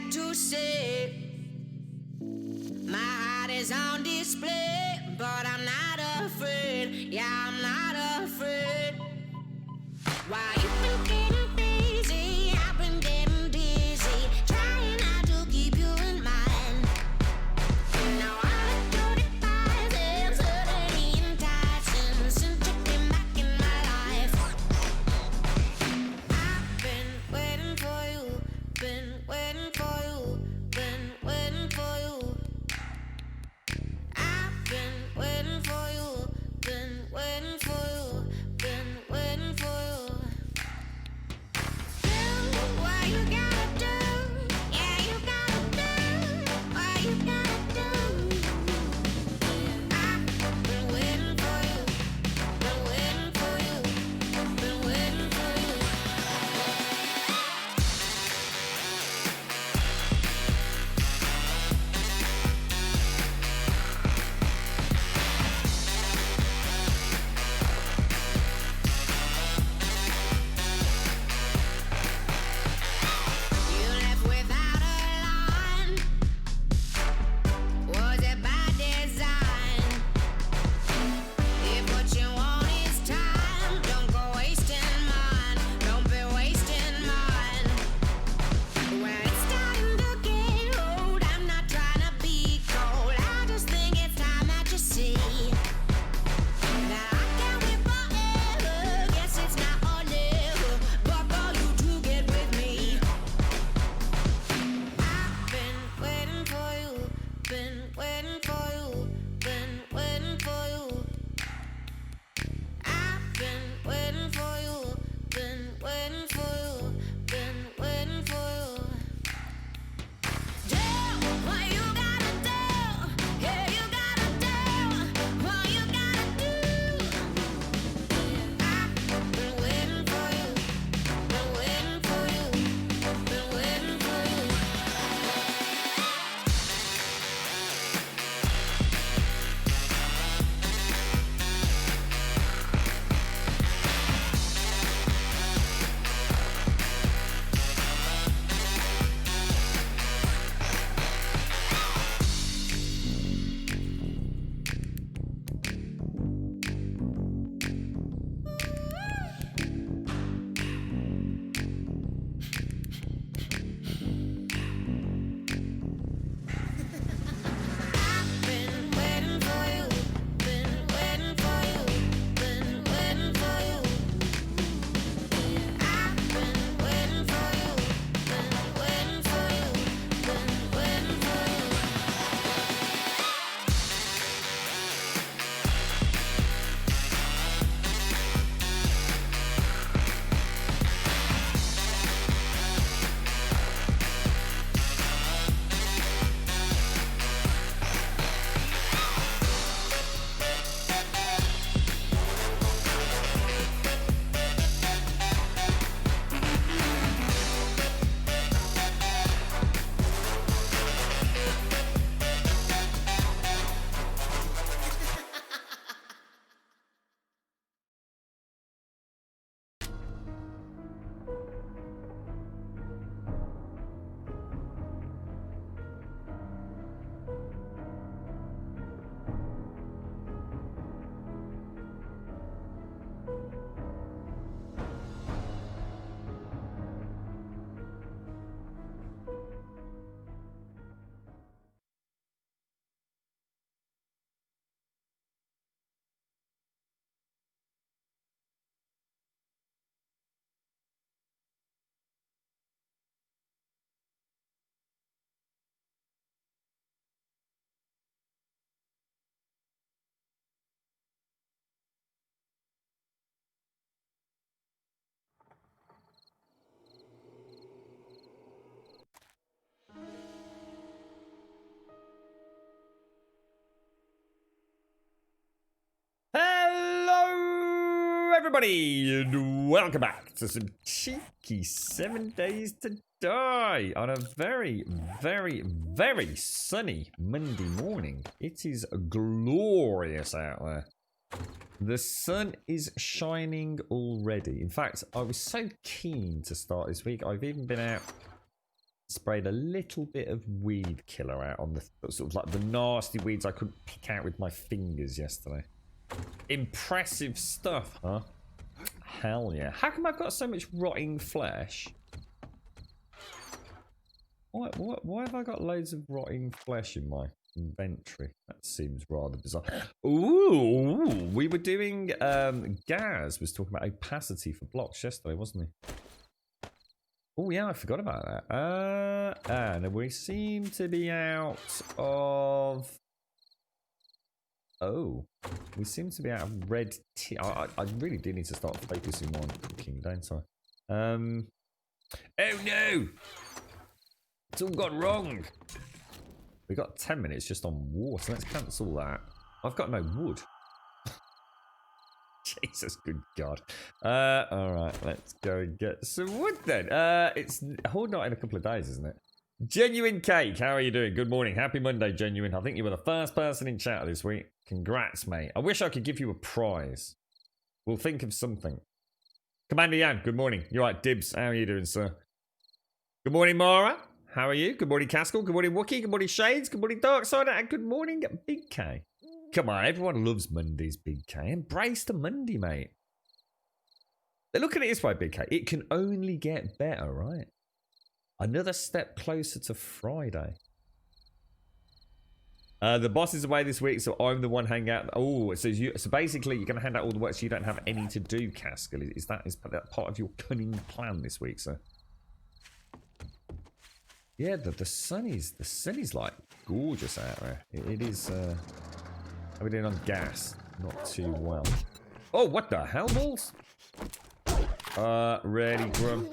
had to say. My heart is on display, but I'm not afraid. Yeah, I'm not afraid. Why you been getting crazy? I've been getting dizzy, trying not to keep you in mind. Now I know the eyes and suddenly enticing since you came back in my life. I've been waiting for you, been waiting for you, been waiting for you. I've been waiting for you, been waiting for you, been waiting for you. Do what you gotta do, yeah, you gotta do what you gotta do. I've been waiting for you, been waiting for you, been waiting for you. You left without a line. Was it by design? If what you want is time, don't go wasting mine. Don't be wasting mine. When it's starting to get old, I'm not trying to be cold. I just think it's time that you see that I can't wait forever. Guess it's not or never, but for you to get with me. I've been waiting for you, been waiting for you, been waiting for you. I've been waiting for you, been waiting for you, been waiting for you. Do what you gotta do, yeah, you gotta do what you gotta do. I've been waiting for you, been waiting for you, been waiting for you. I've been waiting for you, been waiting for you, been waiting for you. I've been waiting for you, been waiting for you, been waiting for you. Hello, everybody, and welcome back to some cheeky 7 Days to Die on a very, very, very sunny Monday morning. It is glorious out there. The sun is shining already. In fact, I was so keen to start this week. I've even been out sprayed a little bit of weed killer out on the sort of like the nasty weeds I couldn't pick out with my fingers yesterday. Impressive stuff, huh? Hell yeah. How come I've got so much rotting flesh? Why have I got loads of rotting flesh in my inventory? That seems rather bizarre. Ooh, we were doing, Gaz was talking about opacity for blocks yesterday, wasn't he? Oh yeah, I forgot about that. And we seem to be out of... Oh, we seem to be out of red tea. I really do need to start focusing more on cooking, don't I? Oh no! It's all gone wrong. We got 10 minutes just on water. Let's cancel that. I've got no wood. Jesus, good God. All right, let's go and get some wood then. It's hold not in a couple of days, isn't it? Genuine Cake, how are you doing? Good morning. Happy Monday, Genuine. I think you were the first person in chat this week. Congrats, mate. I wish I could give you a prize. We'll think of something. Commander Yan, good morning. You're right, Dibs. How are you doing, sir? Good morning, Mara. How are you? Good morning, Caskell. Good morning, Wookie. Good morning, Shades. Good morning, Darksider. And good morning, Big K. Come on, everyone loves Mondays, Big K. Embrace the Monday, mate. Look at it this way, Big K. It can only get better, right? Another step closer to Friday. The boss is away this week, so I'm the one hanging out. Oh, so basically you're going to hand out all the work so you don't have any to do, Caskell. Is that part of your cunning plan this week, sir? Yeah, the sun is like gorgeous out there. It is. How are we doing on gas? Not too well. Oh, what the hell, balls? Ready, Grum.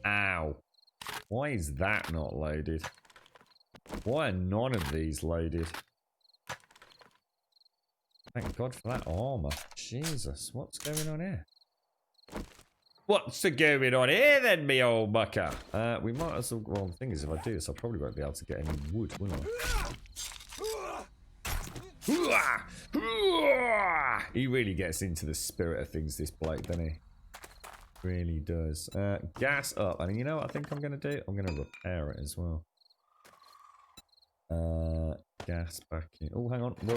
Ow. Why is that not loaded? Why are none of these loaded? Thank God for that armor. Jesus, what's going on here? What's going on here then, me old mucker? We might as well... Well, the thing is, if I do this, I probably won't be able to get any wood, will I? He really gets into the spirit of things, this bloke, doesn't he? Really does. Gas up. And you know what I think I'm going to do? I'm going to repair it as well. Gas back in. Oh, hang on. Whoa.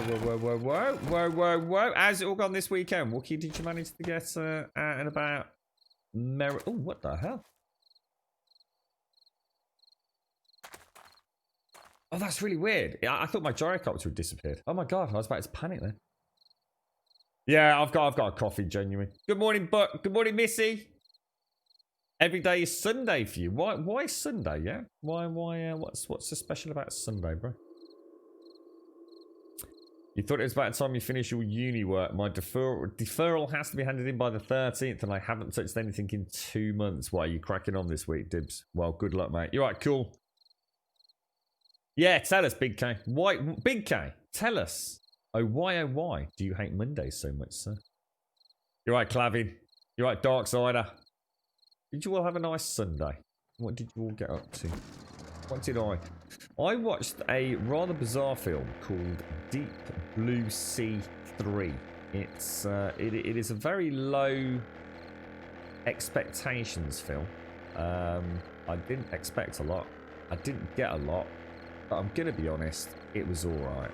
How's it all gone this weekend? Wookie, did you manage to get out and about... Oh, what the hell? Oh, that's really weird. I thought my gyrocopter had disappeared. Oh my God, I was about to panic then. Yeah, I've got a coffee, genuine. Good morning, Buck. Good morning, Missy. Every day is Sunday for you. Why Sunday, yeah? Why, what's so special about Sunday, bro? You thought it was about time you finish your uni work. My deferral has to be handed in by the 13th, and I haven't touched anything in 2 months. Why are you cracking on this week, Dibs? Well, good luck, mate. You're right, cool. Yeah, tell us, Big K. Why, Big K, tell us. Oh, why do you hate Mondays so much, sir? You're right, Clavin. You're right, Darksider. Did you all have a nice Sunday? What did you all get up to? What did I? I watched a rather bizarre film called Deep Blue Sea 3. It's it is a very low expectations film. I didn't expect a lot. I didn't get a lot, but I'm gonna be honest, it was alright.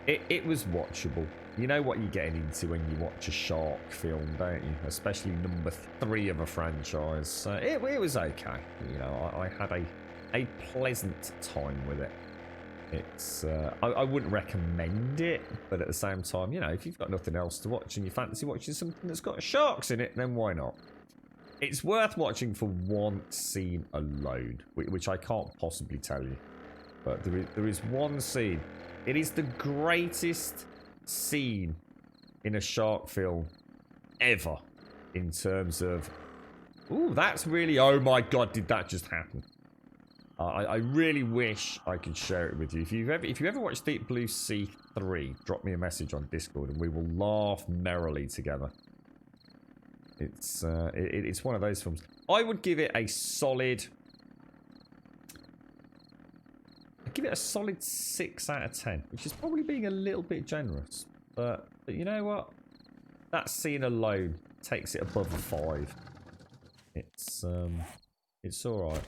It was watchable. You know what you're getting into when you watch a shark film, don't you? Especially number 3 of a franchise. It was okay. You know, I had a pleasant time with it. It's I wouldn't recommend it, but at the same time, you know, if you've got nothing else to watch and you fancy watching something that's got sharks in it, then why not? It's worth watching for one scene alone, which I can't possibly tell you. But there is one scene. It is the greatest scene in a shark film ever, in terms of... Ooh, that's really... Oh my God, did that just happen? I really wish I could share it with you. If you ever watch Deep Blue Sea 3, drop me a message on Discord and we will laugh merrily together. It's one of those films. I would give it a solid... I'd give it a solid 6 out of 10, which is probably being a little bit generous. But you know what? That scene alone takes it above a 5. It's all right.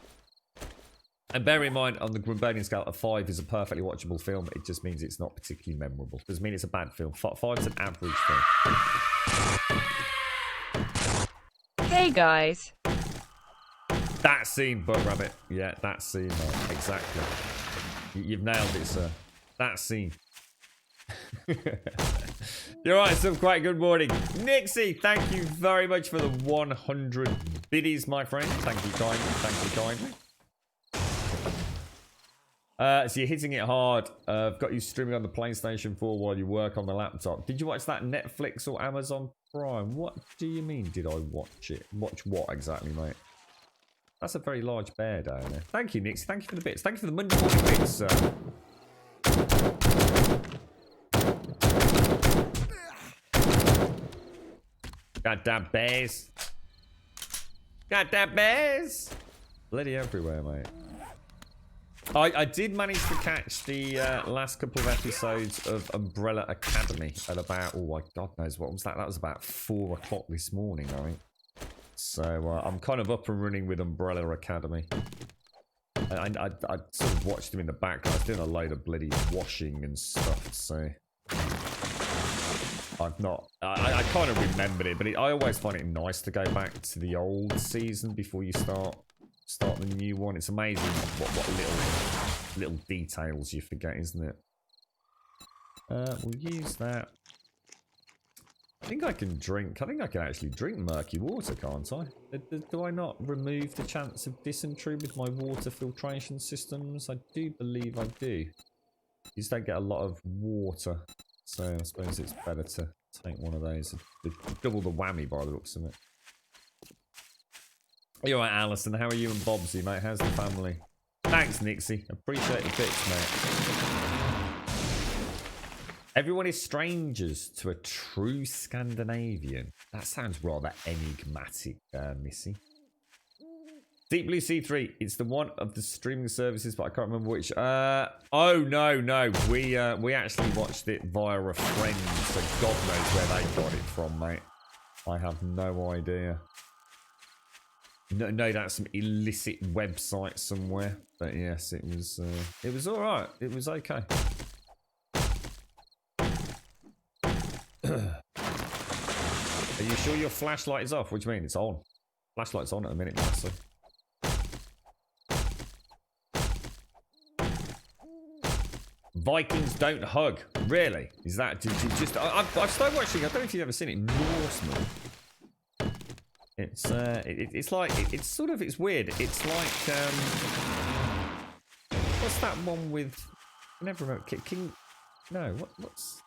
And bear in mind, on the Grumbonian scale, a 5 is a perfectly watchable film. It just means it's not particularly memorable. Doesn't mean it's a bad film. 5's an average film. Hey guys. That scene, Butt Rabbit. Yeah, that scene, mate. Exactly. You've nailed it, sir. That scene. You're right, some quite good morning. Nixie, thank you very much for the 100 biddies, my friend. Thank you kindly. Thank you kindly. So you're hitting it hard. I've got you streaming on the PlayStation 4 while you work on the laptop. Did you watch that Netflix or Amazon Prime? What do you mean, did I watch it? Watch what exactly, mate? That's a very large bear down there. Thank you, Nix. Thank you for the bits. Thank you for the Monday morning bits, sir. Goddamn bears. Goddamn bears. Bloody everywhere, mate. I did manage to catch the last couple of episodes of Umbrella Academy at about, oh, God knows what was that? That was about 4 o'clock this morning, I think. So I'm kind of up and running with Umbrella Academy. I sort of watched them in the background. I was doing a load of bloody washing and stuff, so I've not. I kind of remembered it, but I always find it nice to go back to the old season before you start the new one. It's amazing what little details you forget, isn't it? We'll use that. I think I can drink. I think I can actually drink murky water, can't I? Do I not remove the chance of dysentery with my water filtration systems? I do believe I do. You just don't get a lot of water, so I suppose it's better to take one of those. Double the whammy by the looks of it. You're right, Alison. How are you and Bobsy, mate? How's the family? Thanks, Nixie. Appreciate the bits, mate. Everyone is strangers to a true Scandinavian. That sounds rather enigmatic, Missy. Deep Blue C3. It's the one of the streaming services, but I can't remember which. Oh, no. We actually watched it via a friend, so God knows where they got it from, mate. I have no idea. No, that's some illicit website somewhere. But yes, it was all right. It was okay. Are you sure your flashlight is off? What do you mean? It's on. Flashlight's on at a minute now, so. Vikings don't hug. Really? Is that? Did you just? I've started watching. I don't know if you've ever seen it. Norseman. It's like it's sort of it's weird. It's like what's that one with? I never remember King. No, what's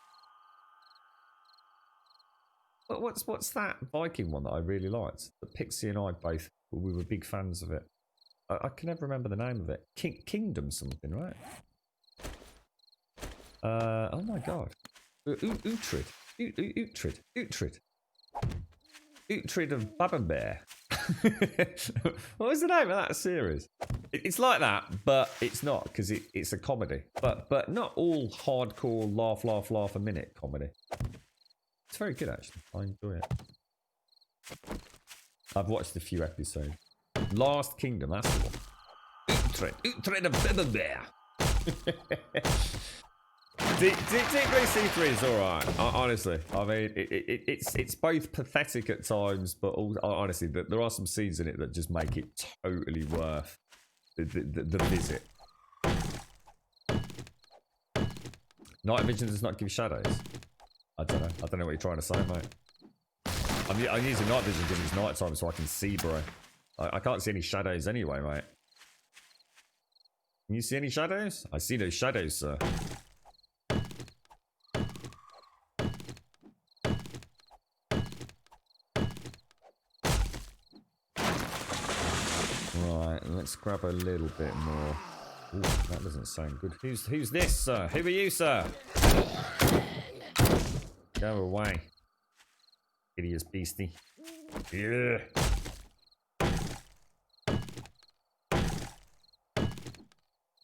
that Viking one that I really liked? That Pixie and I both we were big fans of it. I can never remember the name of it. Kingdom something, right? Oh my god. Uhtred. Uhtred of Babbenbear. What was the name of that series? It's like that, but it's not because it's a comedy. But not all hardcore laugh a minute comedy. It's very good actually. I enjoy it. I've watched a few episodes. Last Kingdom, that's the one. Uhtred of Babbenbear. Deep Blue C3 is alright, honestly. I mean, it's both pathetic at times, but also, honestly, there are some scenes in it that just make it totally worth the visit. Night vision does not give shadows. I don't know what you're trying to say, mate. I'm using night vision because it's night time so I can see, bro. I can't see any shadows anyway, mate. Can you see any shadows? I see no shadows, sir. Right, let's grab a little bit more. Ooh, that doesn't sound good. Who's this, sir? Who are you, sir? Go away. Hideous beastie. Yeah.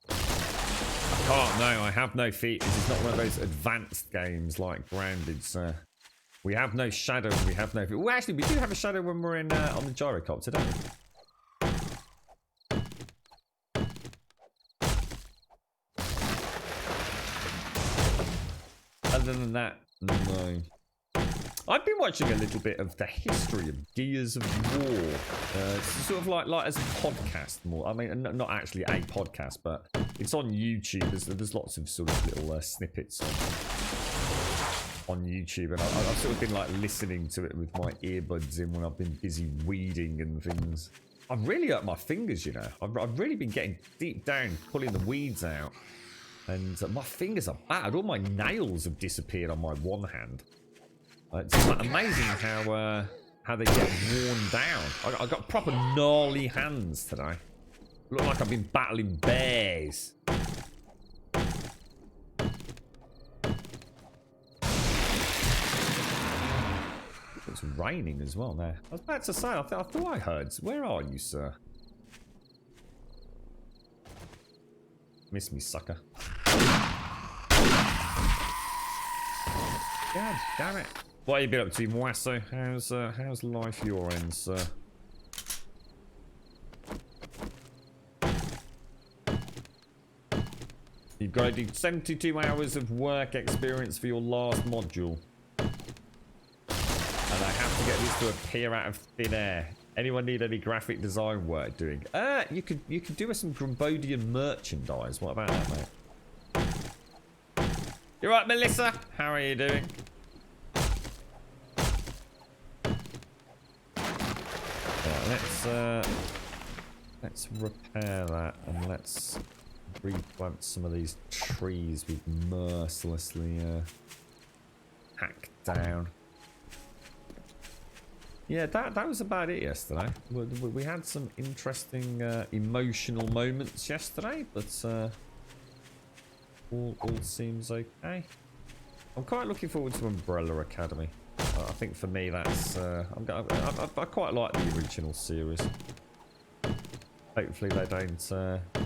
I can't, no, I have no feet. This is not one of those advanced games like Grounded, sir. We have no shadow. We have no... Well, actually, we do have a shadow when we're in on the gyrocopter, don't we? Other than that, no. I've been watching a little bit of the history of Gears of War. It's sort of like as a podcast more. I mean, not actually a podcast, but it's on YouTube. There's lots of sort of little snippets on YouTube, and I've sort of been like listening to it with my earbuds in when I've been busy weeding and things. I've really hurt my fingers, you know. I've really been getting deep down, pulling the weeds out. And my fingers are battered. All my nails have disappeared on my one hand. It's amazing how they get worn down. I got proper gnarly hands today. Look like I've been battling bears. It's raining as well now. I was about to say, I thought I heard. Where are you, sir? Miss me, sucker. God damn it. What have you been up to, Mwasso? How's life your end, sir? You've got to do 72 hours of work experience for your last module. And I have to get this to appear out of thin air. Anyone need any graphic design work doing? You could do us some Grumbodian merchandise. What about that, mate? You right, Melissa? How are you doing? Right, let's repair that and let's replant some of these trees we've mercilessly hacked down. Yeah, that was about it yesterday. We had some interesting emotional moments yesterday, but all seems okay. I'm quite looking forward to Umbrella Academy. I think for me that's I quite like the original series. Hopefully they don't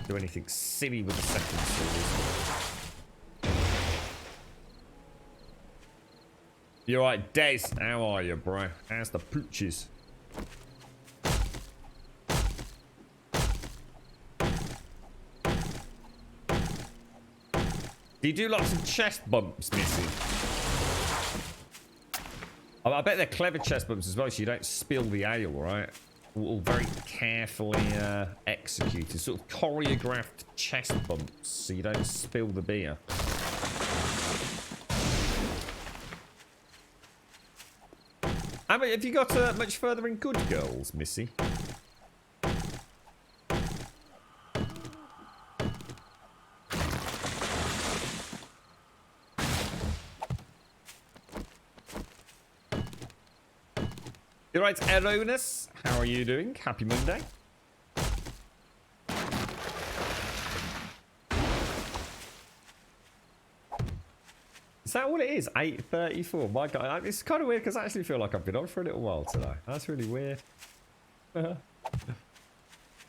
do anything silly with the second series. You alright, Des? How are you, bro? How's the pooches? Do you do lots of chest bumps, Missy? I bet they're clever chest bumps as well, so you don't spill the ale, right? All very carefully executed, sort of choreographed chest bumps, so you don't spill the beer. I mean, have you got much further in Good Girls, Missy? You're right, Eronus. How are you doing? Happy Monday. Is that what it is? 8:34. My God, it's kind of weird because I actually feel like I've been on for a little while today. That's really weird.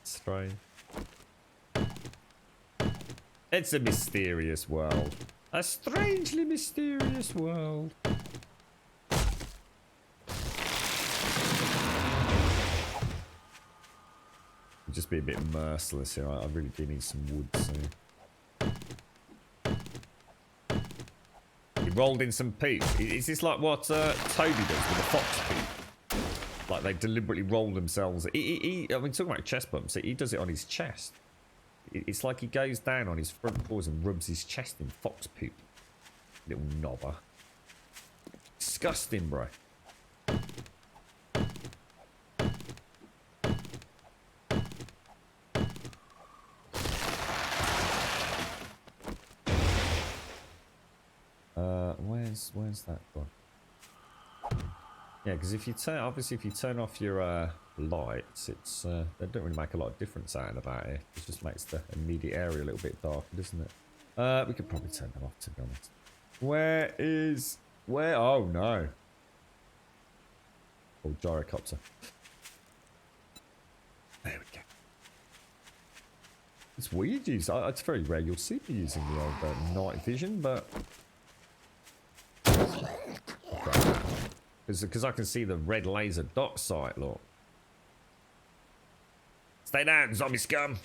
Strange. It's a mysterious world. A strangely mysterious world. Just be a bit merciless here. I really do need some wood soon. He rolled in some poop. Is this like what Toby does with the fox poop? Like they deliberately roll themselves. I mean, talking about chest bumps, he does it on his chest. It's like he goes down on his front paws and rubs his chest in fox poop. Little knobber. Disgusting, bro. Where's that one? Yeah, because if you turn, obviously, if you turn off your lights, it's they don't really make a lot of difference out of that. It just makes the immediate area a little bit darker, doesn't it? We could probably turn them off, to be honest. Where? Oh no! Oh, gyrocopter. There we go. It's weird use. It's very rare you'll see me using the old night vision, but. Because I can see the red laser dot sight, look. Stay down, zombie scum.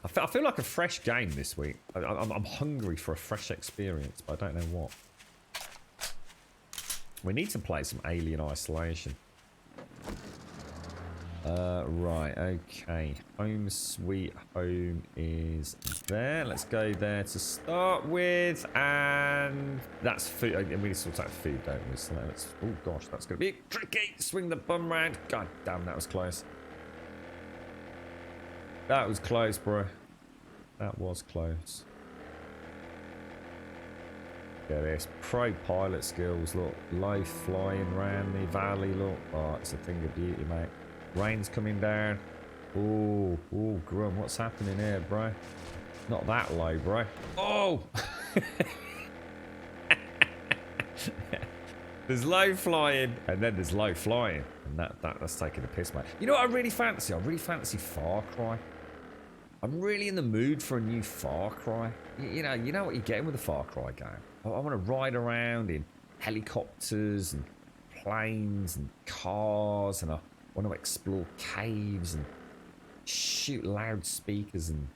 I feel like a fresh game this week. I'm hungry for a fresh experience, but I don't know what. We need to play some Alien Isolation. Right, okay. Home Sweet Home is there. Let's go there to start with. And that's food. We need to sort out food, don't we? So let's, oh gosh, that's going to be tricky. Swing the bum round. God damn, that was close. That was close, bro. That was close. Get this. Pro pilot skills, look. Low flying around the valley, look. Oh, it's a thing of beauty, mate. Rain's coming down. Oh, Grum, what's happening here, bro? Not that low, bro. Oh! There's low flying, and then there's low flying. And that's taking a piss, mate. You know what I really fancy? I really fancy Far Cry. I'm really in the mood for a new Far Cry. You know what you're getting with a Far Cry game. I want to ride around in helicopters and planes and cars, and I want to explore caves and shoot loudspeakers and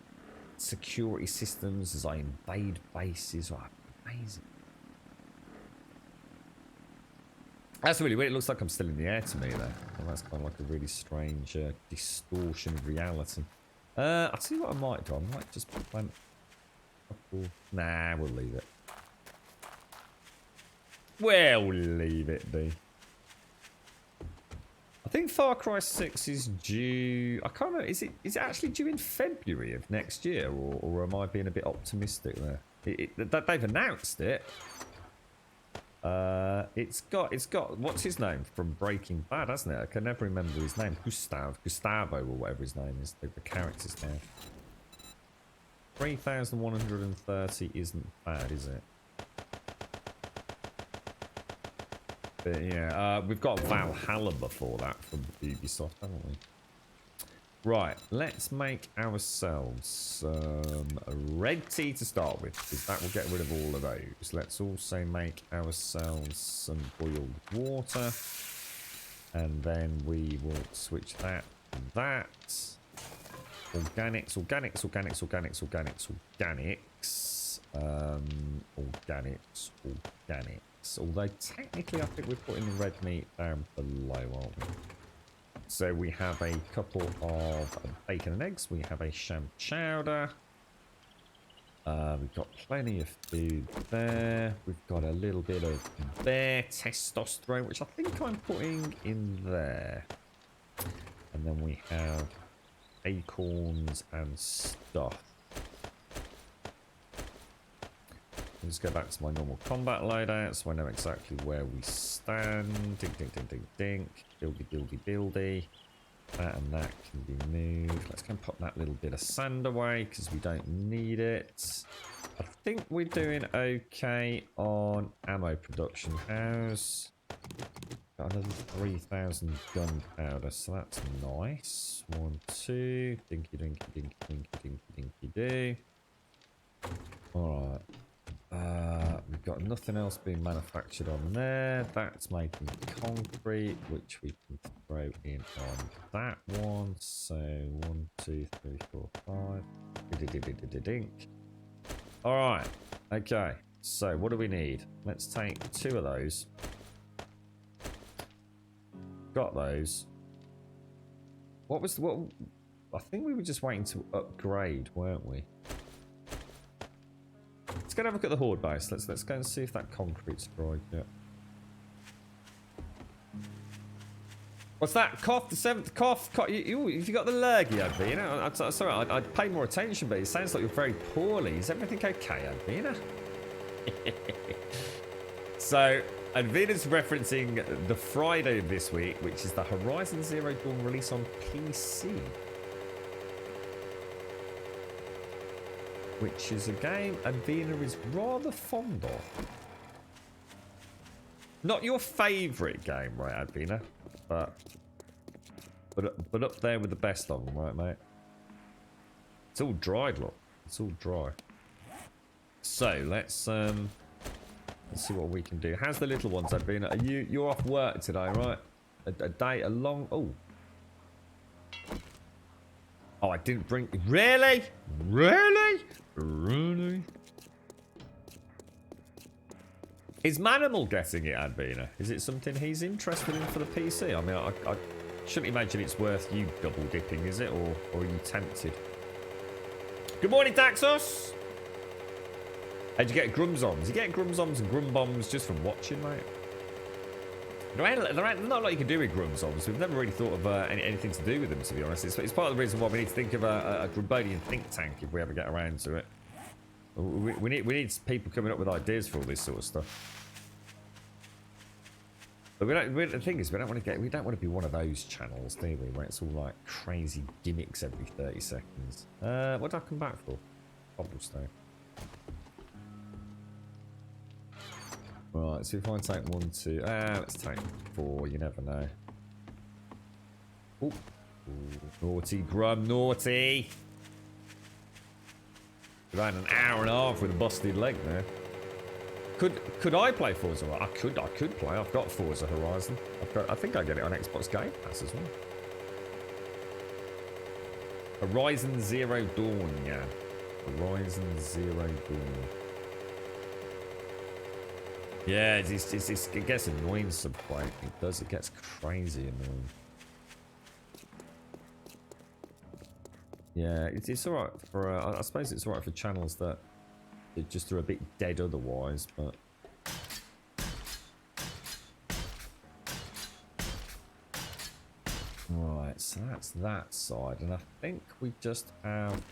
security systems as I invade bases. Oh, amazing. That's really weird. It looks like I'm still in the air to me, though. Well, that's kind of like a really strange distortion of reality. I'll tell you what I might do. I might just plant a couple. Nah, we'll leave it. We'll leave it be. I think Far Cry 6 is due. I can't remember. Is it actually due in February of next year, or am I being a bit optimistic there? They've announced it. It's got what's his name from Breaking Bad, hasn't it? I can never remember his name. Gustavo or whatever his name is. The character's name. 3,130 isn't bad, is it? But yeah, we've got Valhalla before that from Ubisoft, haven't we? Right, let's make ourselves some red tea to start with, because that will get rid of all of those. Let's also make ourselves some boiled water, and then we will switch that and that. Organics. Although technically I think we're putting the red meat down below, aren't we? So we have a couple of bacon and eggs. We have a sham chowder. We've got plenty of food there. We've got a little bit of bear testosterone, which I think I'm putting in there. And then we have acorns and stuff. Let's go back to my normal combat loadout so I know exactly where we stand. Dink, dink, dink, dink, dink. Buildy, buildy, buildy. That and that can be moved. Let's go and pop that little bit of sand away because we don't need it. I think we're doing okay on ammo production. How's... Got another 3,000 gunpowder, so that's nice. 1, 2. Dinky, dinky, dinky, dinky, dinky, dinky, do. Alright. We've got nothing else being manufactured on there. That's making concrete, which we can throw in on that one. So 1, 2, 3, 4, 5. Dink. All right. Okay. So what do we need? Let's take 2 of those. Got those. What? I think we were just waiting to upgrade, weren't we? Let's go and have a look at the horde base. Let's go and see if that concrete's dried yet. What's that? Cough, the 7th cough. If you got the lurgy, Adby, you know, sorry, I'd pay more attention, but it sounds like you're very poorly. Is everything okay, Advina? So, Advina's referencing the Friday of this week, which is the Horizon Zero Dawn release on PC. Which is a game Advina is rather fond of. Not your favourite game, right, Advina? But up there with the best of them, right, mate? It's all dried, look. It's all dry. So let's Let's see what we can do. How's the little ones, Advina? Are you're off work today, right? A day, a long... Oh. Oh, I didn't bring... Really? Really? Really? Is Manimal getting it, Advina? Is it something he's interested in for the PC? I mean, I shouldn't imagine it's worth you double dipping, is it? Or are you tempted? Good morning, Daxos! How'd you get Grumzoms? You get Grumzoms and Grumbombs just from watching, mate? There ain't not a lot you can do with Grumzoms. We've never really thought of anything to do with them, to be honest. It's part of the reason why we need to think of a Grumbodian think tank if we ever get around to it. We need people coming up with ideas for all this sort of stuff. But the thing is, we don't want to be one of those channels, do we? Where it's all like crazy gimmicks every 30 seconds. What did I come back for? Cobblestone. Right, so if I take 1, 2, let's take 4. You never know. Ooh, naughty Grum, naughty. About an hour and a half with a busted leg there. Could I play Forza? I could play. I've got Forza Horizon. I think I get it on Xbox Game Pass as well. Horizon Zero Dawn, yeah. Horizon Zero Dawn. Yeah, it gets annoying some point. It does. It gets crazy annoying. Yeah, it's alright for. I suppose it's alright for channels that just are a bit dead otherwise, but. Right, so that's that side, and I think we just have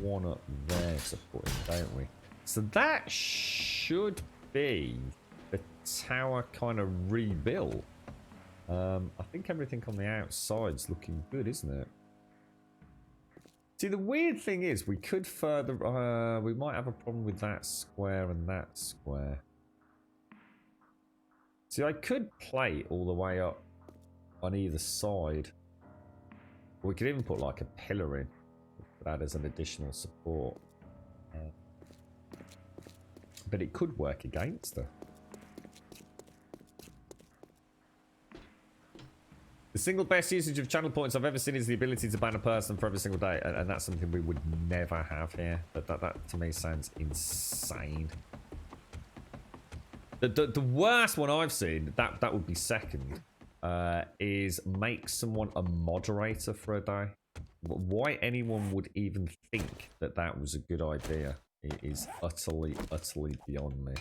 one up there to put in, don't we? So that should be the tower kind of rebuilt. I think everything on the outside's looking good, isn't it? See, the weird thing is, we could further... we might have a problem with that square and that square. See, I could plate all the way up on either side. We could even put like a pillar in for that as an additional support. But it could work against her. The single best usage of channel points I've ever seen is the ability to ban a person for every single day, and that's something we would never have here. But that to me sounds insane. The worst one I've seen, that would be second, is make someone a moderator for a day. Why anyone would even think that that was a good idea is utterly beyond me.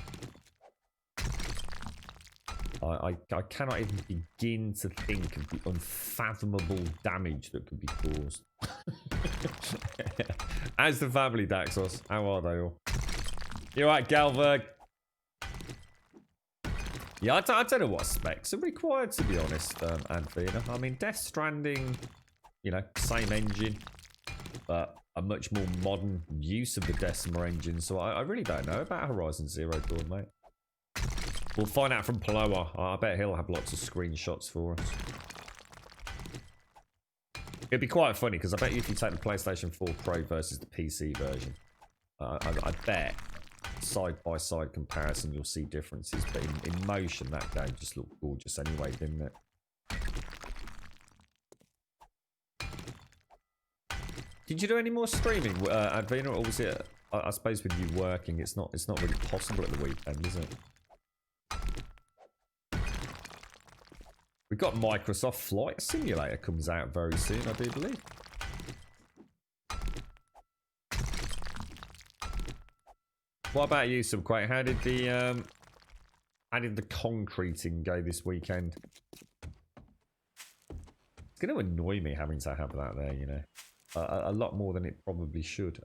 I cannot even begin to think of the unfathomable damage that could be caused. How's the family, Daxos? How are they all? You alright, Galberg? Yeah, I don't know what specs are required, to be honest, Advina. I mean, Death Stranding, you know, same engine, but a much more modern use of the Decima engine, so I really don't know about Horizon Zero Dawn, mate. We'll find out from Paloa. I bet he'll have lots of screenshots for us. It'd be quite funny, because I bet you if you take the PlayStation 4 Pro versus the PC version, I bet side-by-side comparison you'll see differences, but in motion that game just looked gorgeous anyway, didn't it? Did you do any more streaming, Advina, or was it? I suppose with you working, it's not really possible at the weekend, is it? We've got Microsoft Flight Simulator comes out very soon, I do believe. What about you, Subquake? How did the concreting go this weekend? It's going to annoy me having to have that there, you know, a lot more than it probably should.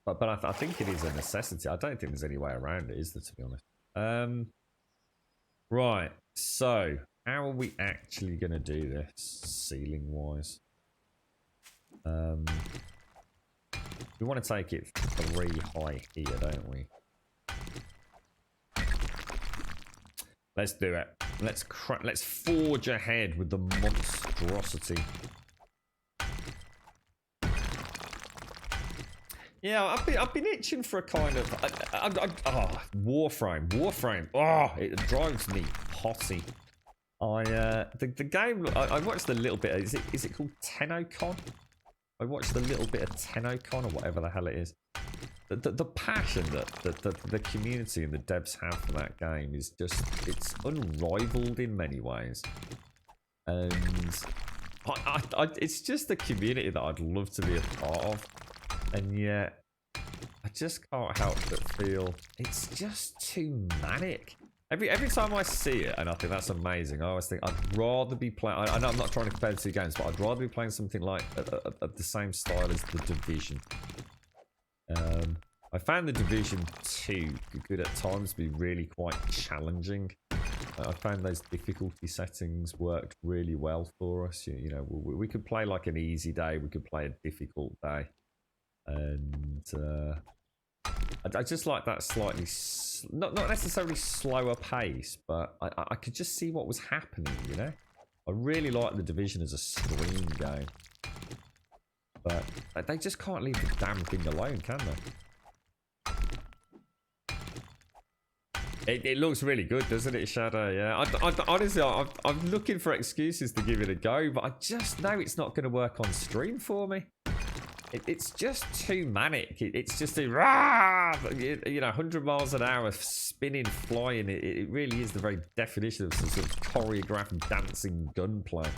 But I think it is a necessity. I don't think there's any way around it, is there, to be honest? Right, so how are we actually going to do this, ceiling-wise? We want to take it 3 high here, don't we? Let's do it. Let's forge ahead with the monstrosity. Yeah, I've been itching for a kind of Warframe. Oh, it drives me potty. The game. I watched a little bit. Is it called TennoCon? I watched a little bit of TennoCon or whatever the hell it is. The passion that the community and the devs have for that game is just, it's unrivaled in many ways. And it's just a community that I'd love to be a part of. And yet, I just can't help but feel it's just too manic. Every time I see it, and I think that's amazing, I always think I'd rather be playing. I know I'm not trying to compare the two games, but I'd rather be playing something like of the same style as The Division. I found The Division 2 could at times be really quite challenging. I found those difficulty settings worked really well for us. You know, we could play like an easy day, we could play a difficult day, and I just like that slightly, not necessarily slower pace, but I could just see what was happening, you know? I really like The Division as a stream game. But they just can't leave the damn thing alone, can they? It looks really good, doesn't it, Shadow? Yeah, honestly, I'm looking for excuses to give it a go, but I just know it's not going to work on stream for me. It's just too manic. It's just a rah, you know, 100 miles an hour, spinning, flying. It really is the very definition of some sort of choreographed dancing gunplay.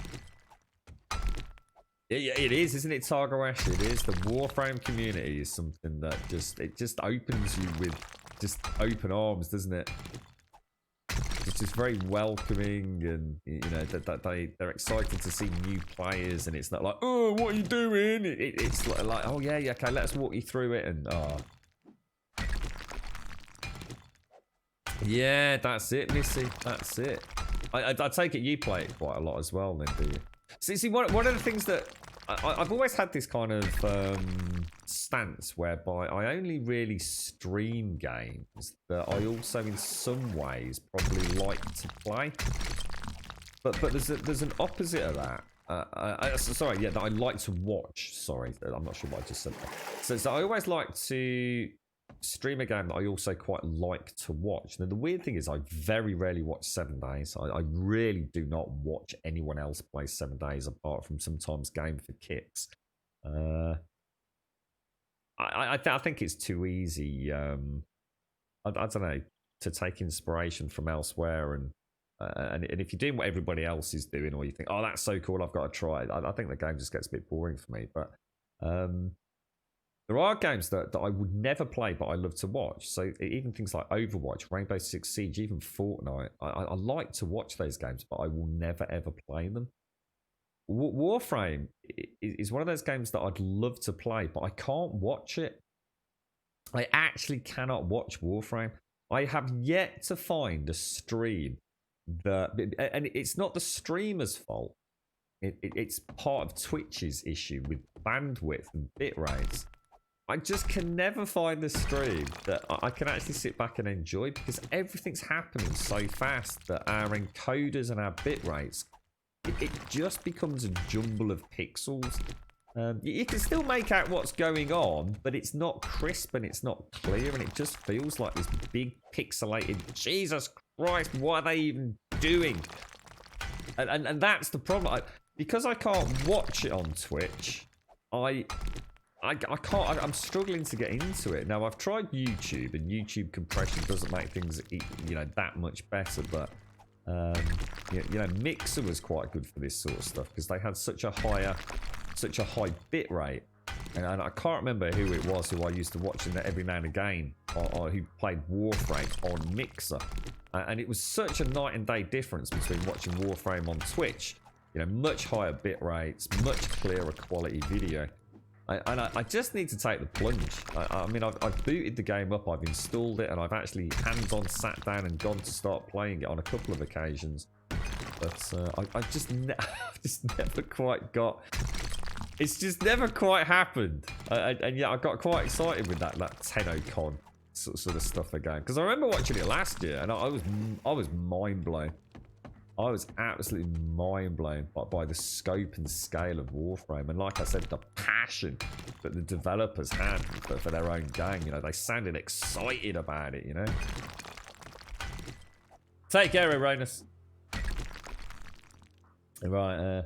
Yeah, it is, isn't it, Targaresh? It is. The Warframe community is something that just opens you with just open arms, doesn't it? It's just very welcoming, and you know that they're excited to see new players, and it's not like, oh, what are you doing? It's like, oh yeah, okay, let's walk you through it, and yeah, that's it, Missy, that's it. I take it you play it quite a lot as well, then, do you? See, one of the things that I've always had this kind of stance whereby I only really stream games that I also, in some ways, probably like to play. But there's an opposite of that. Sorry, yeah, that I like to watch. Sorry, I'm not sure what I just said. So I always like to stream a game that I also quite like to watch. Now the weird thing is I very rarely watch 7 Days. I really do not watch anyone else play 7 Days apart from sometimes Game for Kicks. I think it's too easy. I don't know, to take inspiration from elsewhere, and if you're doing what everybody else is doing, or you think, oh, that's so cool, I've got to try it. I think the game just gets a bit boring for me. But there are games that I would never play, but I love to watch. So even things like Overwatch, Rainbow Six Siege, even Fortnite, I like to watch those games, but I will never ever play them. Warframe is one of those games that I'd love to play, but I can't watch it. I actually cannot watch Warframe. I have yet to find a stream that, and it's not the streamer's fault. It's part of Twitch's issue with bandwidth and bit rates. I just can never find a stream that I can actually sit back and enjoy, because everything's happening so fast that our encoders and our bit rates, it just becomes a jumble of pixels. You can still make out what's going on, but it's not crisp and it's not clear, and it just feels like this big pixelated, Jesus Christ, what are they even doing? And that's the problem. Because I can't watch it on Twitch, I can't. I'm struggling to get into it. Now I've tried YouTube, and YouTube compression doesn't make things, you know, that much better. But you know, Mixer was quite good for this sort of stuff because they had such a high bit rate. And I can't remember who it was who I used to watch in that every now and again, or who played Warframe on Mixer. And it was such a night and day difference between watching Warframe on Twitch, you know, much higher bit rates, much clearer quality video. I just need to take the plunge. I mean, I've booted the game up, I've installed it, and I've actually hands-on sat down and gone to start playing it on a couple of occasions. But I've just never quite got... It's just never quite happened. And yeah, I got quite excited with that TennoCon sort of stuff again. Because I remember watching it last year, and I was mind-blown. I was absolutely mind-blown by the scope and scale of Warframe. And like I said, the passion that the developers had for their own game. You know, they sounded excited about it, you know. Take care, Erroneous. Right,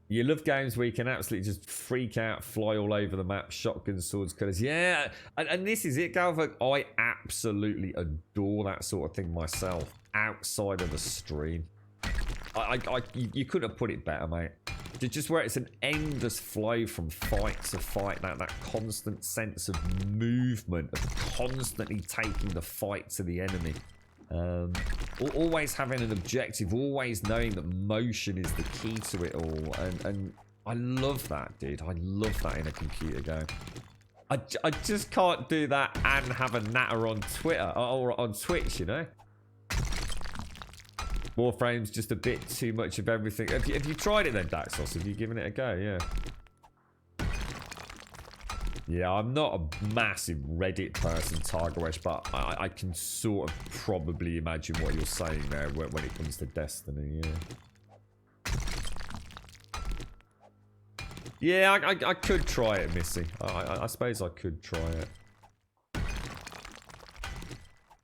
you love games where you can absolutely just freak out, fly all over the map, shotgun, swords, cutters. Yeah, and this is it, Galva. I absolutely adore that sort of thing myself, outside of the stream. You couldn't have put it better, mate. Just where it's an endless flow from fight to fight, that constant sense of movement, of constantly taking the fight to the enemy. Always having an objective, always knowing that motion is the key to it all, and I love that, dude. I love that in a computer game. I just can't do that and have a natter on Twitter or on Twitch, you know. Warframe's just a bit too much of everything. Have you tried it then, Daxos? Have you given it a go? Yeah. Yeah, I'm not a massive Reddit person, Targawesh, but I can sort of probably imagine what you're saying there when it comes to Destiny, yeah. Yeah, I could try it, Missy. I suppose I could try it.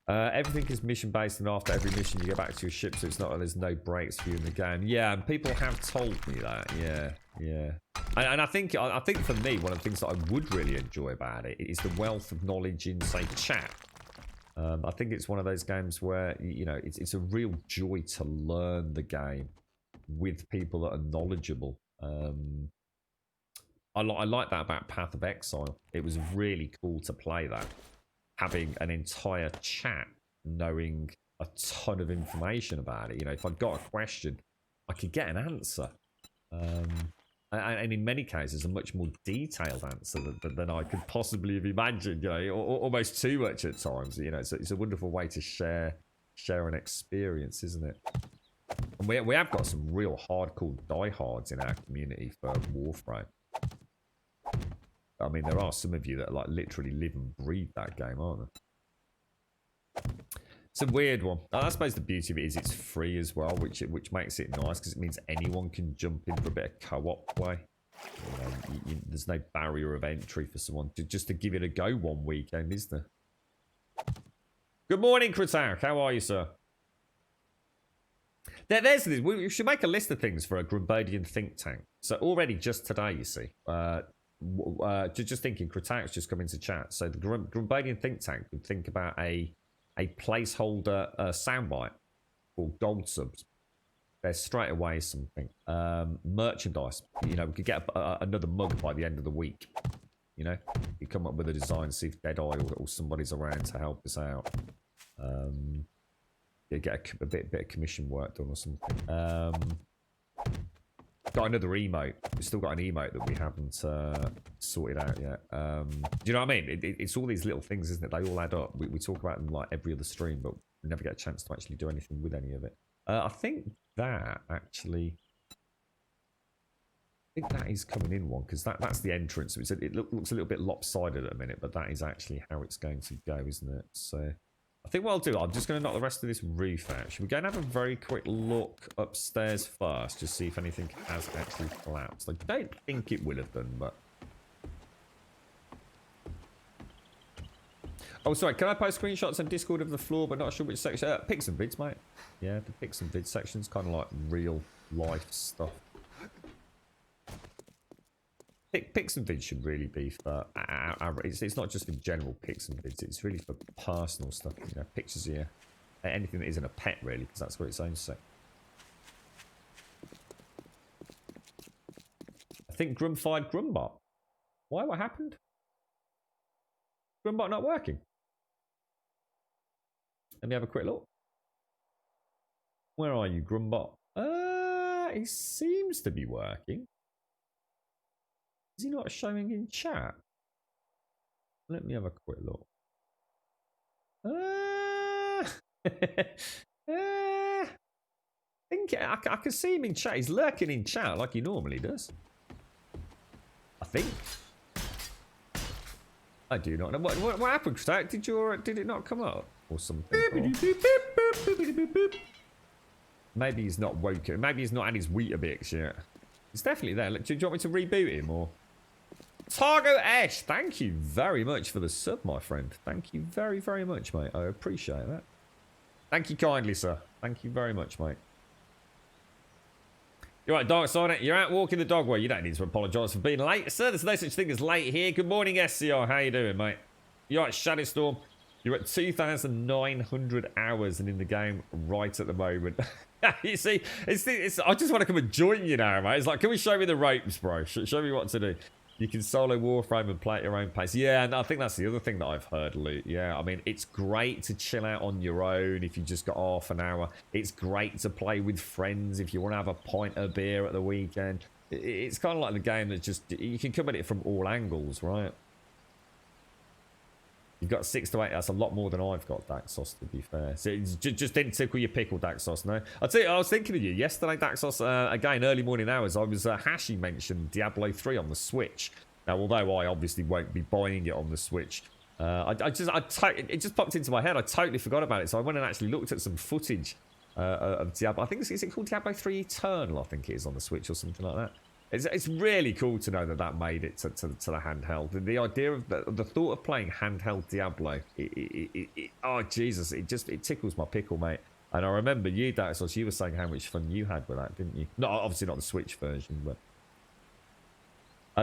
Everything is mission based, and after every mission you get back to your ship, so it's not there's no breaks for you in the game. Yeah, and people have told me that. Yeah. And I think for me, one of the things that I would really enjoy about it is the wealth of knowledge in, say, chat. I think it's one of those games where, you know, it's a real joy to learn the game with people that are knowledgeable. I like that about Path of Exile. It was really cool to play that. Having an entire chat knowing a ton of information about it. You know, if I've got a question, I could get an answer. And in many cases, a much more detailed answer than I could possibly have imagined. You know, almost too much at times. You know, it's a wonderful way to share an experience, isn't it? And we have got some real hardcore diehards in our community for Warframe. I mean, there are some of you that like literally live and breathe that game, aren't there? It's a weird one. I suppose the beauty of it is it's free as well, which makes it nice because it means anyone can jump in for a bit of co-op play. You know, there's no barrier of entry for someone just to give it a go one weekend, is there? Good morning, Kratak. How are you, sir? There's this. We should make a list of things for a Grumbodian think tank. So already just today, you see, just thinking, Kratak's just come into chat. So the Grumbodian think tank would think about a placeholder soundbite called Gold Subs. There's straight away something. Merchandise. You know, we could get another mug by the end of the week. You know, you come up with a design, see if Deadeye or somebody's around to help us out. Get a bit of commission work done or something. Got another emote. We've still got an emote that we haven't sorted out yet. Do you know what I mean? It's all these little things, isn't it? They all add up. We talk about them like every other stream, but we never get a chance to actually do anything with any of it. I think that actually... I think that is coming in one, because that's the entrance. It looks a little bit lopsided at the minute, but that is actually how it's going to go, isn't it? So... I think what I'll do, I'm just going to knock the rest of this roof out. Should we go and have a very quick look upstairs first, just see if anything has actually collapsed? I don't think it will have done, but... Oh, sorry, can I post screenshots on Discord of the floor, but not sure which section? Pics and vids, mate. Yeah, the pics and vids section's kind of like real life stuff. Pics and vids should really be for it's not just for general pics and vids, it's really for personal stuff, you know, pictures here, anything that isn't a pet really, because that's where it's own set. I think Grum fired Grumbot. Why? What happened? Grumbot not working? Let me have a quick look. Where are you, Grumbot? It seems to be working. Is he not showing in chat? Let me have a quick look. I think I can see him in chat. He's lurking in chat like he normally does. I think. I do not know. What happened, Kratak? Did it not come up? Or something? Maybe he's not woken. Maybe he's not had his Weetabix yet. He's definitely there. Do you want me to reboot him or? Targo Ash, thank you very much for the sub, my friend. Thank you very, very much, mate. I appreciate that. Thank you kindly, sir. Thank you very much, mate. You're right, Dark Sonic. You're out walking the dog. Well, you don't need to apologise for being late, sir. There's no such thing as late here. Good morning, SCR. How you doing, mate? You're right, Shadowstorm. You're at 2,900 hours and in the game right at the moment. You see, I just want to come and join you now, mate. It's like, can we show me the ropes, bro? Show me what to do. You can solo Warframe and play at your own pace. Yeah, and I think that's the other thing that I've heard, Luke. Yeah, I mean, it's great to chill out on your own if you just got half an hour. It's great to play with friends if you want to have a pint of beer at the weekend. It's kind of like the game that just, you can come at it from all angles, right? You've got 6 to 8. That's a lot more than I've got, Daxos, to be fair. So it just didn't tickle your pickle, Daxos, no? I'll tell you, I was thinking of you yesterday, Daxos. Again, early morning hours, I was Hashi mentioned Diablo 3 on the Switch. Now, although I obviously won't be buying it on the Switch, it just popped into my head. I totally forgot about it. So I went and actually looked at some footage of Diablo. I think is it called Diablo 3 Eternal? I think it is on the Switch or something like that. It's really cool to know that made it to the handheld. The idea of the thought of playing handheld Diablo, oh Jesus, it tickles my pickle, mate. And I remember you, Daxos, you were saying how much fun you had with that, didn't you? Not obviously not the Switch version, but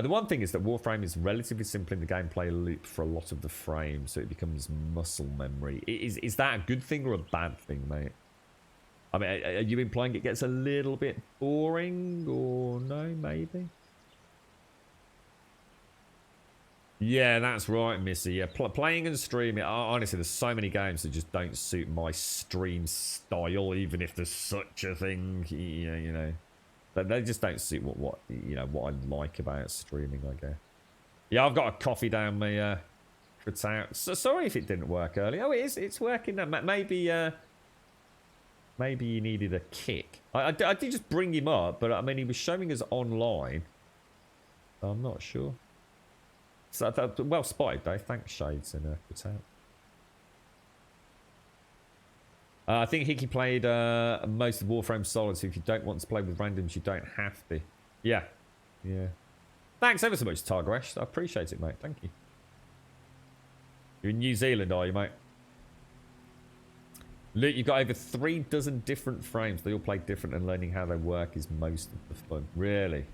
the one thing is that Warframe is relatively simple in the gameplay loop for a lot of the frames, so it becomes muscle memory. Is that a good thing or a bad thing, mate? I mean, are you implying it gets a little bit boring, or no, maybe? Yeah, that's right, Missy. Yeah, playing and streaming. Honestly, there's so many games that just don't suit my stream style, even if there's such a thing. You know, they just don't suit what I like about streaming, I guess. Yeah, I've got a coffee down my out. So sorry if it didn't work earlier. Oh, it's working now. Maybe he needed a kick. I did just bring him up, but I mean, he was showing us online. I'm not sure. So well spotted, though. Thanks, Shades and Patel. I think Hickey played most of Warframe Solid, so if you don't want to play with randoms, you don't have to. Yeah. Yeah. Thanks ever so much, Targaresh. I appreciate it, mate. Thank you. You're in New Zealand, are you, mate? Luke, you've got over 3 dozen different frames. They all play different, and learning how they work is most of the fun. Really?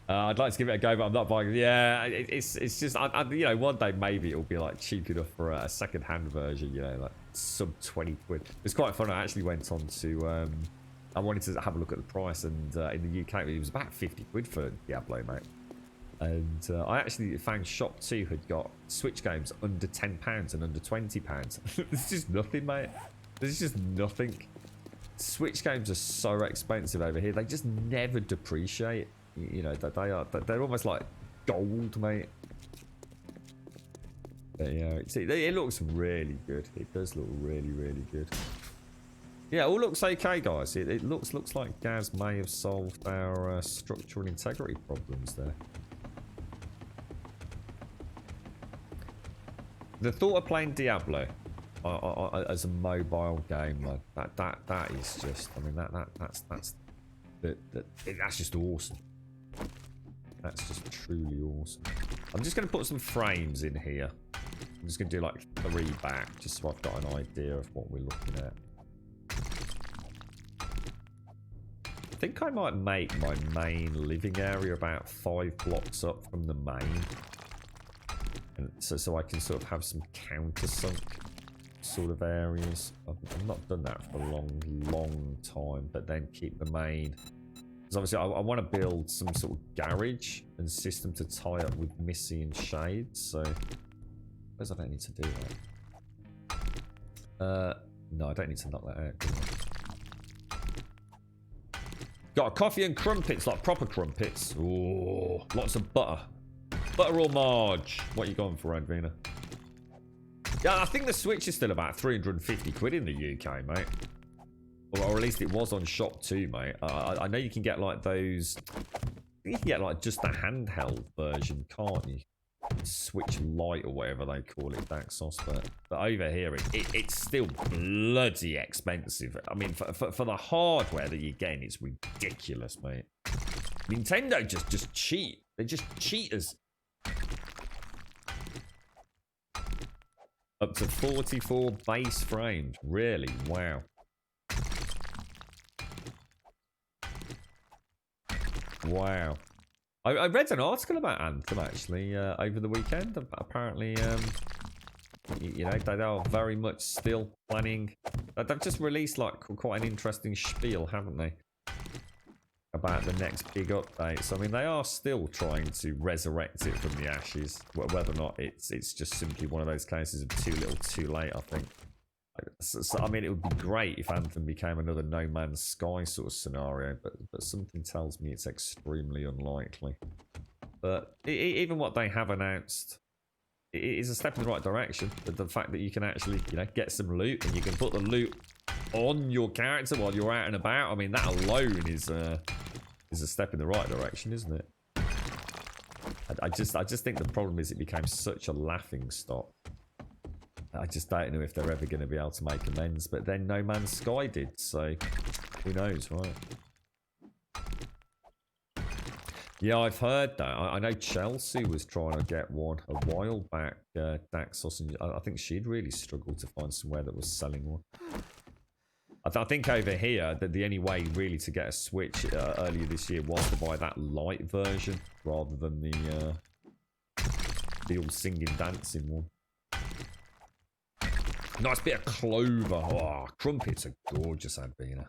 I'd like to give it a go, but I'm not buying it. Yeah, it's just, you know, one day maybe it'll be like cheap enough for a second-hand version, you know, like sub 20 quid. It's quite fun. I actually went on to, I wanted to have a look at the price, and in the UK, it was about 50 quid for Diablo, mate. And I actually found Shop 2 had got Switch games under £10 and under £20. There's just nothing, mate. There's just nothing. Switch games are so expensive over here. They just never depreciate. You know, they're almost like gold, mate. But, yeah, see, it looks really good. It does look really, really good. Yeah, all looks okay, guys. It looks like Gaz may have solved our structural integrity problems there. The thought of playing Diablo as a mobile game, like, that is just, I mean, that's just awesome. That's just truly awesome. I'm just going to put some frames in here. I'm just going to do like 3 back, just so I've got an idea of what we're looking at. I think I might make my main living area about 5 blocks up from the main. And so I can sort of have some countersunk sort of areas. I've not done that for a long time, but then keep the main. Because obviously I want to build some sort of garage and system to tie up with Missy and Shades. So I suppose I don't need to do that. No, I don't need to knock that out, do I? Got a coffee and crumpets, like proper crumpets. Ooh, lots of butter. Butter or Marge? What are you going for, Advina? Yeah, I think the Switch is still about 350 quid in the UK, mate. Or at least it was on Shop 2, mate. I know you can get like those... You can get like just the handheld version, can't you? Switch Lite or whatever they call it, Daxos. But over here, it's still bloody expensive. I mean, for the hardware that you're getting, it's ridiculous, mate. Nintendo just cheat. They're just cheaters. Up to 44 base frames. Really? Wow. Wow. I read an article about Anthem actually over the weekend. Apparently, you know, they are very much still planning. They've just released like quite an interesting spiel, haven't they? About the next big update. So I mean, they are still trying to resurrect it from the ashes. Whether or not it's just simply one of those cases of too little, too late. I think. So, I mean, it would be great if Anthem became another No Man's Sky sort of scenario, but something tells me it's extremely unlikely. But even what they have announced, it is a step in the right direction. The fact that you can actually, you know, get some loot and you can put the loot on your character while you're out and about. I mean, that alone is a step in the right direction, isn't it? I just think the problem is it became such a laughing stock. I just don't know if they're ever going to be able to make amends. But then No Man's Sky did, so who knows, right? Yeah, I've heard that. I know Chelsea was trying to get one a while back, Daxos, and I think she'd really struggled to find somewhere that was selling one. I think over here, that the only way really to get a Switch earlier this year was to buy that light version rather than the all singing dancing one. Nice bit of clover. Oh, crumpets are gorgeous, Adbina.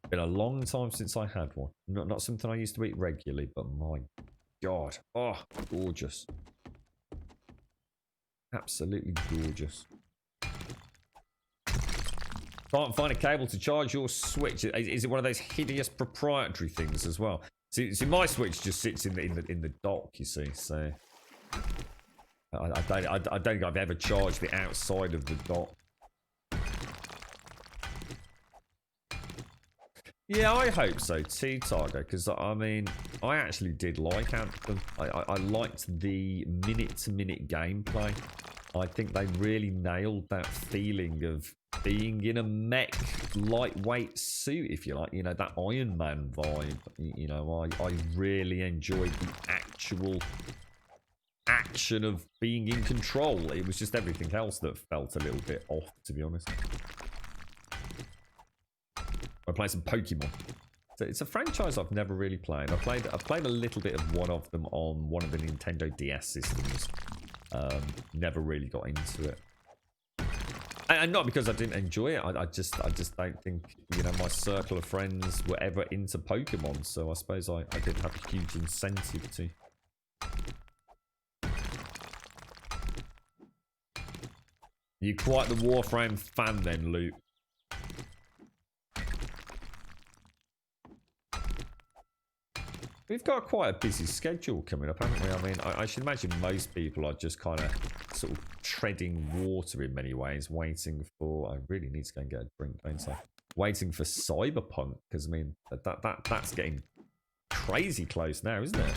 Been a long time since I had one. Not something I used to eat regularly, but my God. Oh, gorgeous. Absolutely gorgeous. Can't find a cable to charge your Switch. Is it one of those hideous proprietary things as well? See, my Switch just sits in the dock, you see, so... I don't think I've ever charged the outside of the dock. Yeah, I hope so too, Targo, because I mean, I actually did like Anthem. I liked the minute-to-minute gameplay. I think they really nailed that feeling of being in a mech lightweight suit, if you like. You know, that Iron Man vibe. You know, I really enjoyed the actual action of being in control. It was just everything else that felt a little bit off, to be honest. I played some Pokemon. So it's a franchise I've never really played. I've played a little bit of one of them on one of the Nintendo DS systems. Never really got into it. And not because I didn't enjoy it. I just don't think, you know, my circle of friends were ever into Pokemon. So I suppose I didn't have a huge incentive to. You quite the Warframe fan then, Luke. We've got quite a busy schedule coming up, haven't we? I mean, I should imagine most people are just kind of sort of treading water in many ways, waiting for... I really need to go and get a drink, don't I? Waiting for Cyberpunk, because I mean, that's getting crazy close now, isn't it?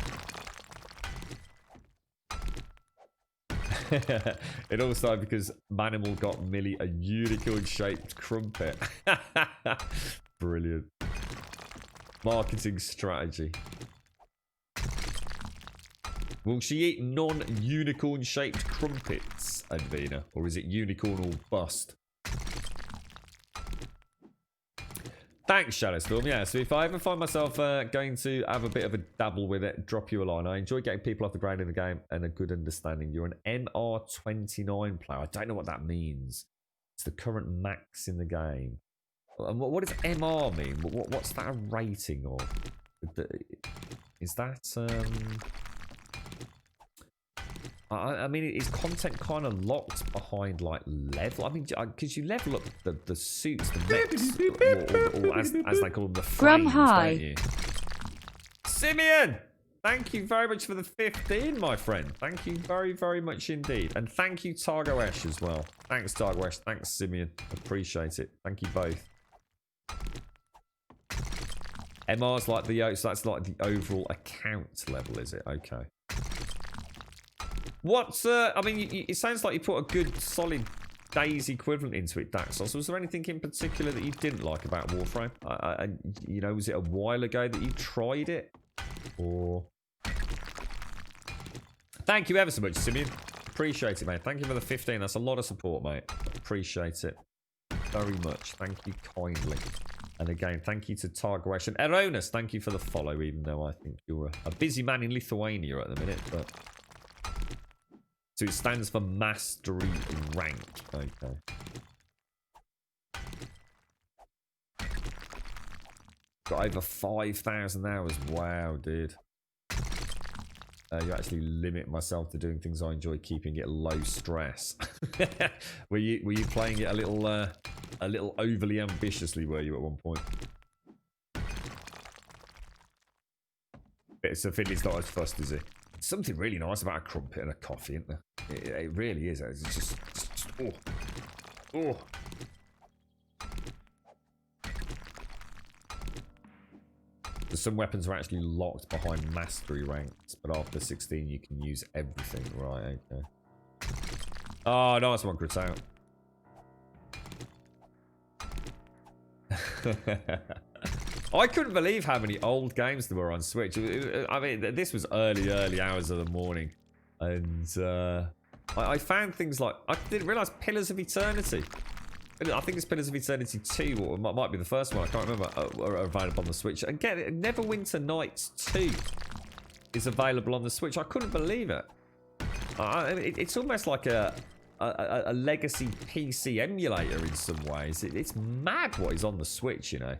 It all started because Manimal got Millie a unicorn-shaped crumpet. Brilliant. Marketing strategy. Will she eat non-unicorn-shaped crumpets, Advina? Or is it unicorn or bust? Thanks, Shadowstorm. Yeah, so if I ever find myself going to have a bit of a dabble with it, drop you a line. I enjoy getting people off the ground in the game and a good understanding. You're an MR29 player. I don't know what that means. It's the current max in the game. And what does MR mean? What's that a rating of? Is that... I mean, is content kind of locked behind, like, level? I mean, because you level up the suits, the mechs, or as they call them, the frames, don't you? Simeon! Thank you very much for the 15, my friend. Thank you very, very much indeed. And thank you, Targoesh, as well. Thanks, Targoesh. Thanks, Simeon. Appreciate it. Thank you both. MR's like the... So that's like the overall account level, is it? Okay. What's I mean, it sounds like you put a good solid days equivalent into it, Daxos. Was there anything in particular that you didn't like about Warframe? You know, was it a while ago that you tried it? Or... Thank you ever so much, Simeon. Appreciate it, mate. Thank you for the 15. That's a lot of support, mate. Appreciate it very much. Thank you kindly. And again, thank you to Targaresh and Eronis. Thank you for the follow, even though I think you're a busy man in Lithuania at the minute. But so it stands for Mastery Rank. Okay. Got over 5,000 hours. Wow, dude. You actually limit myself to doing things I enjoy, keeping it low stress. were you playing it a little overly ambitiously? Were you at one point? So Finley's not as fussed, is it? Something really nice about a crumpet and a coffee, isn't there? It really is. It's just oh. Some weapons are actually locked behind mastery ranks, but after 16 you can use everything. Right, okay. Oh, nice one, Gritout. I couldn't believe how many old games there were on Switch. I mean, this was early hours of the morning. And I found things like... I didn't realise Pillars of Eternity. I think it's Pillars of Eternity 2, or it might be the first one, I can't remember, are available on the Switch. Again, Neverwinter Nights 2 is available on the Switch. I couldn't believe it. It's almost like a legacy PC emulator in some ways. It's mad what is on the Switch, you know.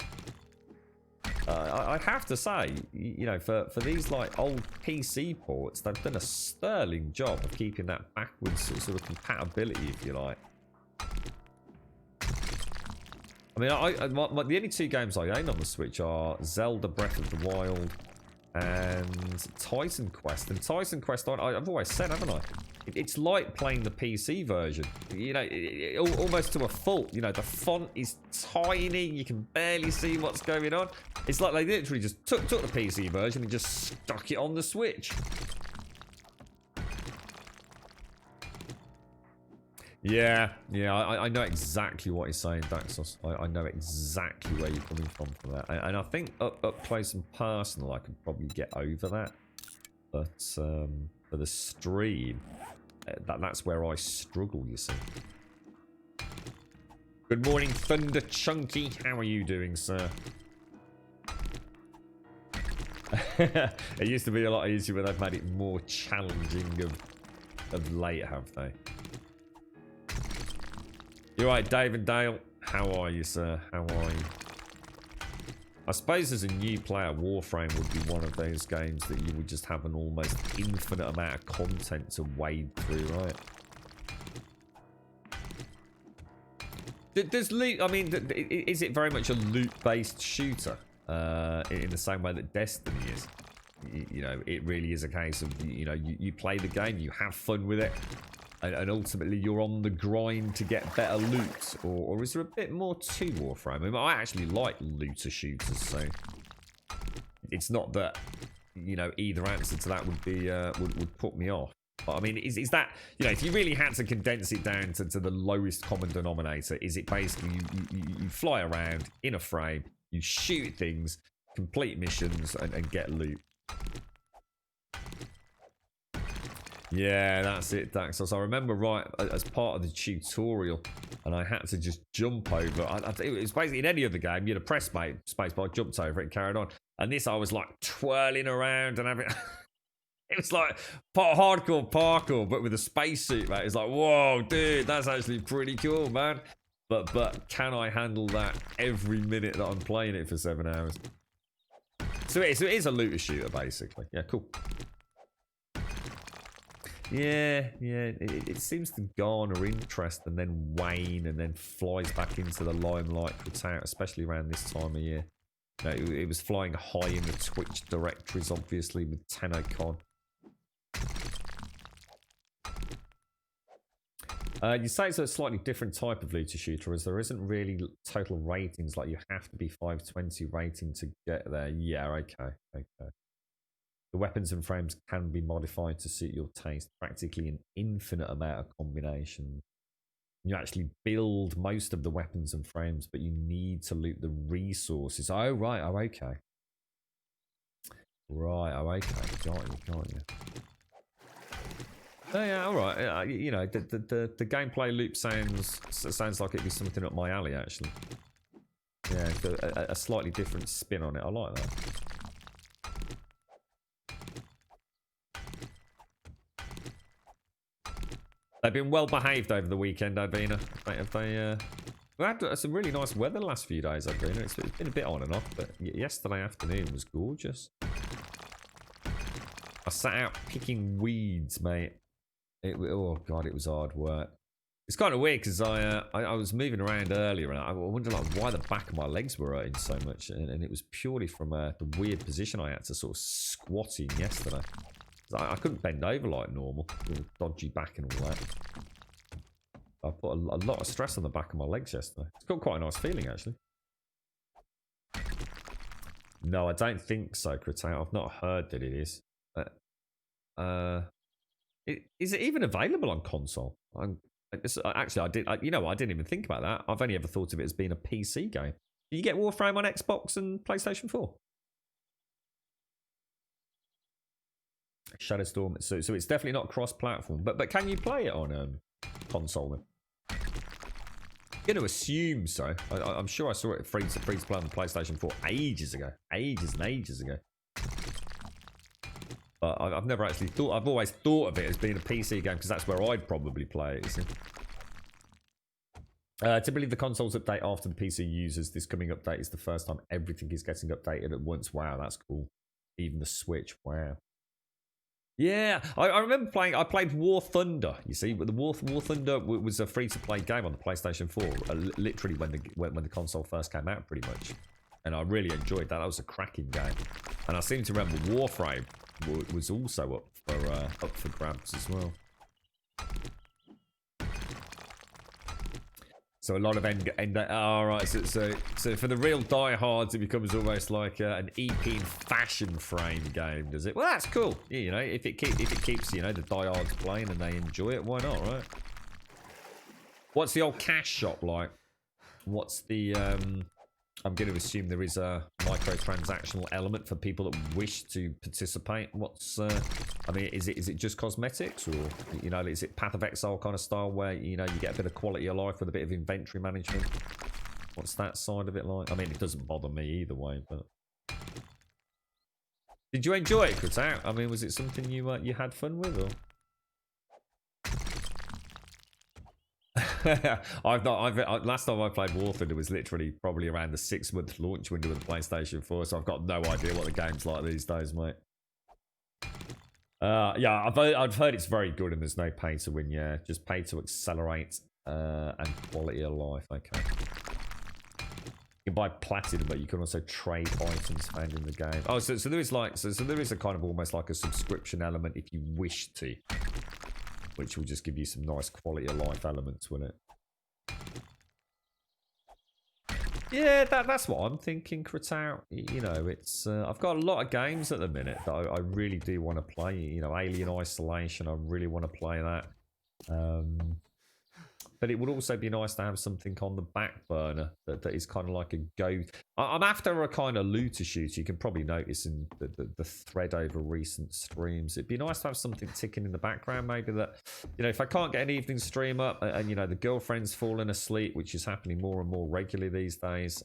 I have to say, you know, for these like old PC ports, they've done a sterling job of keeping that backwards sort of compatibility, if you like. I mean, the only two games I own on the Switch are Zelda Breath of the Wild and Titan Quest. And Titan Quest, I've always said, haven't I? It's like playing the PC version. You know, almost to a fault. You know, the font is tiny. You can barely see what's going on. It's like they literally just took the PC version and just stuck it on the Switch. Yeah, I know exactly what he's saying, Daxos. I know exactly where you're coming from for that. And I think up close and personal, I could probably get over that. But for the stream, that's where I struggle, you see. Good morning, Thunder Chunky. How are you doing, sir? It used to be a lot easier, but they've made it more challenging of late, have they? You're right, Dave and Dale. How are you, sir? How are you? I suppose as a new player, Warframe would be one of those games that you would just have an almost infinite amount of content to wade through, right? Does loot, I mean, is it very much a loot-based shooter? In the same way that Destiny is? You know, it really is a case of, you know, you play the game, you have fun with it, and ultimately you're on the grind to get better loot, or is there a bit more to Warframe? I mean, I actually like looter shooters, so it's not that, you know, either answer to that would be would put me off. But I mean, is that, you know, if you really had to condense it down to the lowest common denominator, is it basically you fly around in a frame, you shoot things, complete missions, and get loot? Yeah, that's it, Daxos. I remember right as part of the tutorial, and I had to just jump over. It was basically in any other game, you'd have pressed spacebar, jumped over it, and carried on. And this, I was like twirling around and having. It was like hardcore parkour, but with a spacesuit, mate. It's like, whoa, dude, that's actually pretty cool, man. But can I handle that every minute that I'm playing it for 7 hours? So it is a looter shooter, basically. Yeah, cool. Yeah, it seems to garner interest and then wane and then flies back into the limelight for tout, especially around this time of year. You know, it was flying high in the Twitch directories, obviously, with TennoCon. You say it's a slightly different type of looter shooter, as there isn't really total ratings, like you have to be 520 rating to get there. Yeah, okay. The weapons and frames can be modified to suit your taste. Practically an infinite amount of combinations. You actually build most of the weapons and frames, but you need to loot the resources. Oh, right. Oh, okay. Right. Oh, okay. Got you. Oh, yeah, all right. You know, the gameplay loop sounds like it'd be something up my alley, actually. Yeah, a slightly different spin on it. I like that. They've been well behaved over the weekend, Albina. Have they? We had some really nice weather the last few days, Albina. It's been a bit on and off, but yesterday afternoon was gorgeous. I sat out picking weeds, mate. Oh god, it was hard work. It's kind of weird because I was moving around earlier and I wondered like why the back of my legs were hurting so much, and it was purely from the weird position I had to sort of squat in yesterday. I couldn't bend over like normal, with a dodgy back and all that. I put a lot of stress on the back of my legs yesterday. It's got quite a nice feeling actually. No, I don't think so, Kratau. I've not heard that it is. Is it even available on console? Actually, I didn't even think about that. I've only ever thought of it as being a PC game. Do you get Warframe on Xbox and PlayStation 4? Shadowstorm. So it's definitely not cross-platform. But can you play it on console then? I'm going to assume so. I'm sure I saw it free to play on the PlayStation 4 ages ago. Ages and ages ago. But I've never actually thought... I've always thought of it as being a PC game because that's where I'd probably play it, you see. Typically, the consoles update after the PC users. This coming update is the first time everything is getting updated at once. Wow, that's cool. Even the Switch. Wow. Yeah, I remember playing... I played War Thunder, you see. The War Thunder was a free-to-play game on the PlayStation 4. Literally when the console first came out, pretty much. And I really enjoyed that. That was a cracking game. And I seem to remember Warframe was also up for grabs as well. So a lot of alright, so for the real diehards it becomes almost like an EP in fashion frame game, does it? Well, that's cool. You know, if it keeps you know the diehards playing and they enjoy it, why not, right? What's the old cash shop like? What's the I'm going to assume there is a microtransactional element for people that wish to participate. What's, I mean, is it just cosmetics, or you know, is it Path of Exile kind of style where you know you get a bit of quality of life with a bit of inventory management? What's that side of it like? I mean, it doesn't bother me either way, but did you enjoy it, Kratau? I mean, was it something you had fun with, or? Last time I played War Thunder was literally probably around the 6-month launch window of the PlayStation 4, so I've got no idea what the game's like these days, mate. Yeah, I've heard it's very good and there's no pay to win. Yeah, just pay to accelerate and quality of life. Okay. You can buy platinum, but you can also trade items found in the game. Oh, so there is like so there is a kind of almost like a subscription element if you wish to. Which will just give you some nice quality of life elements, will it? Yeah, that's what I'm thinking, Kratau. You know, it's I've got a lot of games at the minute that I really do want to play. You know, Alien Isolation, I really want to play that. But it would also be nice to have something on the back burner that is kind of like a go. I'm after a kind of looter shooter. You can probably notice in the thread over recent streams. It'd be nice to have something ticking in the background, maybe that, you know, if I can't get an evening stream up and you know, the girlfriend's falling asleep, which is happening more and more regularly these days,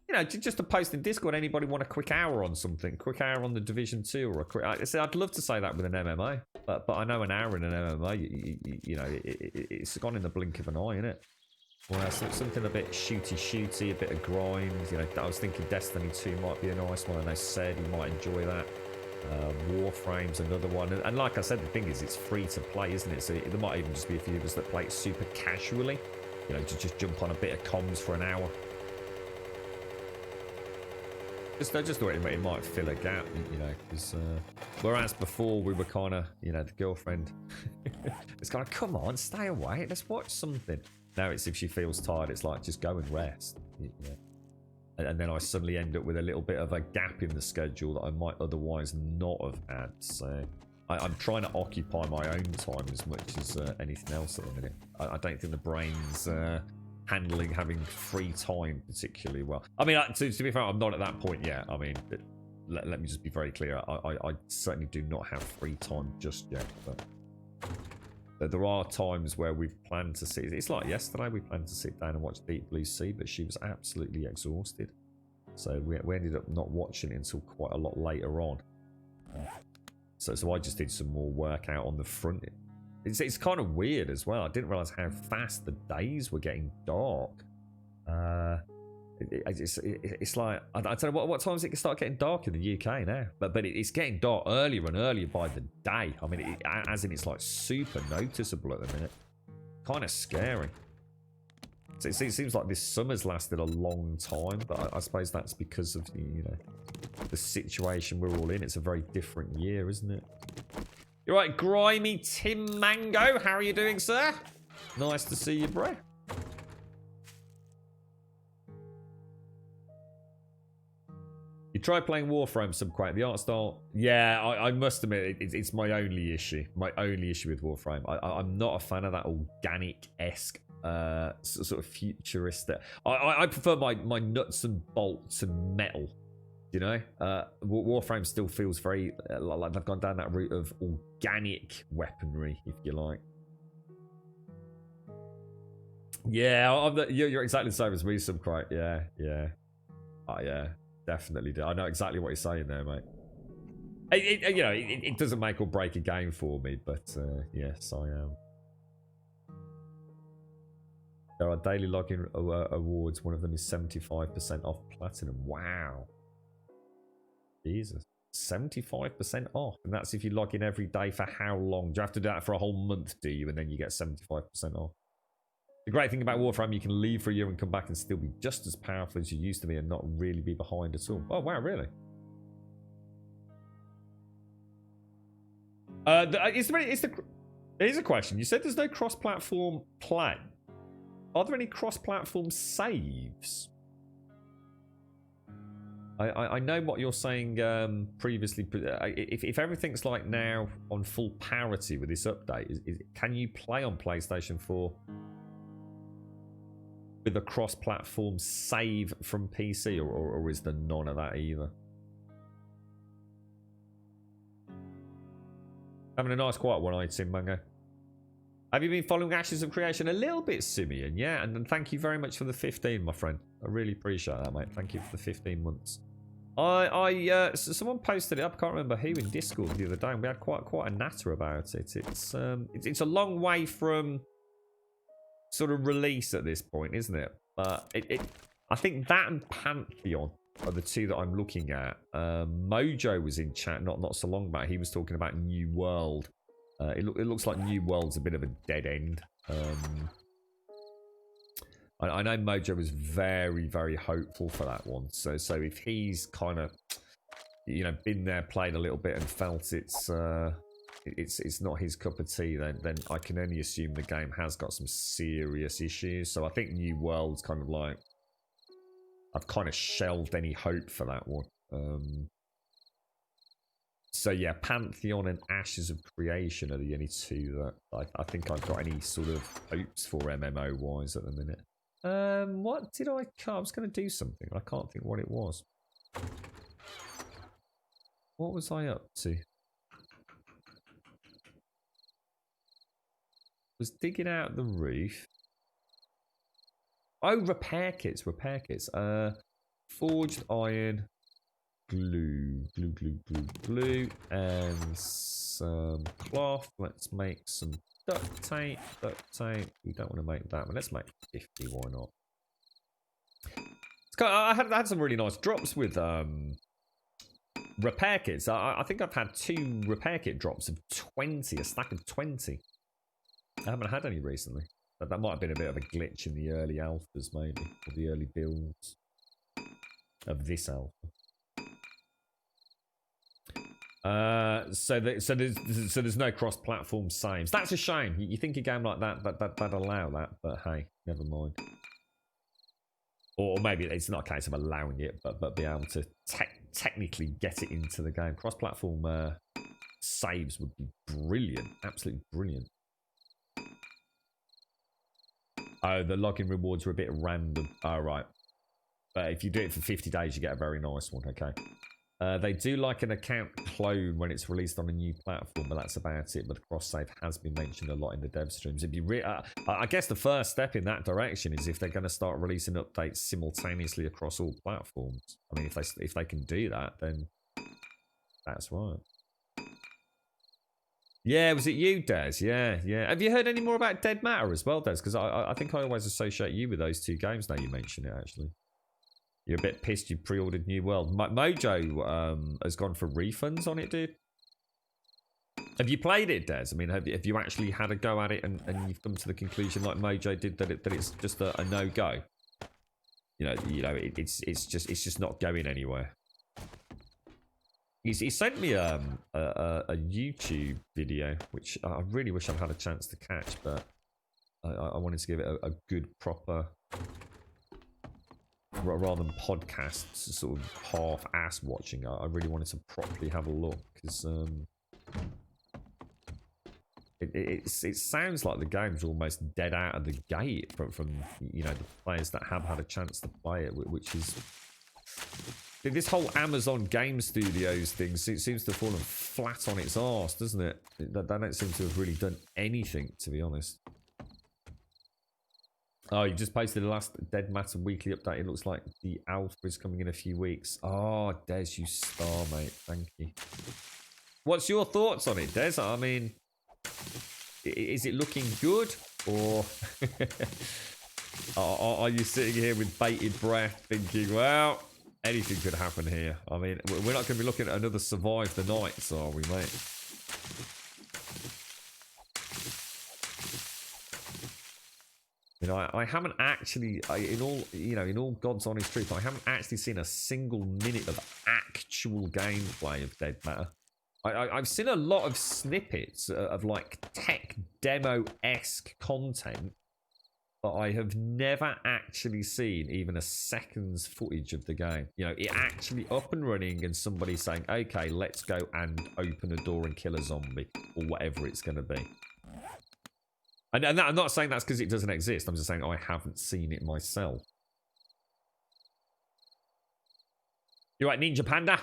you know, just a post in Discord. Anybody want a quick hour on something? Quick hour on the Division 2 or a quick... I'd love to say that with an MMA, but I know an hour in an MMA, you know, it's gone in the blink of an eye, innit? Well, something a bit shooty, a bit of grind. You know, I was thinking Destiny 2 might be a nice one. I know said you might enjoy that. Warframe's another one. And like I said, the thing is, it's free to play, isn't it? So there might even just be a few of us that play it super casually. You know, to just jump on a bit of comms for an hour. I just thought it might fill a gap, you know, because whereas before we were kind of, you know, the girlfriend, it's kind of, come on, stay away, let's watch something. Now it's if she feels tired, it's like, just go and rest. You know? And then I suddenly end up with a little bit of a gap in the schedule that I might otherwise not have had. So I'm trying to occupy my own time as much as anything else at the minute. I don't think the brain's handling having free time particularly well. I mean, to be fair, I'm not at that point yet. I mean, let me just be very clear. I certainly do not have free time just yet. But there are times where we've planned to sit. It's like yesterday, we planned to sit down and watch Deep Blue Sea, but she was absolutely exhausted. So we ended up not watching it until quite a lot later on. So I just did some more work out on the front. It's kind of weird as well. I didn't realise how fast the days were getting dark. It's like, I don't know what time does it start getting dark in the UK now? But it's getting dark earlier and earlier by the day. I mean, as in it's like super noticeable at the minute. Kind of scary. So it seems like this summer's lasted a long time, but I suppose that's because of the situation we're all in. It's a very different year, isn't it? You're right, grimy Tim Mango. How are you doing, sir? Nice to see you, bro. You try playing Warframe Subquake. The art style, yeah, I must admit, it's my only issue. My only issue with Warframe. I'm not a fan of that organic-esque sort of futuristic. I prefer my nuts and bolts and metal. You know, Warframe still feels very like they've gone down that route of organic weaponry, if you like. Yeah, you're exactly the same as me, Subquake. Yeah. Oh yeah, definitely do. I know exactly what you're saying there, mate. It doesn't make or break a game for me, but yes, I am. There are daily login awards. One of them is 75% off platinum. Wow. Jesus. 75% off. And that's if you log in every day for how long? Do you have to do that for a whole month, do you? And then you get 75% off. The great thing about Warframe, you can leave for a year and come back and still be just as powerful as you used to be and not really be behind at all. Oh, wow, really? Here's a question. You said there's no cross-platform play. Are there any cross-platform saves? I know what you're saying previously. If everything's like now on full parity with this update, can you play on PlayStation 4 with a cross-platform save from PC, or is there none of that either? Having a nice quiet one, Tim Mango. Have you been following Ashes of Creation a little bit, Simeon? Yeah, and thank you very much for the 15, my friend. I really appreciate that, mate. Thank you for the 15 months. Someone posted it up. I can't remember who in Discord the other day. And we had quite a natter about it. It's a long way from sort of release at this point, isn't it? But I think that and Pantheon are the two that I'm looking at. Mojo was in chat not so long back. He was talking about New World. It looks like New World's a bit of a dead end. I know Mojo was very, very hopeful for that one. So if he's kind of, been there, played a little bit, and felt it's not his cup of tea, then I can only assume the game has got some serious issues. So I think New World's kind of like, I've kind of shelved any hope for that one. So yeah, Pantheon and Ashes of Creation are the only two that I think I've got any sort of hopes for MMO-wise at the minute. What did I was going to do something. I can't think what it was. What was I up to? Was digging out the roof. Oh, repair kits. Forged iron, glue, and some cloth. Let's make some duct tape. We don't want to make that one. Let's make 50. Why not? I had some really nice drops with repair kits. I think I've had 2 repair kit drops of 20, a stack of 20. I haven't had any recently. But that might have been a bit of a glitch in the early alphas, maybe, or the early builds of this alpha. So there's no cross-platform saves. That's a shame. You think a game like that'd allow that, but hey, never mind. Or maybe it's not a case of allowing it, but be able to technically get it into the game. Cross-platform saves would be brilliant. Absolutely brilliant. Oh, the login rewards are a bit random. Oh, right. But if you do it for 50 days, you get a very nice one. Okay. They do like an account clone when it's released on a new platform, but that's about it. But the cross-save has been mentioned a lot in the dev streams. It'd be I guess the first step in that direction is if they're going to start releasing updates simultaneously across all platforms. I mean, if they can do that, then that's right. Yeah, was it you, Des? Yeah, yeah. Have you heard any more about Dead Matter as well, Des? Because I think I always associate you with those two games now you mention it, actually. You're a bit pissed you pre-ordered New World. Mojo has gone for refunds on it, dude. Have you played it, Des? I mean, have you actually had a go at it and you've come to the conclusion like Mojo did that it's just a no-go? You know, it's just not going anywhere. He sent me a YouTube video, which I really wish I'd had a chance to catch, but I wanted to give it a good proper, rather than podcasts, sort of half-ass watching. I really wanted to properly have a look because it sounds like the game's almost dead out of the gate from you know, the players that have had a chance to play it, which is. This whole Amazon Game Studios thing seems to have fallen flat on its arse, doesn't it? They don't seem to have really done anything, to be honest. Oh, you just posted the last Dead Matter weekly update. It looks like the alpha is coming in a few weeks. Oh, Des, you star, mate. Thank you. What's your thoughts on it, Des? I mean, is it looking good? Or are you sitting here with bated breath thinking, well, anything could happen here? I mean, we're not going to be looking at another Survive the Nights, are we, mate? You know, I haven't actually, in all God's honest truth, I haven't actually seen a single minute of actual gameplay of Dead Matter. I've seen a lot of snippets of like tech demo-esque content, but I have never actually seen even a second's footage of the game. You know, it actually up and running and somebody saying, okay, let's go and open a door and kill a zombie or whatever it's going to be. And I'm not saying that's because it doesn't exist. I'm just saying I haven't seen it myself. You right, Ninja Panda?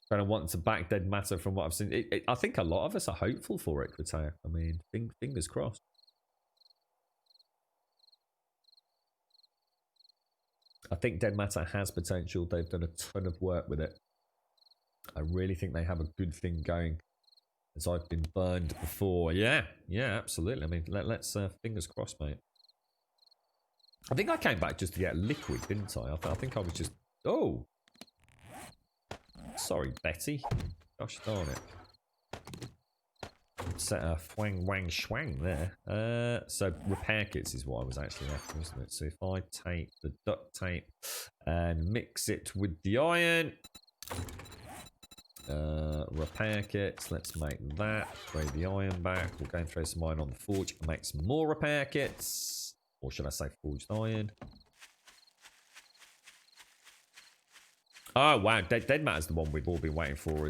Kind of want to back Dead Matter from what I've seen. I think a lot of us are hopeful for it, Kriteo. I mean, fingers crossed. I think Dead Matter has potential. They've done a ton of work with it. I really think they have a good thing going. As I've been burned before. Yeah, absolutely. I mean, let's fingers crossed, mate. I think I came back just to get liquid, didn't I? I think I was just... Oh! Sorry, Betty. Gosh darn it. Set a fwang wang schwang there. So repair kits is what I was actually after, wasn't it? So if I take the duct tape and mix it with the iron... repair kits, let's make that. Throw the iron back. We'll go and throw some iron on the forge and make some more repair kits. Or should I say forged iron? Oh wow, Dead Matter's the one we've all been waiting for.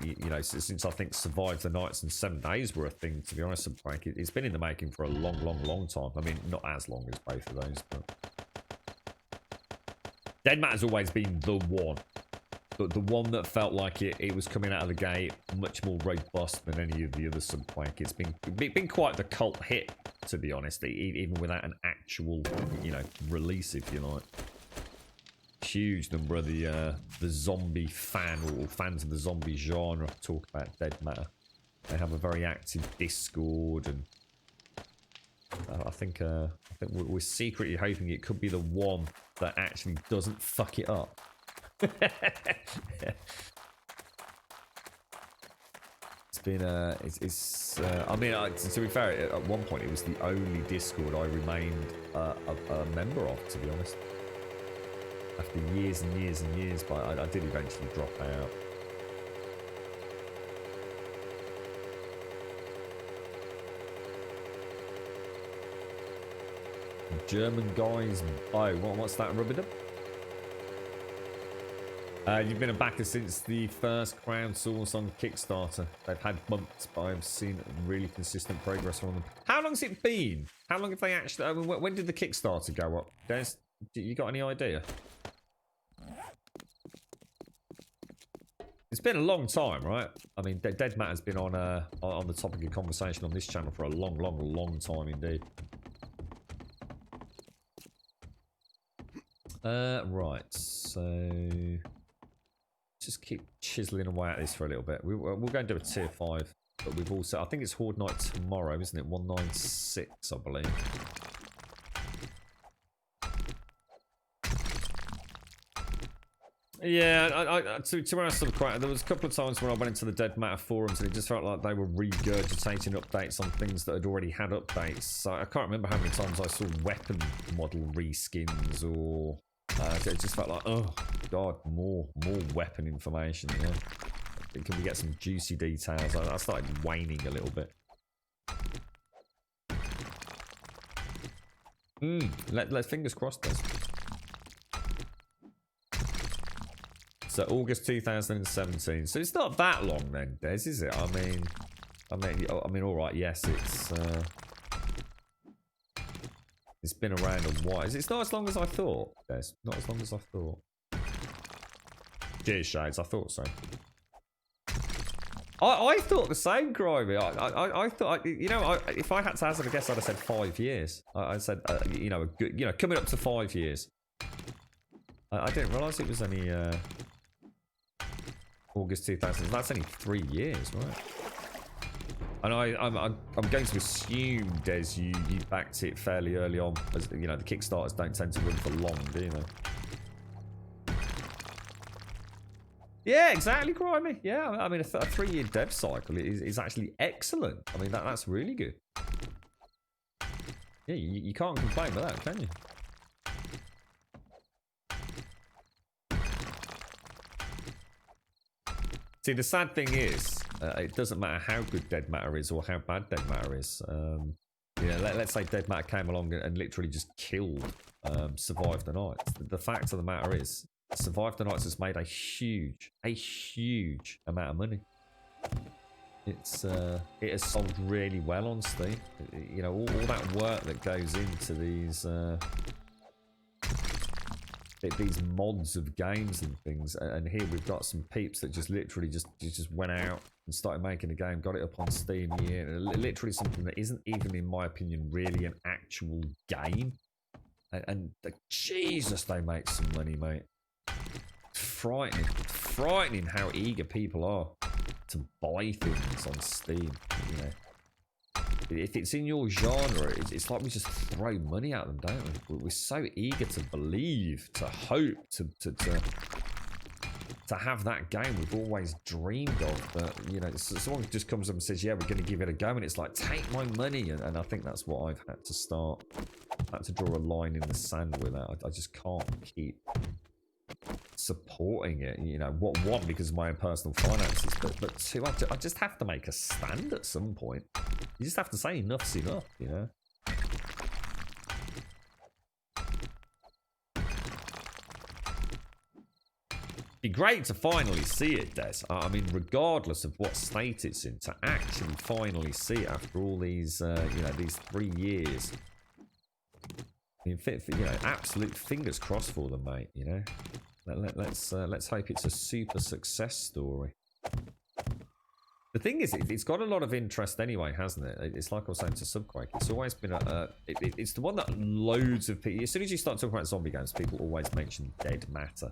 You know, since I think Survive the Nights and 7 Days were a thing, to be honest, Frank. It's been in the making for a long time. I mean, not as long as both of those, but Dead Matter's always been the one. But the one that felt like it was coming out of the gate much more robust than any of the other Subquake. It's been quite the cult hit, to be honest, even without an actual, you know, release, if you like. Huge number of the zombie fan or fans of the zombie genre talk about Dead Matter. They have a very active Discord, and I think we're secretly hoping it could be the one that actually doesn't fuck it up. It's been I mean, to be fair, at one point it was the only Discord I remained a member of, to be honest, after years and years and years. But I did eventually drop out. German guys, oh, what's that, Rubidum? You've been a backer since the first crowdsource on Kickstarter. They've had bumps, but I've seen really consistent progress from them. How long's it been? How long have they actually... I mean, when did the Kickstarter go up? Des, you got any idea? It's been a long time, right? I mean, Dead Matter's been on the topic of conversation on this channel for a long time indeed. Right, so... just keep chiseling away at this for a little bit. We'll go and do a tier 5, but we've also... I think it's Horde Night tomorrow, isn't it? 196, I believe. Yeah, to be honest, there was a couple of times when I went into the Dead Matter forums and it just felt like they were regurgitating updates on things that had already had updates. So I can't remember how many times I saw weapon model reskins or... it just felt like, oh god, more weapon information. Yeah, can we get some juicy details? I started waning a little bit. Let's fingers crossed this. So August 2017. So it's not that long then, Des, is it? I mean, all right. Yes, it's been around a while. It's not as long as I thought, Des. Not as long as I thought. Cheers, Shades. I thought so. I thought the same, Grimy. I thought, you know, if I had to hazard a guess, I'd have said 5 years. I said, you know, coming up to 5 years. I didn't realise it was only August 2000. That's only 3 years, right? And I'm going to assume, Des, you backed it fairly early on, as you know, the Kickstarters don't tend to run for long, do they? Yeah, exactly, Grimy. Yeah, I mean, a 3-year dev cycle is actually excellent. I mean, that's really good. Yeah, you can't complain with that, can you? See, the sad thing is, it doesn't matter how good Dead Matter is or how bad Dead Matter is. You know, let's say Dead Matter came along and literally just killed Survive the Nights. The fact of the matter is, Survive the Nights has made a huge amount of money. It has sold really well on Steam. You know, all that work that goes into these mods of games and things, and here we've got some peeps that just literally just went out and started making a game, got it up on Steam, yeah, literally something that isn't even, in my opinion, really an actual game, and Jesus, they make some money, mate. Frightening how eager people are to buy things on Steam, you know. If it's in your genre, it's like we just throw money at them, don't we? We're so eager to believe, to hope, to have that game we've always dreamed of. That, you know, someone just comes up and says, "Yeah, we're going to give it a go," and it's like, "Take my money," and I think that's what I've had to start. I had to draw a line in the sand with that. I just can't keep supporting it, you know. One, because of my own personal finances, but two, I just have to make a stand at some point. You just have to say enough's enough, you know. Be great to finally see it, Des. I mean, regardless of what state it's in, to actually finally see it after all these, you know, these 3 years. I mean, you know, absolute fingers crossed for them, mate. You know, let's hope it's a super success story. The thing is, it's got a lot of interest anyway, hasn't it? It's like I was saying to Subquake. It's always been it's the one that loads of people. As soon as you start talking about zombie games, people always mention Dead Matter.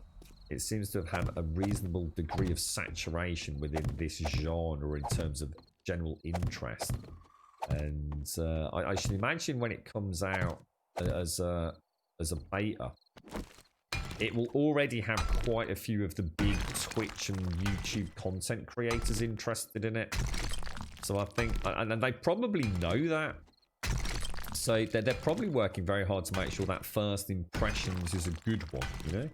It seems to have had a reasonable degree of saturation within this genre in terms of general interest. And I should imagine when it comes out as a beta, it will already have quite a few of the big Twitch and YouTube content creators interested in it. So I think, and they probably know that. So they're probably working very hard to make sure that first impressions is a good one, you know?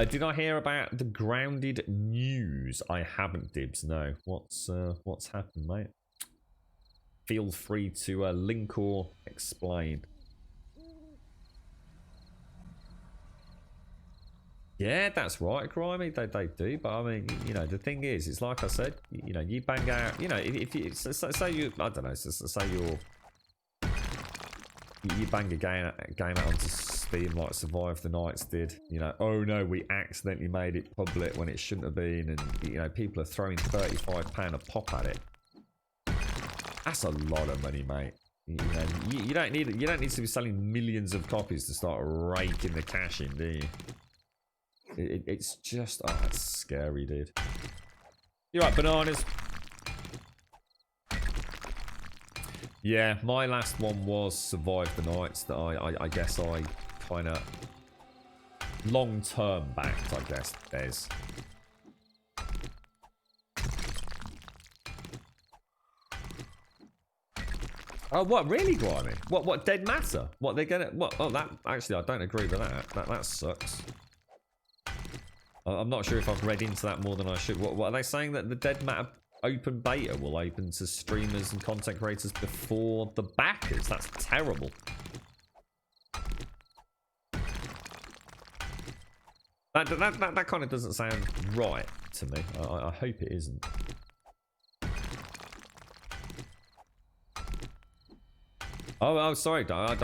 Did I hear about the Grounded news? I haven't, Dibs, no. What's happened, mate? Feel free to link or explain. Yeah, that's right, Grimy. They do, but I mean, you know, the thing is, it's like I said, you know, you bang out, you know, if you say you, I don't know, say you bang a game out onto Steam like Survive the Nights did, you know, oh no, we accidentally made it public when it shouldn't have been, and you know, people are throwing £35 a pop at it. That's a lot of money, mate. You know, you don't need to be selling millions of copies to start raking the cash in, do you? It's just, oh, that's scary, dude. You're right, bananas. Yeah, my last one was Survive the Nights that I guess I kind of long-term backed, I guess, Des. Oh, what, really, Grimy? What, Dead Matter? What, they're gonna, what, oh, that, actually, I don't agree with that. That sucks. I'm not sure if I've read into that more than I should. What are they saying, that the Dead Matter open beta will open to streamers and content creators before the backers? That's terrible. That kind of doesn't sound right to me. I hope it isn't. Oh, sorry, I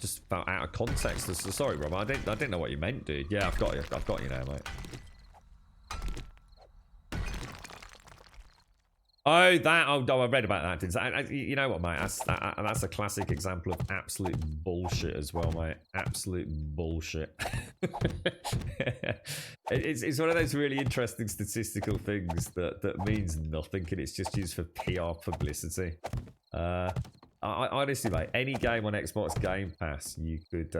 just felt out of context. Sorry, Rob. I didn't know what you meant, dude. Yeah, I've got you now, mate. Oh, that. Oh, I read about that. You know what, mate? That's a classic example of absolute bullshit as well, mate. Absolute bullshit. It's one of those really interesting statistical things that means nothing, and it's just used for PR publicity. I honestly, mate, any game on Xbox Game Pass, you could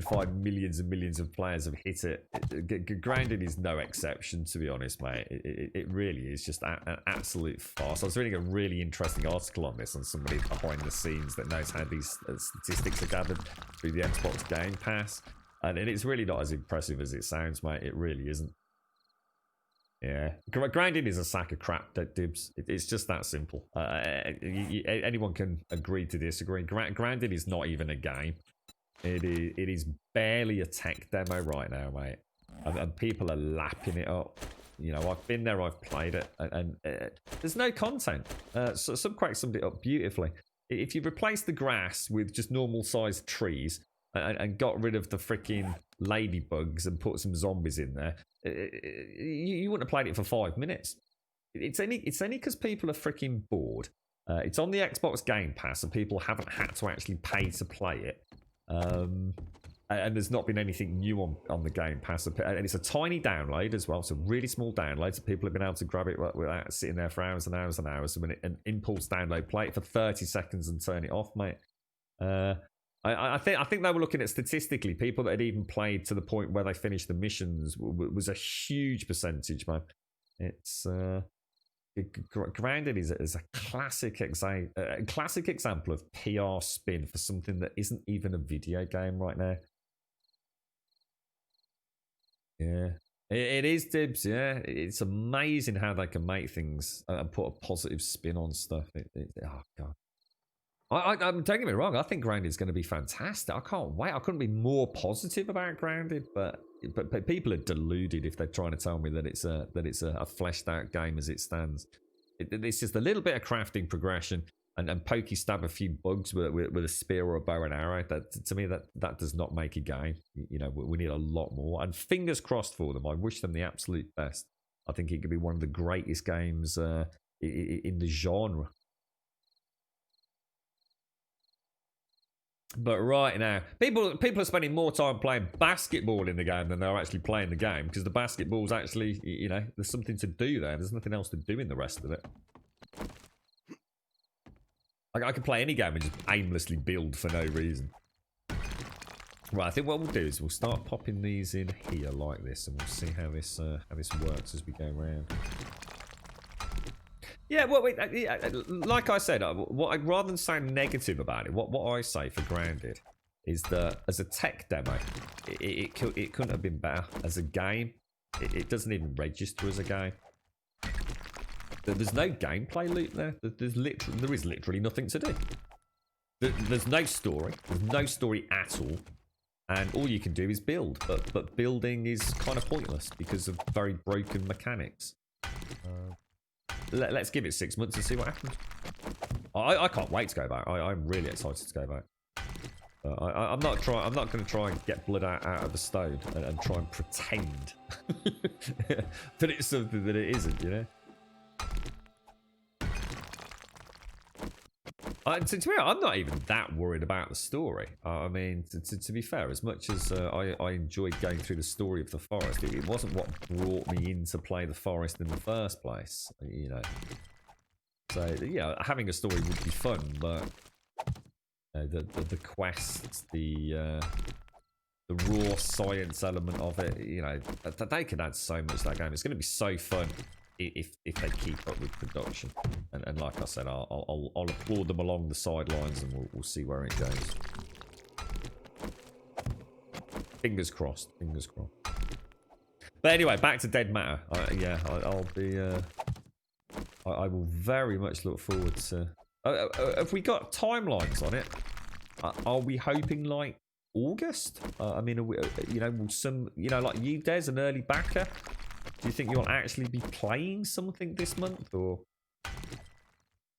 find millions and millions of players have hit it. Grounded is no exception, to be honest, mate. It really is just an absolute farce. I was reading a really interesting article on this, on somebody behind the scenes that knows how these statistics are gathered through the Xbox Game Pass, and it's really not as impressive as it sounds, mate. It really isn't. Yeah, Grounded is a sack of crap, Dibs. It's just that simple. Anyone can agree to disagree. Grounded is not even a game. It is barely a tech demo right now, mate. And people are lapping it up. You know, I've been there, I've played it, and there's no content. So Subquack summed it up beautifully. If you replace the grass with just normal-sized trees and got rid of the freaking ladybugs and put some zombies in there, you wouldn't have played it for 5 minutes. It's only because people are freaking bored. It's on the Xbox Game Pass, and people haven't had to actually pay to play it. And there's not been anything new on the Game Pass, and it's a tiny download as well. It's a really small download, so people have been able to grab it without sitting there for hours and hours and hours. So when an impulse download, play it for 30 seconds and turn it off, mate. I think they were looking at statistically, people that had even played to the point where they finished the missions was a huge percentage, man. It's Grounded is a classic example of PR spin for something that isn't even a video game right now. Yeah, it is, Dibs. Yeah, it's amazing how they can make things and put a positive spin on stuff. Oh god. Don't get me wrong. I think Grounded is going to be fantastic. I can't wait. I couldn't be more positive about Grounded, but people are deluded if they're trying to tell me that it's a fleshed out game as it stands. It's just a little bit of crafting progression and pokey stab a few bugs with a spear or a bow and arrow. That to me that does not make a game. You know, we need a lot more. And fingers crossed for them. I wish them the absolute best. I think it could be one of the greatest games in the genre. But right now, people are spending more time playing basketball in the game than they're actually playing the game, because the basketball's actually, you know, there's something to do there. There's nothing else to do in the rest of it. I can play any game and just aimlessly build for no reason. Right, I think what we'll do is we'll start popping these in here like this, and we'll see how this works as we go around. Yeah, well, like I said, rather than sound negative about it, what I say for Grounded is that as a tech demo, it couldn't have been better. As a game, it doesn't even register as a game. There's no gameplay loop there. There is literally nothing to do. There's no story. There's no story at all. And all you can do is build, but building is kind of pointless because of very broken mechanics. Let's give it 6 months and see what happens. I can't wait to go back. I'm really excited to go back. I'm not going to try and get blood out of a stone and try and pretend that it's something that it isn't. You know. To be honest, I'm not even that worried about the story. I mean, to be fair, as much as I enjoyed going through the story of the forest, it wasn't what brought me in to play the forest in the first place. You know. So yeah, having a story would be fun, but the quests, the raw science element of it, you know, they can add so much to that game. It's going to be so fun if they keep up with production. And like I said, I'll applaud them along the sidelines, and we'll see where it goes. Fingers crossed. Fingers crossed. But anyway, back to Dead Matter. Yeah, I'll be. I will very much look forward to. Have we got timelines on it? Are we hoping like August? I mean, you know, will some, you know, like you, Des, an early backer. Do you think you'll actually be playing something this month, or?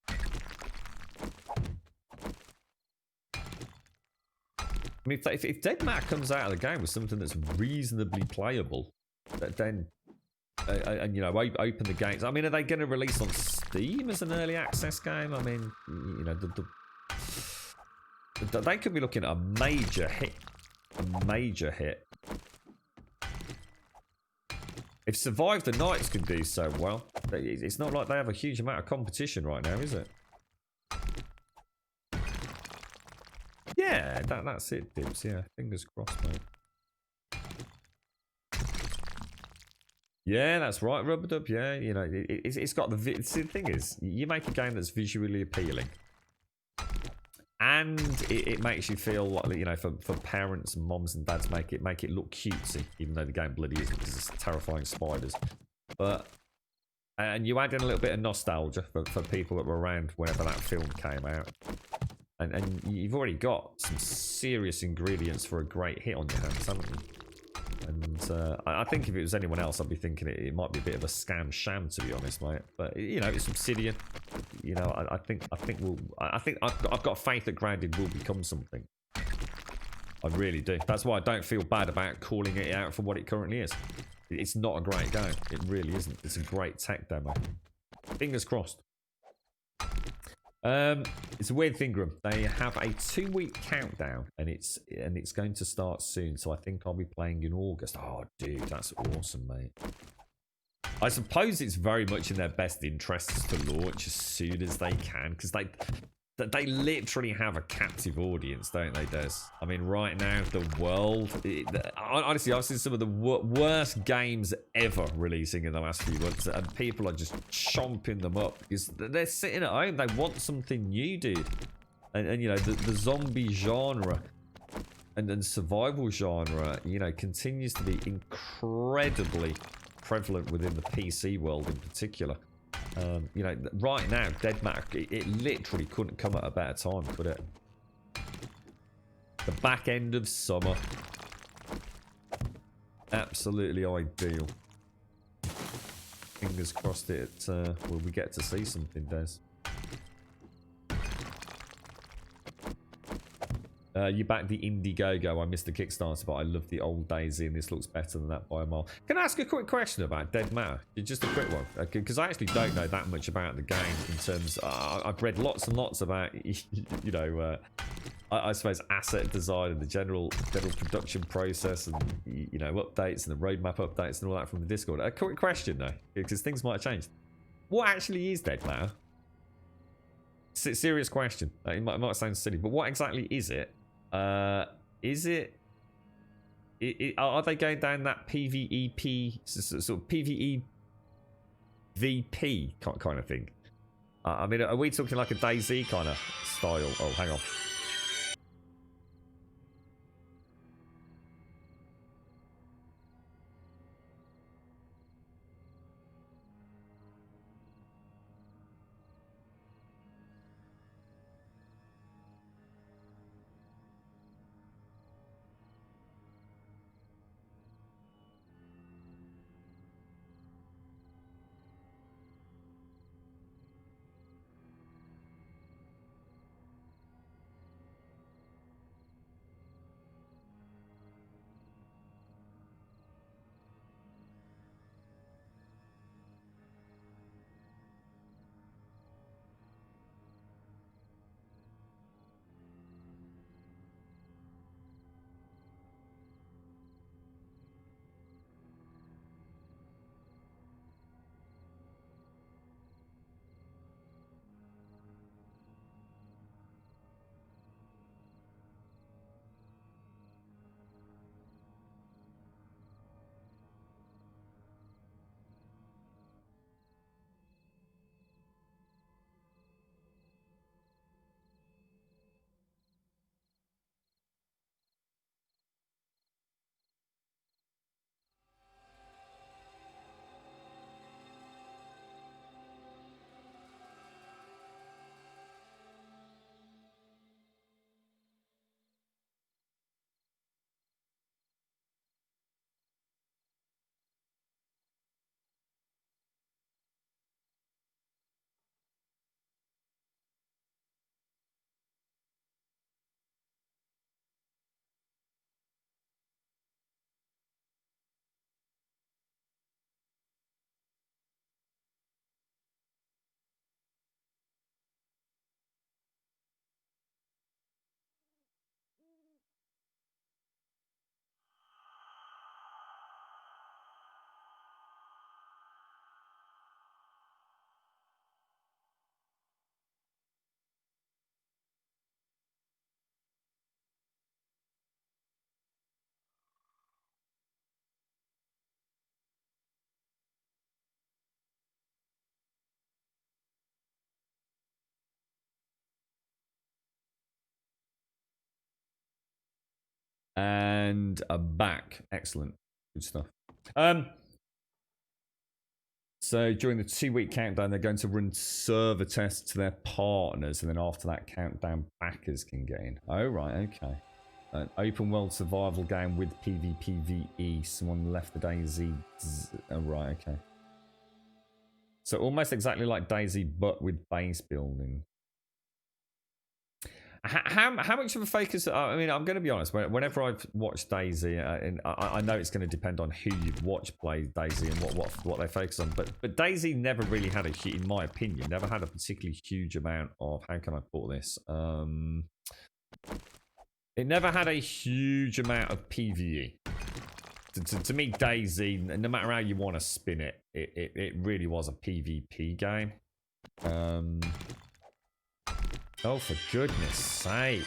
I mean, if Dead Matter comes out of the game with something that's reasonably playable, then and you know, open the gates. I mean, are they going to release on Steam as an early access game? I mean, you know, they could be looking at a major hit. A major hit. If Survive the Nights can do so well, it's not like they have a huge amount of competition right now, is it? Yeah, that's it, Dibs. Yeah, fingers crossed, mate. Yeah, that's right, Rubber-Dub. Yeah, you know, it's got the... See, the thing is, you make a game that's visually appealing. And it makes you feel like, you know, for parents and moms and dads, make it look cutesy, even though the game bloody isn't, because it's terrifying spiders. But... And you add in a little bit of nostalgia for people that were around whenever that film came out. And you've already got some serious ingredients for a great hit on your hands, haven't you? And I think if it was anyone else, I'd be thinking it might be a bit of a scam sham, to be honest, mate. But you know, it's Obsidian. You know, I think I've got faith that Grounded will become something. I really do. That's why I don't feel bad about calling it out for what it currently is. It's not a great game. It really isn't. It's a great tech demo. Fingers crossed. It's a weird thing, Grum. They have a 2-week countdown, and it's going to start soon. So I think I'll be playing in August. Oh, dude, that's awesome, mate. I suppose it's very much in their best interests to launch as soon as they can, because they literally have a captive audience, don't they, Des? I mean, right now, the world... honestly, I've seen some of the worst games ever releasing in the last few months, and people are just chomping them up, because they're sitting at home. They want something new, dude. And you know, the zombie genre and survival genre, you know, continues to be incredibly prevalent within the PC world in particular. You know, right now, Dead Matter, it literally couldn't come at a better time, could it? The back end of summer. Absolutely ideal. Fingers crossed well, we get to see something, Des. You backed the Indiegogo. I missed the Kickstarter, but I love the old DayZ, and this looks better than that by a mile. Can I ask a quick question about Dead Matter? Just a quick one, because I actually don't know that much about the game in terms... I've read lots and lots about, you know, I suppose asset design and the general production process, and, you know, updates and the roadmap updates and all that from the Discord. A quick question, though, because things might have changed. What actually is Dead Matter? Serious question. It might sound silly, but what exactly is it? Is it are they going down that PvEP sort of PvE VP kind of thing? I mean, are we talking like a DayZ kind of style? Oh, hang on. And back. Excellent. Good stuff. So during the 2-week countdown, they're going to run server tests to their partners, and then after that countdown, backers can get in. Oh, right, okay. An open world survival game with PvPvE. Someone left the DayZ. Oh, right, okay. So almost exactly like DayZ, but with base building. How much of a focus? I mean, I'm going to be honest. Whenever I've watched DayZ, and I know it's going to depend on who you've watched play DayZ and what they focus on. But DayZ never really had in my opinion, never had a particularly huge amount of. How can I put this? It never had a huge amount of PvE. To me, DayZ, no matter how you want to spin it, it really was a PvP game. Oh, for goodness sake.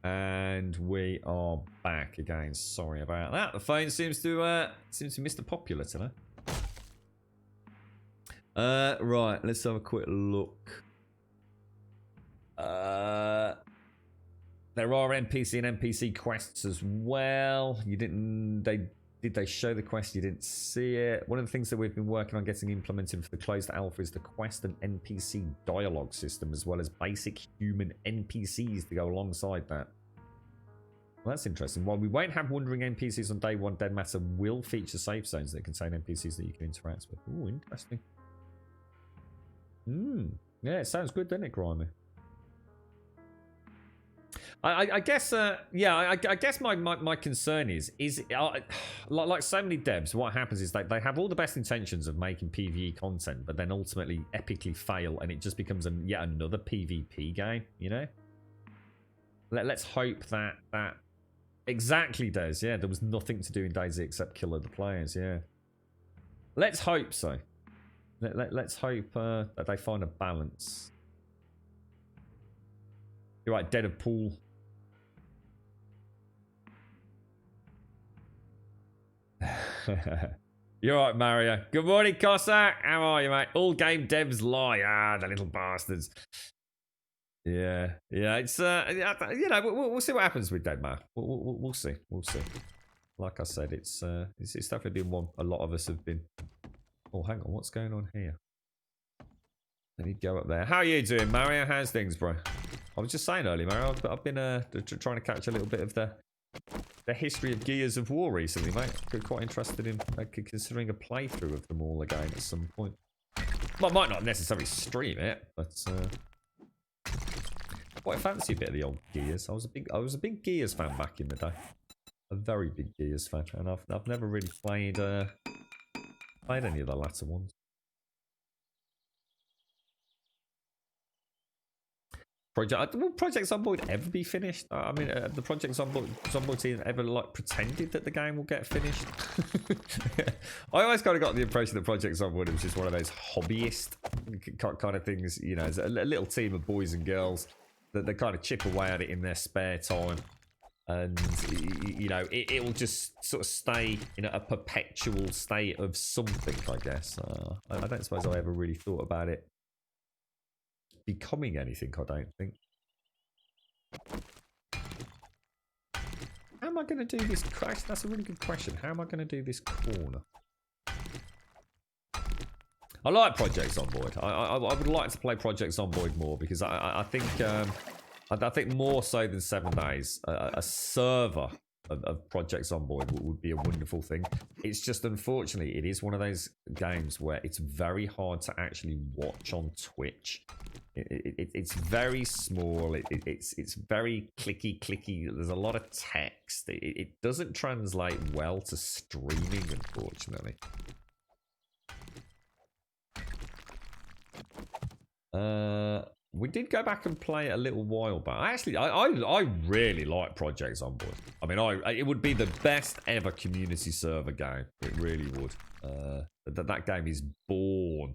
And we are back again. Sorry about that. The phone seems to miss the popular today. Right, let's have a quick look. There are NPC and NPC quests as well. Did they show the quest? You didn't see it. One of the things that we've been working on getting implemented for the closed alpha is the quest and NPC dialogue system, as well as basic human NPCs to go alongside that. Well, that's interesting. While we won't have wandering NPCs on day one, Dead Matter will feature safe zones that contain NPCs that you can interact with. Ooh, interesting. Yeah, it sounds good, doesn't it, Grimy? I guess, yeah, I guess my concern is like so many devs, what happens is they have all the best intentions of making PvE content, but then ultimately epically fail, and it just becomes yet another PvP game, you know? Let's hope that exactly does, yeah, there was nothing to do in DayZ except kill other players, yeah. Let's hope so. Let's hope that they find a balance. You're right, Dead of Pool. You're right, Mario. Good morning, Cossack. How are you, mate? All game devs lie. Ah, the little bastards. Yeah. It's you know, we'll see what happens with Deadmau5. We'll see. Like I said, it's definitely been one a lot of us have been. Oh, hang on, what's going on here? Let me go up there. How are you doing, Mario? How's things, bro? I was just saying earlier, Mario, I've been trying to catch a little bit of the history of Gears of War recently, mate. I'm quite interested in considering a playthrough of them all again at some point. Well, I might not necessarily stream it, but quite fancy a bit of the old Gears. I was a big Gears fan back in the day. A very big Gears fan, and I've never really played any of the latter ones. Will Project Zomboid ever be finished? I mean, the Project Zomboid team ever like pretended that the game will get finished? I always kind of got the impression that Project Zomboid was just one of those hobbyist kind of things. You know, it's a little team of boys and girls that they kind of chip away at it in their spare time, and you know, it will just sort of stay in a perpetual state of something. I guess I don't suppose I ever really thought about it becoming anything, I don't think. How am I going to do this? That's a really good question. How am I going to do this corner? I like Project Zomboid. I would like to play Project Zomboid more, because I think more so than 7 days, a server of Project Zomboid would be a wonderful thing. It's just, unfortunately, it is one of those games where it's very hard to actually watch on Twitch. It's very small. It's very clicky. There's a lot of text. It doesn't translate well to streaming, unfortunately. We did go back and play it a little while back. Actually, I really like Project Zomboid. I mean, it would be the best ever community server game. It really would. That game is born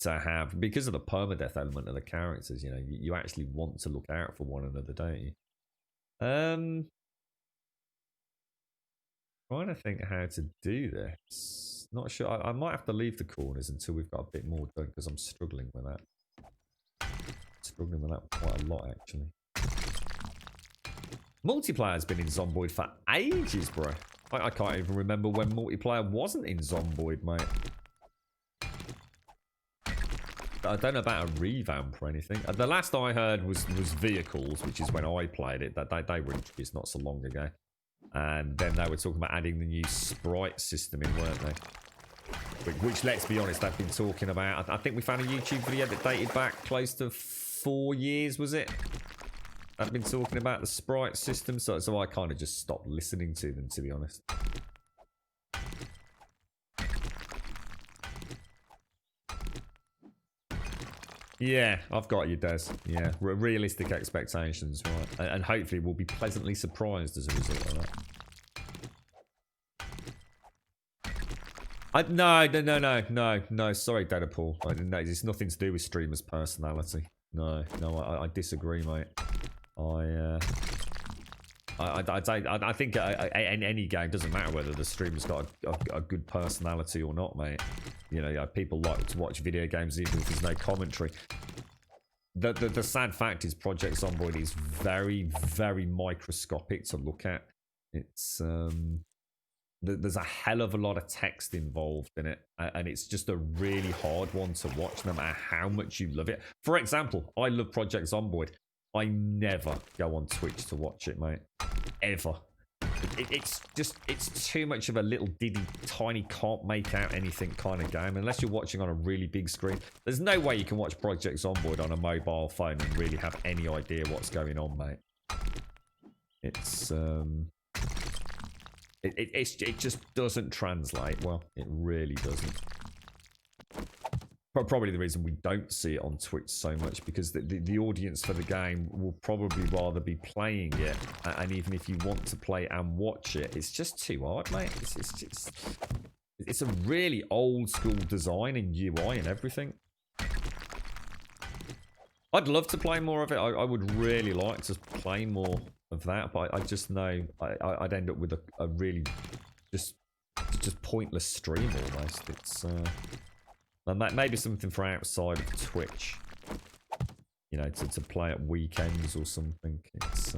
to have, because of the permadeath element of the characters. You know, you actually want to look out for one another, don't you? Trying to think how to do this. Not sure. I might have to leave the corners until we've got a bit more done, because I'm struggling with that. Struggling with that quite a lot, actually. Multiplayer's been in Zomboid for ages, bro. I can't even remember when multiplayer wasn't in Zomboid, mate. I don't know about a revamp or anything. The last I heard was Vehicles, which is when I played it. They were introduced not so long ago. And then they were talking about adding the new sprite system in, weren't they? Which, let's be honest, they've been talking about. I think we found a YouTube video that dated back close to 4 years, was it? I've been talking about the sprite system, so I kind of just stopped listening to them, to be honest. Yeah, I've got you, Des. Yeah, realistic expectations, right? And hopefully we'll be pleasantly surprised as a result of that. No. Sorry, Deadpool. No, it's nothing to do with streamers' personality. No, I disagree, mate. I think in any game, doesn't matter whether the streamer's got a good personality or not, mate. You know, people like to watch video games even if there's no commentary. The sad fact is Project Zomboid is very, very microscopic to look at. It's there's a hell of a lot of text involved in it, and it's just a really hard one to watch no matter how much you love it. For example, I love Project Zomboid. I never go on Twitch to watch it, mate. Ever. It's too much of a little diddy, tiny, can't make out anything kind of game. Unless you're watching on a really big screen. There's no way you can watch Project Zomboid on a mobile phone and really have any idea what's going on, mate. It's it just doesn't translate well. It really doesn't. Probably the reason we don't see it on Twitch so much, because the audience for the game will probably rather be playing it, and even if you want to play and watch it, it's just too hard, mate. It's a really old school design and UI and everything. I'd love to play more of it. I would really like to play more of that, but I just know I'd end up with a really just pointless stream almost. It's maybe something for outside of Twitch, you know, to play at weekends or something. It's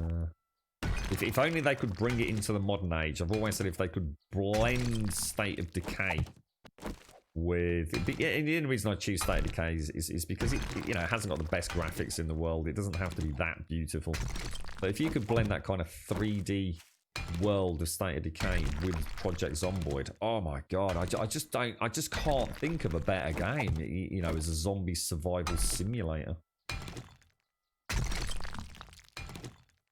if only they could bring it into the modern age. I've always said if they could blend State of Decay with the only reason I choose State of Decay is because it you know, it hasn't got the best graphics in the world. It doesn't have to be that beautiful, but if you could blend that kind of 3D world of State of Decay with Project Zomboid, oh my god, I just can't think of a better game, you know, as a zombie survival simulator.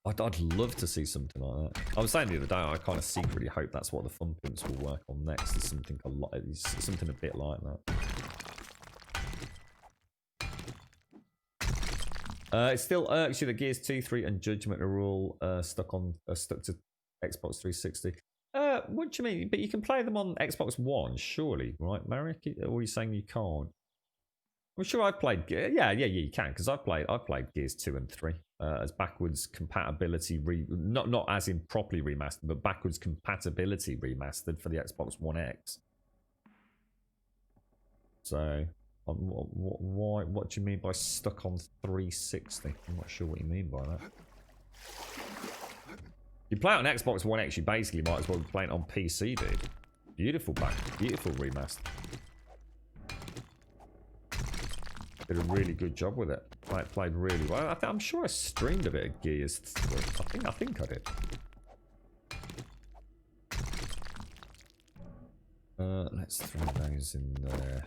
I'd love to see something like that. I was saying the other day, I kind of secretly hope that's what the Fun Pimps will work on next. Is something a bit like that. It still irks you that Gears 2, 3, and Judgment are all stuck to Xbox 360. What do you mean? But you can play them on Xbox One, surely, right, Marek? Or are you saying you can't? I'm sure I've played. Yeah, you can, because I've played Gears 2 and 3 as backwards compatibility, not as in properly remastered, but backwards compatibility remastered for the Xbox One X. So, what do you mean by stuck on 360? I'm not sure what you mean by that. You play it on Xbox One X, you basically might as well be playing it on PC, dude. Beautiful beautiful remaster. Did a really good job with it. Played really well. I'm sure I streamed a bit of Gears 3. I think I did. Let's throw those in there.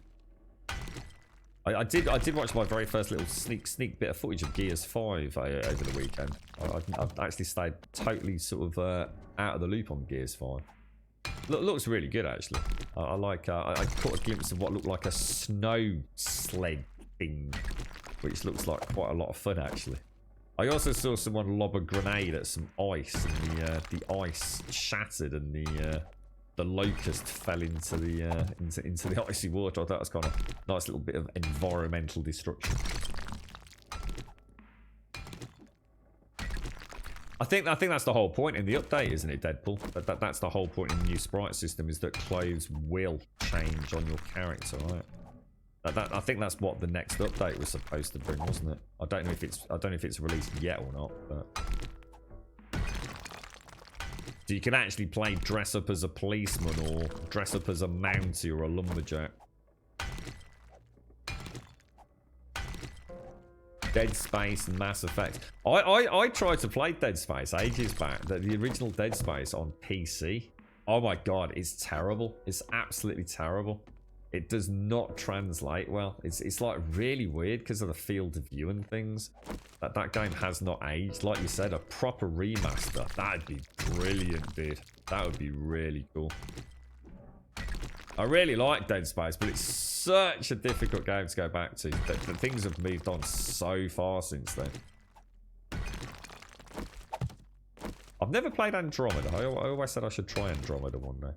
I did watch my very first little sneak bit of footage of Gears 5 over the weekend. I've actually stayed totally sort of out of the loop on Gears 5. Looks really good, actually. I like. I caught a glimpse of what looked like a snow sled thing, which looks like quite a lot of fun, actually. I also saw someone lob a grenade at some ice, and the ice shattered, and the locust fell into the icy water. I thought that was kind of a nice little bit of environmental destruction. I think that's the whole point in the update, isn't it, Deadpool? That's the whole point in the new sprite system, is that clothes will change on your character, right? I think that's what the next update was supposed to bring, wasn't it? I don't know if it's released yet or not, but so you can actually play dress up as a policeman or dress up as a Mountie or a lumberjack. Dead Space and Mass Effect. I tried to play Dead Space ages back. The original Dead Space on PC. Oh my god, it's terrible. It's absolutely terrible. It does not translate well. It's like really weird because of the field of view and things. That game has not aged. Like you said, a proper remaster. That'd be brilliant, dude. That would be really cool. I really like Dead Space, but it's such a difficult game to go back to. The things have moved on so far since then. I've never played Andromeda. I always said I should try Andromeda one day.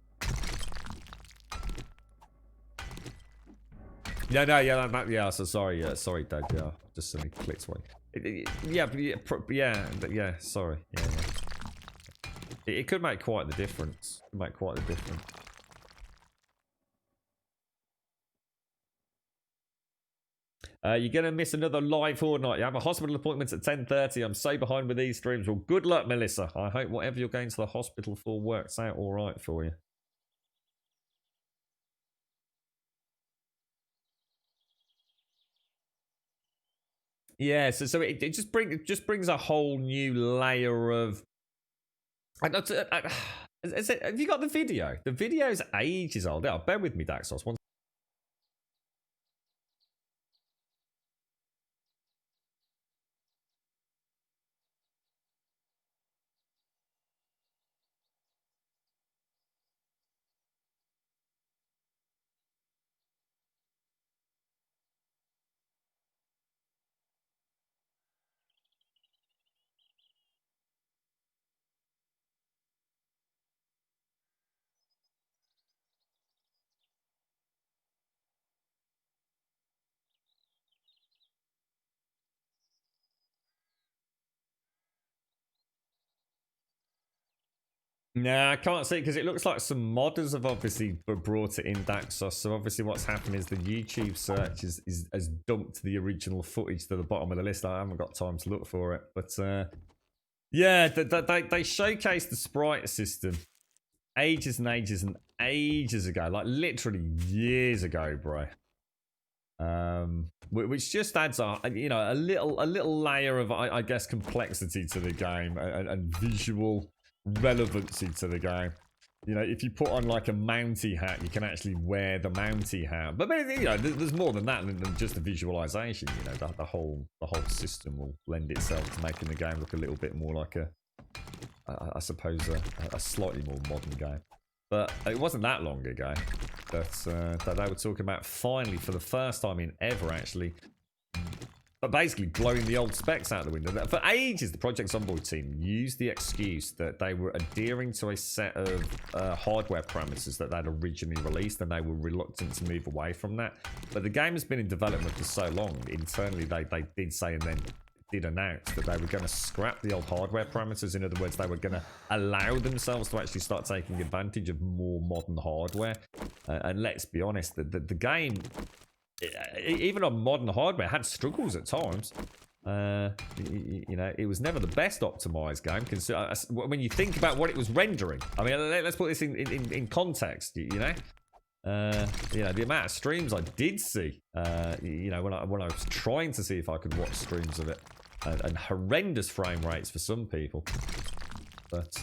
Yeah, so sorry, Dad. Yeah, just suddenly clicked one. Yeah, sorry. Yeah. It could make quite the difference. You're going to miss another live Fortnite. You have a hospital appointment at 10:30. I'm so behind with these streams. Well, good luck, Melissa. I hope whatever you're going to the hospital for works out all right for you. Yeah, so it just brings a whole new layer of. Have you got the video? The video's ages old. Yeah, bear with me, Daxos. One. Nah, I can't see it because it looks like some modders have obviously brought it in, Daxos. So obviously what's happened is the YouTube search has dumped the original footage to the bottom of the list. I haven't got time to look for it. But yeah, they showcased the sprite system ages and ages and ages ago. Like literally years ago, bro. Which just adds a little layer of I guess complexity to the game and visual relevancy to the game. You know, if you put on like a Mountie hat, you can actually wear the Mountie hat. But you know, there's more than that than just the visualization. You know, the whole system will lend itself to making the game look a little bit more like I suppose a slightly more modern game. But it wasn't that long ago that they were talking about finally, for the first time in ever actually, but basically blowing the old specs out the window. For ages, the Project Zomboid team used the excuse that they were adhering to a set of hardware parameters that they'd originally released, and they were reluctant to move away from that. But the game has been in development for so long, internally they did say and then did announce that they were going to scrap the old hardware parameters. In other words, they were going to allow themselves to actually start taking advantage of more modern hardware. And let's be honest, the game, even on modern hardware, had struggles at times. You know, it was never the best optimized game. When you think about what it was rendering, I mean, let's put this in context. You know, the amount of streams I did see, you know, when I was trying to see if I could watch streams of it, and horrendous frame rates for some people. But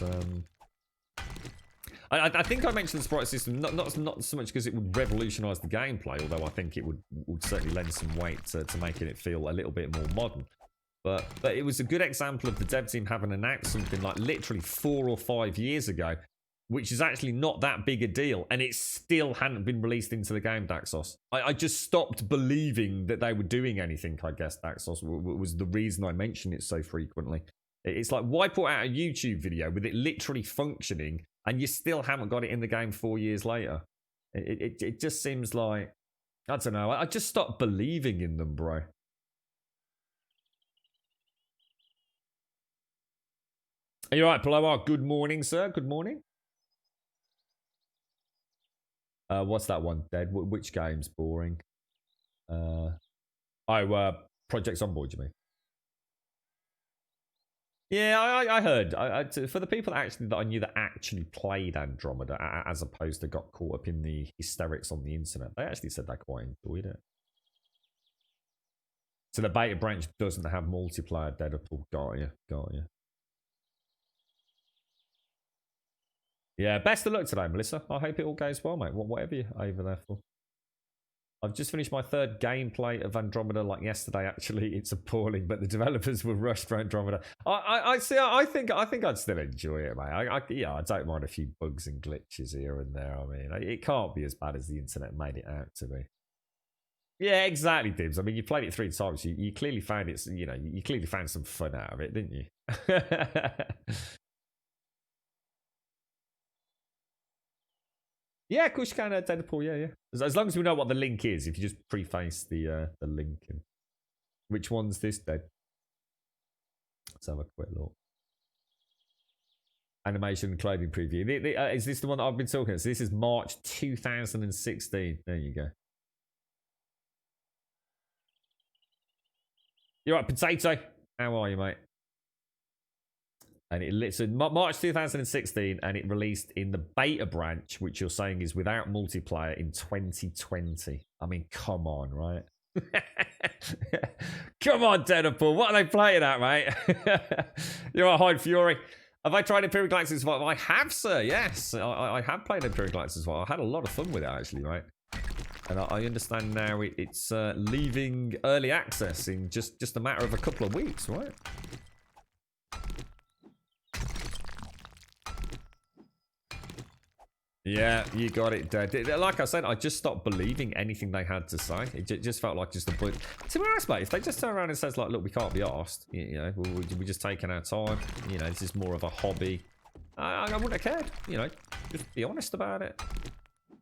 I think I mentioned the sprite system not so much because it would revolutionise the gameplay, although I think it would certainly lend some weight to making it feel a little bit more modern. But it was a good example of the dev team having announced something like literally 4 or 5 years ago, which is actually not that big a deal, and it still hadn't been released into the game, Daxos. I just stopped believing that they were doing anything, I guess, Daxos, was the reason I mention it so frequently. It's like, why put out a YouTube video with it literally functioning, and you still haven't got it in the game 4 years later? It just seems like, I don't know, I just stopped believing in them, bro. Are you right, Blower? Good morning, sir. Good morning. What's that one, Dead? Which game's boring? Project Zomboid, you mean? Yeah, I heard. For the people actually that I knew that actually played Andromeda, as opposed to got caught up in the hysterics on the internet, they actually said they quite enjoyed it. So the beta branch doesn't have multiplayer, Deadpool. Got you. Yeah, best of luck today, Melissa. I hope it all goes well, mate. Whatever you're over there for. I've just finished my third gameplay of Andromeda, like yesterday. Actually, it's appalling, but the developers were rushed for Andromeda. I see. I think I'd still enjoy it, mate. I don't mind a few bugs and glitches here and there. I mean, it can't be as bad as the internet made it out to be. Yeah, exactly, Dibs. I mean, you played it 3 times. You clearly found it. You know, you clearly found some fun out of it, didn't you? Yeah, Kushkan, Deadpool, yeah. As long as we know what the link is, if you just preface the link. Which one's this, Dead? Let's have a quick look. Animation and clothing preview. Is this the one that I've been talking about? So this is March 2016. There you go. You're right, Potato. How are you, mate? And it so March 2016, and it released in the beta branch, which you're saying is without multiplayer in 2020. I mean, come on, right? Come on, Deadpool. What are they playing at, mate? You're right, Hyde Fury. Have I tried Imperial Galactic Survival? I have, sir. Yes, I have played Imperial Galactic Survival. I had a lot of fun with it, actually, right? And I understand now it's leaving early access in just a matter of a couple of weeks, right? Yeah, you got it, Dad. Like I said, I just stopped believing anything they had to say. It just felt like just a point. To be honest, mate, if they just turn around and says like, "Look, we can't be asked," you know, we're just taking our time. You know, this is more of a hobby. I wouldn't have cared. You know, just be honest about it.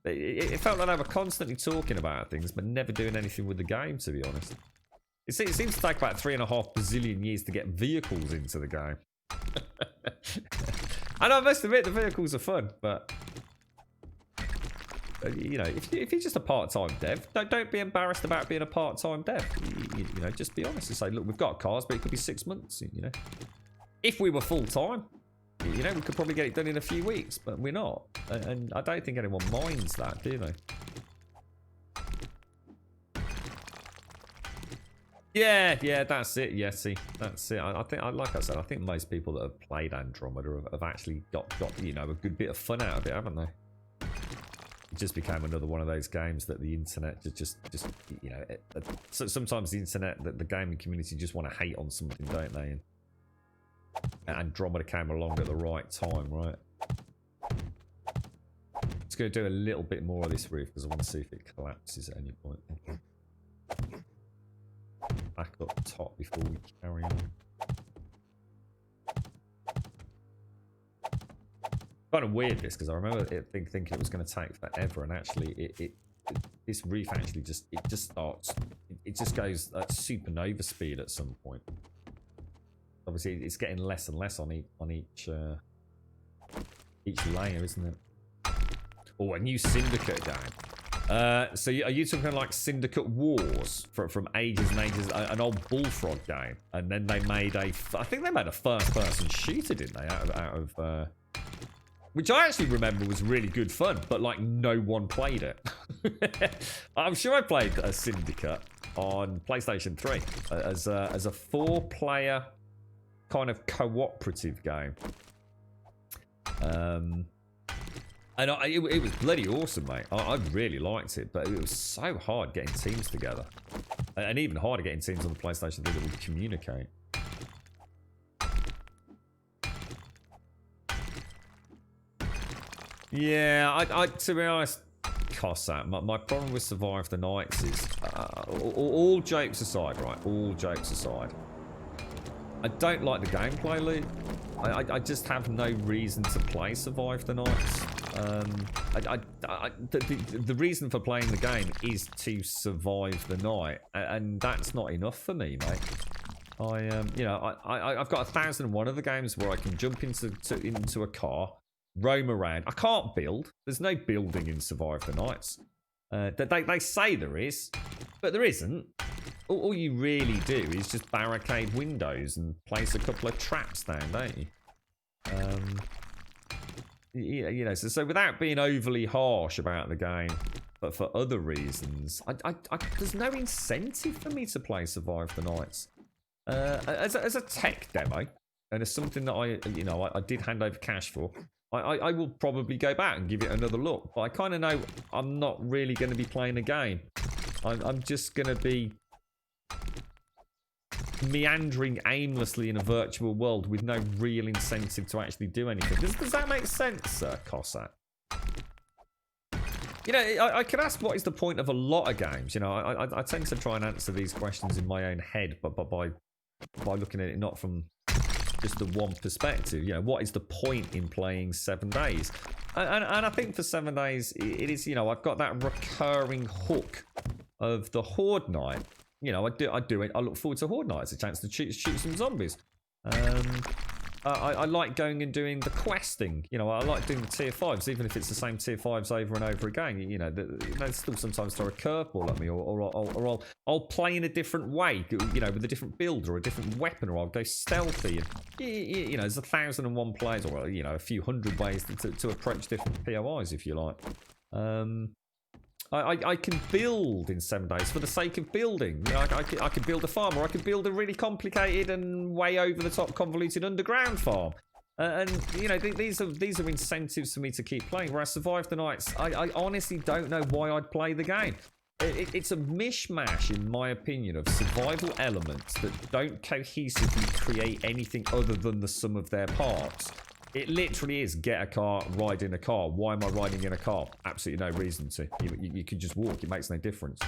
It felt like they were constantly talking about things, but never doing anything with the game. To be honest, it seems to take about 3.5 bazillion years to get vehicles into the game. And I must admit, the vehicles are fun, but. You know, if you're just a part-time dev, don't be embarrassed about being a part-time dev. You know, just be honest and say, look, we've got cars, but it could be 6 months. You know, if we were full-time, you know, we could probably get it done in a few weeks, but we're not. And I don't think anyone minds that, do they? Yeah, that's it, Yeti. That's it. I think, like I said, I think most people that have played Andromeda have actually got you know, a good bit of fun out of it, haven't they? It just became another one of those games that the internet just you know, so sometimes the internet, the gaming community just want to hate on something, don't they? And Andromeda came along at the right time, right? Just going to do a little bit more of this roof because I want to see if it collapses at any point. Back up top before we carry on. Kind of weird this because I remember thinking it was going to take forever, and actually this roof actually just goes at supernova speed at some point. Obviously, it's getting less and less on each layer, isn't it? Oh, a new Syndicate game. So are you talking like Syndicate Wars from ages and ages, an old Bullfrog game, and then they made I think they made a first-person shooter, didn't they? Out of which I actually remember was really good fun, but like no one played it. I'm sure I played a Syndicate on PlayStation 3 as a 4-player kind of cooperative game. And it was bloody awesome, mate. I really liked it, but it was so hard getting teams together, and even harder getting teams on the PlayStation 3 that would communicate. Yeah, I to be honest, Cossack, my problem with Survive the Nights is, all jokes aside, right? All jokes aside, I don't like the gameplay loop. I just have no reason to play Survive the Nights. The reason for playing the game is to survive the night, and that's not enough for me, mate. You know, I've got 1,001 other games where I can jump into a car, roam around. I can't build. There's no building in Survive the Nights. They say there is, but there isn't. All you really do is just barricade windows and place a couple of traps down, don't you? You know, so without being overly harsh about the game, but for other reasons, there's no incentive for me to play Survive the Nights. As a tech demo, and as something that I did hand over cash for, I will probably go back and give it another look. But I kind of know I'm not really going to be playing a game. I'm just going to be meandering aimlessly in a virtual world with no real incentive to actually do anything. Does that make sense, Cossack? You know, I could ask what is the point of a lot of games. You know, I tend to try and answer these questions in my own head, but by looking at it not from just the one perspective. You know, what is the point in playing 7 days? And I think for 7 days, it is, you know, I've got that recurring hook of the Horde Night. You know, I do it. I look forward to Horde Night. It's a chance to shoot some zombies. I like going and doing the questing. You know, I like doing the tier 5s, even if it's the same tier 5s over and over again. You know, they still sometimes throw a curveball at me, or I'll play in a different way, you know, with a different build or a different weapon, or I'll go stealthy. And, you know, there's 1,001 plays, or, you know, a few hundred ways to approach different POIs, if you like. I can build in 7 days for the sake of building. You know, I can build a farm, or I can build a really complicated and way over the top convoluted underground farm. And you know, these are incentives for me to keep playing. Whereas Survive the Nights, I honestly don't know why I'd play the game. It's a mishmash, in my opinion, of survival elements that don't cohesively create anything other than the sum of their parts. It literally is get a car, ride in a car. Why am I riding in a car? Absolutely no reason to. You can just walk. It makes no difference.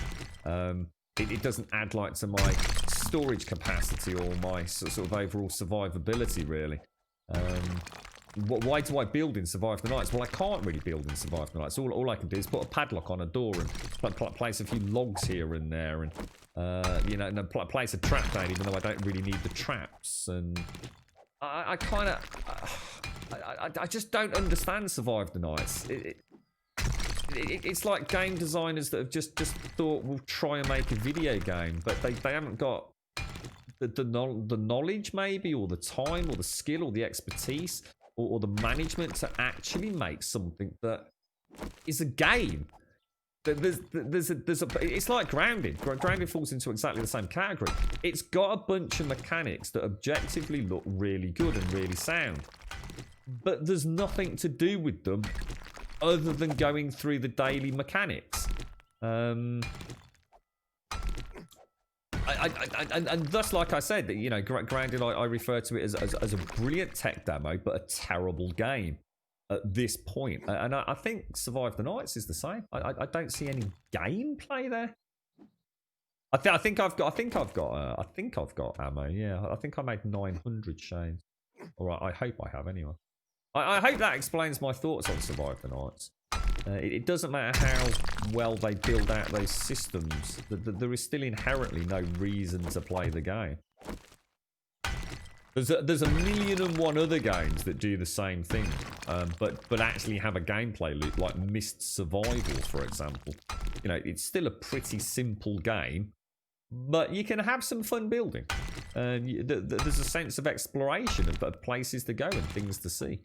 It doesn't add like to my storage capacity or my sort of overall survivability, really. Why do I build in Survive the Nights? Well, I can't really build in Survive the Nights. All I can do is put a padlock on a door and place a few logs here and there, and you know, and place a trap down, even though I don't really need the traps. And I kind of, I just don't understand Survive the Nights. It's like game designers that have just thought, we'll try and make a video game, but they haven't got the knowledge, maybe, or the time, or the skill, or the expertise, or the management to actually make something that is a game. It's like Grounded. Grounded falls into exactly the same category. It's got a bunch of mechanics that objectively look really good and really sound, but there's nothing to do with them other than going through the daily mechanics. And thus, like I said, you know, Grounded, I refer to it as a brilliant tech demo, but a terrible game at this point. And I think Survive the Nights is the same. I don't see any gameplay there. I think I've got ammo. Yeah, I think I made 900 shades. All right, I hope I have anyway. I hope that explains my thoughts on Survive the Nights. It doesn't matter how well they build out those systems, there is still inherently no reason to play the game. There's a million and one other games that do the same thing, but actually have a gameplay loop, like Myst Survival, for example. You know, it's still a pretty simple game, but you can have some fun building. There's a sense of exploration of places to go and things to see.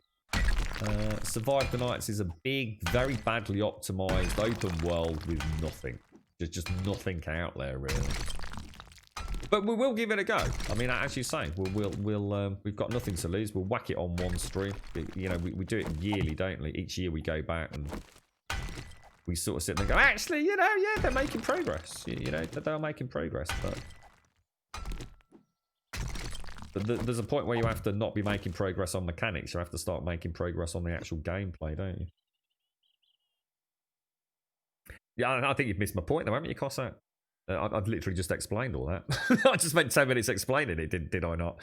Survive the Nights is a big, very badly optimized open world with nothing. There's just nothing out there, really. But we will give it a go. I mean, as you say, we've got nothing to lose. We'll whack it on one stream. You know, we do it yearly, don't we? Each year we go back and we sort of sit there and go, actually, you know, yeah, they're making progress. You know, they're making progress, but there's a point where you have to not be making progress on mechanics. You have to start making progress on the actual gameplay, don't you? Yeah, I think you've missed my point though, haven't you, Cossack? I've literally just explained all that. I just spent 10 minutes explaining it, did I not?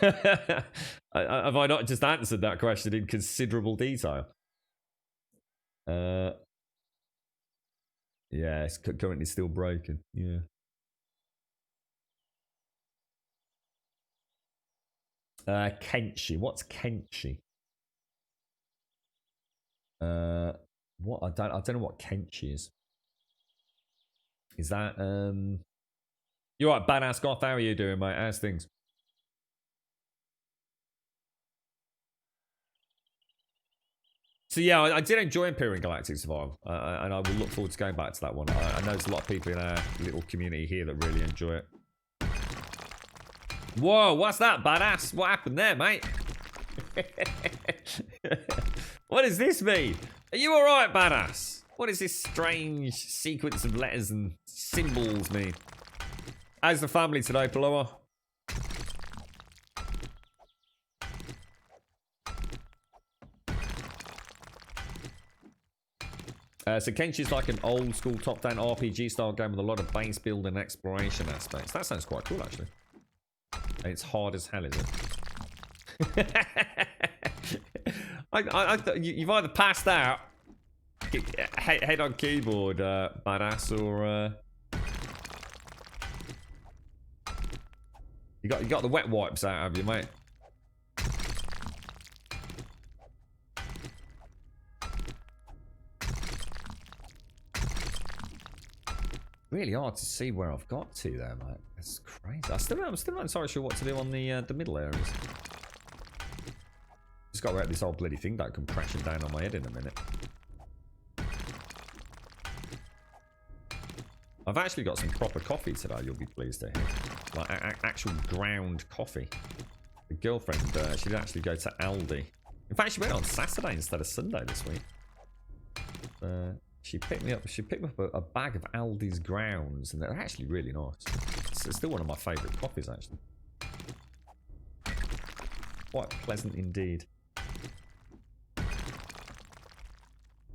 Have I not just answered that question in considerable detail? Yeah, it's currently still broken. Yeah. Kenshi. What's Kenshi? What? I don't know what Kenshi is. Is that you're right, Badass Goth, how are you doing, mate? How's things? So yeah, I did enjoy Empyrean Galactic Survival, and I will look forward to going back to that one. I know there's a lot of people in our little community here that really enjoy it. Whoa, what's that, Badass? What happened there, mate? What does this mean? Are you alright, Badass? What does this strange sequence of letters and symbols mean? How's the family today, Paloma? So Kenshi's like an old school top-down RPG style game with a lot of base build and exploration aspects. That sounds quite cool, actually. And it's hard as hell, is it? You've either passed out, head on keyboard, Badass, or you got the wet wipes out, have you, mate? Really hard to see where I've got to there, mate. It's crazy. I'm still not entirely sure what to do on the middle areas. Just got to let this old bloody thing that come crashing down on my head in a minute. I've actually got some proper coffee today, you'll be pleased to hear. Like actual ground coffee. The girlfriend, she did actually go to Aldi. In fact, she went on Saturday instead of Sunday this week. She picked me up a bag of Aldi's grounds, and they're actually really nice. It's still one of my favourite coffees, actually. Quite pleasant indeed.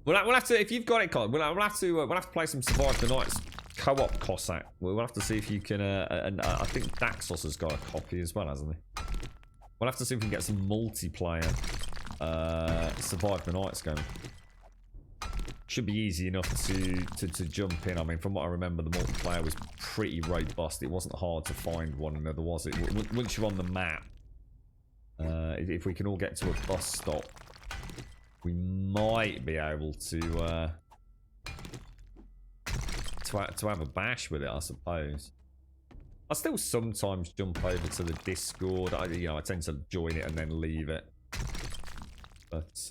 We'll have to, if you've got it, Colin, we'll have to play some Survive the Nights co-op Cossack. We'll have to see if you can, and I think Daxos has got a copy as well, hasn't he? We'll have to see if we can get some multiplayer Survive the Nights going. Should be easy enough to jump in. I mean, from what I remember, the multiplayer was pretty robust. It wasn't hard to find one another, was it? Once you're on the map, if we can all get to a bus stop, we might be able to have a bash with it, I suppose. I still sometimes jump over to the Discord. I tend to join it and then leave it. But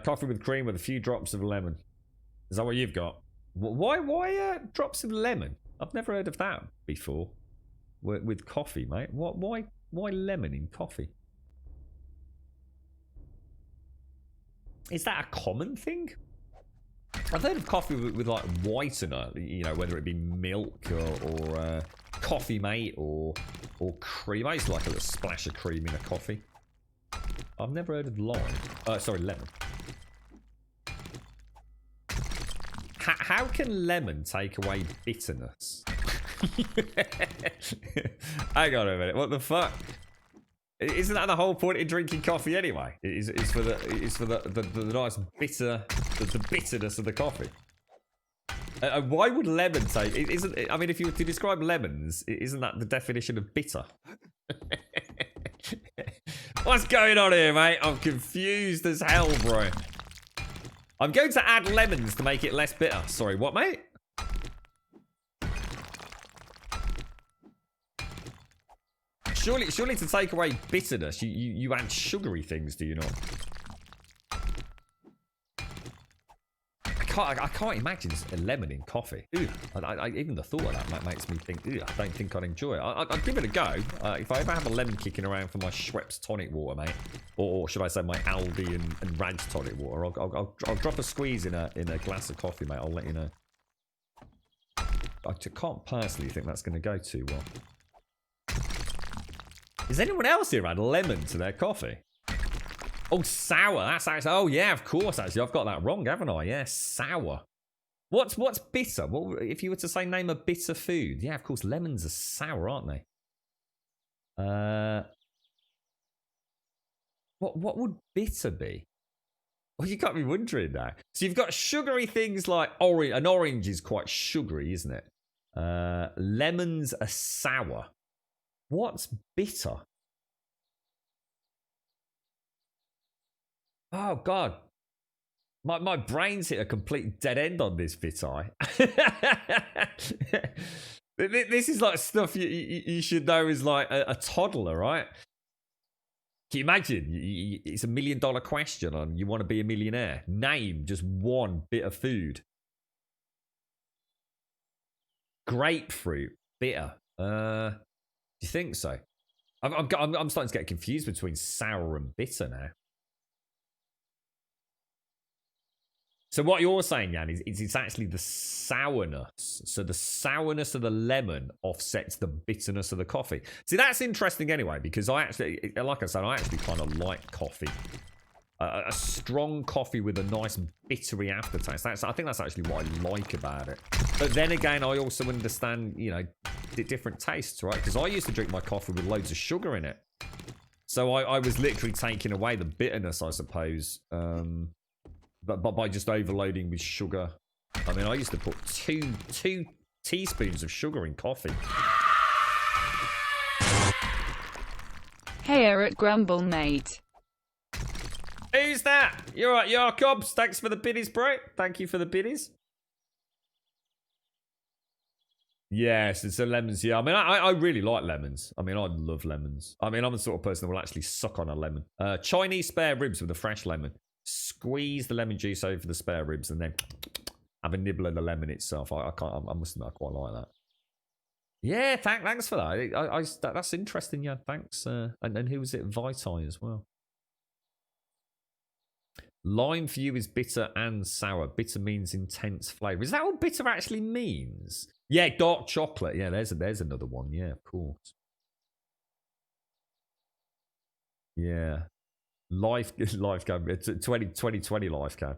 coffee with cream with a few drops of lemon. Is that what you've got? Why drops of lemon? I've never heard of that before. With coffee, mate. Why lemon in coffee? Is that a common thing? I've heard of coffee with like whitener, whether it be milk or coffee mate or cream. I used to like a little splash of cream in a coffee. I've never heard of lemon. How can lemon take away bitterness? Hang on a minute. What the fuck? Isn't that the whole point in drinking coffee anyway? It's for the nice bitter, the bitterness of the coffee. Why would lemon take? I mean, if you were to describe lemons, isn't that the definition of bitter? What's going on here, mate? I'm confused as hell, bro. I'm going to add lemons to make it less bitter. Sorry, what, mate? Surely to take away bitterness, you add sugary things, do you not? I can't imagine a lemon in coffee. Ew. Even the thought of that makes me think, ew, I don't think I'd enjoy it. I'll give it a go. If I ever have a lemon kicking around for my Schweppes tonic water, mate, or should I say my Aldi and Raj tonic water, I'll drop a squeeze in a glass of coffee, mate. I'll let you know. I can't personally think that's going to go too well. Is anyone else here add lemon to their coffee? Oh, sour. That's actually. Oh, yeah, of course. Actually, I've got that wrong, haven't I? Yeah, sour. What's bitter? What if you were to say name a bitter food? Yeah, of course, lemons are sour, aren't they? What would bitter be? Well, you got me wondering now. So you've got sugary things like orange. An orange is quite sugary, isn't it? Lemons are sour. What's bitter? Oh, God. My brain's hit a complete dead end on this bit, This is like stuff you should know is like a toddler, right? Can you imagine? It's $1 million question on you want to be a millionaire. Name just one bit of food. Grapefruit. Bitter. Do you think so? I'm starting to get confused between sour and bitter now. So what you're saying, Jan, is it's actually the sourness. So the sourness of the lemon offsets the bitterness of the coffee. See, that's interesting anyway, because I actually, like I said, I actually kind of like coffee. A strong coffee with a nice bittery aftertaste. I think that's actually what I like about it. But then again, I also understand, different tastes, right? Because I used to drink my coffee with loads of sugar in it. So I was literally taking away the bitterness, I suppose. But by just overloading with sugar. I mean, I used to put two teaspoons of sugar in coffee. Hey Eric Grumble, mate. Who's that? You're right, Jakobs. Thanks for the biddies, bro. Thank you for the biddies. Yes, it's the lemons. Yeah, I mean, I really like lemons. I mean, I love lemons. I mean, I'm the sort of person that will actually suck on a lemon. Chinese spare ribs with a fresh lemon. Squeeze the lemon juice over the spare ribs and then have a nibble of the lemon itself. I must admit, I quite like that. Yeah, thanks for that. That's interesting. Yeah, thanks. And who was it? Vitae as well. Lime for you is bitter and sour. Bitter means intense flavour. Is that what bitter actually means? Yeah, dark chocolate. Yeah, there's another one. Yeah, of course. Yeah. Life cam. 2020 life cam.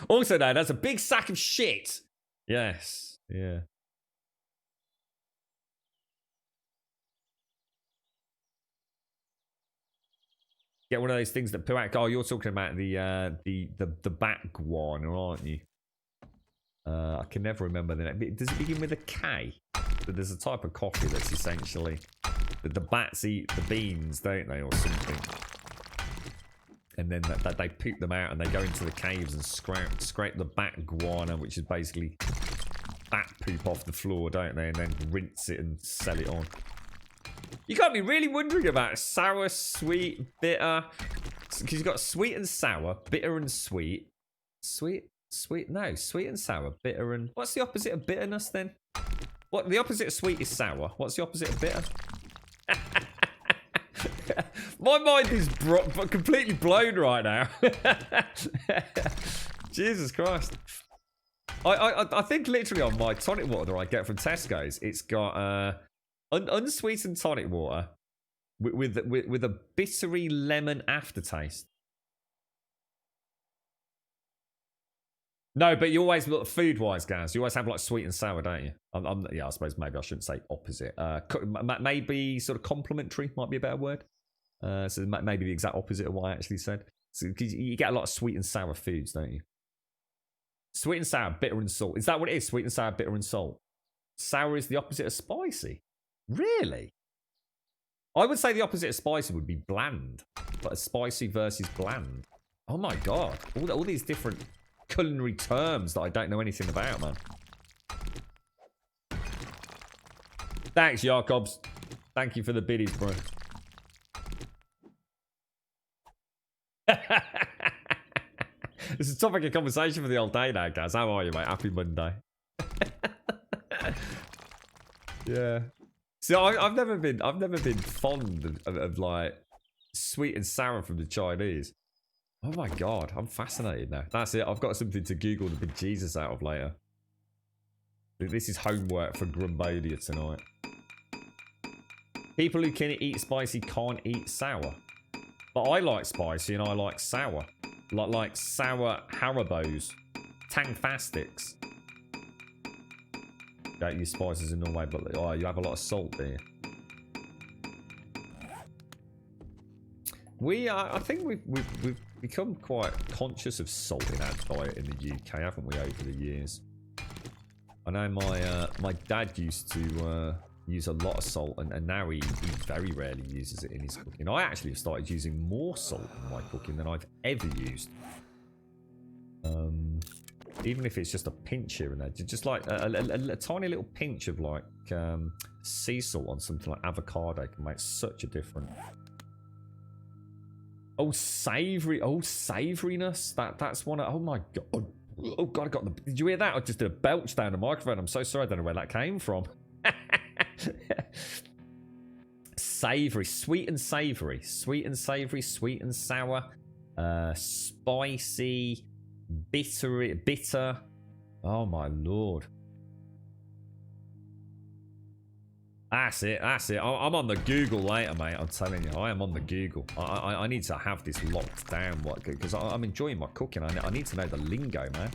Also, no, that's a big sack of shit. Yes. Yeah. Get one of those things that poo out. Oh, you're talking about the back one, aren't you? I can never remember the name. Does it begin with a K? But there's a type of coffee that's essentially the bats eat the beans, don't they, or something? And then they poop them out and they go into the caves and scrape the bat guana, which is basically bat poop off the floor, don't they? And then rinse it and sell it on. You can't be really wondering about sour, sweet, bitter. Because you've got sweet and sour, bitter and sweet. Sweet and sour, bitter and... What's the opposite of bitterness then? What? The opposite of sweet is sour. What's the opposite of bitter? My mind is completely blown right now. Jesus Christ. I think literally on my tonic water that I get from Tesco's, it's got unsweetened tonic water with a bittery lemon aftertaste. No, but you always look food-wise, guys. You always have like sweet and sour, don't you? Yeah, I suppose maybe I shouldn't say opposite. Maybe sort of complementary might be a better word. So maybe the exact opposite of what I actually said. So you get a lot of sweet and sour foods, don't you? Sweet and sour, bitter and salt. Is that what it is? Sweet and sour, bitter and salt. Sour is the opposite of spicy. Really? I would say the opposite of spicy would be bland. But spicy versus bland. Oh my god. All these different culinary terms that I don't know anything about, man. Thanks, Jakobs. Thank you for the biddies, bro. This is a topic of conversation for the old day now, guys. How are you, mate? Happy Monday. Yeah. So I've never been fond of like sweet and sour from the Chinese. Oh my god, I'm fascinated now. That's it. I've got something to Google the big Jesus out of later. This is homework for Grumbodia tonight. People who can eat spicy can't eat sour. But I like spicy and I like sour. Like sour Haribos. Tangfastics. Don't use spices in Norway, but oh, you have a lot of salt there. I think we've become quite conscious of salt in our diet in the UK, haven't we, over the years? I know my dad used to use a lot of salt, and now he very rarely uses it in his cooking. I actually have started using more salt in my cooking than I've ever used. Even if it's just a pinch here and there, just like a tiny little pinch of like sea salt on something like avocado can make such a difference. Oh, savoury. Oh, savouriness. That's one of... Oh, my God. Oh, God, I got the... Did you hear that? I just did a belch down the microphone. I'm so sorry. I don't know where that came from. Savoury. Sweet and savoury. Sweet and savoury. Sweet and sour. Spicy. Bitter. Oh, my Lord. That's it. I'm on the Google later, mate. I'm telling you, I am on the Google. I need to have this locked down, because I'm enjoying my cooking. I need to know the lingo, man.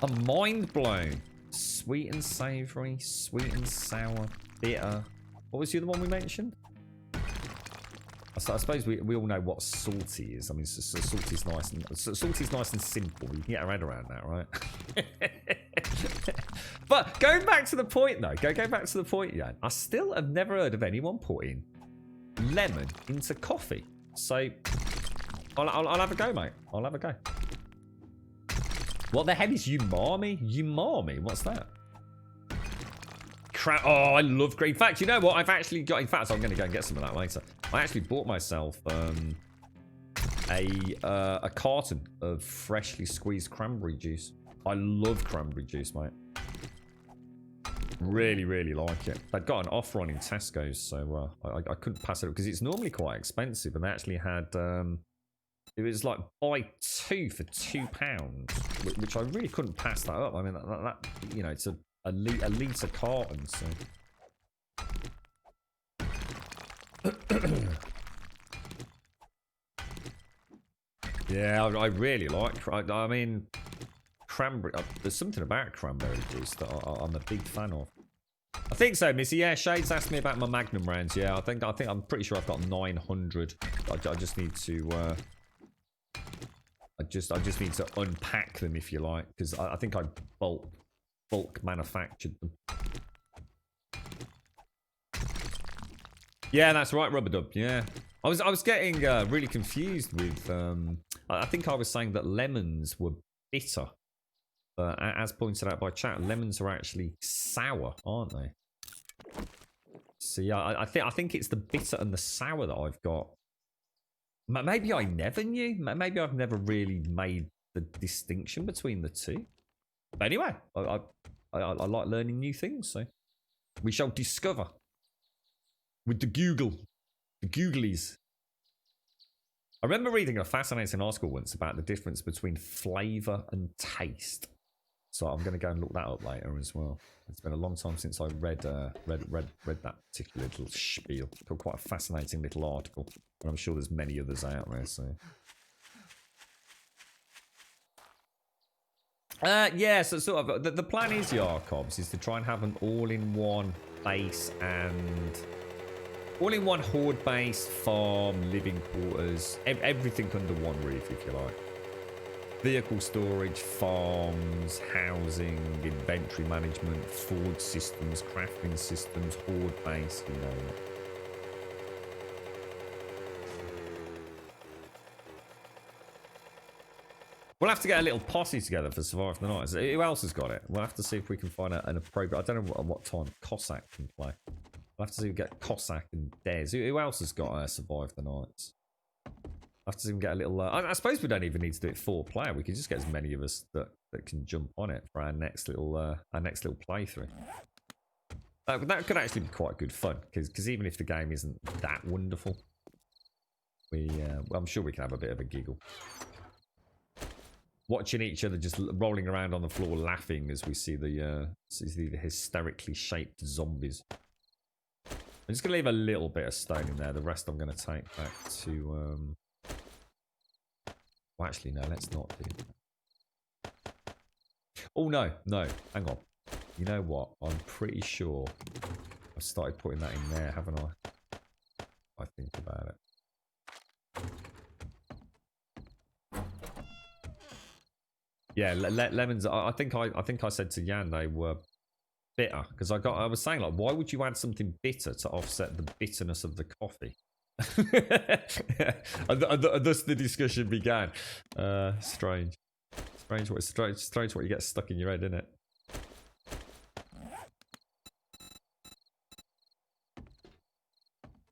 I'm mind blown. Sweet and savoury, sweet and sour, bitter. What was the other one we mentioned? I suppose we all know what salty is. I mean, salty's nice and simple. You can get your head around that, right? But going back to the point, though, go back to the point, yeah. I still have never heard of anyone putting lemon into coffee. So I'll have a go, mate. I'll have a go. What the hell is umami? Umami? What's that? Oh, I love green. In fact, you know what? I've actually got... In fact, I'm going to go and get some of that later. I actually bought myself a carton of freshly squeezed cranberry juice. I love cranberry juice, mate. Really, really like it. I'd got an offer on in Tesco's, so I couldn't pass it up because it's normally quite expensive. And they actually had... it was like buy 2 for £2, which I really couldn't pass that up. I mean, that you know, it's a litre carton, so... Yeah, I really like... I mean, cranberry... there's something about cranberry juice that I'm a big fan of. I think so, Missy. Yeah, Shades asked me about my Magnum rounds. Yeah, I think I'm pretty sure I've got 900. I just need to... I just need to unpack them, if you like, because I think I bulk manufactured them. Yeah, that's right, Rubber-Dub. Yeah, I was getting really confused with. I think I was saying that lemons were bitter, but as pointed out by chat, lemons are actually sour, aren't they? So yeah, I think it's the bitter and the sour that I've got. Maybe I never knew. Maybe I've never really made the distinction between the two. But anyway, I like learning new things, so we shall discover with the Googlies. I remember reading a fascinating article once about the difference between flavour and taste. So I'm going to go and look that up later as well. It's been a long time since I read that particular little spiel. It's quite a fascinating little article, and I'm sure there's many others out there. So, yeah. So sort of the plan is, Yarcobs, is to try and have an all-in-one base and all-in-one horde base, farm, living quarters, everything under one roof, if you like. Vehicle storage, farms, housing, inventory management, forge systems, crafting systems, horde base, you know. We'll have to get a little posse together for Survive the Night. Who else has got it? We'll have to see if we can find an appropriate... I don't know what time Cossack can play. We'll have to see if we get Cossack and Dez. Who else has got Survive the Nights? I have to see if we can get a little... I suppose we don't even need to do it 4-player. We can just get as many of us that can jump on it for our next little playthrough. That could actually be quite good fun, because even if the game isn't that wonderful, well, I'm sure we can have a bit of a giggle. Watching each other just rolling around on the floor laughing as we see the hysterically shaped zombies. I'm just going to leave a little bit of stone in there. The rest I'm going to take back to... Well, actually, no, let's not do. Oh, no, hang on. You know what? I'm pretty sure I've started putting that in there, haven't I? I think about it. Yeah, lemons. I think I said to Jan they were bitter because I was saying, like, why would you add something bitter to offset the bitterness of the coffee? and thus the discussion began. Strange what you get stuck in your head, isn't it?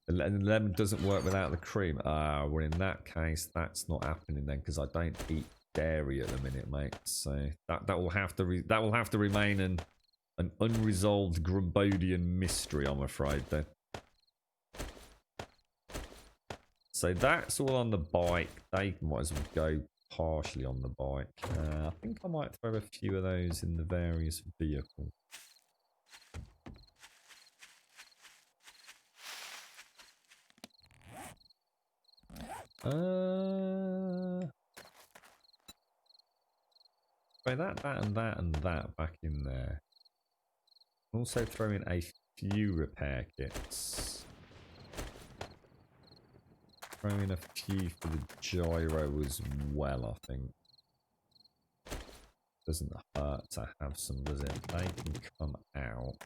And lemon doesn't work without the cream. Well, in that case, that's not happening then, because I don't eat dairy at the minute, mate. So that will have to remain an unresolved Grumbodian mystery, I'm afraid. Then. So that's all on the bike. They might as well go partially on the bike. I think I might throw a few of those in the various vehicles. Throw that and that back in there. Also throw in a few repair kits. Throw in a few for the gyro as well, I think. Doesn't hurt to have some, does it? They can come out.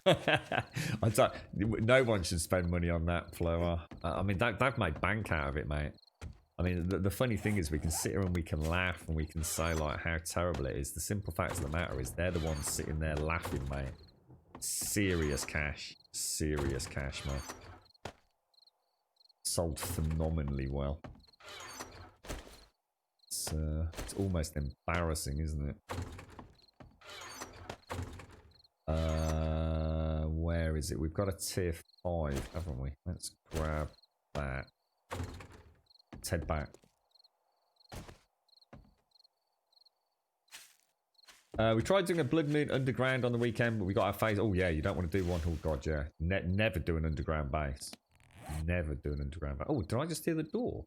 I don't, no one should spend money on that, Flower. I mean, they've made bank out of it, mate. I mean, the funny thing is we can sit here and we can laugh and we can say, like, how terrible it is. The simple fact of the matter is they're the ones sitting there laughing, mate. Serious cash. Serious cash, mate. Sold phenomenally well. It's almost embarrassing, isn't it? Where is it? We've got a tier 5, haven't we? Let's grab that. Let's head back. We tried doing a Blood Moon Underground on the weekend, but we got our face. Oh yeah, you don't want to do one. Oh god, yeah. Never do an underground base. Never do an underground base. Oh, did I just hear the door?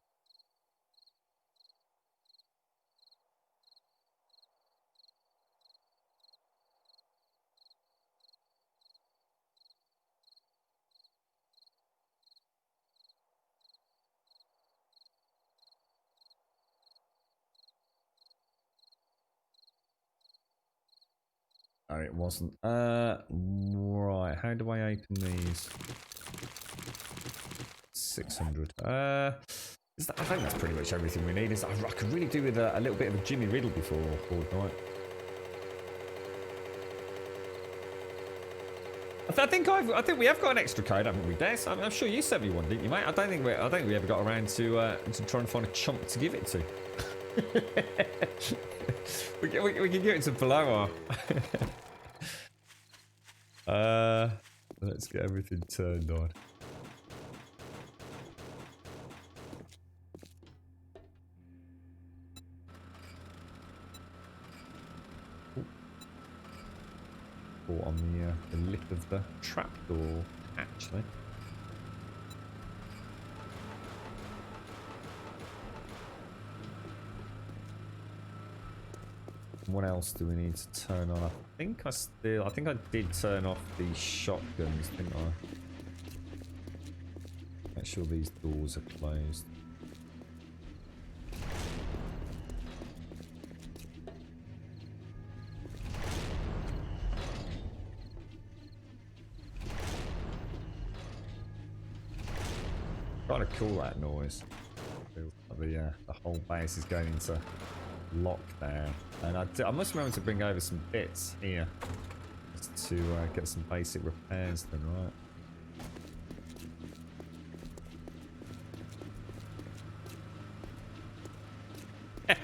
Oh, it wasn't. Right. How do I open these? 600. I think that's pretty much everything we need. I could really do with a little bit of a Jimmy Riddle before night. I think we have got an extra code, haven't we, Des? I'm sure you sent me one, didn't you, mate? I don't think we ever got around to try and find a chump to give it to. we can give it to Paloma. Let's get everything turned on. Or on the lip of the trapdoor, actually. What else do we need to turn on? I think I did turn off the shotguns, didn't I? Make sure these doors are closed. Kind of cool, that noise. The whole base is going into lockdown, and I must remember to bring over some bits here just to get some basic repairs done, right?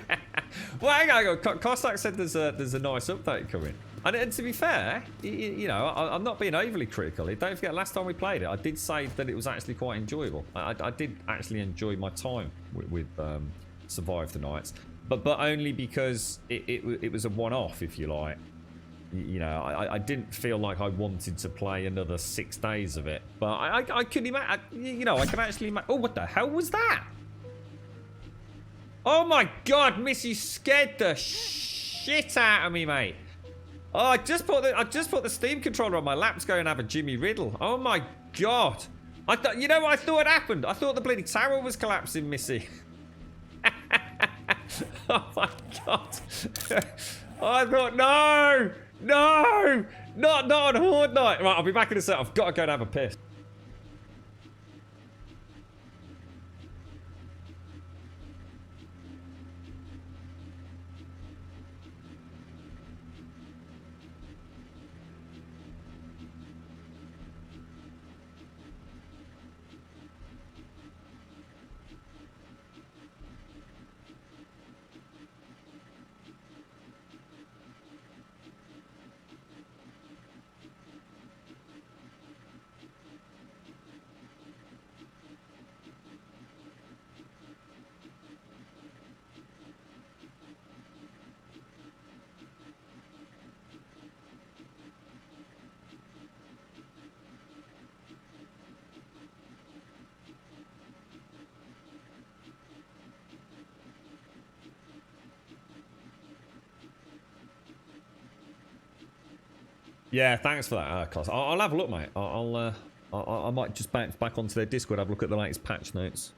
Well, hang on. Cossack said there's a nice update coming, and to be fair, you know, I'm not being overly critical. Don't forget, last time we played it, I did say that it was actually quite enjoyable. I did actually enjoy my time with Survive the Nights. But only because it was a one-off, if you like. You know, I didn't feel like I wanted to play another 6 days of it. But I could imagine, you know, I can actually imagine. Oh, what the hell was that? Oh my god, Missy scared the shit out of me, mate. Oh, I just put the Steam controller on my lap to go and have a Jimmy Riddle. Oh my god. You know what I thought happened? I thought the bloody tower was collapsing, Missy. Oh my god. I thought, no, not on Horde Night. Right, I'll be back in a sec. I've got to go and have a piss. Yeah, thanks for that, Cos. I'll have a look, mate. I might just bounce back onto their Discord, have a look at the latest patch notes.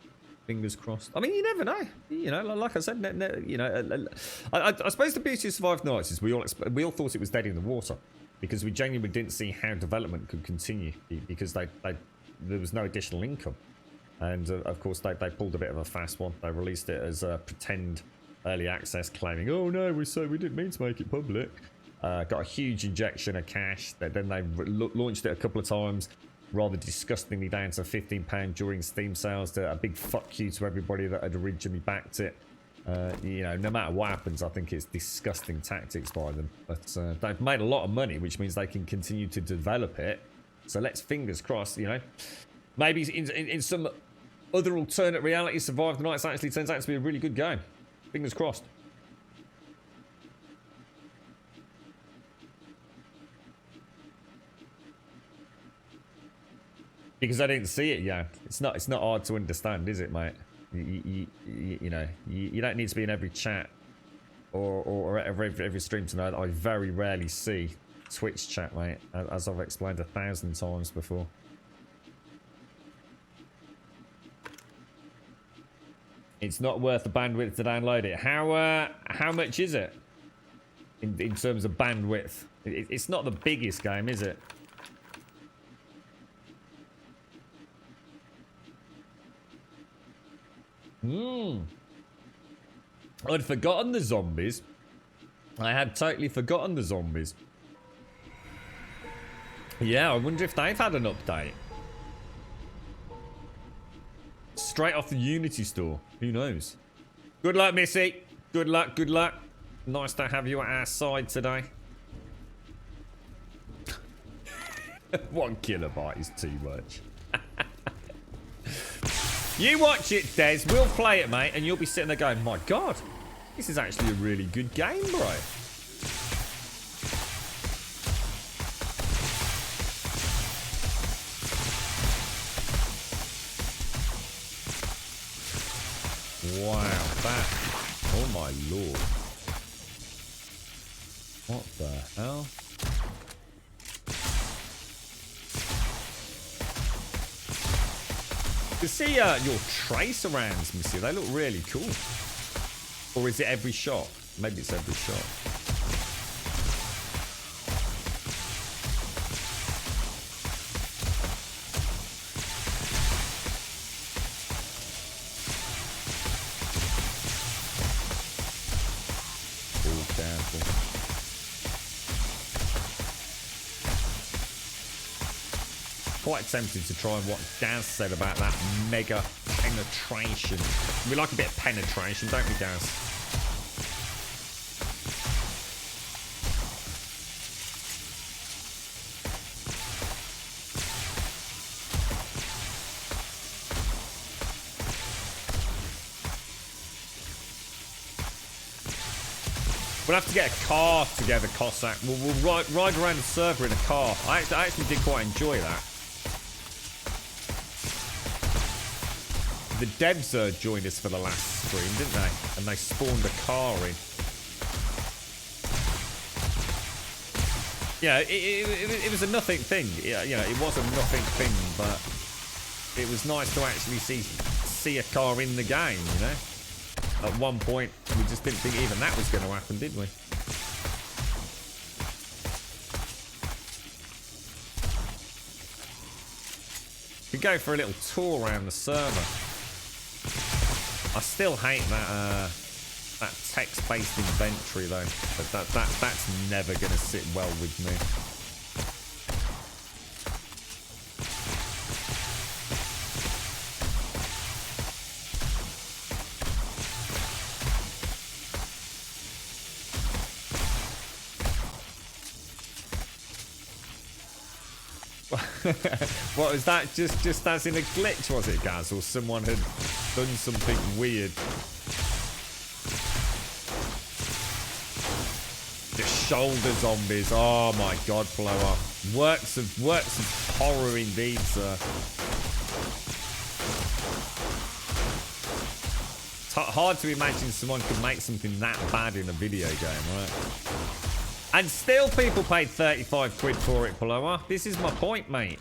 Fingers crossed. I mean, you never know. You know, like I said, you know, I suppose the beauty of Survive Nights is we all thought it was dead in the water. because we genuinely didn't see how development could continue because there was no additional income. And of course, they pulled a bit of a fast one. They released it as a pretend early access, claiming, "Oh no, we didn't mean to make it public." Got a huge injection of cash. Then they launched it a couple of times, rather disgustingly down to £15 during Steam sales. A big fuck you to everybody that had originally backed it. You know, no matter what happens, I think it's disgusting tactics by them. But they've made a lot of money, which means they can continue to develop it. So let's fingers crossed, you know. Maybe in some other alternate reality, Survive the Nights actually turns out to be a really good game. Fingers crossed. Because I didn't see it yet. It's not hard to understand, is it, mate? You know, you don't need to be in every chat or every stream to know that I very rarely see Twitch chat, mate, as I've explained 1,000 times before. It's not worth the bandwidth to download it. How much is it in terms of bandwidth? It's not the biggest game, is it? I'd forgotten the zombies. I had totally forgotten the zombies. Yeah, I wonder if they've had an update. Straight off the Unity store. Who knows? Good luck, Missy. Good luck, good luck. Nice to have you at our side today. 1 kilobyte is too much. You watch it, Des. We'll play it, mate, and you'll be sitting there going, "My God, this is actually a really good game, bro." Wow, that... Oh, my Lord. What the hell? You see your tracer rounds, Missy. They look really cool. Or is it every shot? Maybe it's every shot. All careful. Quite tempted to try what Gaz said about that mega penetration. We like a bit of penetration, don't we, Gaz? We'll have to get a car together, Cossack. We'll ride around the server in a car. I actually did quite enjoy that. The devs joined us for the last stream, didn't they? And they spawned a car in. Yeah, it was a nothing thing. Yeah, you know, it was a nothing thing, but it was nice to actually see a car in the game, you know? At one point, we just didn't think even that was going to happen, did we? We go for a little tour around the server. I still hate that that text-based inventory though. But that's never gonna sit well with me. What was that? Just as in a glitch, was it, Gaz? Or someone had done something weird? The shoulder zombies. Oh my God, Blower. Works of horror indeed, sir. Hard to imagine someone could make something that bad in a video game, right? And still people paid 35 quid for it, Blower. This is my point, mate.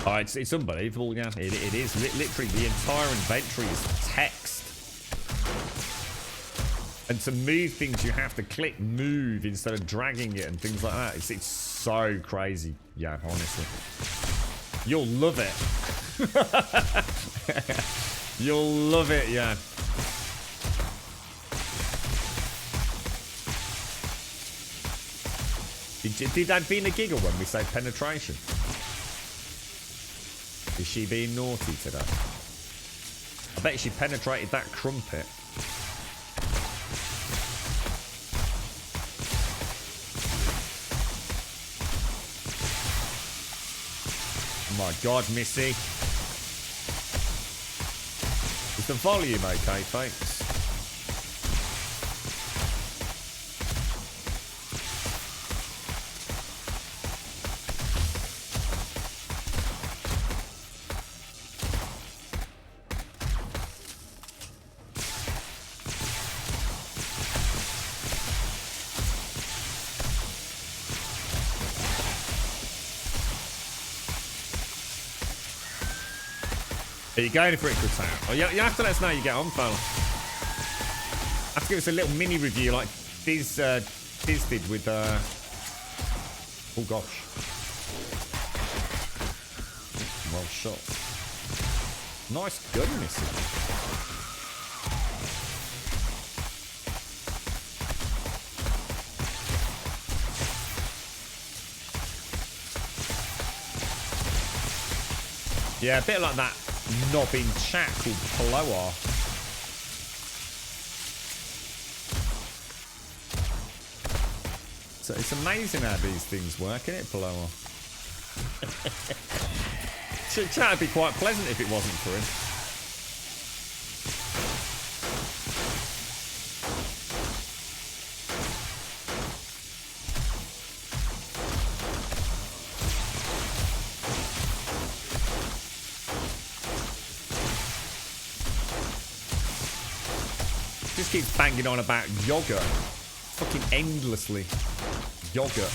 Oh, it's unbelievable, yeah. It is. Literally, the entire inventory is text. And to move things, you have to click move instead of dragging it and things like that. It's so crazy. Yeah, honestly. You'll love it. You'll love it, yeah. Did Advina giggle when we say penetration? Is she being naughty today? I bet she penetrated that crumpet. Oh my God, Missy. Is the volume okay, folks? Are you going for it, Chris? Oh, you have to let us know how you get on, fella. Have to give us a little mini review like Diz did with... Oh, gosh. Well shot. Nice gun, Missy. Yeah, a bit like that knobbing chat called Paloa. So it's amazing how these things work, isn't it, Paloa? Chat would be quite pleasant if it wasn't for him. Just keeps banging on about yogurt. Fucking endlessly. Yogurt.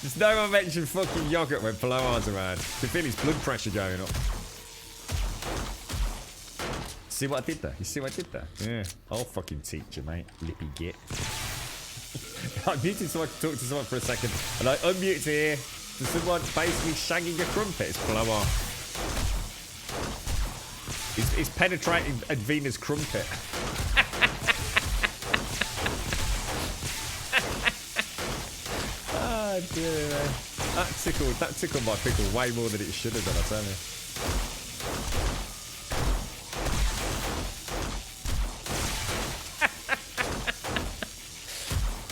There's no one mention fucking yogurt when Paloa's around. You can feel his blood pressure going up. See what I did there? You see what I did there? Yeah. I'll fucking teach you, mate. Lippy git. I muted so I could talk to someone for a second. And I unmute to hear someone basically shagging a crumpet. It's Paloa. He's penetrating Advina's crumpet. Ah, dear. That tickled my pickle way more than it should have done, I tell you.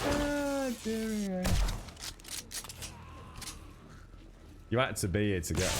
Ah, dear. You had to be here to get that one.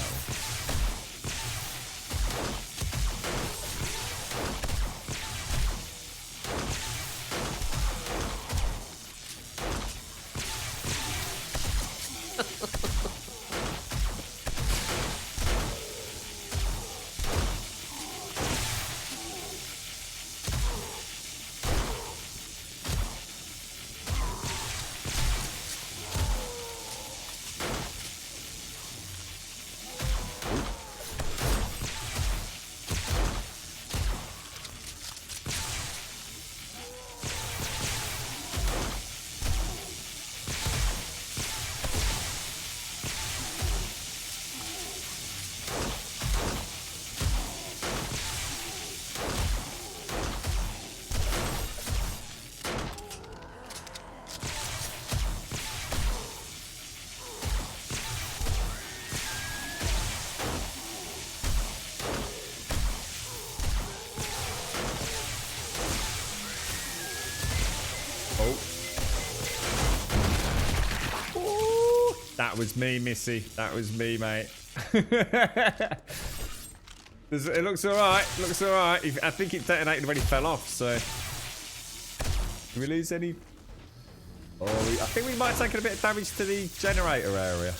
That was me, Missy. That was me, mate. It looks alright. Looks alright. I think it detonated when he fell off, so... Did we lose any... Oh, I think we might have taken a bit of damage to the generator area.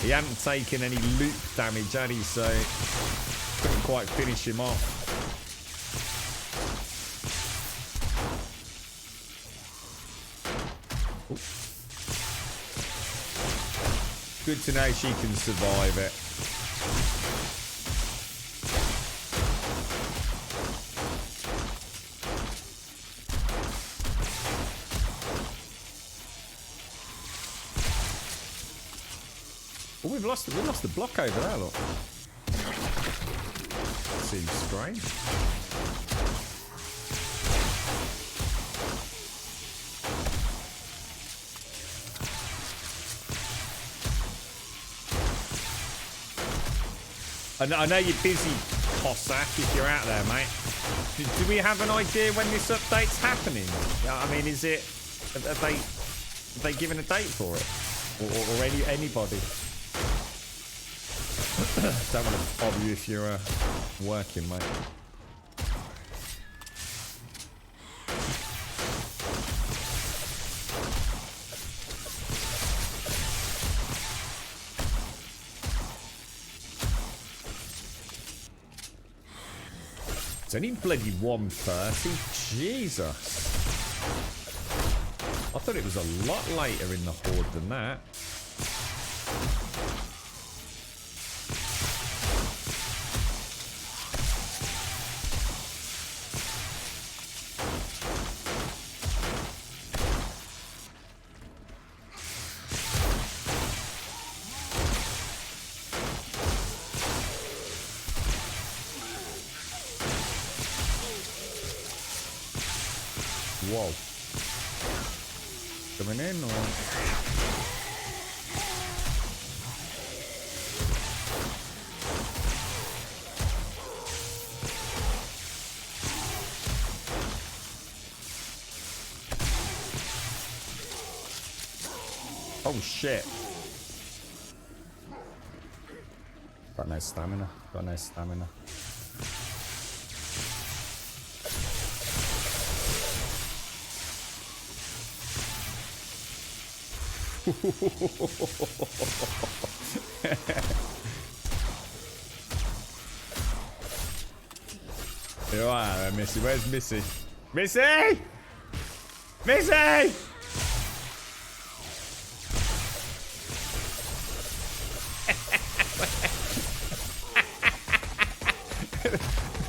He hadn't taken any loop damage, had he? So... couldn't quite finish him off. Good to know she can survive it. Oh, we've lost the block over there, look. Seems strange. I know you're busy, Cossack, if you're out there, mate. Do we have an idea when this update's happening? I mean, is it... Have they given a date for it? Or anybody? Don't want to bother you if you're working, mate. It's only bloody 1:30. Jesus. I thought it was a lot later in the horde than that. Whoa. Coming in or... Oh shit. Got no stamina. Got no stamina. You are there, Missy. Where's Missy? Missy! Missy!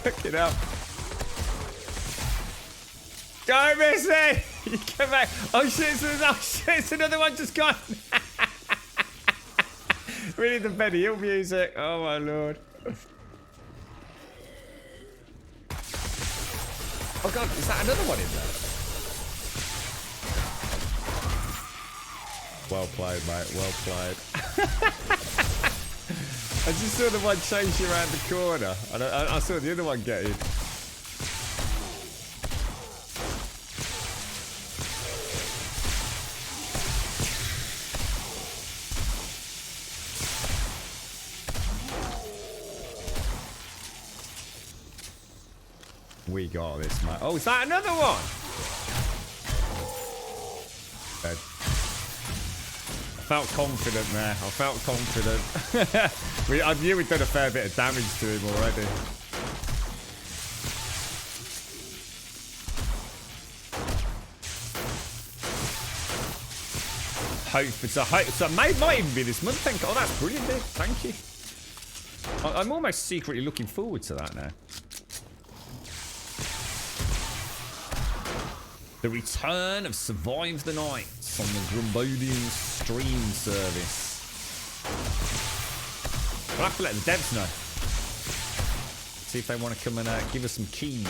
Look it up. Go, Missy! You come back. Oh shit, it's another one just gone. We need the Benny Hill music. Oh my lord. Oh god, is that another one in there? Well played, mate. Well played. I just saw the one chase you around the corner. And I saw the other one get in. We got this, mate. Oh, is that another one? Dead. I felt confident there. I felt confident. I knew we'd done a fair bit of damage to him already. So might even be this month. Oh, that's brilliant, dude. Thank you. I'm almost secretly looking forward to that now. The return of Survive the Nights on the Grumbodian stream service. We'll have to let the devs know. See if they want to come and give us some keys.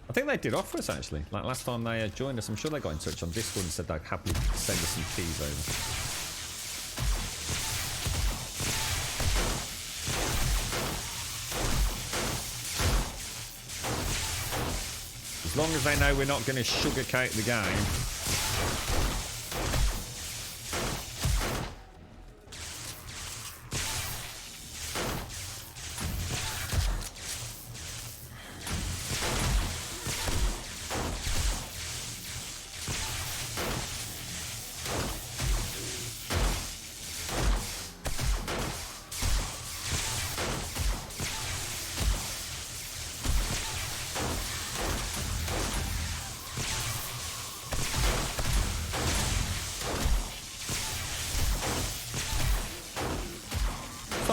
I think they did offer us actually. Like last time they joined us, I'm sure they got in touch on Discord and said they'd happily send us some keys over. As long as they know we're not going to sugarcoat the game.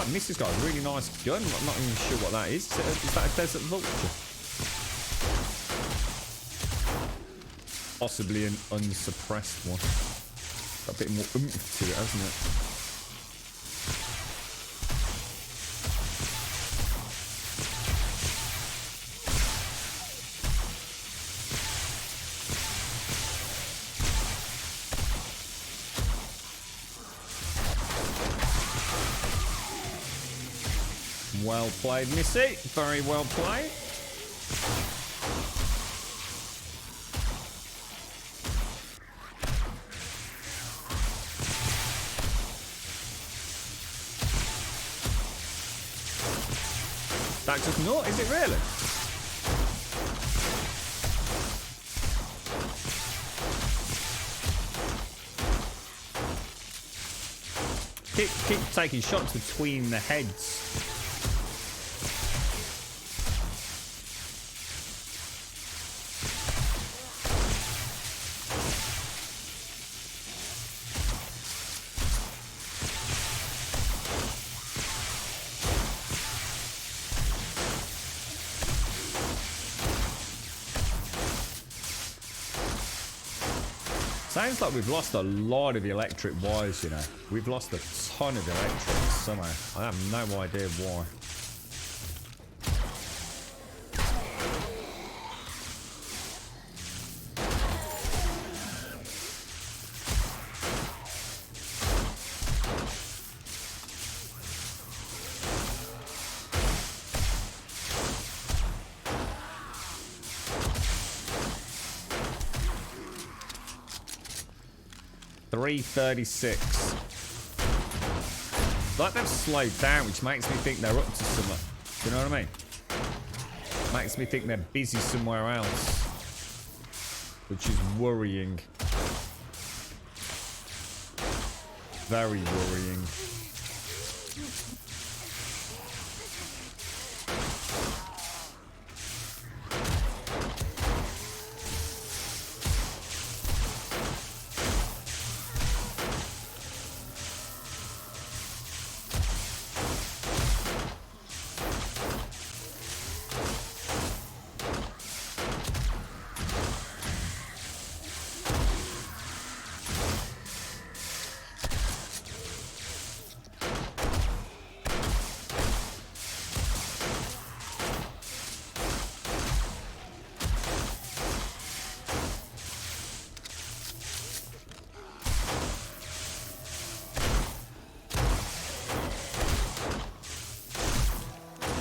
this has got a really nice gun. I'm not even sure what that is. Is that a Desert Vulture? Possibly an unsuppressed one. Got a bit more oomph to it, hasn't it? Well played, Missy. Very well played. That's just not, is it really? Keep taking shots between the heads. Sounds like we've lost a lot of electric wires, you know. We've lost a ton of electrics somehow. I have no idea why. .336. Like they've slowed down, which makes me think they're up to something. Do you know what I mean? Makes me think they're busy somewhere else, which is worrying. Very worrying.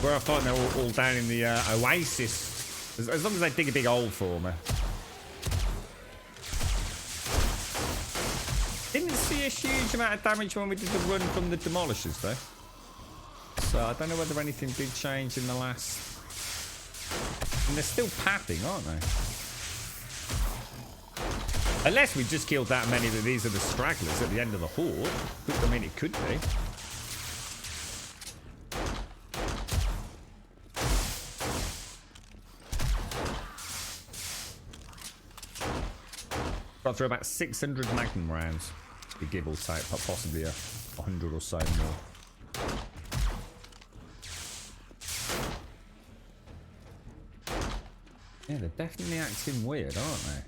Where I find they're all down in the oasis. As long as they dig a big hole for me. Didn't see a huge amount of damage when we did the run from the demolishers though. So I don't know whether anything did change in the last... And they're still pathing, aren't they? Unless we just killed that many that these are the stragglers at the end of the horde. I mean, it could be. Got through about 600 Magnum rounds, to give or take, possibly 100 or so more. Yeah, they're definitely acting weird, aren't they?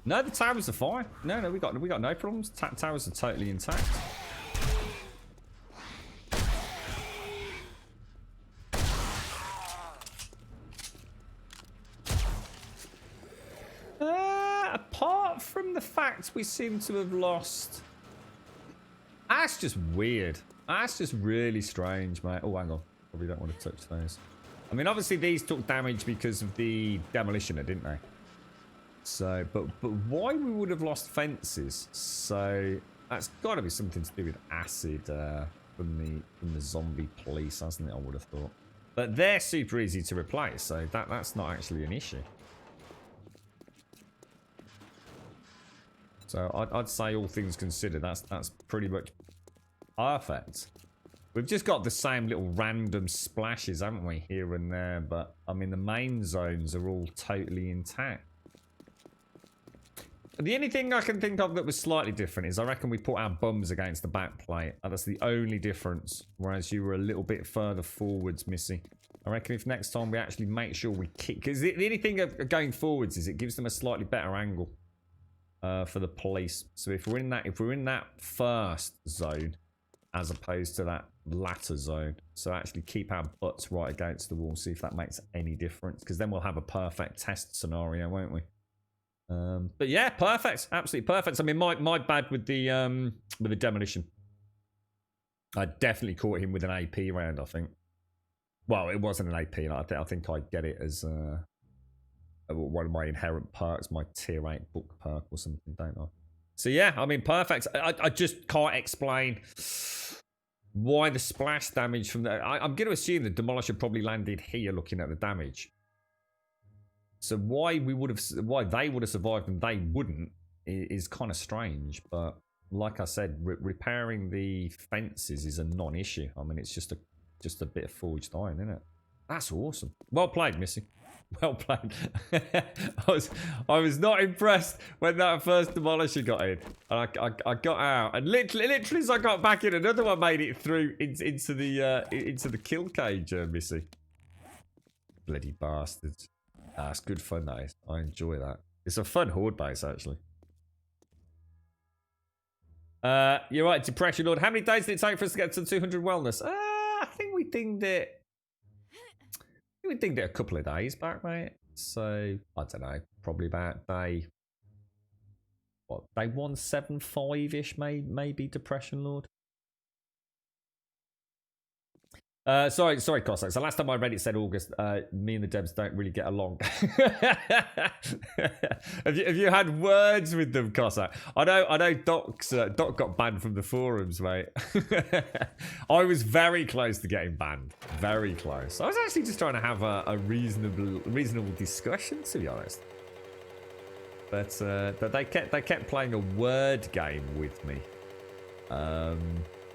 No, the towers are fine. No, we got no problems. Towers are totally intact. Apart from the fact we seem to have lost... That's just weird. That's just really strange, mate. Oh, hang on. Probably don't want to touch those. I mean, obviously these took damage because of the demolitioner, didn't they? So, but why we would have lost fences? So that's got to be something to do with acid from the zombie police, hasn't it? I would have thought. But they're super easy to replace, so that's not actually an issue. So I'd say, all things considered, that's pretty much perfect. We've just got the same little random splashes, haven't we, here and there? But I mean, the main zones are all totally intact. The only thing I can think of that was slightly different is I reckon we put our bums against the back plate. That's the only difference. Whereas you were a little bit further forwards, Missy. I reckon if next time we actually make sure we kick... Because the only thing of going forwards is it gives them a slightly better angle for the police. So if we're in that first zone as opposed to that latter zone, so actually keep our butts right against the wall, see if that makes any difference. Because then we'll have a perfect test scenario, won't we? But yeah, perfect, absolutely perfect. I mean, my bad with the demolition. I definitely caught him with an AP round, I think. Well, it wasn't an AP. I think I get it as one of my inherent perks, my tier 8 book perk or something, don't I? So yeah, I mean, perfect. I just can't explain why the splash damage from there. I'm going to assume the Demolisher probably landed here looking at the damage. So why they would have survived and they wouldn't is kind of strange. But like I said, repairing the fences is a non-issue. I mean, it's just a bit of forged iron, isn't it? That's awesome. Well played, Missy. Well played. I was not impressed when that first Demolisher got in. And I got out, and literally as I got back in, another one made it through into the kill cage, Missy. Bloody bastards. That's good fun, that is. I enjoy that. It's a fun horde base, actually. You're right, Depression Lord. How many days did it take for us to get to 200 wellness? I think we dinged it. We dinged it a couple of days back, mate. So I don't know, probably about day 175-ish, maybe. Depression Lord. Sorry, Cossack. So last time I read it said August. Me and the Debs don't really get along. have you had words with them, Cossack? I know. Doc got banned from the forums, mate. I was very close to getting banned. Very close. I was actually just trying to have a reasonable discussion, to be honest. But they kept playing a word game with me.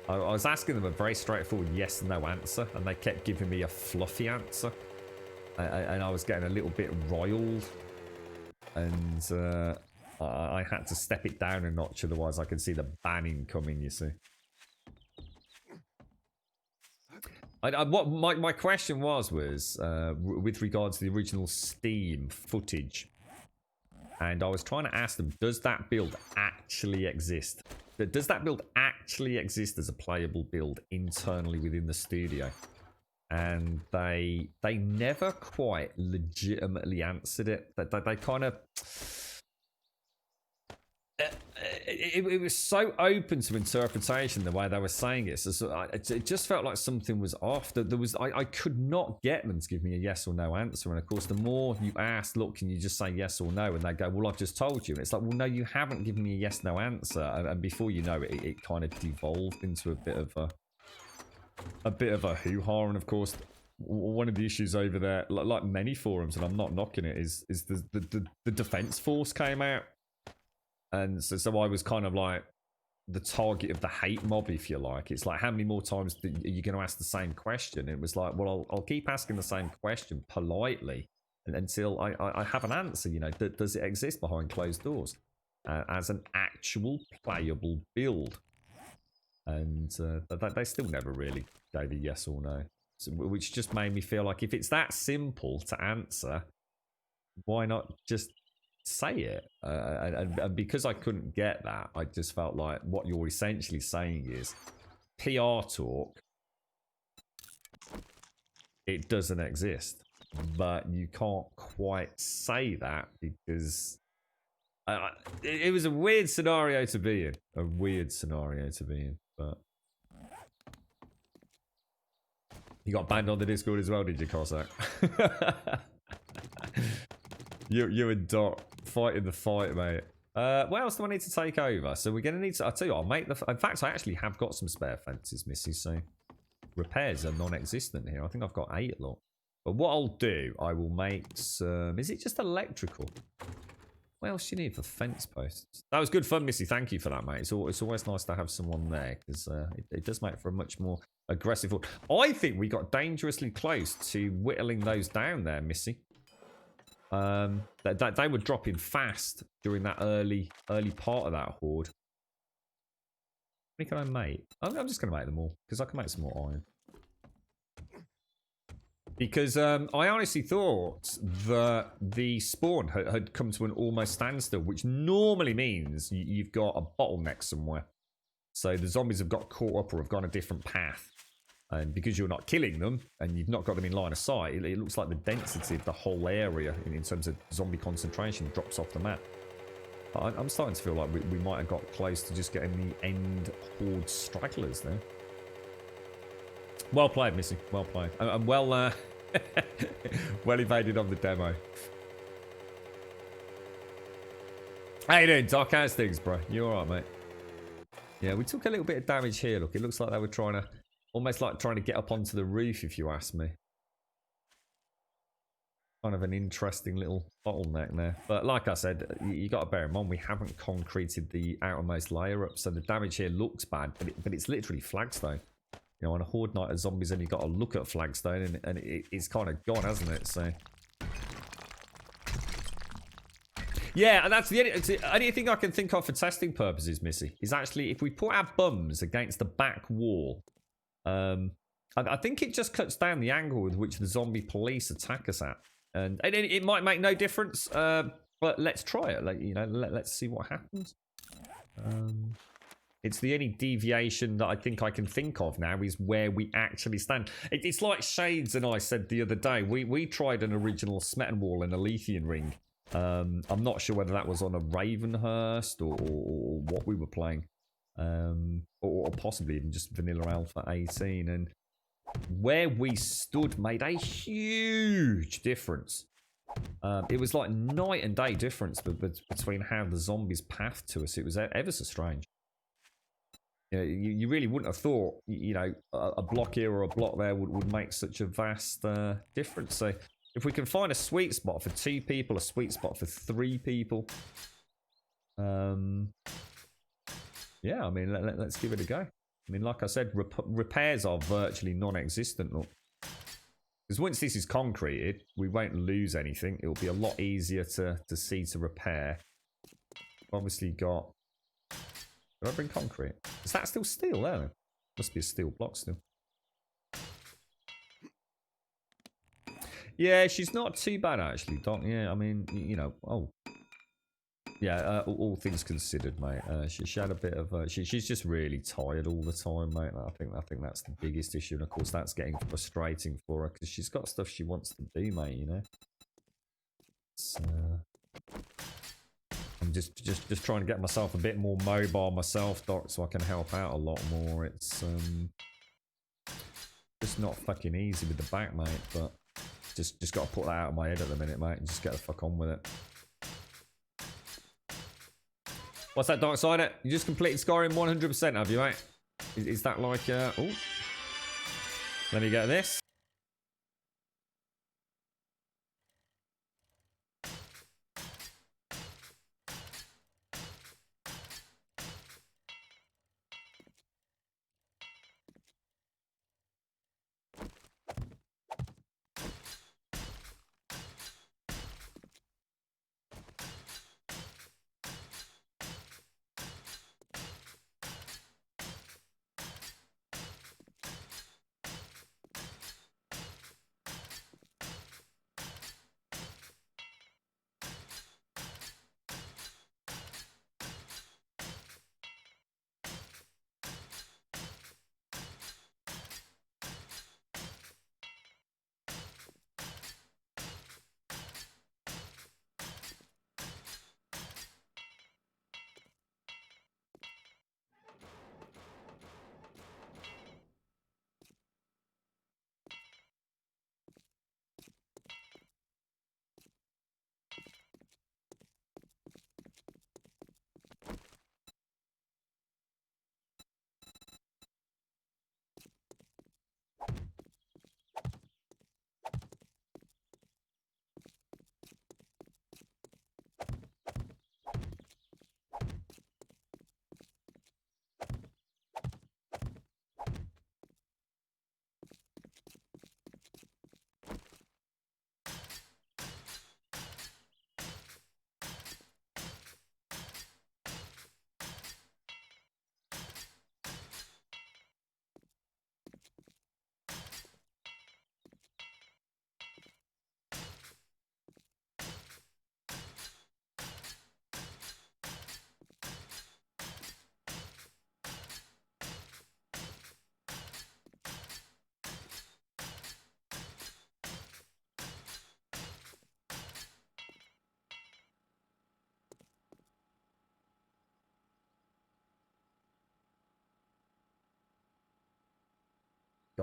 I was asking them a very straightforward yes/no answer, and they kept giving me a fluffy answer, and I was getting a little bit riled, and I had to step it down a notch, otherwise I could see the banning coming. You see, what my question was with regards to the original Steam footage, and I was trying to ask them, does that build actually exist? Does that build actually exist as a playable build internally within the studio? And they never quite legitimately answered it. They kind of... It was so open to interpretation the way they were saying it. So it just felt like something was off. I could not get them to give me a yes or no answer. And of course, the more you ask, look, can you just say yes or no? And they go, well, I've just told you. And it's like, well, no, you haven't given me a yes/no answer. And before you know it, it kind of devolved into a bit of a hoo-ha. And of course, one of the issues over there, like many forums, and I'm not knocking it, is the defense force came out. And so I was kind of like the target of the hate mob, if you like. It's like, how many more times are you going to ask the same question? It was like, well, I'll keep asking the same question politely until I have an answer. You know, does it exist behind closed doors as an actual playable build? And they still never really gave a yes or no, which just made me feel like if it's that simple to answer, why not just say it? And because I couldn't get that, I just felt like what you're essentially saying is PR talk. It doesn't exist, but you can't quite say that because it was a weird scenario to be in. A weird scenario to be in, but you got banned on the Discord as well, did you, Cossack? You and Doc fighting the fight, mate. What else do I need to take over? So we're going to need to... I'll tell you what, I'll make the... In fact, I actually have got some spare fences, Missy, so... Repairs are non-existent here. I think I've got 8 lot. But what I'll do, I will make some... Is it just electrical? What else do you need for fence posts? That was good fun, Missy. Thank you for that, mate. It's always nice to have someone there, because it does make for a much more aggressive... I think we got dangerously close to whittling those down there, Missy. They were dropping fast during that early part of that horde. How many can I make? I'm just going to make them all because I can make some more iron. Because I honestly thought that the spawn had come to an almost standstill, which normally means you've got a bottleneck somewhere. So the zombies have got caught up or have gone a different path. And because you're not killing them and you've not got them in line of sight, it looks like the density of the whole area in terms of zombie concentration drops off the map. But I'm starting to feel like we might have got close to just getting the end horde stragglers there. Well played, Missy. Well played. And well, well evaded on the demo. How you doing? Dark House things, bro. You alright, mate? Yeah, we took a little bit of damage here. Look, it looks like they were trying to, almost like trying to get up onto the roof, if you ask me. Kind of an interesting little bottleneck there. But like I said, you got to bear in mind, we haven't concreted the outermost layer up, so the damage here looks bad, but it's literally flagstone. You know, on a horde night of zombies, only got to look at flagstone, and it's kind of gone, hasn't it? So, yeah, and that's the only thing I can think of for testing purposes, Missy, is actually if we put our bums against the back wall. I think it just cuts down the angle with which the zombie police attack us at, and it might make no difference. But let's try it. Like, you know, let's see what happens. It's the only deviation that I think I can think of now is where we actually stand. It's like Shades and I said the other day. We tried an original Smetan wall in a Lethean ring. I'm not sure whether that was on a Ravenhurst or what we were playing. Or possibly even just Vanilla Alpha 18. And where we stood made a huge difference. It was like night and day difference between how the zombies pathed to us. It was ever so strange. You know, you really wouldn't have thought, you know, a block here or a block there would make such a vast difference. So if we can find a sweet spot for 2 people, a sweet spot for 3 people, yeah, I mean, let's give it a go. I mean, like I said, repairs are virtually non-existent. Look, because once this is concreted, we won't lose anything. It'll be a lot easier to see to repair. Obviously got... Did I bring concrete? Is that still steel there? Must be a steel block still. Yeah, she's not too bad actually, Doc. Yeah, I mean, you know, oh. Yeah, all things considered, mate. She had a bit of... she's just really tired all the time, mate. I think that's the biggest issue. And of course, that's getting frustrating for her because she's got stuff she wants to do, mate, you know. It's, I'm just trying to get myself a bit more mobile myself, Doc, so I can help out a lot more. It's just not fucking easy with the back, mate, but just got to put that out of my head at the minute, mate, and just get the fuck on with it. What's that, Darksider? You just completed Skyrim 100%, have you, mate? Is that like, oh. Let me get this.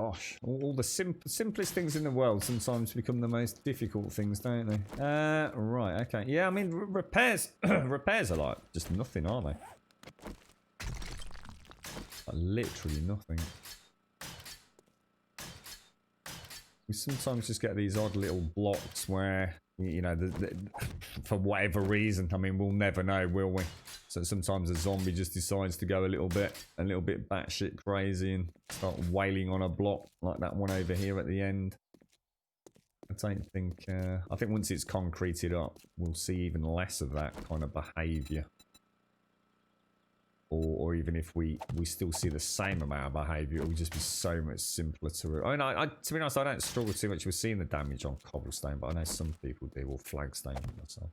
Gosh, all the simplest things in the world sometimes become the most difficult things, don't they? Right, okay. Yeah, I mean, repairs repairs are like just nothing, aren't they? Like, literally nothing. We sometimes just get these odd little blocks where, you know, for whatever reason, I mean, we'll never know, will we? So sometimes a zombie just decides to go a little bit batshit crazy and start wailing on a block like that one over here at the end. I don't think, I think once it's concreted up, we'll see even less of that kind of behaviour. Or even if we still see the same amount of behaviour, it will just be so much simpler to... I mean, to be honest, I don't struggle too much with seeing the damage on cobblestone, but I know some people do, or flagstone myself.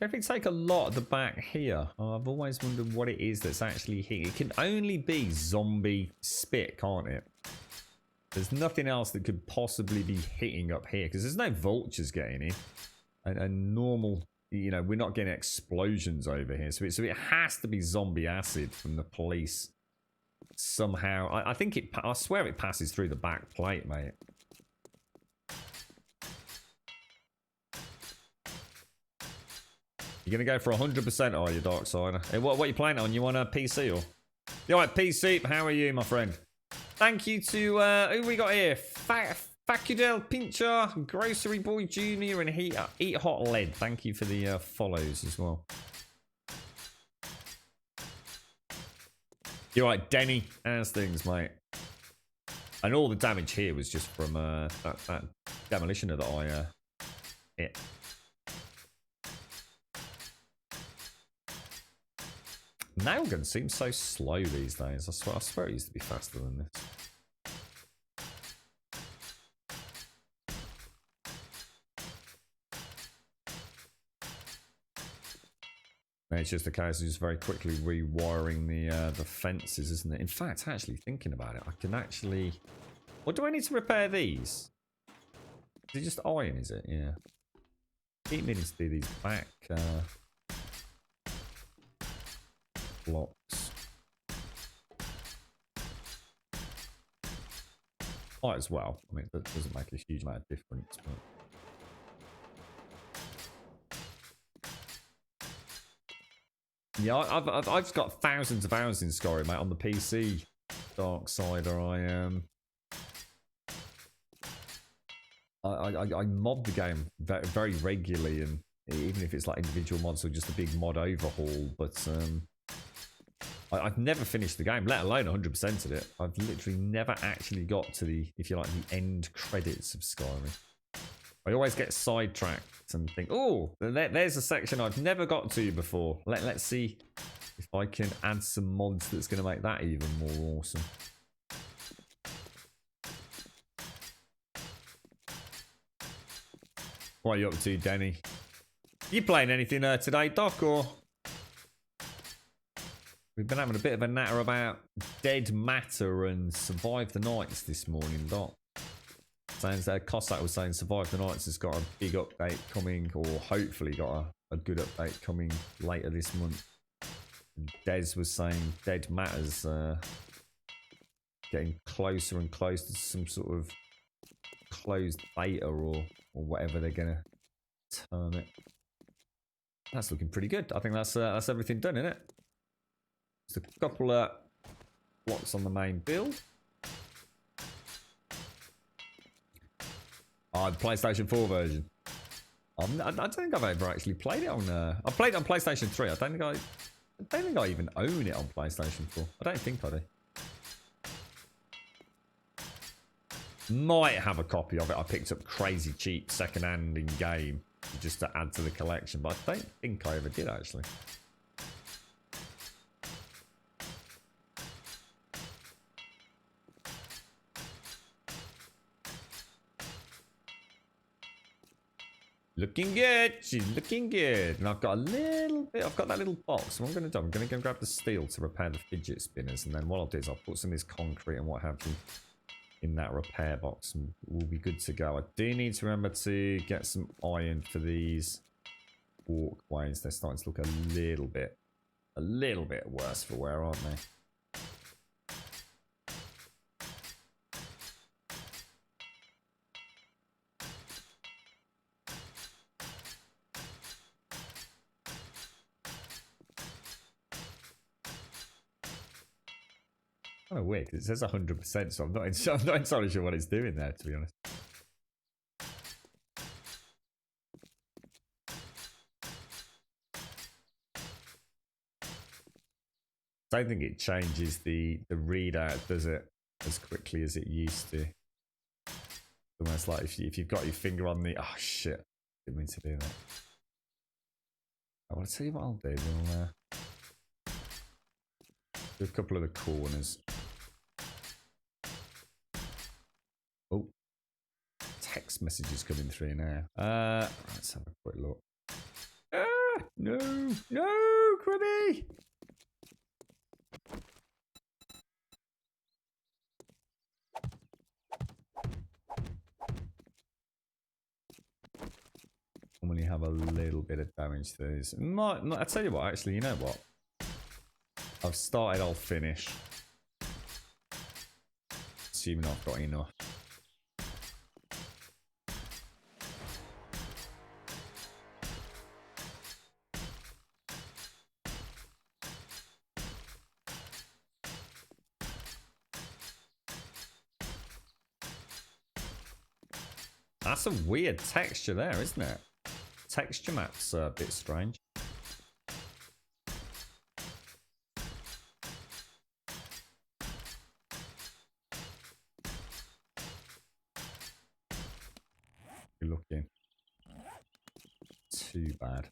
If we take a lot at the back here, I've always wondered what it is that's actually here. It can only be zombie spit, can't it? There's nothing else that could possibly be hitting up here because there's no vultures getting in. And normal, you know, we're not getting explosions over here. So it has to be zombie acid from the police somehow. I think I swear it passes through the back plate, mate. You're going to go for 100%, are you, Darksider? Hey, what are you playing on? You want a PC or? You alright, PC? How are you, my friend? Thank you to, who we got here? Facudel Pincher, Grocery Boy Jr. and Eat Hot Lead. Thank you for the follows as well. You alright, Denny? How's things, mate? And all the damage here was just from that demolitioner that I hit. Nailgun seems so slow these days. I swear it used to be faster than this. It's just a case of just very quickly rewiring the fences, isn't it? In fact, actually thinking about it, I can actually... What do I need to repair these? Is it just iron, is it? Yeah. Keep needing to do these back... blocks. Might as well. I mean, that doesn't make a huge amount of difference, but yeah, I've got thousands of hours in Skyrim, mate, on the PC. Darksider, I mod the game very regularly, and even if it's like individual mods or just a big mod overhaul, but I've never finished the game, let alone 100%ed it. I've literally never actually got to the, if you like, the end credits of Skyrim. I always get sidetracked and think, oh, there's a section I've never got to before. Let's see if I can add some mods that's going to make that even more awesome. What are you up to, Denny? You playing anything today, Doc, or...? We've been having a bit of a natter about Dead Matter and Survive the Nights this morning, Doc. Sounds that Cossack was saying Survive the Nights has got a big update coming, or hopefully got a good update coming later this month. And Des was saying Dead Matter's getting closer and closer to some sort of closed beta or whatever they're going to term it. That's looking pretty good. I think that's everything done, isn't it? Just a couple of blocks on the main build. Oh, the PlayStation 4 version. I don't think I've ever actually played it on... I played it on PlayStation 3. I don't think I even own it on PlayStation 4. I don't think I do. Might have a copy of it. I picked up crazy cheap second-hand in game just to add to the collection, but I don't think I ever did actually. Looking good. She's looking good. And I've got a little bit. I've got that little box. What I'm going to do, I'm going to go grab the steel to repair the fidget spinners. And then what I'll do is I'll put some of this concrete and what have you in that repair box. And we'll be good to go. I do need to remember to get some iron for these walkways, they're starting to look a little bit worse for wear, aren't they? Kind of weird, 'cause it says 100%, so I'm not entirely sure what it's doing there, to be honest. I don't think it changes the readout, does it, as quickly as it used to. Almost like if you've got your finger on the... Oh, shit. Didn't mean to do that. I want to tell you what I'll do. We'll do a couple of the corners. Oh. Text messages coming through now. Let's have a quick look. Ah! No! No! Crummy! Normally have a little bit of damage to these. I tell you what, actually, you know what? I've started, I'll finish. Assuming I've got enough. That's a weird texture there, isn't it? Texture map's a bit strange. You're looking too bad.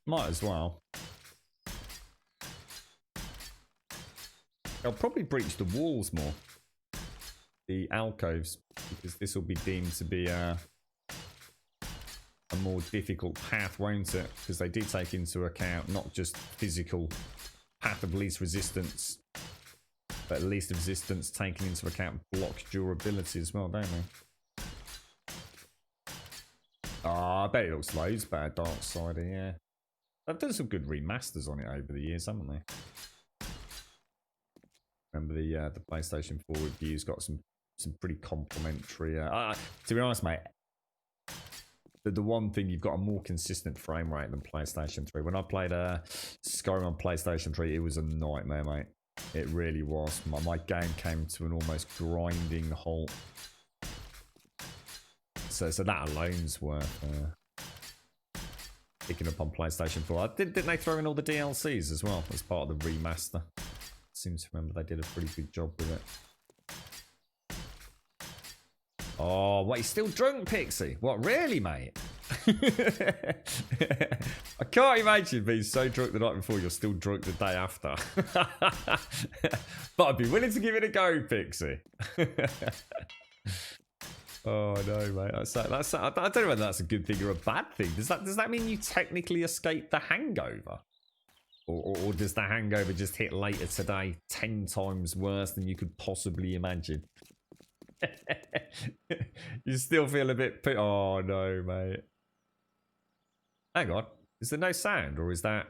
Might as well. I'll probably breach the walls more, the alcoves, because this will be deemed to be a more difficult path, won't it? Because they do take into account not just physical path of least resistance, but least resistance taking into account block durability as well, don't they? Ah, I bet it looks loads better, Darksider, yeah. They've done some good remasters on it over the years, haven't they? Remember the PlayStation 4 reviews got some pretty complimentary. To be honest, mate, the one thing, you've got a more consistent frame rate than PlayStation 3. When I played Skyrim on PlayStation 3, it was a nightmare, mate. It really was. My game came to an almost grinding halt. So that alone's worth picking up on PlayStation 4. Didn't they throw in all the DLCs as well as part of the remaster? Seems to remember they did a pretty good job with it. Oh, what, he's still drunk, Pixie? What, really, mate? I can't imagine being so drunk the night before you're still drunk the day after. But I'd be willing to give it a go, Pixie. Oh no, mate. I don't know whether that's a good thing or a bad thing. Does that mean you technically escaped the hangover? Or does the hangover just hit later today 10 times worse than you could possibly imagine? You still feel a bit... Oh, no, mate. Hang on. Is there no sound? Or is that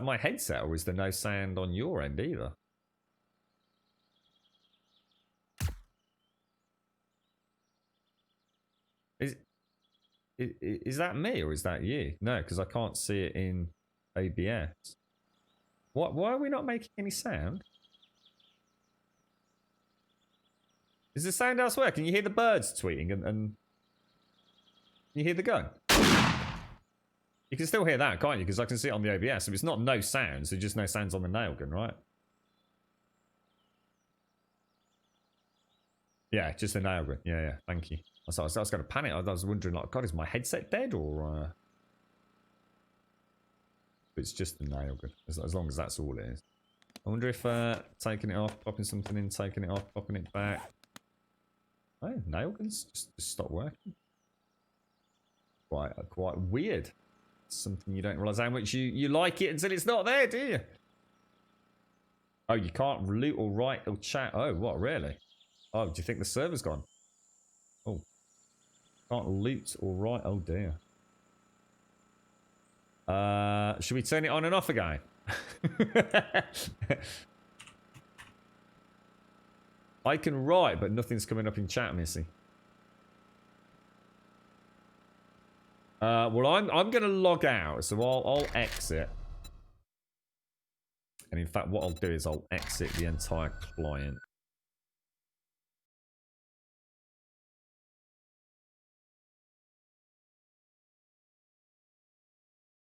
my headset? Or is there no sound on your end either? Is that me or is that you? No, because I can't see it in OBS. Why are we not making any sound? Is the sound elsewhere? Can you hear the birds tweeting and can you hear the gun? You can still hear that, can't you? Because I can see it on the OBS. So it's not no sounds, there's just no sounds on the nail gun, right? Yeah, just the nail gun. Yeah, thank you. I was going to panic. I was wondering, like, God, is my headset dead or... It's just the nail gun, as long as that's all it is. I wonder if taking it off, popping something in, taking it off, popping it back. Oh, nail guns just stop working. Quite weird. Something you don't realise how much you like it until it's not there, do you? Oh, you can't loot or write or chat. Oh, what, really? Oh, do you think the server's gone? Oh. Can't loot or write. Oh, dear. Should we turn it on and off again? I can write, but nothing's coming up in chat, Missy. Well, I'm going to log out, so I'll exit. And in fact, what I'll do is I'll exit the entire client.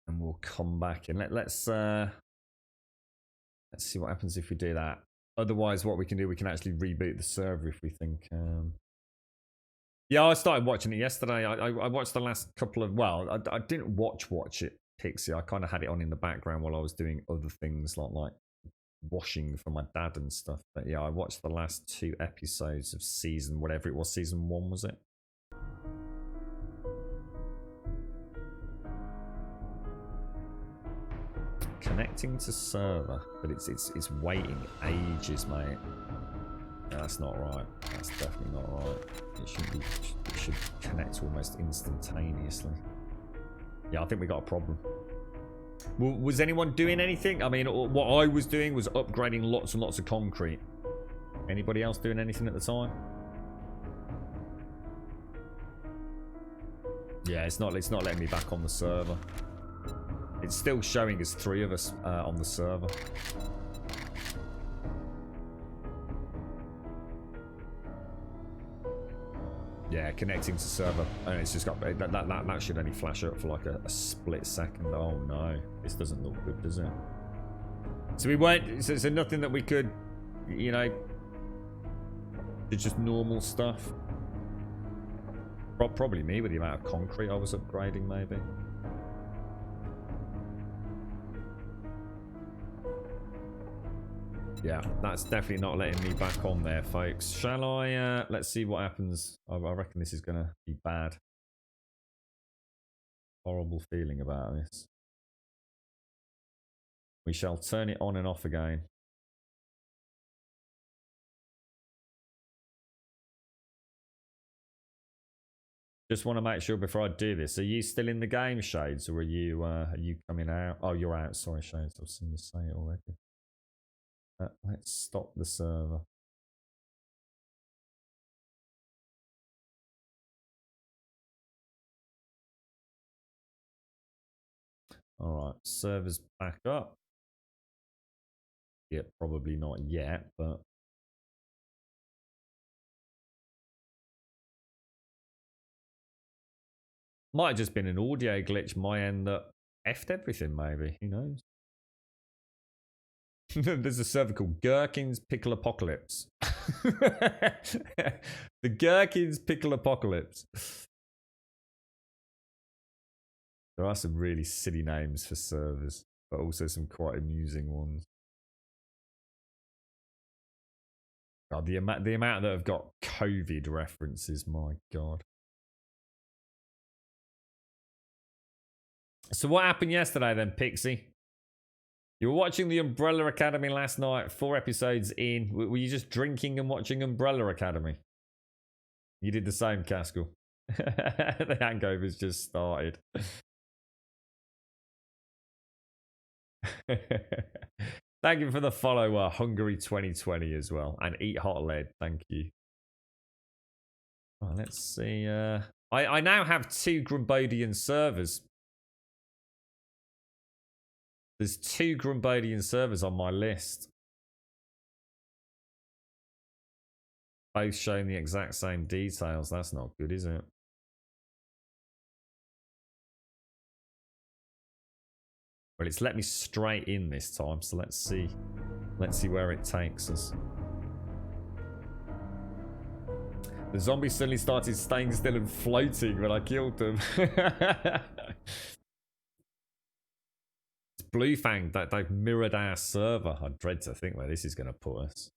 And we'll come back in. Let's see what happens if we do that. Otherwise, what we can do, we can actually reboot the server if we think. Yeah, I started watching it yesterday. I watched the last couple of. Well, I didn't watch it, Pixie. I kind of had it on in the background while I was doing other things like washing for my dad and stuff. But yeah, I watched the last 2 episodes of season whatever it was. Season 1 was it? Connecting to server, but it's waiting ages, mate. That's not right. That's definitely not right. It should connect almost instantaneously. Yeah, I think we got a problem. Well, was anyone doing anything? I mean, what I was doing was upgrading lots and lots of concrete. Anybody else doing anything at the time? Yeah, it's not letting me back on the server. It's still showing us 3 of us on the server. Yeah, connecting to server, and it's just got that should only flash up for like a split second. Oh no, this doesn't look good, does it? So we weren't. So nothing that we could, you know, it's just normal stuff. Probably me with the amount of concrete I was upgrading, maybe. Yeah, that's definitely not letting me back on there, folks. Shall I, let's see what happens. I reckon this is going to be bad. Horrible feeling about this. We shall turn it on and off again. Just want to make sure before I do this. Are you still in the game, Shades, or are you coming out? Oh, you're out. Sorry, Shades. I've seen you say it already. Let's stop the server. All right, server's back up. Yeah, probably not yet, but might have just been an audio glitch my end that effed everything. Maybe, who knows? There's a server called Gherkins Pickle Apocalypse. The Gherkins Pickle Apocalypse. There are some really silly names for servers, but also some quite amusing ones. God, the amount that have got COVID references, my God. So what happened yesterday then, Pixie? You were watching the Umbrella Academy last night, 4 episodes in. Were you just drinking and watching Umbrella Academy? You did the same, Cascal. The hangover's just started. Thank you for the follow, Hungary 2020 as well. And Eat Hot Lead, thank you. Right, let's see. I now have 2 Grumbodian servers. There's 2 Grumbodian servers on my list. Both showing the exact same details. That's not good, is it? Well, it's let me straight in this time, so let's see. Let's see where it takes us. The zombie suddenly started staying still and floating when I killed them. It's Blue Fang, they've mirrored our server. I dread to think where this is going to put us.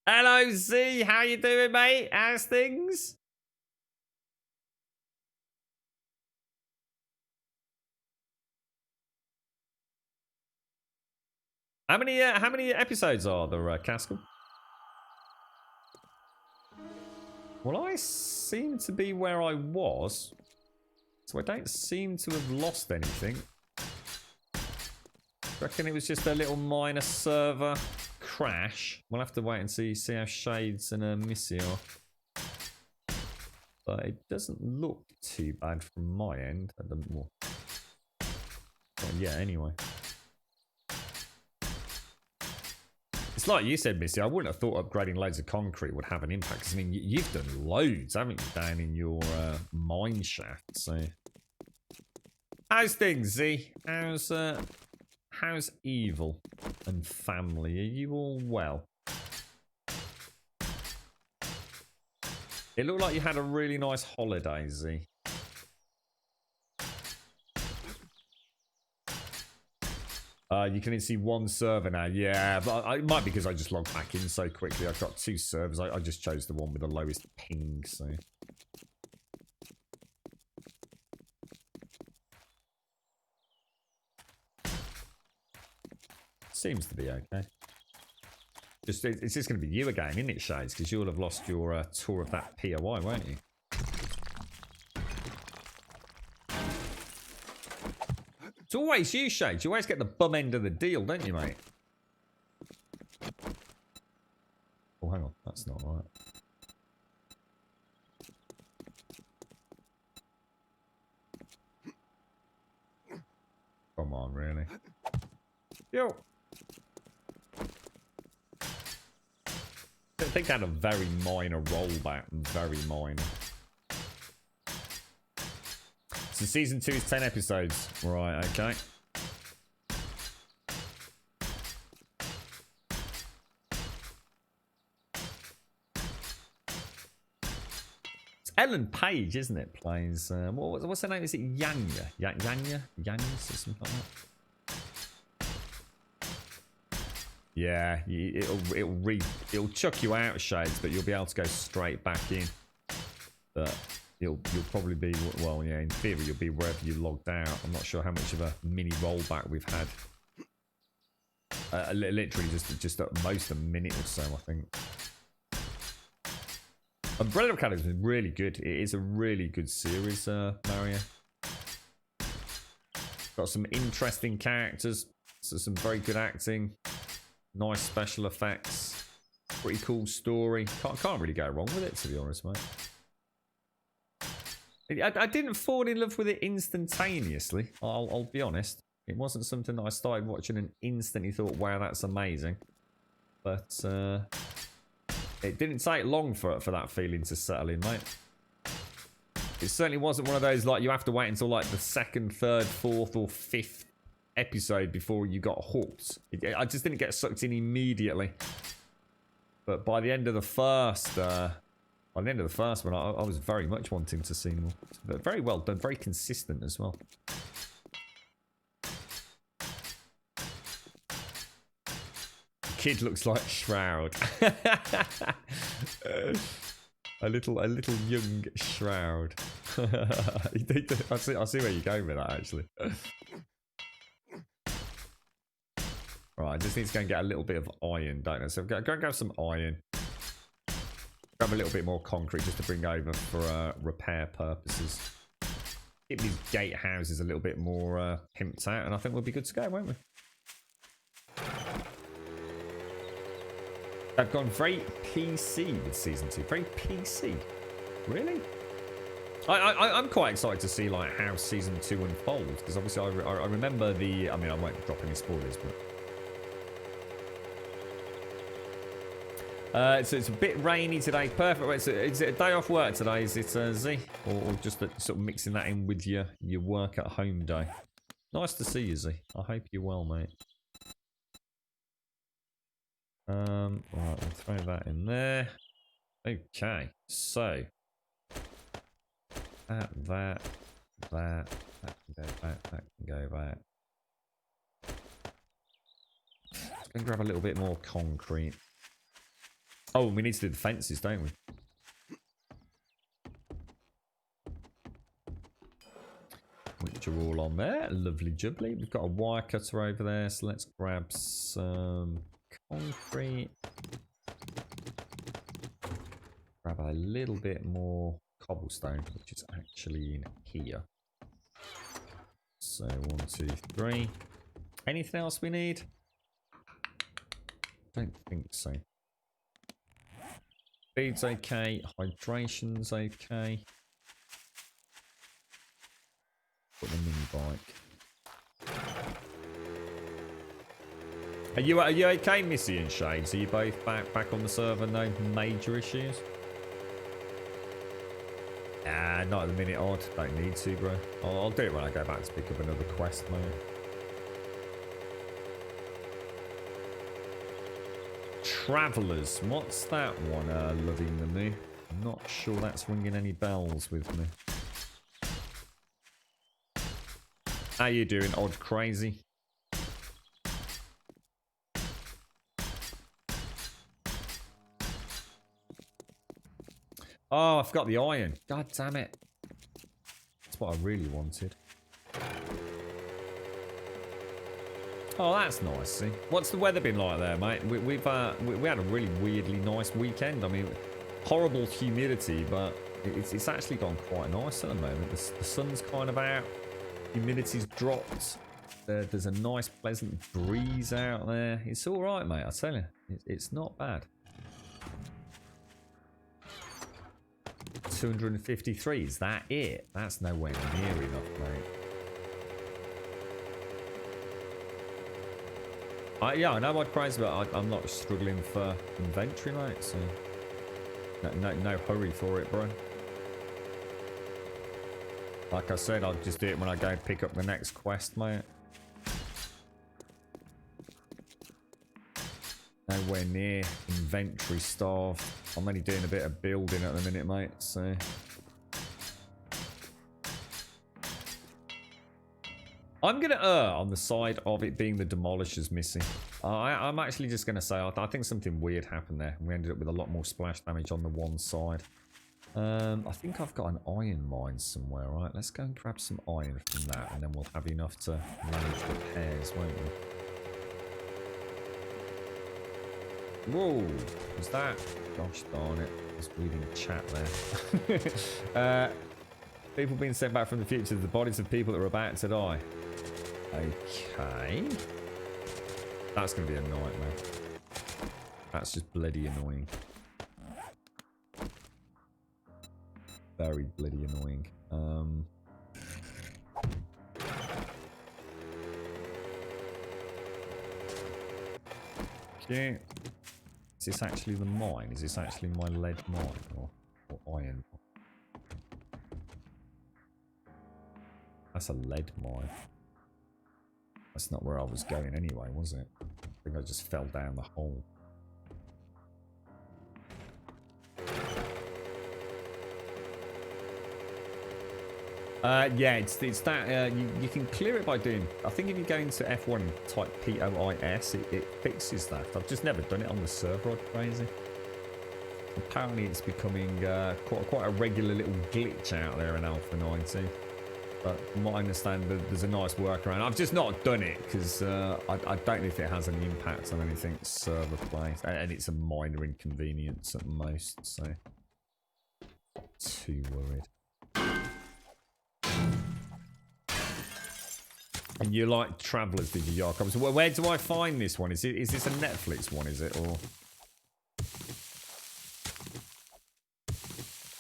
Hello, Z. How you doing, mate? How's things? How many episodes are there, Cascal? Well, I seem to be where I was, so I don't seem to have lost anything. Reckon it was just a little minor server crash. We'll have to wait and see how Shades and Missy are. But it doesn't look too bad from my end at the more. Well, yeah, anyway. It's like you said, Missy, I wouldn't have thought upgrading loads of concrete would have an impact. Because, I mean, you've done loads, haven't you, down in your mine shaft, so... How's things, Z? How's Evil and family? Are you all well? It looked like you had a really nice holiday, Z. You can only see one server now. Yeah, but it might be because I just logged back in so quickly. I've got 2 servers. I just chose the one with the lowest ping, so... Seems to be okay. It's just going to be you again, isn't it, Shades? Because you'll have lost your tour of that POI, won't you? It's always you, Shades. You always get the bum end of the deal, don't you, mate? Oh, hang on. That's not right. Come on, really? Yo! I think I had a very minor rollback. Very minor. So season 2 is 10 episodes. Right, okay. It's Ellen Page, isn't it? Plays, what's her name? Is it Yanya? Yanya? Yanya? Something like that? Yeah, it'll chuck you out, Shades, but you'll be able to go straight back in. But you'll probably be, well, yeah, in theory you'll be wherever you logged out. I'm not sure how much of a mini rollback we've had. Literally just at most a minute or so, I think. Umbrella Academy is really good. It is a really good series, Mario. Got some interesting characters, so some very good acting. Nice special effects. Pretty cool story. Can't really go wrong with it, to be honest, mate. I didn't fall in love with it instantaneously. I'll be honest. It wasn't something that I started watching and instantly thought, wow, that's amazing. But it didn't take long for that feeling to settle in, mate. It certainly wasn't one of those, like, you have to wait until, like, the 2nd, 3rd, 4th, or 5th episode before you got hooked. I just didn't get sucked in immediately. But by the end of the first... By the end of the first one, I was very much wanting to see more. But very well done, very consistent as well. The kid looks like Shroud. a little young Shroud. I see where you're going with that, actually. Right, I just need to go and get a little bit of iron, don't I? So go and grab some iron. Grab a little bit more concrete just to bring over for repair purposes. Keep these gatehouses a little bit more pimped out, and I think we'll be good to go, won't we? They've gone very PC with season 2. Very PC. Really? I'm quite excited to see like how season 2 unfolds, because obviously I remember the... I mean, I won't drop any spoilers, but... So it's a bit rainy today. Perfect. Is it a day off work today? Is it Z? Or just sort of mixing that in with your work at home day? Nice to see you, Z. I hope you're well, mate. Right, I'll throw that in there. Okay, so that can go back, that can go back. Let's go and grab a little bit more concrete. Oh, we need to do the fences, don't we? Which are all on there. Lovely jubbly. We've got a wire cutter over there, so let's grab some concrete. Grab a little bit more cobblestone, which is actually in here. So 1, 2, 3. Anything else we need? Don't think so. Feed's okay. Hydration's okay. Put the mini bike. Are you okay, Missy and Shades? Are you both back on the server? No major issues? Not at the minute, Odd. Don't need to, bro. I'll do it when I go back to pick up another quest, mate. Travellers. What's that one, loving the me? I'm not sure that's ringing any bells with me. How you doing, Odd Crazy? Oh, I forgot the iron. God damn it. That's what I really wanted. Oh, that's nice. See, what's the weather been like there, mate? We had a really weirdly nice weekend. I mean, horrible humidity, but it's actually gone quite nice at the moment. The sun's kind of out. Humidity's dropped. There's a nice, pleasant breeze out there. It's all right, mate. I tell you, it's not bad. 253, is that it? That's nowhere near enough, mate. Yeah, I know what crazy, but I'm not struggling for inventory, mate, so no hurry for it, bro. Like I said, I'll just do it when I go pick up the next quest, mate. Nowhere near inventory starved. I'm only doing a bit of building at the minute, mate, so... I'm going to err on the side of it being the demolishers missing. I'm actually just going to say, I think something weird happened there. We ended up with a lot more splash damage on the one side. I think I've got an iron mine somewhere, right? Let's go and grab some iron from that, and then we'll have enough to manage repairs, won't we? Whoa, was that? Gosh darn it. I was reading a chat there. People being sent back from the future, the bodies of people that are about to die. Okay. That's going to be a nightmare. That's just bloody annoying. Very bloody annoying. Okay. Is this actually the mine? Is this actually my lead mine or iron? That's a lead mine. That's not where I was going anyway, was it? I think I just fell down the hole. Yeah, it's that you can clear it by doing. I think if you go into F1 and type POIS, it fixes that. I've just never done it on the server. Crazy. Apparently, it's becoming quite a regular little glitch out there in Alpha 19. But from what I understand, there's a nice workaround. I've just not done it because I don't know if it has any impact on anything server play, and it's a minor inconvenience at most. So, not too worried. And you like Travellers, did you, Jakob? So where do I find this one? Is this a Netflix one, is it? Or...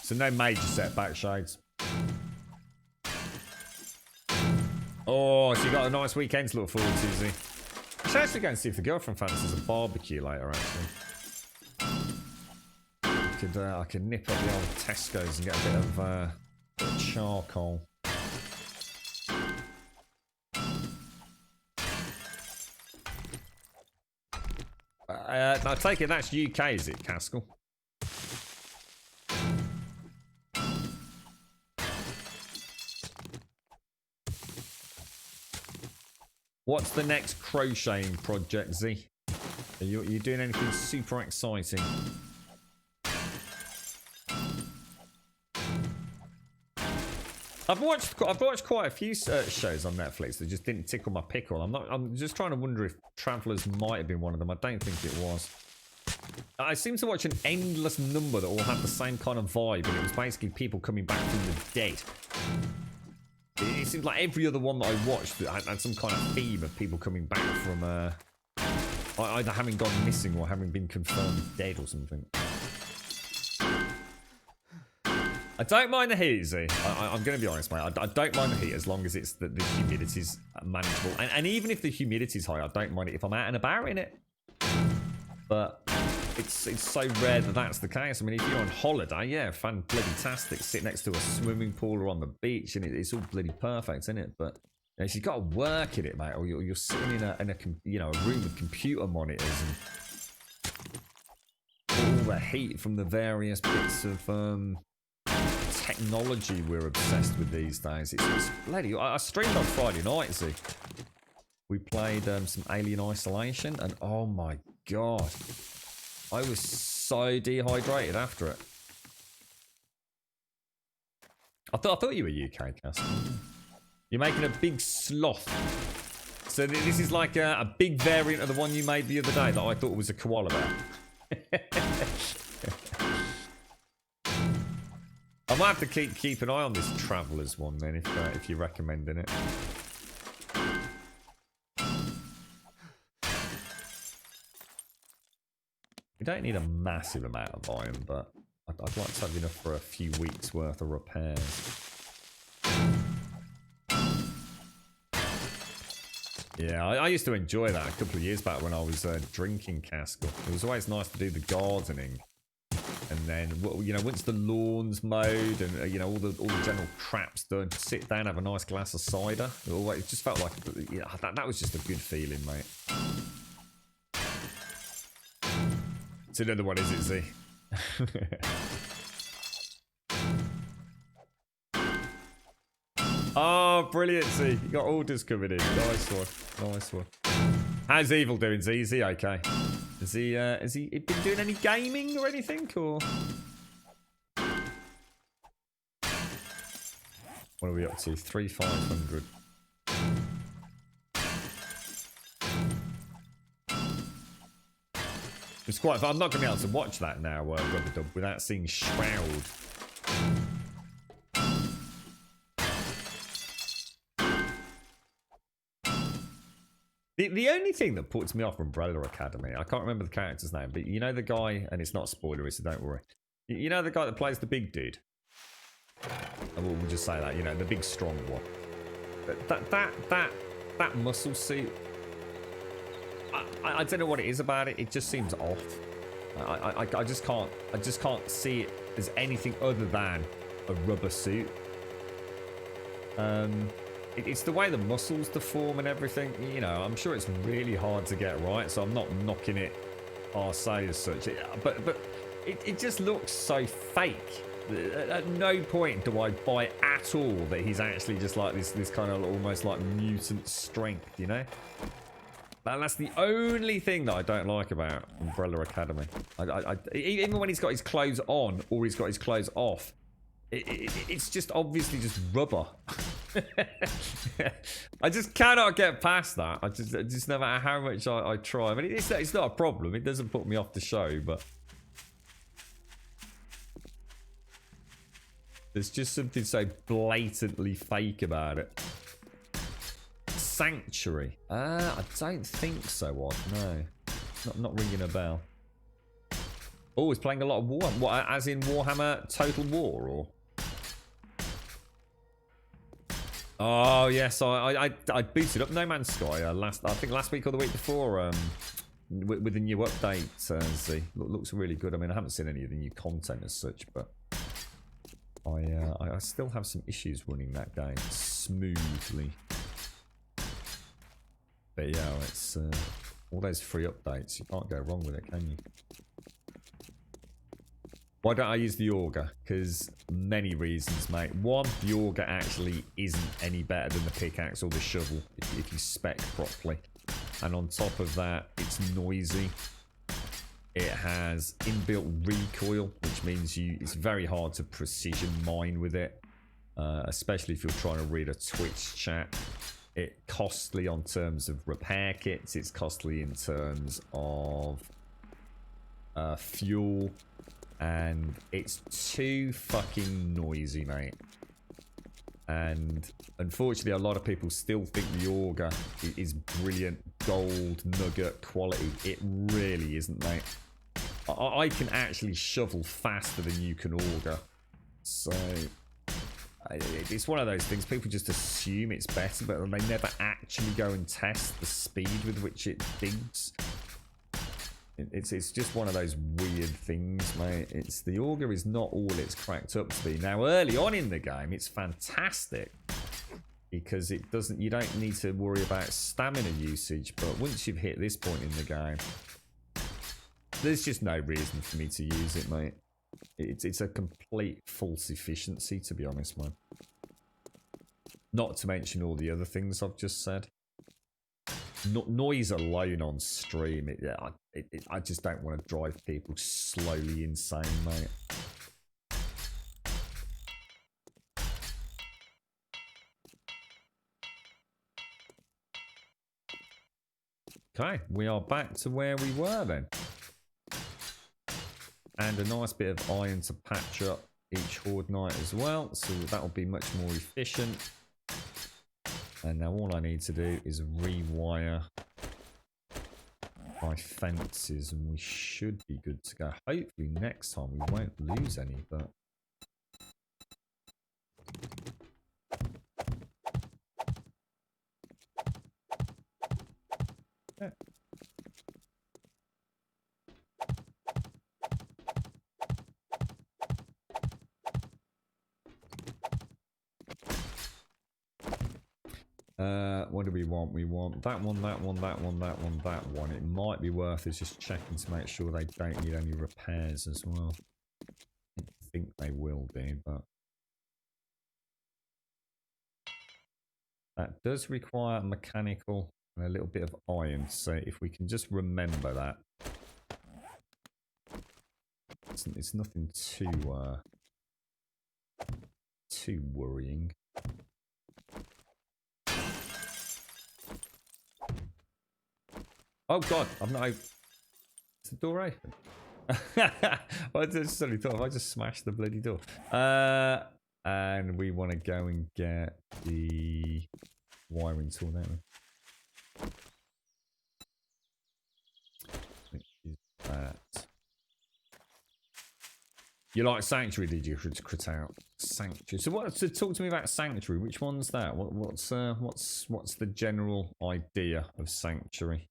So no major setback, Shades. Oh, so you got a nice weekend to look forward to, Izzy. I should actually go and see if the girlfriend fancies a barbecue later, actually. I could nip up the old Tesco's and get a bit of charcoal. I take it that's UK, is it, Caskell? What's the next crocheting project, Z? Are you doing anything super exciting? I've watched quite a few shows on Netflix that just didn't tickle my pickle. I'm just trying to wonder if Travelers might have been one of them. I don't think it was. I seem to watch an endless number that all have the same kind of vibe, and it was basically people coming back from the dead. It seems like every other one that I watched had some kind of theme of people coming back from either having gone missing or having been confirmed dead or something. I don't mind the heat, Z. I'm going to be honest, mate. I don't mind the heat as long as it's the humidity's manageable. And even if the humidity's high, I don't mind it if I'm out and about in it. But it's so rare that that's the case. I mean, if you're on holiday, yeah, fan-bloody-tastic. Sit next to a swimming pool or on the beach, and it's all bloody perfect, isn't it? But you know, if you've got to work in it, mate, or you're sitting in a room with computer monitors and all the heat from the various bits of technology we're obsessed with these days. It's bloody. I streamed on Friday night, see. We played some Alien Isolation, and oh my god, I was so dehydrated after it. I thought you were UK cast. You're making a big sloth. So this is like a big variant of the one you made the other day that I thought was a koala bear. I might have to keep an eye on this Travelers one then, if you're recommending it. We don't need a massive amount of iron, but I'd like to have enough for a few weeks worth of repairs. Yeah, I used to enjoy that a couple of years back when I was drinking Castle. It was always nice to do the gardening. And then, you know, once the lawn's mowed and, you know, all the general crap's done, sit down, have a nice glass of cider. It just felt like, you know, that was just a good feeling, mate. It's another one, is it, Z? Oh, brilliant, Z. You got orders coming in. Nice one. Nice one. How's Evil doing, Z? Is he okay? Has he been doing any gaming or anything, or? What are we up to? 3,500. It's quite. I'm not going to be able to watch that now, Rubber Dub, without seeing Shroud. The only thing that puts me off Umbrella Academy, I can't remember the character's name, but you know the guy, and it's not spoilery, so don't worry. You know the guy that plays the big dude? We'll just say that, you know, the big strong one. That muscle suit, I don't know what it is about it. It just seems off. I just can't see it as anything other than a rubber suit. It's the way the muscles deform and everything. You know, I'm sure it's really hard to get right, so I'm not knocking it arse as such. But it just looks so fake. At no point do I buy at all that he's actually just like this kind of almost like mutant strength, you know? That's the only thing that I don't like about Umbrella Academy. Even when he's got his clothes on or he's got his clothes off, it's just obviously just rubber. I just cannot get past that. I just no matter how much I try. I mean, it's not a problem. It doesn't put me off the show, but there's just something so blatantly fake about it. Sanctuary. I don't think so. No, not ringing a bell. Oh, he's playing a lot of War. What, as in Warhammer Total War, or? Oh yes, I booted up No Man's Sky I think last week or the week before with the new update. Z looks really good. I mean, I haven't seen any of the new content as such, but I still have some issues running that game smoothly. But yeah, it's all those free updates. You can't go wrong with it, can you? Why don't I use the auger? Because many reasons, mate. One, the auger actually isn't any better than the pickaxe or the shovel if you spec properly. And on top of that, it's noisy. It has inbuilt recoil, which means it's very hard to precision mine with it. especially if you're trying to read a Twitch chat. It's costly on terms of repair kits. It's costly in terms of fuel. And it's too fucking noisy, mate. And unfortunately, a lot of people still think the auger is brilliant, gold nugget quality. It really isn't, mate. I can actually shovel faster than you can auger. So it's one of those things. People just assume it's better, but they never actually go and test the speed with which it digs. It's just one of those weird things, mate. It's the auger is not all it's cracked up to be. Now, early on in the game, it's fantastic because it doesn't. You don't need to worry about stamina usage. But once you've hit this point in the game, there's just no reason for me to use it, mate. It's a complete false efficiency, to be honest, man. Not to mention all the other things I've just said. Noise alone on stream, I just don't want to drive people slowly insane, mate. Okay, we are back to where we were then. And a nice bit of iron to patch up each horde night as well, so that'll be much more efficient. And now all I need to do is rewire my fences and we should be good to go. Hopefully next time we won't lose any, but... Yeah. What do we want? We want that one, that one, that one, that one, that one. It might be worth us just checking to make sure they don't need any repairs as well. I think they will be, but... That does require mechanical and a little bit of iron, so if we can just remember that. It's nothing too worrying. Oh god, I've not... Is the door open? I just suddenly thought if I just smashed the bloody door. And we want to go and get the wiring tool, don't we? Which is that. You like Sanctuary, did you? Crit out Sanctuary. So talk to me about Sanctuary. Which one's that? What's the general idea of Sanctuary?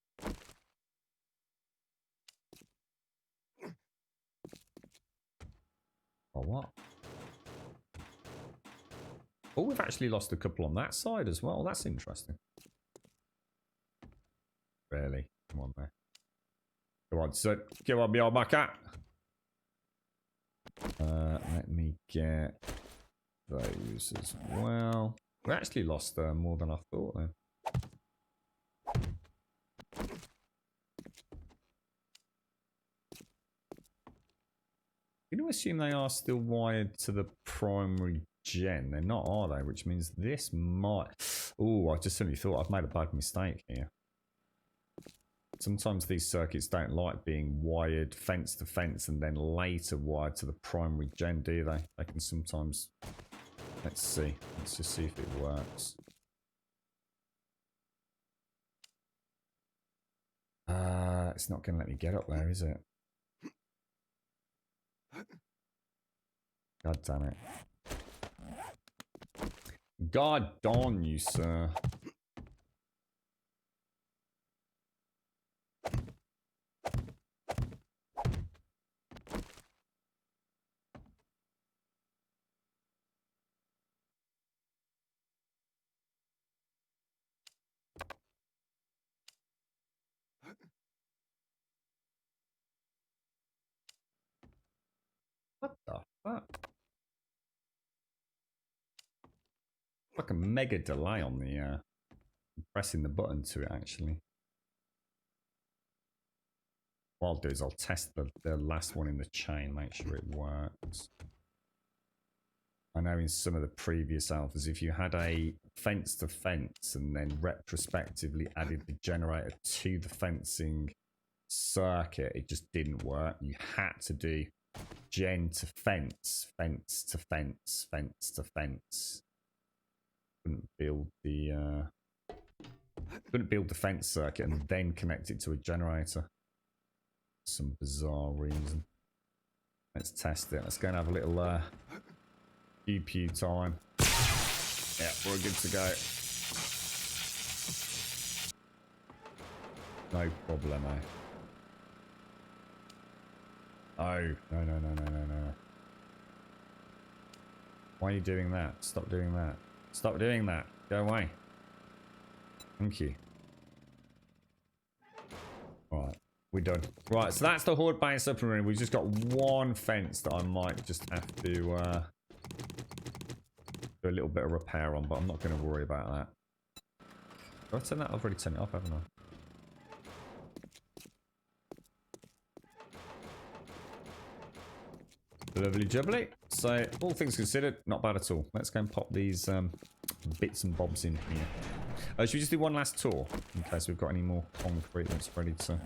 Oh, what? Oh, we've actually lost a couple on that side as well. That's interesting. Really? Come on, there. Come on, so come on, me on my cat. Let me get those as well. We actually lost more than I thought then. You know, assume they are still wired to the primary gen. They're not, are they? Which means this might... Oh, I just suddenly thought I've made a bad mistake here. Sometimes these circuits don't like being wired fence to fence and then later wired to the primary gen, do they? They can sometimes... Let's see. Let's just see if it works. It's not going to let me get up there, is it? God damn it. God darn you, sir. What the fuck? Like a mega delay on the pressing the button to it actually. What I'll do is I'll test the last one in the chain, make sure it works. I know in some of the previous alphas, if you had a fence to fence and then retrospectively added the generator to the fencing circuit, it just didn't work. You had to do gen to fence, fence to fence, fence to fence. Couldn't build the fence circuit and then connect it to a generator. Some bizarre reason. Let's test it. Let's go and have a little pew time. Yeah, we're good to go. No problemo. Oh, no. Why are you doing that? Stop doing that. Stop doing that. Go away. Thank you. Alright, we're done. Right, so that's the horde base up and running. We've just got one fence that I might just have to do a little bit of repair on, but I'm not going to worry about that. Did I turn that? I've already turned it off, haven't I? Lovely jubbly. So, all things considered, not bad at all. Let's go and pop these bits and bobs in here. Should we just do one last tour in case we've got any more concrete that's ready to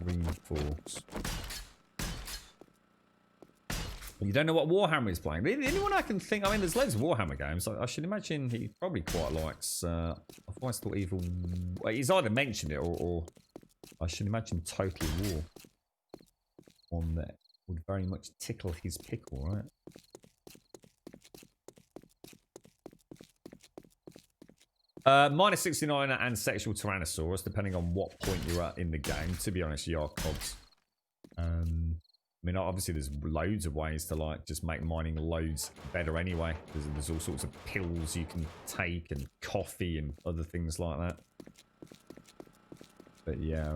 reinforce? You don't know what Warhammer is playing. The only one I can think, I mean, there's loads of Warhammer games. I should imagine he probably quite likes. I've always thought he's either mentioned it or I should imagine Total War on there would very much tickle his pickle, right? Minus 69 and Sexual Tyrannosaurus, depending on what point you're at in the game. To be honest, you are cogs. I mean, obviously, there's loads of ways to like just make mining loads better anyway. There's all sorts of pills you can take and coffee and other things like that. But yeah,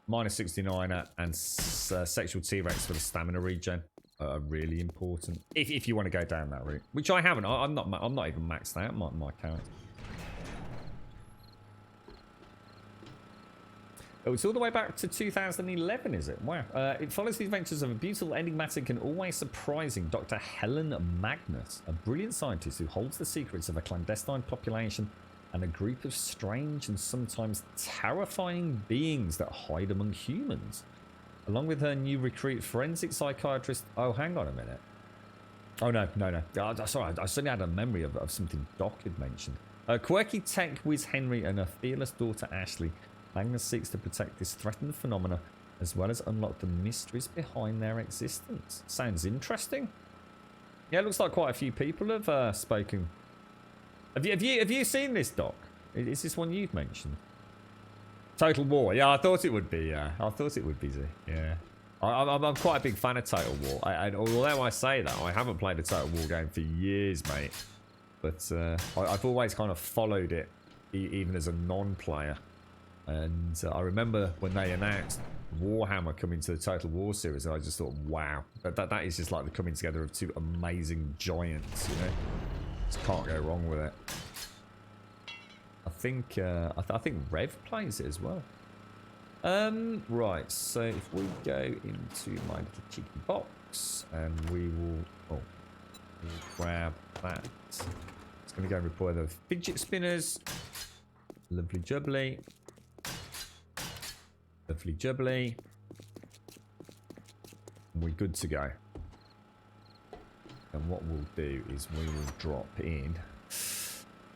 minus 69 and Sexual T-Rex for the stamina regen are really important if you want to go down that route, which I haven't. I'm not even maxed out my character. Oh, it's all the way back to 2011, is it? Wow. It follows the adventures of a beautiful, enigmatic, and always surprising Dr. Helen Magnus, a brilliant scientist who holds the secrets of a clandestine population and a group of strange and sometimes terrifying beings that hide among humans. Along with her new recruit forensic psychiatrist... Oh, hang on a minute. Oh, no. Oh, sorry, I suddenly had a memory of something Doc had mentioned. Quirky tech whiz Henry and her fearless daughter Ashley. Magnus seeks to protect this threatened phenomena as well as unlock the mysteries behind their existence. Sounds interesting. Yeah, it looks like quite a few people have spoken. Have you seen this, Doc? Is this one you've mentioned? Total War. Yeah, I thought it would be. Yeah, I thought it would be. Yeah, I'm quite a big fan of Total War. And although I say that, I haven't played a Total War game for years, mate. But I've always kind of followed it, even as a non-player. And I remember when they announced Warhammer coming to the Total War series, I just thought, wow, that is just like the coming together of two amazing giants. You know, just can't go wrong with it. I think Rev plays it as well. Right, so if we go into my little cheeky box and we will we'll grab that. It's going to go and report the fidget spinners. Lovely jubbly. Lovely jubbly. And we're good to go. And what we'll do is we will drop in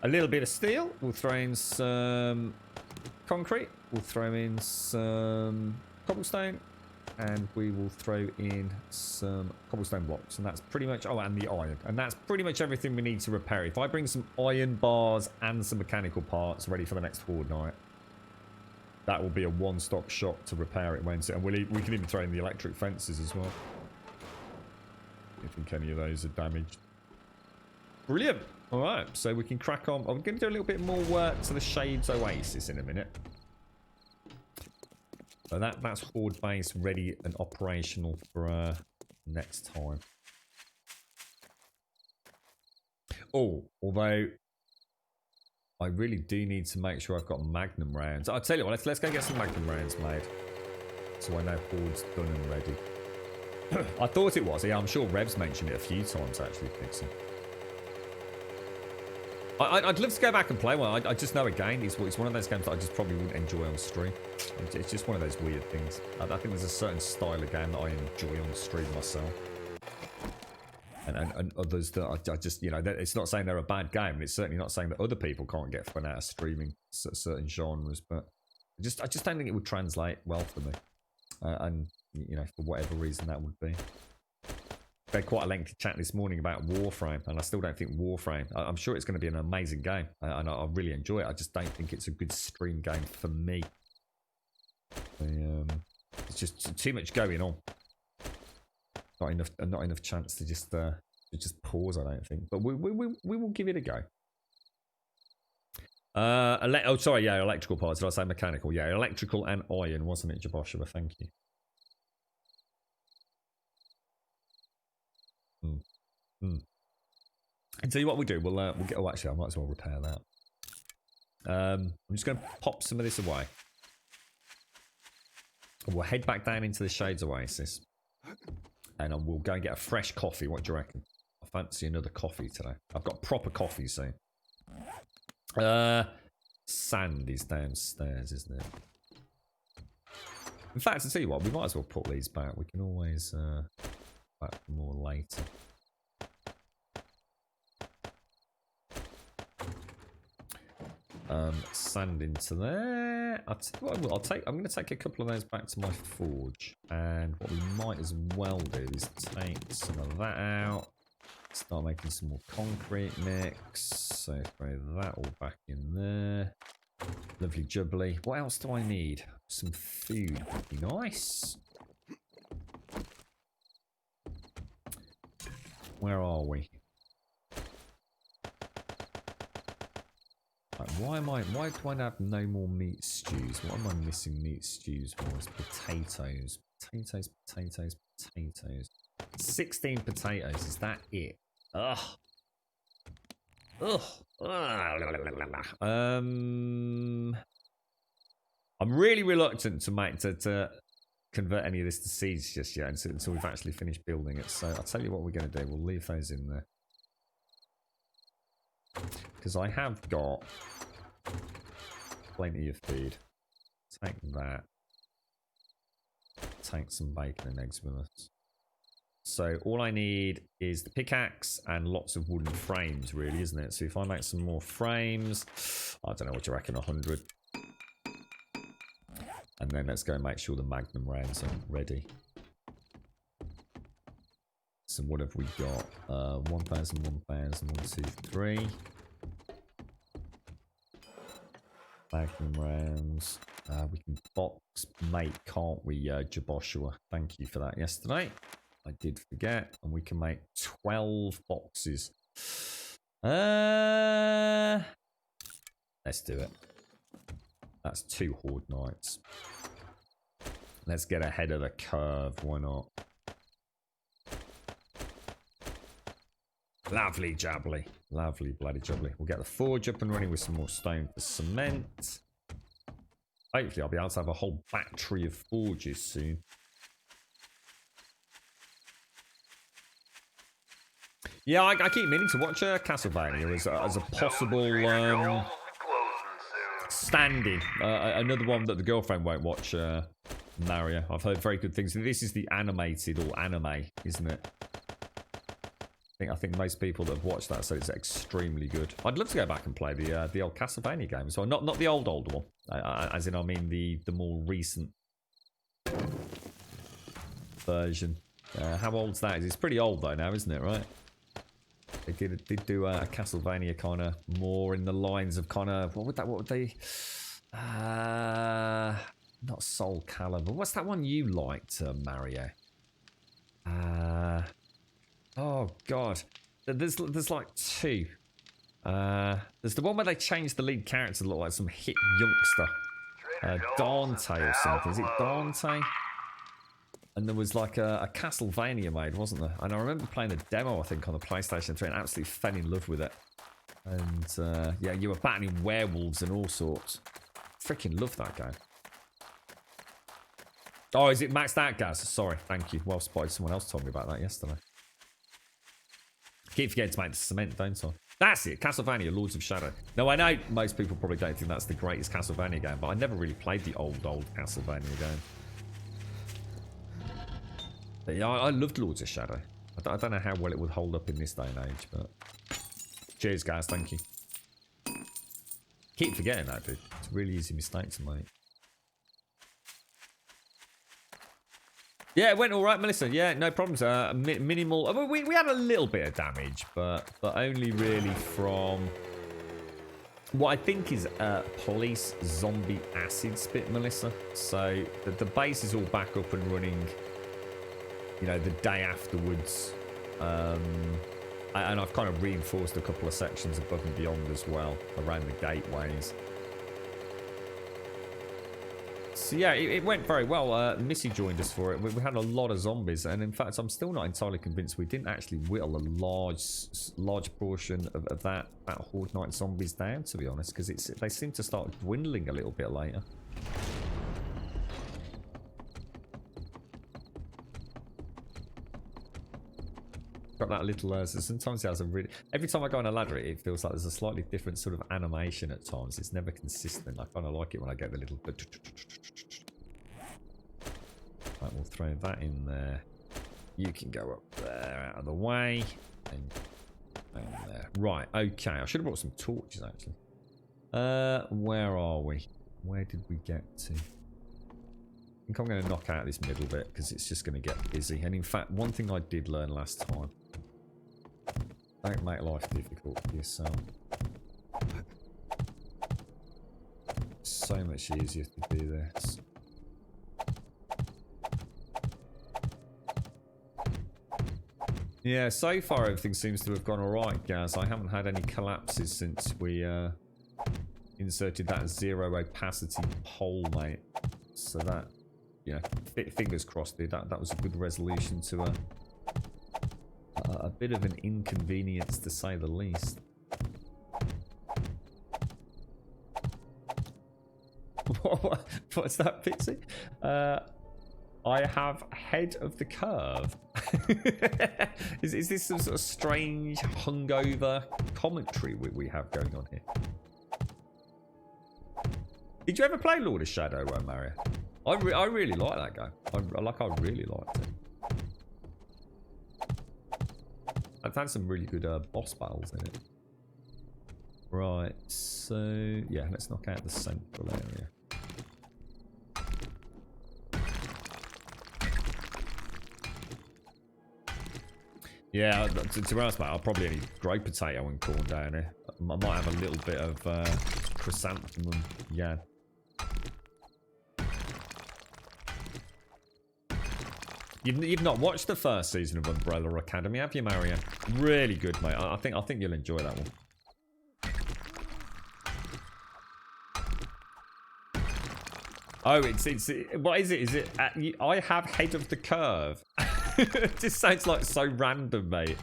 a little bit of steel. We'll throw in some concrete. We'll throw in some cobblestone. And we will throw in some cobblestone blocks. And that's pretty much... Oh, and the iron. And that's pretty much everything we need to repair. If I bring some iron bars and some mechanical parts ready for the next horde night, that will be a one-stop shop to repair it. And we can even throw in the electric fences as well. I think any of those are damaged. Brilliant. All right, so we can crack on. I'm going to do a little bit more work to the Shades Oasis in a minute. So that's Horde base ready and operational for next time. Oh, although I really do need to make sure I've got Magnum rounds. I'll tell you what, let's go get some Magnum rounds made. So I know Horde's done and ready. I thought it was. Yeah, I'm sure Rev's mentioned it a few times, actually, Pixie. I'd love to go back and play one. I just know again, it's one of those games that I just probably wouldn't enjoy on stream. It's just one of those weird things. I think there's a certain style of game that I enjoy on stream myself. And others that I just, you know, it's not saying they're a bad game. And it's certainly not saying that other people can't get fun out of streaming certain genres. But I just don't think it would translate well for me. And, you know, for whatever reason that would be. We had quite a lengthy chat this morning about Warframe, and I still don't think Warframe, I'm sure it's going to be an amazing game, and I really enjoy it. I just don't think it's a good stream game for me. It's just too much going on. Not enough chance to just pause, I don't think. But we will give it a go. Electrical parts. Did I say mechanical? Yeah, electrical and iron, wasn't it, Jaboshua? Thank you. And tell you what we'll do. We'll get. Oh, actually, I might as well repair that. I'm just going to pop some of this away. We'll head back down into the Shades Oasis, and we'll go and get a fresh coffee. What do you reckon? I fancy another coffee today. I've got proper coffee soon. Sand is downstairs, isn't it? In fact, I'll tell you what. We might as well put these back. We can always back for more later. Sand into there. I'm going to take a couple of those back to my forge, and what we might as well do is take some of that out, start making some more concrete mix. So throw that all back in there. Lovely jubbly. What else do I need? Some food would be nice. Where are we? Why do I have no more meat stews? What am I missing meat stews for? It's potatoes. Potatoes. 16 potatoes, is that it? Ugh. I'm really reluctant to convert any of this to seeds just yet until we've actually finished building it. So I'll tell you what we're going to do. We'll leave those in there. Because I have got plenty of food. Take that. Take some bacon and eggs with us. So all I need is the pickaxe and lots of wooden frames, really, isn't it? So if I make some more frames, I don't know what you reckon, 100. And then let's go and make sure the magnum rounds are ready. So what have we got? 1,000, 1,000, 1, 2, 3. Magnum rounds. We can box mate, can't we, Jaboshua? Thank you for that yesterday. I did forget. And we can make 12 boxes. Let's do it. That's 2 Horde Nights. Let's get ahead of the curve. Why not? Lovely jubbly. Lovely bloody jubbly. We'll get the forge up and running with some more stone for cement. Hopefully I'll be able to have a whole battery of forges soon. Yeah, I keep meaning to watch Castlevania as a possible stand-in. Another one that the girlfriend won't watch, Mario. I've heard very good things. This is the animated or anime, isn't it? I think most people that have watched that say it's extremely good. I'd love to go back and play the old Castlevania game as well. Not the old one, as in I mean the more recent version. How old's that? It's pretty old though now, isn't it? Right? They did do a Castlevania kind of more in the lines of kind of what would they? Not Soul Calibur. What's that one you liked, Mario? Oh god, there's like 2. There's the one where they changed the lead character to look like some hip youngster, Dante or something. Is it Dante? And there was like a Castlevania made, wasn't there? And I remember playing a demo, I think, on the PlayStation 3 and absolutely fell in love with it. And yeah, you were battling werewolves and all sorts. Freaking love that game. Oh, is it maxed out, Gaz? Sorry, thank you. Well spotted. Someone else told me about that yesterday. Keep forgetting to make the cement, don't I? That's it, Castlevania, Lords of Shadow. Now, I know most people probably don't think that's the greatest Castlevania game, but I never really played the old Castlevania game. But yeah, I loved Lords of Shadow. I don't know how well it would hold up in this day and age, but... Cheers, guys, thank you. Keep forgetting that, dude. It's a really easy mistake to make. Yeah, it went all right, Melissa. Yeah, no problems. Minimal. We had a little bit of damage, but only really from what I think is police zombie acid spit, Melissa. So the base is all back up and running, you know, the day afterwards. And I've kind of reinforced a couple of sections above and beyond as well, around the gateways. So yeah, it went very well. Missy joined us for it. We had a lot of zombies, and in fact, I'm still not entirely convinced we didn't actually whittle a large portion of that Horde Night zombies down, to be honest, because they seem to start dwindling a little bit later. Got that little. Sometimes it has a really. Every time I go on a ladder, it feels like there's a slightly different sort of animation at times. It's never consistent. I kind of like it when I get the little. Right, we'll throw that in there. You can go up there, out of the way, and down there. Right. Okay. I should have brought some torches actually. Where are we? Where did we get to? I think I'm going to knock out this middle bit because it's just going to get busy. And in fact, one thing I did learn last time: don't make life difficult for yourself. It's so much easier to do this. Yeah, so far everything seems to have gone alright, Gaz. I haven't had any collapses since we inserted that zero opacity pole, mate. So that, you know, fingers crossed, dude. That was a good resolution to a bit of an inconvenience, to say the least. What's that, Pixie? I have head of the curve. Is this some sort of strange hungover commentary we have going on here? Did you ever play Lord of Shadow, Mario? I really like that game. I really liked it. I've had some really good boss battles in it. Right, so yeah, let's knock out the central area. Yeah, to be honest, mate, I'll probably only grow potato and corn down here. I might have a little bit of chrysanthemum, yeah. You've not watched the first season of Umbrella Academy, have you, Mario? Really good, mate. I think you'll enjoy that one. Oh, it's what is it? Is it? I have head of the curve. It just sounds like so random, mate.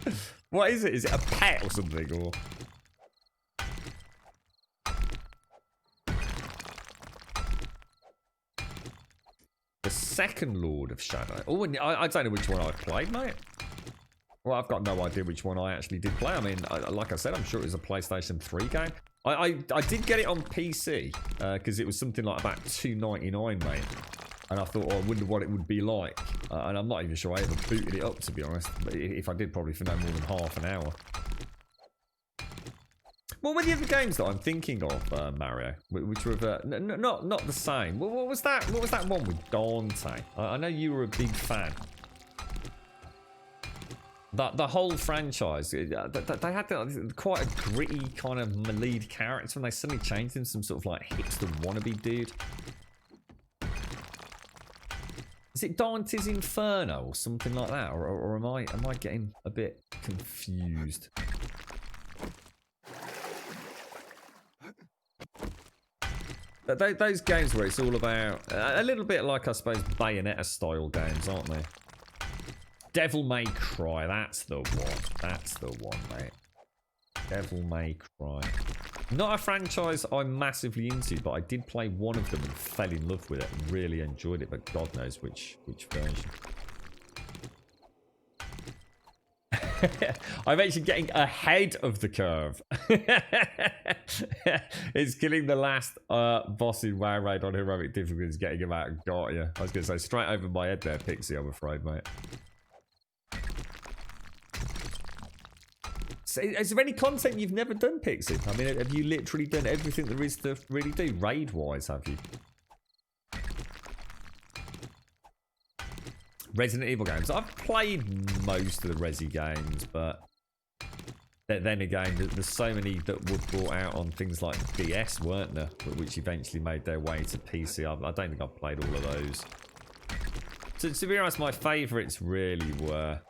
What is it? Is it a pet or something, or? The second Lord of Shadow. Oh, and I don't know which one I've played, mate. Well, I've got no idea which one I actually did play. I mean, like I said, I'm sure it was a PlayStation 3 game. I did get it on PC because it was something like about $2.99, mate. And I thought, oh, I wonder what it would be like. And I'm not even sure I ever booted it up, to be honest. But if I did, probably for no more than half an hour. What were the other games that I'm thinking of, Mario? Which were not the same. What was that? What was that one with Dante? I know you were a big fan. The whole franchise, they had quite a gritty kind of lead character, and they suddenly changed him some sort of like hipster wannabe dude. Is it Dante's Inferno or something like that, or am I getting a bit confused? Those games where it's all about a little bit like, I suppose, Bayonetta style games, aren't they? Devil May Cry, that's the one. That's the one, mate. Devil May Cry. Not a franchise I'm massively into, but I did play one of them and fell in love with it and really enjoyed it, but God knows which version. I'm actually getting ahead of the curve. It's killing the last boss in WoW Raid on heroic difficulties, getting him out. Got you. I was going to say straight over my head there, Pixie, I'm afraid, mate. So, is there any content you've never done, Pixie? I mean, have you literally done everything there is to really do, raid-wise, have you? Resident Evil games. I've played most of the Resi games, but then again, there's so many that were brought out on things like DS, weren't there? Which eventually made their way to PC. I don't think I've played all of those. So, to be honest, my favourites really were...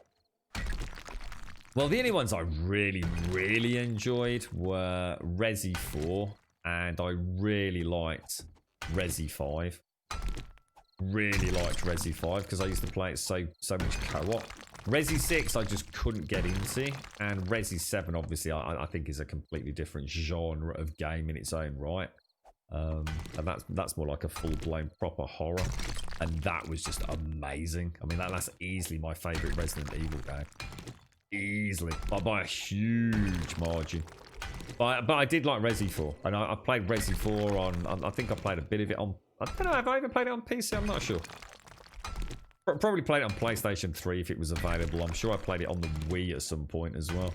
Well, the only ones I really, really enjoyed were Resi 4, and I really liked Resi 5. Really liked Resi 5 because I used to play it so much co-op. Resi 6 I just couldn't get into, and Resi 7 obviously I think is a completely different genre of game in its own right. And that's more like a full-blown proper horror, and that was just amazing. I mean, that's easily my favourite Resident Evil game. Easily, by a huge margin. But I did like Resi 4, and I played Resi 4 on, I think I played a bit of it on, I don't know, have I even played it on PC? I'm not sure. Probably played it on PlayStation 3 if it was available. I'm sure I played it on the Wii at some point as well.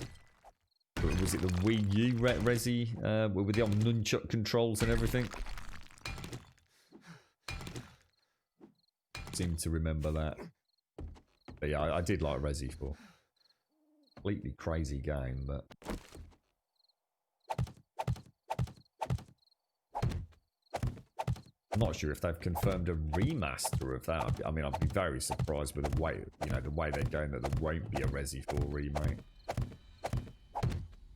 But was it the Wii U Resi, with the old nunchuck controls and everything? Seem to remember that. But yeah, I did like Resi 4. Completely crazy game, but I'm not sure if they've confirmed a remaster of that. I mean, I'd be very surprised with the way, the way they're going, that there won't be a Resi 4 remake.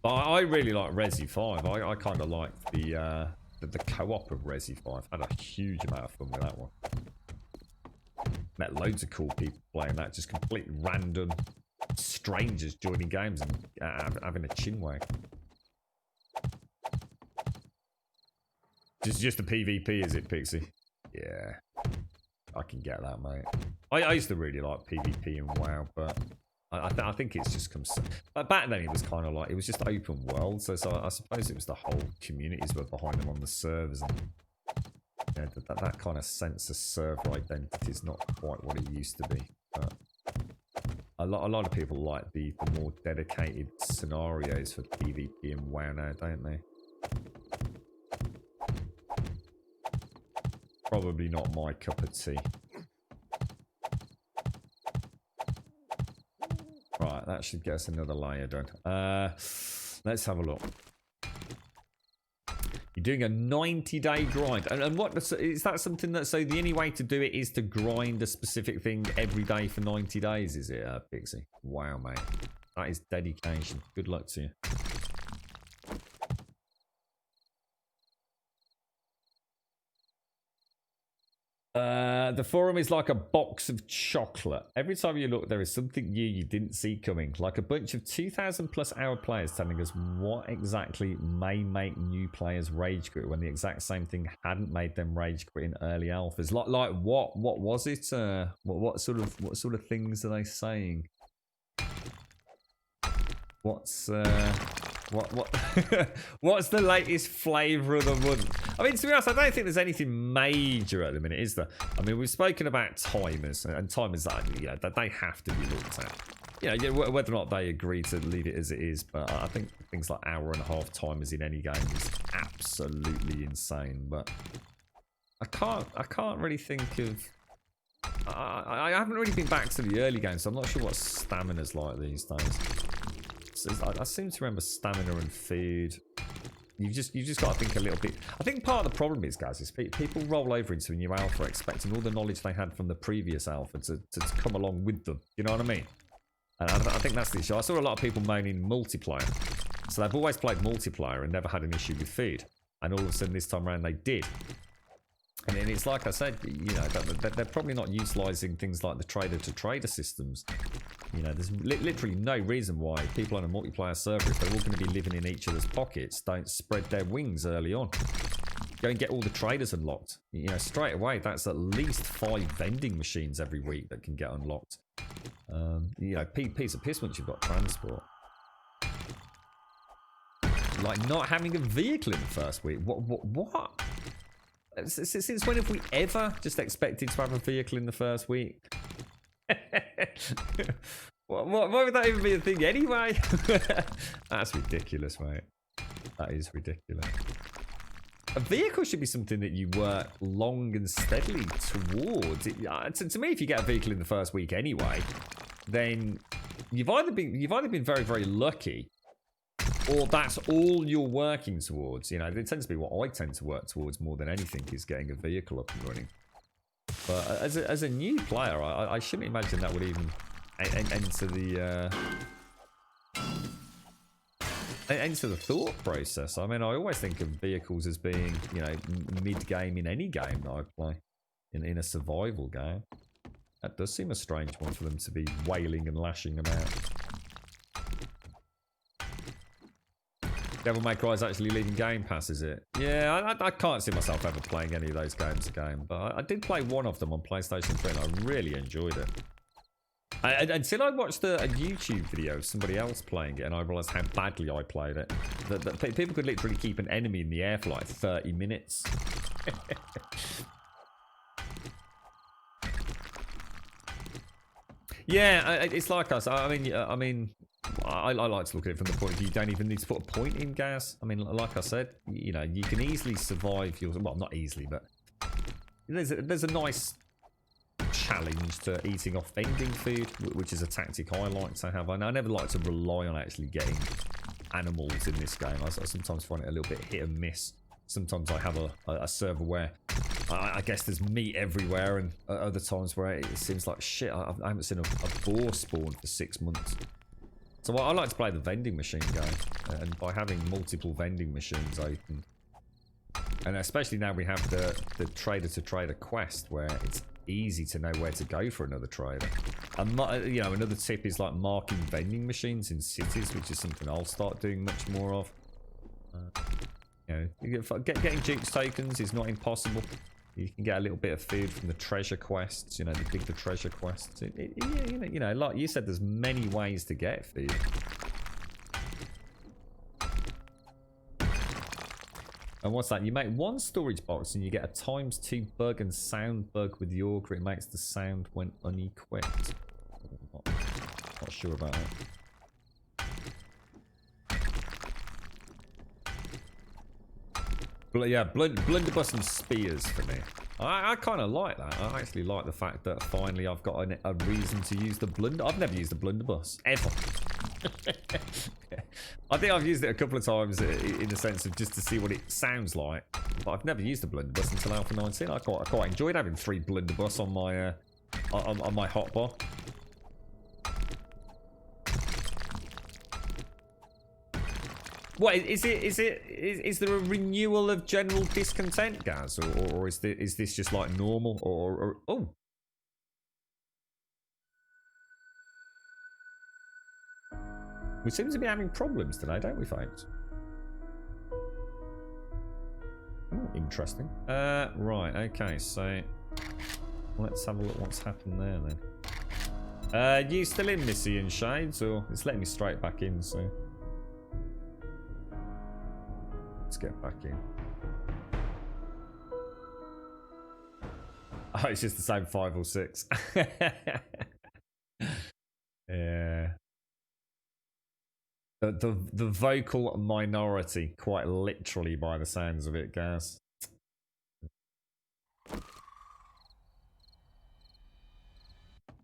But I really like Resi 5. I kind of like the co-op of Resi 5. Had a huge amount of fun with that one. Met loads of cool people playing that, just completely random strangers joining games and having a chinwag. Just a PvP, is it, Pixie? Yeah, I can get that, mate. I used to really like PvP in WoW, but I think it's just come. Back then, it was kind of like, it was just open world, so I suppose it was the whole communities were behind them on the servers, and that kind of sense of server identity is not quite what it used to be. But a lot of people like the more dedicated scenarios for PvP in WoW now, don't they? Probably not my cup of tea. Right, that should get us another layer done. Let's have a look. You're doing a 90-day grind. And what is that something that, so the only way to do it is to grind a specific thing every day for 90 days, is it, Pixie? Wow, mate. That is dedication. Good luck to you. The forum is like a box of chocolate. Every time you look, there is something new you didn't see coming. Like a bunch of 2,000+ hour players telling us what exactly may make new players rage quit when the exact same thing hadn't made them rage quit in early alphas. Like what? What was it? What sort of things are they saying? What's what's the latest flavour of the month? I mean, to be honest, I don't think there's anything major at the minute, is there? I mean, we've spoken about timers, and timers that they have to be looked at. Whether or not they agree to leave it as it is, but I think things like hour-and-a-half timers in any game is absolutely insane. But I can't really think of. I haven't really been back to the early games, so I'm not sure what stamina's like these days. I seem to remember stamina and food. You've just got to think a little bit. I think part of the problem is, guys, is people roll over into a new alpha expecting all the knowledge they had from the previous alpha to come along with them. You know what I mean? And I think that's the issue. I saw a lot of people moaning multiplayer. So they've always played multiplayer and never had an issue with food. And all of a sudden this time around they did. And it's like I said, they're probably not utilising things like the trader-to-trader systems You know, there's literally no reason why people on a multiplayer server, if they're all going to be living in each other's pockets, don't spread their wings early on. Go and get all the traders unlocked. You know, straight away, that's at least 5 vending machines every week that can get unlocked. You know, piece of piss once you've got transport. Like not having a vehicle in the first week. What? Since when have we ever just expected to have a vehicle in the first week? Why would that even be a thing anyway? That's ridiculous, mate. That is ridiculous. A vehicle should be something that you work long and steadily towards. To me, if you get a vehicle in the first week anyway, then you've either been very, very lucky, or that's all you're working towards. You know, it tends to be what I tend to work towards more than anything, is getting a vehicle up and running. But as a new player, I shouldn't imagine that would even enter the thought process. I mean, I always think of vehicles as being, you know, mid-game in any game that I play, in a survival game. That does seem a strange one for them to be wailing and lashing about. Devil May Cry is actually leaving Game Pass, is it? Yeah, I can't see myself ever playing any of those games again, but I did play one of them on PlayStation 3 and I really enjoyed it. Until I watched a YouTube video of somebody else playing it and I realised how badly I played it. That people could literally keep an enemy in the air for like 30 minutes. Yeah, it's like us. I mean, I like to look at it from the point of view you don't even need to put a point in, Gaz. I mean, like I said, you know, you can easily survive your... Well, not easily, but there's a nice challenge to eating off vending food, which is a tactic I like to have. I never like to rely on actually getting animals in this game. I sometimes find it a little bit hit and miss. Sometimes I have a server where I guess there's meat everywhere, and other times where it seems like shit. I haven't seen a boar spawn for 6 months. So I like to play the vending machine game, and by having multiple vending machines open, and especially now we have the trader-to-trader quest, where it's easy to know where to go for another trader. And you know, another tip is like marking vending machines in cities, which is something I'll start doing much more of. You know, getting Jukes tokens is not impossible. You can get a little bit of food from the treasure quests, you know, the treasure quests. You know, like you said, there's many ways to get food. And what's that? You make one storage box and you get a ×2 bug and sound bug with the auger. It makes the sound when unequipped. Not sure about that. But yeah, blunderbuss and spears for me. I kind of like that. I actually like the fact that finally I've got a reason to use the blunder. I've never used the blunderbuss ever. I think I've used it a couple of times in the sense of just to see what it sounds like, but I've never used the blunderbuss until Alpha 19. I quite enjoyed having 3 blunderbuss on my hotbar. What is there a renewal of general discontent, Gaz, or is this just like normal, or oh? We seem to be having problems today, don't we, folks? Oh, interesting. Right, okay, so let's have a look what's happened there then. You still in, Missy and Shades, or it's letting me straight back in, so let's get back in. Oh, it's just the same 5 or 6. Yeah. The vocal minority, quite literally by the sounds of it, Gaz.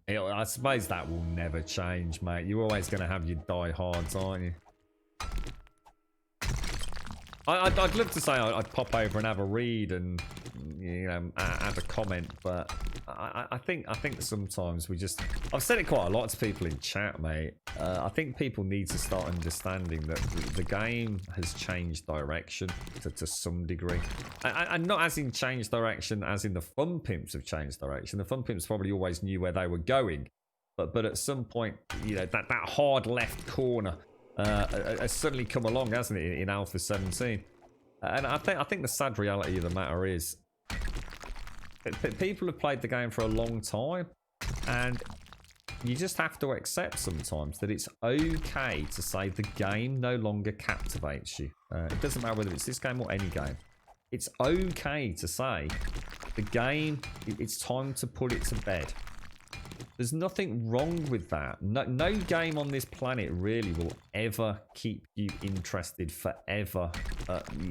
I suppose that will never change, mate. You're always going to have your diehards, aren't you? I'd love to say I'd pop over and have a read and, you know, add a comment, but I think sometimes we just... I've said it quite a lot to people in chat, mate. I think people need to start understanding that the game has changed direction to some degree. And not as in changed direction as in the Fun Pimps have changed direction. The Fun Pimps probably always knew where they were going, But at some point, you know, that hard left corner has suddenly come along, hasn't it, in Alpha 17? And I think the sad reality of the matter is that people have played the game for a long time, and you just have to accept sometimes that it's okay to say the game no longer captivates you. It doesn't matter whether it's this game or any game. It's okay to say the game, it's time to put it to bed. There's nothing wrong with that. No game on this planet really will ever keep you interested forever.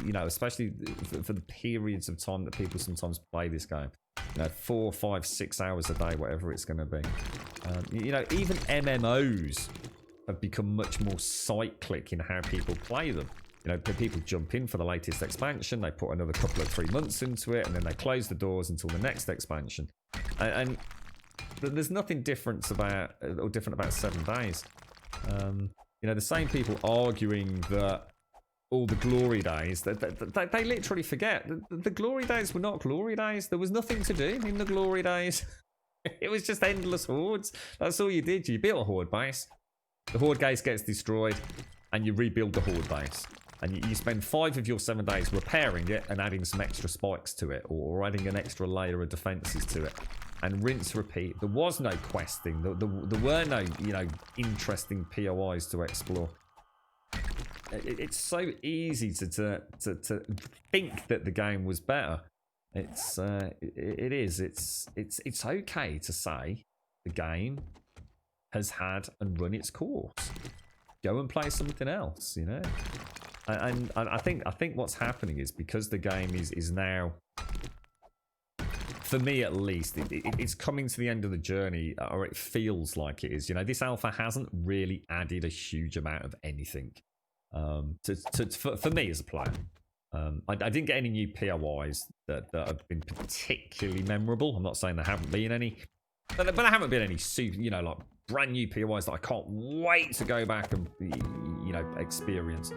You know, especially for the periods of time that people sometimes play this game. You know, 4, 5, 6 hours a day, whatever it's going to be. You know, even MMOs have become much more cyclic in how people play them. You know, people jump in for the latest expansion, they put another couple of 3 months into it, and then they close the doors until the next expansion. And there's nothing different about 7 days. You know, the same people arguing that all the glory days, they literally forget. The glory days were not glory days. There was nothing to do in the glory days. It was just endless hordes. That's all you did. You built a horde base. The horde base gets destroyed, and you rebuild the horde base. And you spend 5 of your 7 days repairing it and adding some extra spikes to it, or adding an extra layer of defenses to it. And rinse, repeat. There was no questing. There were no, you know, interesting POIs to explore. It's so easy to think that the game was better. It is. It's okay to say the game has had and run its course. Go and play something else, you know. And I think what's happening is because the game is now, for me at least, it's coming to the end of the journey, or it feels like it is. You know, this alpha hasn't really added a huge amount of anything for me as a player. I didn't get any new POIs that have been particularly memorable. I'm not saying there haven't been any, but there haven't been any super, you know, like brand new POIs that I can't wait to go back and, you know, experience.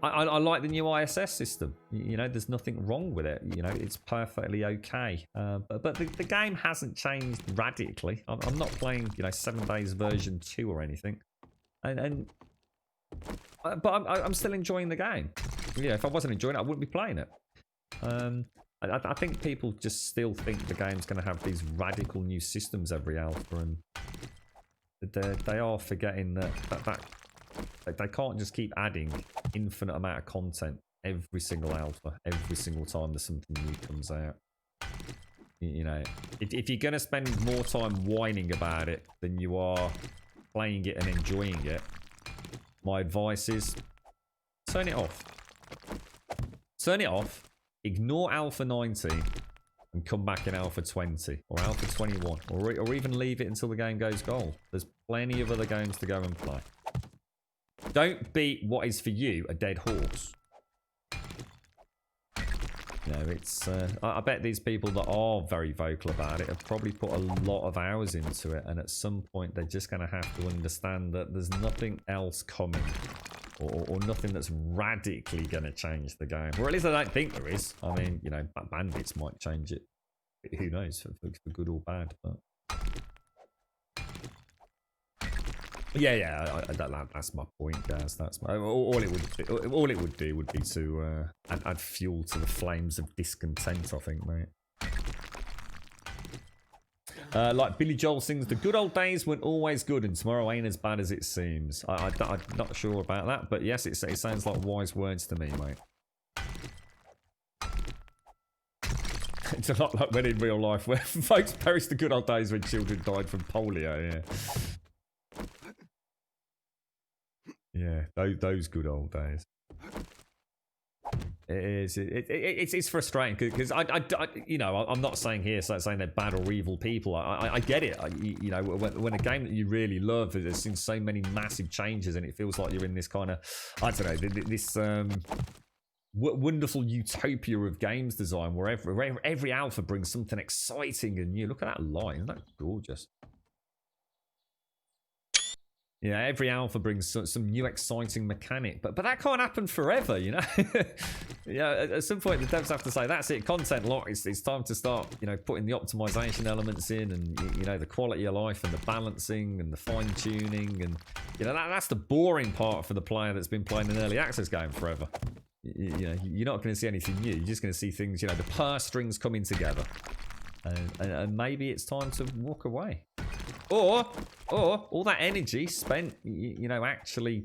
I like the new ISS system. You know, there's nothing wrong with it. You know, it's perfectly okay. But the game hasn't changed radically. I'm not playing, you know, 7 days version 2 or anything. But I'm still enjoying the game. Yeah, if I wasn't enjoying it, I wouldn't be playing it. I think people just still think the game's going to have these radical new systems every alpha, and they are forgetting that they can't just keep adding infinite amount of content every single alpha, every single time there's something new comes out. You know, if you're going to spend more time whining about it than you are playing it and enjoying it, my advice is turn it off. Turn it off, ignore Alpha 19, and come back in Alpha 20 or Alpha 21, or even leave it until the game goes gold. There's plenty of other games to go and play. Don't beat what is for you a dead horse. You know, it's. I bet these people that are very vocal about it have probably put a lot of hours into it, and at some point they're just going to have to understand that there's nothing else coming, or nothing that's radically going to change the game. Or at least I don't think there is. I mean, you know, bandits might change it. Who knows, for good or bad, but. Yeah, that's my point, guys. That's my, all it would do would be to add fuel to the flames of discontent, I think, mate. Like Billy Joel sings, the good old days weren't always good, and tomorrow ain't as bad as it seems. I'm not sure about that, but yes, it sounds like wise words to me, mate. It's a lot like when in real life, where folks perished the good old days when children died from polio. Yeah. Yeah, those good old days. It is. It's frustrating because I you know, I'm not saying here saying they're bad or evil people. I get it. You know, when a game that you really love has seen so many massive changes, and it feels like you're in this kind of, I don't know, this wonderful utopia of games design where every alpha brings something exciting and new. Look at that line, isn't that gorgeous? Yeah, every alpha brings some new exciting mechanic, but that can't happen forever, you know. Yeah, at some point the devs have to say that's it, content lock. It's time to start, you know, putting the optimization elements in, and you know, the quality of life and the balancing and the fine tuning, and you know that's the boring part for the player that's been playing an early access game forever. You know, you're not going to see anything new. You're just going to see things, you know, the purse strings coming together, and maybe it's time to walk away. Or all that energy spent, you know, actually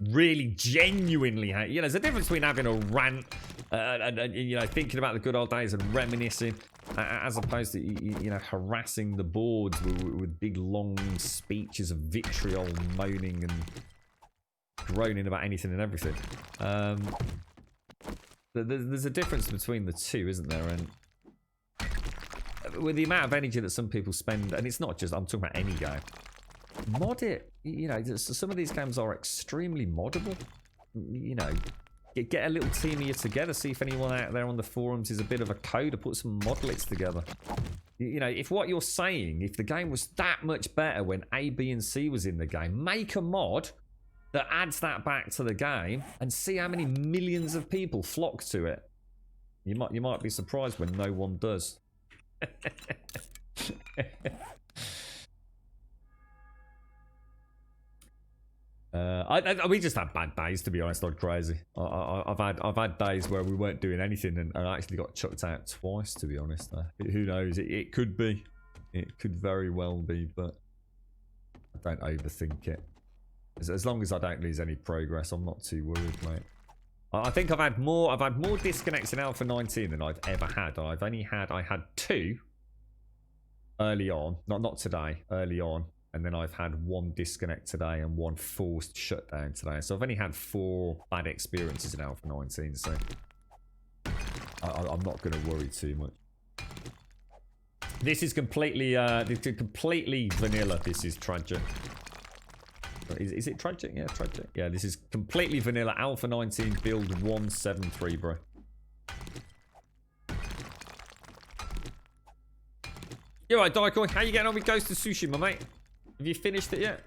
really genuinely, you know, there's a difference between having a rant and you know, thinking about the good old days and reminiscing, as opposed to, you know, harassing the boards with big long speeches of vitriol, moaning and groaning about anything and everything. There's a difference between the two, isn't there? And with the amount of energy that some people spend, and it's not just, I'm talking about any game, mod it. You know, some of these games are extremely moddable. You know, get a little team of you together, see if anyone out there on the forums is a bit of a coder, put some modlets together. You know, if what you're saying, if the game was that much better when A, B, and C was in the game, make a mod that adds that back to the game and see how many millions of people flock to it. You might be surprised when no one does. We just had bad days, to be honest. I'm crazy. I've had days where we weren't doing anything, and I actually got chucked out twice, to be honest. Who knows? It could be. It could very well be, but I don't overthink it. As long as I don't lose any progress, I'm not too worried, mate. I think I've had more disconnects in Alpha 19 than I've ever had. I had 2 early on, not today, early on, and then I've had 1 disconnect today and 1 forced shutdown today. So I've only had 4 bad experiences in Alpha 19, so I'm not going to worry too much. This is completely vanilla. This is tragic. Is it tragic? Yeah, tragic. Yeah, this is completely vanilla. Alpha 19 build 173, bro. You alright, Daikoi? How you getting on with Ghost of Tsushima, mate? Have you finished it yet?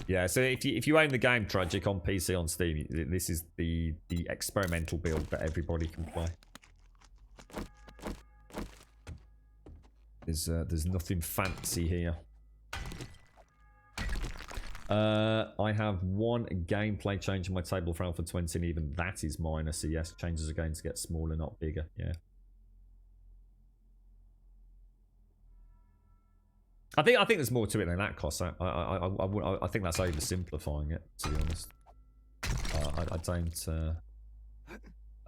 Yeah, so if you own the game Tragic on PC on Steam, this is the experimental build that everybody can play. There's nothing fancy here. I have 1 gameplay change in my table for Alpha 20, and even that is minor. So yes, changes are going to get smaller, not bigger. Yeah. I think there's more to it than that, Coss. I think that's oversimplifying it, to be honest. I don't.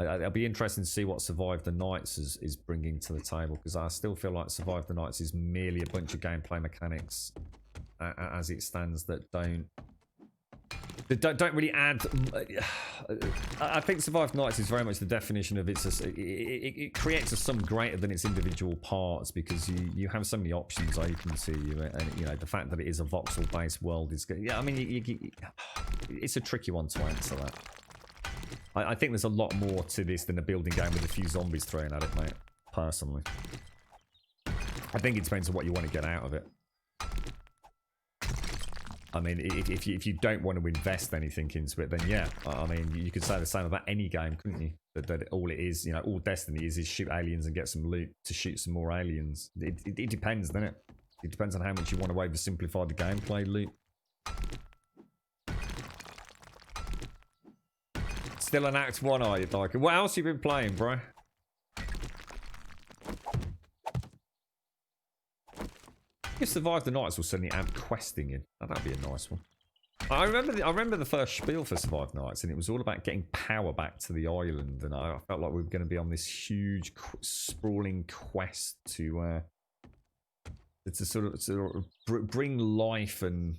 It'll be interesting to see what Survive the Nights is bringing to the table, because I still feel like Survive the Nights is merely a bunch of gameplay mechanics as it stands that don't really add. I think Survive the Nights is very much the definition of it creates a sum greater than its individual parts, because you have so many options open to you, and you know the fact that it is a voxel based world is good. Yeah, I mean it's a tricky one to answer that. I think there's a lot more to this than a building game with a few zombies thrown at it, mate. Personally, I think it depends on what you want to get out of it. I mean, if you don't want to invest anything into it, then yeah. I mean, you could say the same about any game, couldn't you? That all it is, you know, all Destiny is shoot aliens and get some loot to shoot some more aliens. It depends, doesn't it? It depends on how much you want to oversimplify the gameplay loot. Still an Act 1, are you, Dyke? What else have you been playing, bro? If Survive the Nights will suddenly add questing in. Oh, that'd be a nice one. I remember the first spiel for Survive Nights, and it was all about getting power back to the island, and I felt like we were going to be on this huge, sprawling quest to sort of bring life and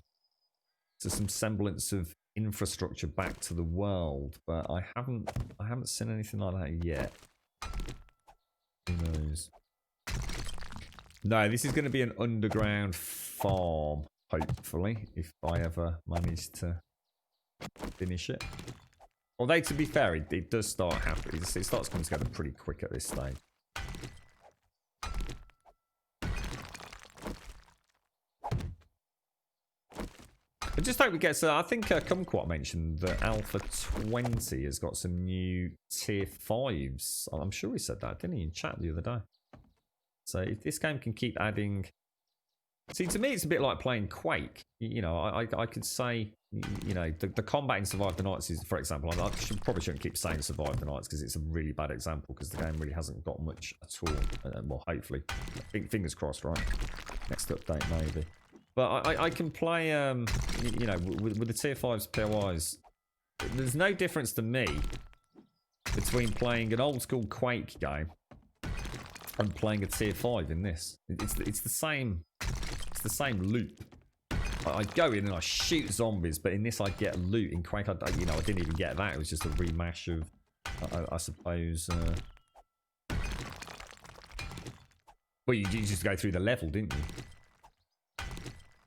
to some semblance of infrastructure back to the world. But I haven't seen anything like that yet. Who knows? No, this is going to be an underground farm, hopefully, if I ever manage to finish it. Although, to be fair, it does start happening. It starts coming together pretty quick at this stage. We just hope we get. So I think Kumquat mentioned that Alpha 20 has got some new tier 5s. I'm sure he said that, didn't he, in chat the other day? So if this game can keep adding. See, to me, it's a bit like playing Quake. You know, I could say, you know, the combat in Survive the Nights is, for example, probably shouldn't keep saying Survive the Nights because it's a really bad example because the game really hasn't got much at all. Well, hopefully. Fingers crossed, right? Next update, maybe. But I can play, you know, with the tier 5s POIs. There's no difference to me between playing an old school Quake game and playing a tier 5 in this. It's the same. It's the same loop. I go in and I shoot zombies, but in this I get loot. In Quake, I didn't even get that. It was just a remash of, I suppose. Well, you just go through the level, didn't you?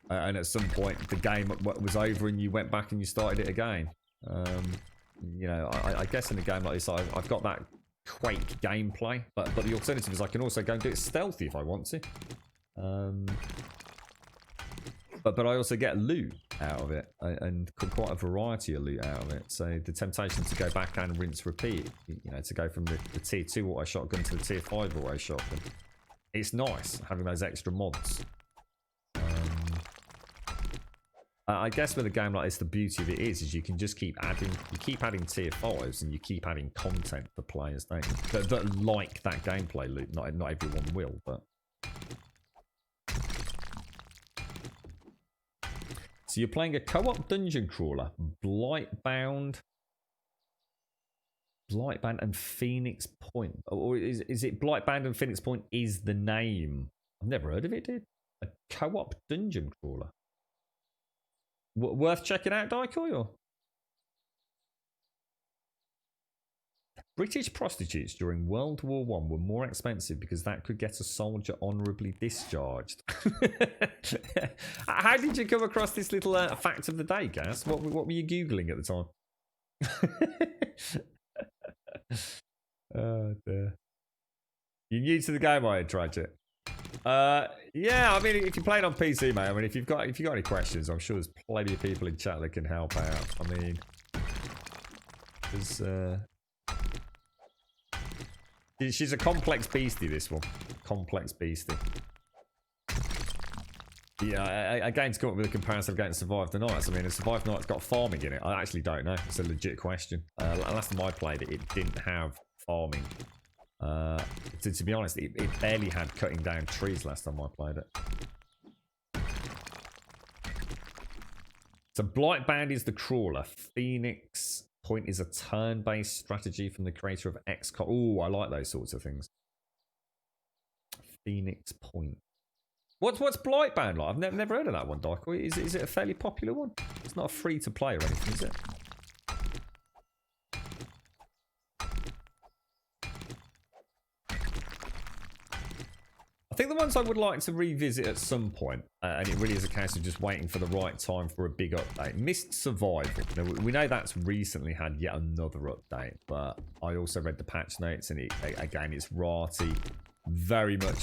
And at some point, the game was over, and you went back and you started it again. You know, I guess in a game like this, I've got that Quake gameplay, but the alternative is I can also go and do it stealthy if I want to. But I also get loot out of it, and quite a variety of loot out of it. So the temptation to go back and rinse repeat, you know, to go from the tier 2 auto shotgun to the tier 5 auto shotgun. It's nice having those extra mods. I guess with a game like this, the beauty of it is you can just keep adding tier 5s and you keep adding content for players, don't you? That like that gameplay loop. Not everyone will, but. So you're playing a co-op dungeon crawler, Blightbound and Phoenix Point, or is it Blightbound and Phoenix Point is the name? I've never heard of it, dude. A co-op dungeon crawler. Worth checking out, Daikoi, or? British prostitutes during World War I were more expensive because that could get a soldier honourably discharged. How did you come across this little fact of the day, Gaz? What were you Googling at the time? Oh, dear. You're new to the game, I Tragic. Yeah, I mean, if you play it on PC, mate, I mean, if you've got any questions, I'm sure there's plenty of people in chat that can help out. I mean, there's she's a complex beastie, this one. Complex beastie. Yeah, again, to come up with a comparison against Survive the Nights. I mean, Survive the Nights got farming in it. I actually don't know. It's a legit question. Last time I played it, it didn't have farming. To be honest, it barely had cutting down trees last time I played it. So Blightbound is the crawler. Phoenix Point is a turn-based strategy from the creator of XCOM. Oh, I like those sorts of things. Phoenix Point. What's Blightbound like? I've never heard of that one, Daikoi. Is it a fairly popular one? It's not a free-to-play or anything, is it? I think the ones I would like to revisit at some point, and it really is a case of just waiting for the right time for a big update. Mist Survival. Now, we know that's recently had yet another update, but I also read the patch notes, and again, it's Rati very much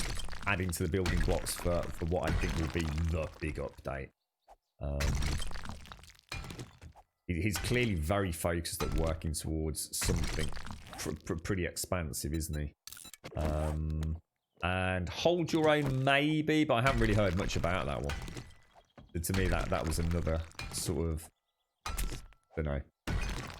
adding to the building blocks for what I think will be the big update. He's clearly very focused at working towards something pretty expansive, isn't he? And Hold Your Own maybe, but I haven't really heard much about that one. To me, that was another sort of, I don't know.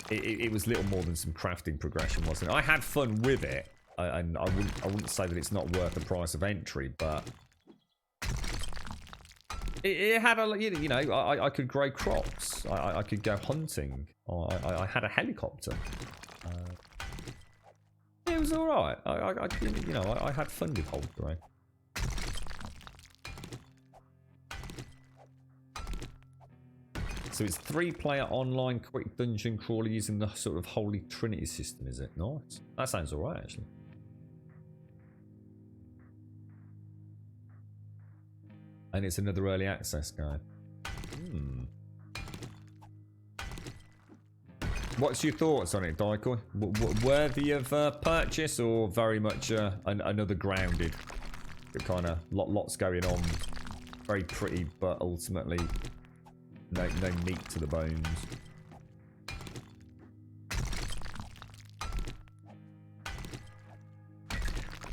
It was little more than some crafting progression, wasn't it? I had fun with it, and I wouldn't say that it's not worth the price of entry, but it had a, you know, I could grow crops, I could go hunting, I had a helicopter. It was all right. I had fun with Hold Your Own. So it's 3-player online quick dungeon crawler using the sort of Holy Trinity system, is it? Nice. That sounds all right, actually. And it's another early access guide. What's your thoughts on it, Daikoi? Worthy of purchase, or very much another grounded? Kind of lots going on, very pretty, but ultimately No meat to the bones.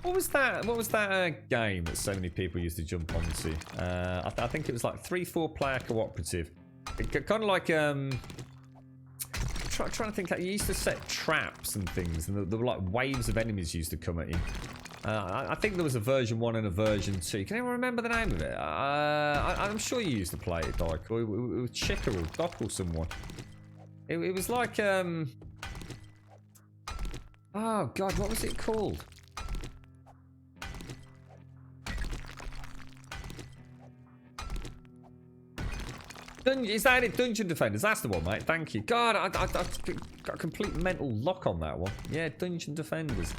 What was that? What was that game that so many people used to jump onto? I think it was like 3-4 player cooperative. Kind of like trying to think. You used to set traps and things, and there were like waves of enemies used to come at you. I think there was a version 1 and a version 2. Can anyone remember the name of it? I'm sure you used to play it, Dyke. It was Chicker or Doc or someone. It was like oh god, what was it called? Is that it? Dungeon Defenders. That's the one, mate. Thank you. God, I got a complete mental lock on that one. Yeah, Dungeon Defenders.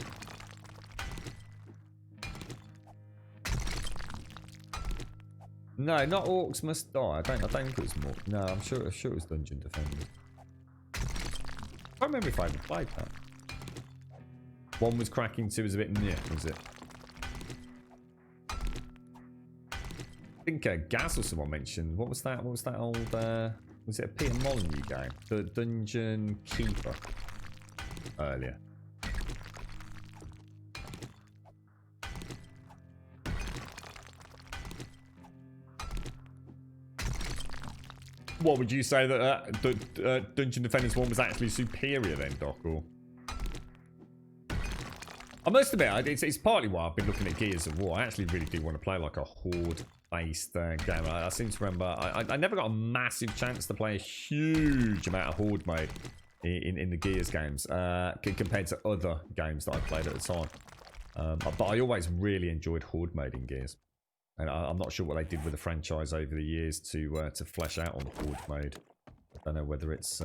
No, not Orcs Must Die. I don't think it was more. No, I'm sure it was Dungeon Defenders. I can't remember if I ever played that. 1 was cracking, 2 was a bit meh, was it? I think Gaz or someone mentioned. What was that? What was that old? Was it a Peter Molyneux game? The Dungeon Keeper earlier. What would you say that Dungeon Defenders 1 was actually superior then, Doc? Or I must admit, it's partly why I've been looking at Gears of War. I actually really do want to play like a horde-based game. I seem to remember I never got a massive chance to play a huge amount of horde mode in the Gears games compared to other games that I played at the time. But I always really enjoyed horde mode in Gears. And I'm not sure what they did with the franchise over the years to flesh out on horde mode. I don't know whether it's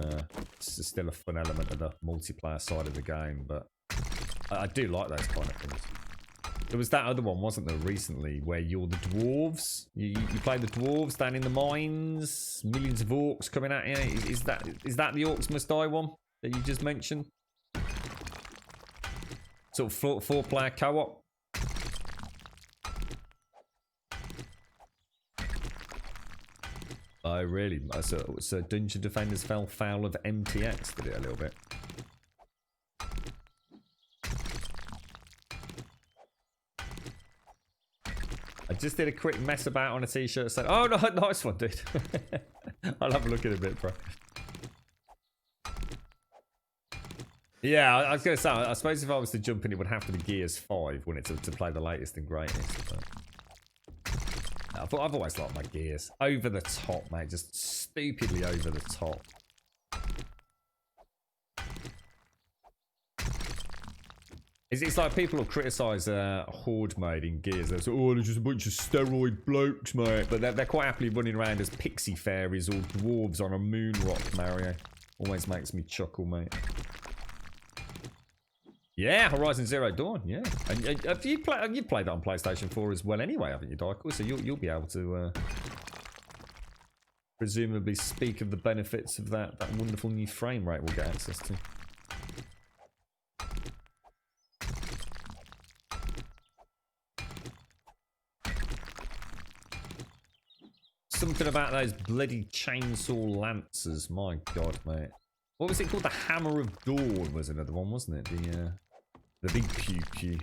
still a fun element of the multiplayer side of the game, but I do like those kind of things. There was that other one, wasn't there, recently, where you're the dwarves. You play the dwarves down in the mines, millions of orcs coming at you. Is that the Orcs Must Die one that you just mentioned? Sort of four-player co-op. Oh, really? So Dungeon Defenders fell foul of MTX, did it, a little bit? I just did a quick mess about on a t-shirt. Said, "Oh no, nice one, dude." I'll have a look at it a bit, bro. Yeah, I was gonna say. I suppose if I was to jump in, it would have to be Gears 5, wouldn't it, to play the latest and greatest. But I've always liked my Gears. Over the top, mate. Just stupidly over the top. It's like people will criticise horde mode in Gears. They'll say, "Oh, there's just a bunch of steroid blokes, mate." But they're quite happily running around as pixie fairies or dwarves on a moon rock, Mario. Always makes me chuckle, mate. Yeah, Horizon Zero Dawn. Yeah, and have you played that on PlayStation 4 as well, anyway, haven't you, Dykel? So you'll be able to presumably speak of the benefits of that wonderful new frame rate we'll get access to. Something about those bloody chainsaw lancers. My God, mate. What was it called? The Hammer of Dawn was another one, wasn't it? The big pew pew.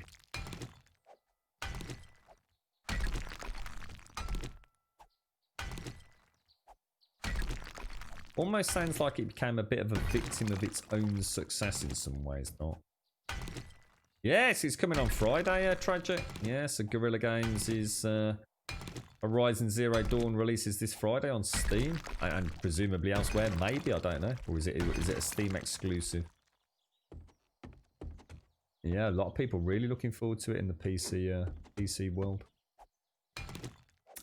Almost sounds like it became a bit of a victim of its own success in some ways, not? Yes, it's coming on Friday, Tragic. Yeah, so Guerrilla Games is Horizon Zero Dawn releases this Friday on Steam and presumably elsewhere. Maybe, I don't know. Or is it a Steam exclusive? Yeah, a lot of people really looking forward to it in the PC world,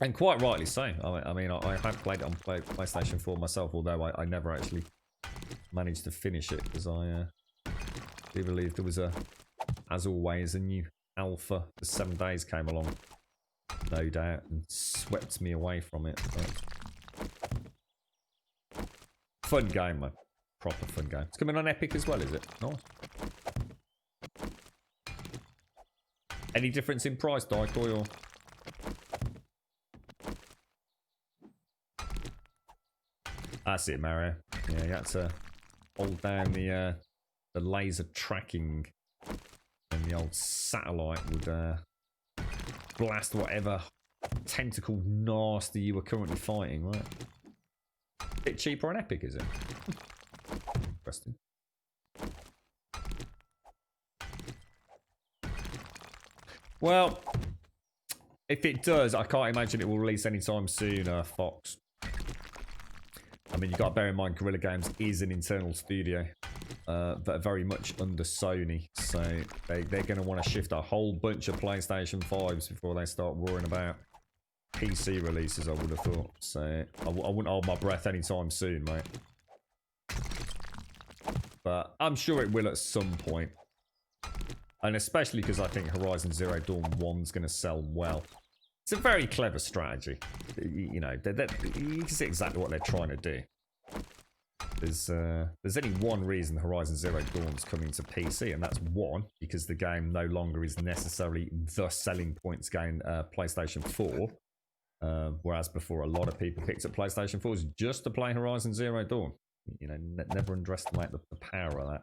and quite rightly so. I mean, I have played it on PlayStation 4 myself, although I never actually managed to finish it because I do believe there was as always, a new alpha for 7 days came along, no doubt, and swept me away from it. But fun game, man. Proper fun game. It's coming on Epic as well, is it? Nice. Any difference in price, Dyke, or? That's it, Mario. Yeah, you had to hold down the laser tracking, and the old satellite would blast whatever tentacle nasty you were currently fighting, right? Bit cheaper on Epic, is it? Interesting. Well, if it does, I can't imagine it will release anytime soon, Fox. I mean, you've got to bear in mind Guerrilla Games is an internal studio that are very much under Sony. So they're going to want to shift a whole bunch of PlayStation 5s before they start worrying about PC releases, I would have thought. So I wouldn't hold my breath anytime soon, mate. But I'm sure it will at some point. And especially because I think Horizon Zero Dawn 1's going to sell well. It's a very clever strategy. You know, you can see exactly what they're trying to do. There's only one reason Horizon Zero Dawn's coming to PC, and that's one, because the game no longer is necessarily the selling points game PlayStation 4. Whereas before, a lot of people picked up PlayStation 4s just to play Horizon Zero Dawn. You know, never underestimate the power of that.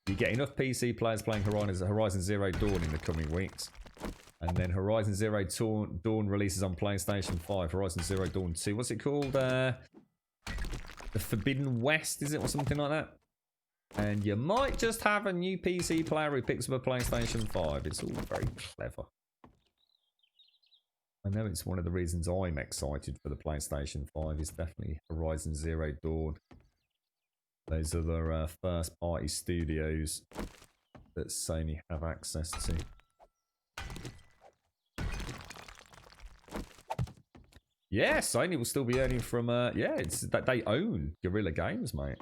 You get enough PC players playing Horizon Zero Dawn in the coming weeks, and then Horizon Zero Dawn releases on PlayStation 5. Horizon Zero Dawn 2, what's it called? The Forbidden West, is it, or something like that? And you might just have a new PC player who picks up a PlayStation 5. It's all very clever. I know it's one of the reasons I'm excited for the PlayStation 5 is definitely Horizon Zero Dawn. Those other first-party studios that Sony have access to. Yeah, Sony will still be earning from... yeah, it's that they own Guerrilla Games, mate.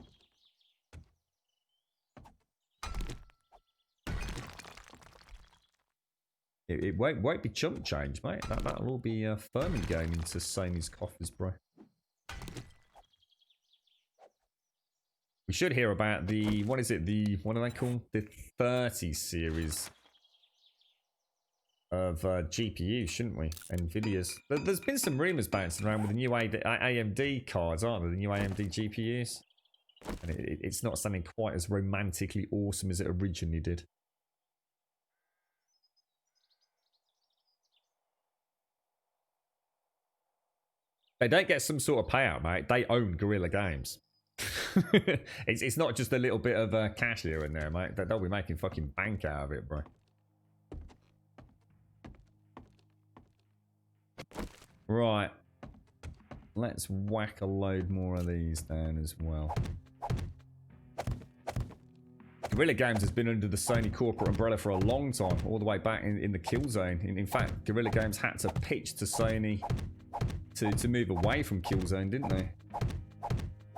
It won't be chump change, mate. That'll all be firmly going into Sony's coffers, bro. We should hear about the, what is it, what are they called? The 30 series of GPUs, shouldn't we? Nvidia's. There's been some rumours bouncing around with the new AMD cards, aren't there? The new AMD GPUs. And it's not sounding quite as romantically awesome as it originally did. They don't get some sort of payout, mate. They own Guerrilla Games. It's not just a little bit of cash here and there, mate. They'll be making fucking bank out of it, bro. Right. Let's whack a load more of these down as well. Guerrilla Games has been under the Sony corporate umbrella for a long time, all the way back in the Killzone. In fact, Guerrilla Games had to pitch to Sony to move away from Killzone, didn't they?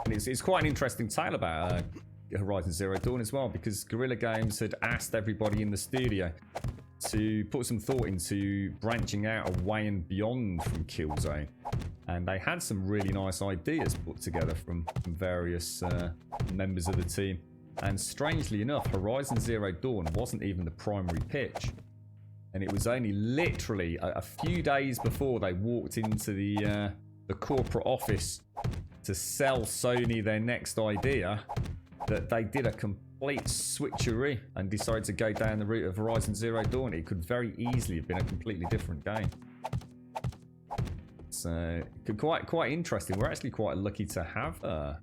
And it's quite an interesting tale about Horizon Zero Dawn as well, because Guerrilla Games had asked everybody in the studio to put some thought into branching out away and beyond from Killzone. And they had some really nice ideas put together from various members of the team. And strangely enough, Horizon Zero Dawn wasn't even the primary pitch. And it was only literally a few days before they walked into the corporate office to sell Sony their next idea that they did a complete switcheroo and decided to go down the route of Horizon Zero Dawn. It could very easily have been a completely different game. So quite interesting. We're actually quite lucky to have her.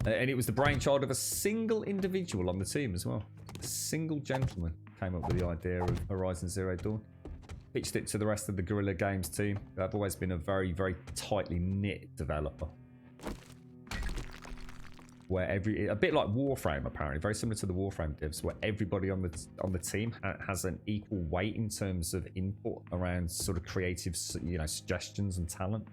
And it was the brainchild of a single individual on the team as well. A single gentleman came up with the idea of Horizon Zero Dawn. Pitched it to the rest of the Guerrilla Games team. They've always been a very, very tightly knit developer. Where a bit like Warframe apparently, very similar to the Warframe devs, where everybody on the team has an equal weight in terms of input around sort of creative, you know, suggestions and talent.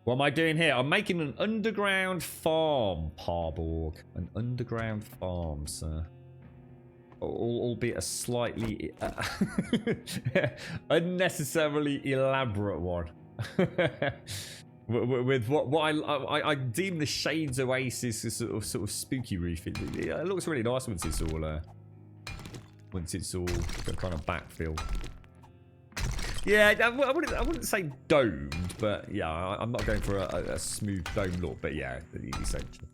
What am I doing here? I'm making an underground farm, Parborg. An underground farm, sir. Albeit a slightly unnecessarily elaborate one. With what I deem the Shades Oasis as sort of spooky roof. It looks really nice once it's all kind of backfilled. Yeah, I wouldn't say domed, but yeah, I'm not going for a smooth dome look, but yeah, essentially.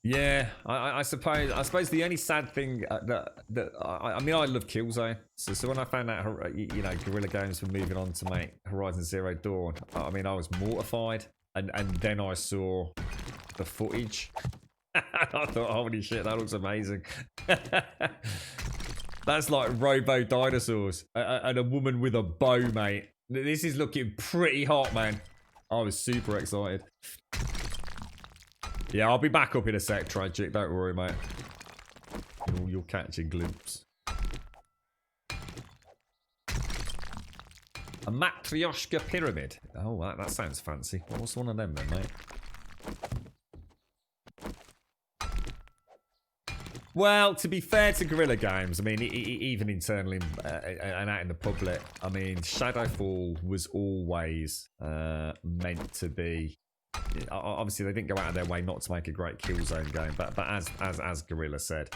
Yeah, I suppose the only sad thing I mean, I love Killzone. So when I found out, Guerrilla Games were moving on to make Horizon Zero Dawn, I mean, I was mortified. And then I saw the footage. I thought, holy shit, that looks amazing. That's like Robo Dinosaurs and a woman with a bow, mate. This is looking pretty hot, man. I was super excited. Yeah, I'll be back up in a sec, Tragic. Don't worry, mate. You'll catch a glimpse. A Matryoshka pyramid. Oh, that sounds fancy. What's one of them then, mate? Well, to be fair to Guerrilla Games, I mean, even internally and out in the public, I mean, Shadowfall was always meant to be. Obviously, they didn't go out of their way not to make a great Killzone game, but as Guerrilla said,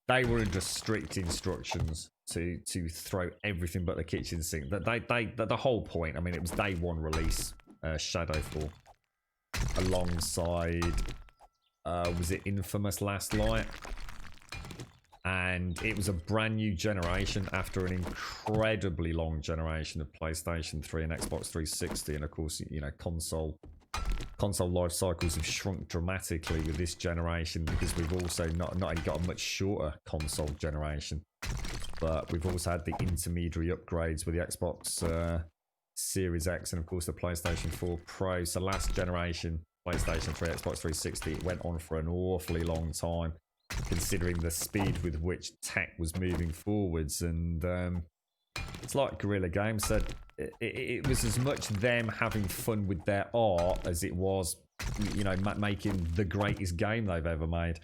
they were under strict instructions to throw everything but the kitchen sink. The whole point. I mean, it was day one release, Shadowfall, alongside was it Infamous Last Light, and it was a brand new generation after an incredibly long generation of PlayStation 3 and Xbox 360, and of course, console life cycles have shrunk dramatically with this generation because we've also not only got a much shorter console generation, but we've also had the intermediary upgrades with the Xbox Series X and of course the PlayStation 4 Pro. So last generation PlayStation 3, Xbox 360, it went on for an awfully long time considering the speed with which tech was moving forwards. And it's like Guerrilla Games said, it was as much them having fun with their art as it was, making the greatest game they've ever made.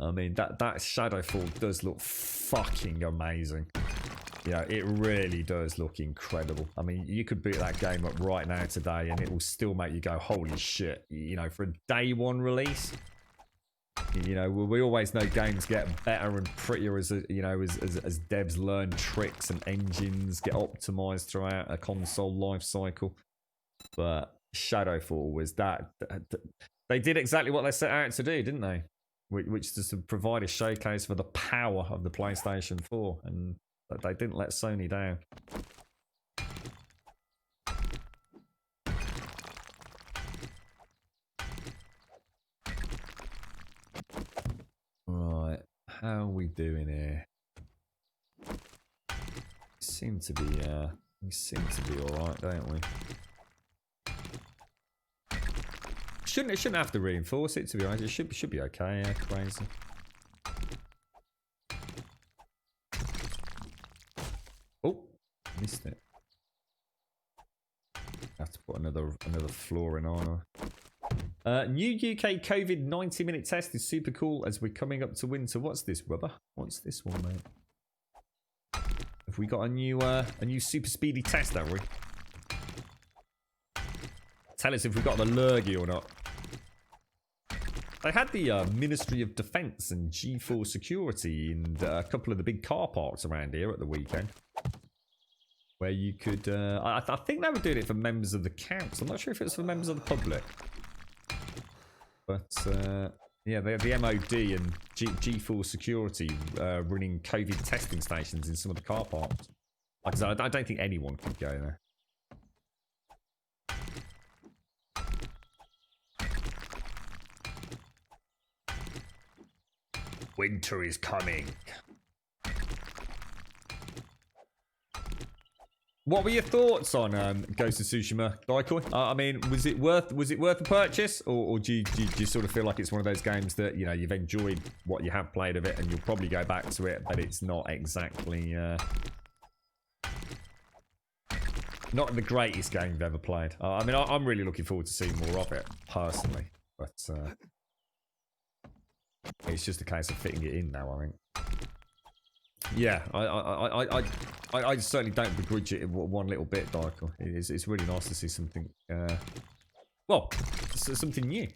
I mean, that Shadowfall does look fucking amazing. It really does look incredible. I mean, you could boot that game up right now today and it will still make you go, holy shit. For a day one release, we always know games get better and prettier as devs learn tricks and engines get optimized throughout a console life cycle. But Shadowfall was that. They did exactly what they set out to do, didn't they? Which is to provide a showcase for the power of the PlayStation 4, and they didn't let Sony down. Right, how are we doing here? We seem to be all right, don't we? It shouldn't have to reinforce it, to be honest. It should be okay. Yeah, crazy. Oh, missed it. Have to put another floor in, aren't I? New UK COVID 90-minute test is super cool as we're coming up to winter. What's this, rubber? What's this one, mate? Have we got a new super speedy test, have we? Tell us if we got the lurgy or not. They had the Ministry of Defence and G4 Security and a couple of the big car parks around here at the weekend, where you could. I think they were doing it for members of the council. I'm not sure if it was for members of the public. But yeah, they have the MOD and G4 Security running COVID testing stations in some of the car parks. Like I said, I don't think anyone could go there. Winter is coming. What were your thoughts on Ghost of Tsushima, Daikoi? I mean, was it worth a purchase, or do you sort of feel like it's one of those games that you've enjoyed what you have played of it, and you'll probably go back to it, but it's not exactly not the greatest game you've ever played? I mean, I'm really looking forward to seeing more of it personally, but it's just a case of fitting it in now, I think. Yeah, I certainly don't begrudge it one little bit, Daikoi. It's really nice to see something Well, something new.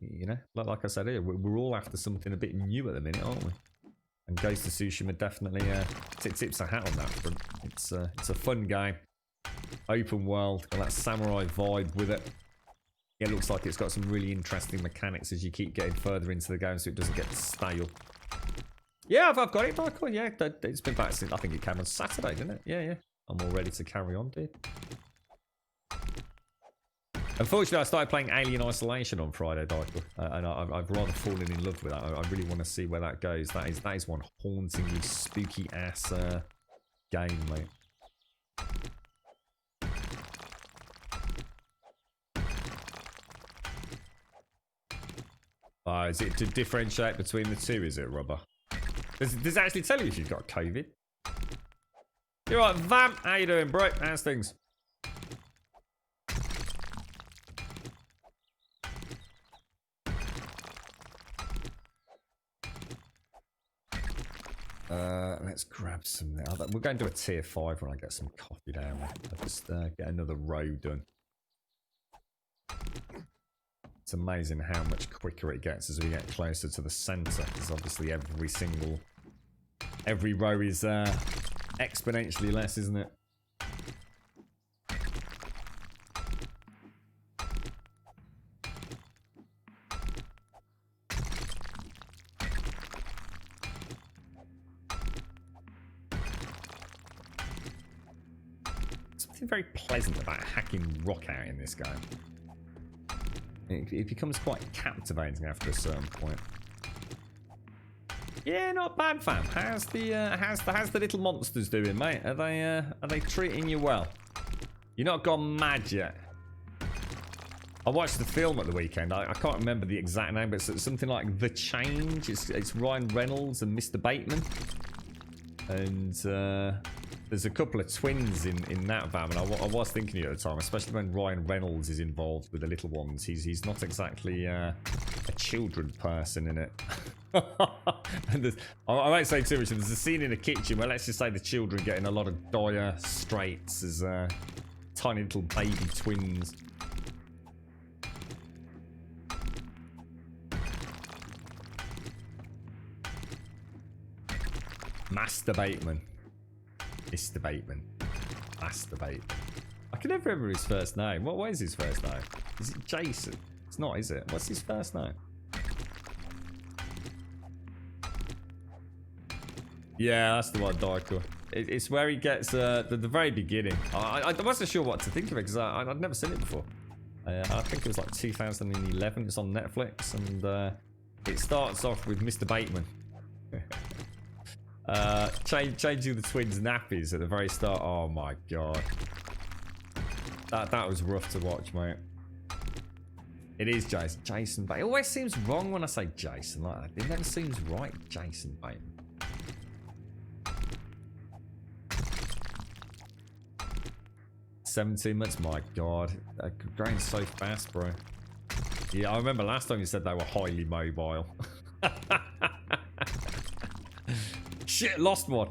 You know, like I said earlier, we're all after something a bit new at the minute, aren't we? And Ghost of Tsushima definitely tips a hat on that front. It's a fun game, open world, got that samurai vibe with it. It looks like it's got some really interesting mechanics as you keep getting further into the game, so it doesn't get stale. Yeah, I've got it, Michael. Yeah, it's been back since I think it came on Saturday, didn't it? Yeah. I'm all ready to carry on, dude. Unfortunately, I started playing Alien Isolation on Friday, Michael, and I've rather fallen in love with that. I really want to see where that goes. That is one hauntingly spooky ass game, mate. Is it to differentiate between the two? Is it, Rubber? Does it actually tell you if you've got COVID? You're right, Vamp. How you doing, bro? How's things? Let's grab some now. We're going to do a tier 5 when I get some coffee down there. I'll just get another row done. It's amazing how much quicker it gets as we get closer to the center, because obviously every row is exponentially less, isn't it? Something very pleasant about hacking rock out in this game. It becomes quite captivating after a certain point. Yeah, not bad, fam. How's the little monsters doing, mate? Are they treating you well? You're not gone mad yet. I watched the film at the weekend. I can't remember the exact name, but it's something like The Change. It's Ryan Reynolds and Mr. Bateman, and there's a couple of twins in that van, and I was thinking at the time, especially when Ryan Reynolds is involved with the little ones. He's not exactly a children person in it. And I won't say too much. There's a scene in the kitchen where, let's just say, the children getting a lot of dire straits as tiny little baby twins. Master Bateman. Mr. Bateman. Master Bateman. I can never remember his first name. What is his first name? Is it Jason? It's not, is it? What's his first name? Yeah, that's the one, Daiko. It's where he gets the very beginning. I wasn't sure what to think of it because I'd never seen it before. I think it was like 2011. It's on Netflix, and it starts off with Mr. Bateman. Changing the twins' nappies at the very start. Oh my god, that was rough to watch, mate. It is Jason Bateman. It always seems wrong when I say Jason like that. It never seems right, Jason Bateman. $17 months, my god, growing so fast, bro. Yeah, I remember last time you said they were highly mobile. Shit, lost one.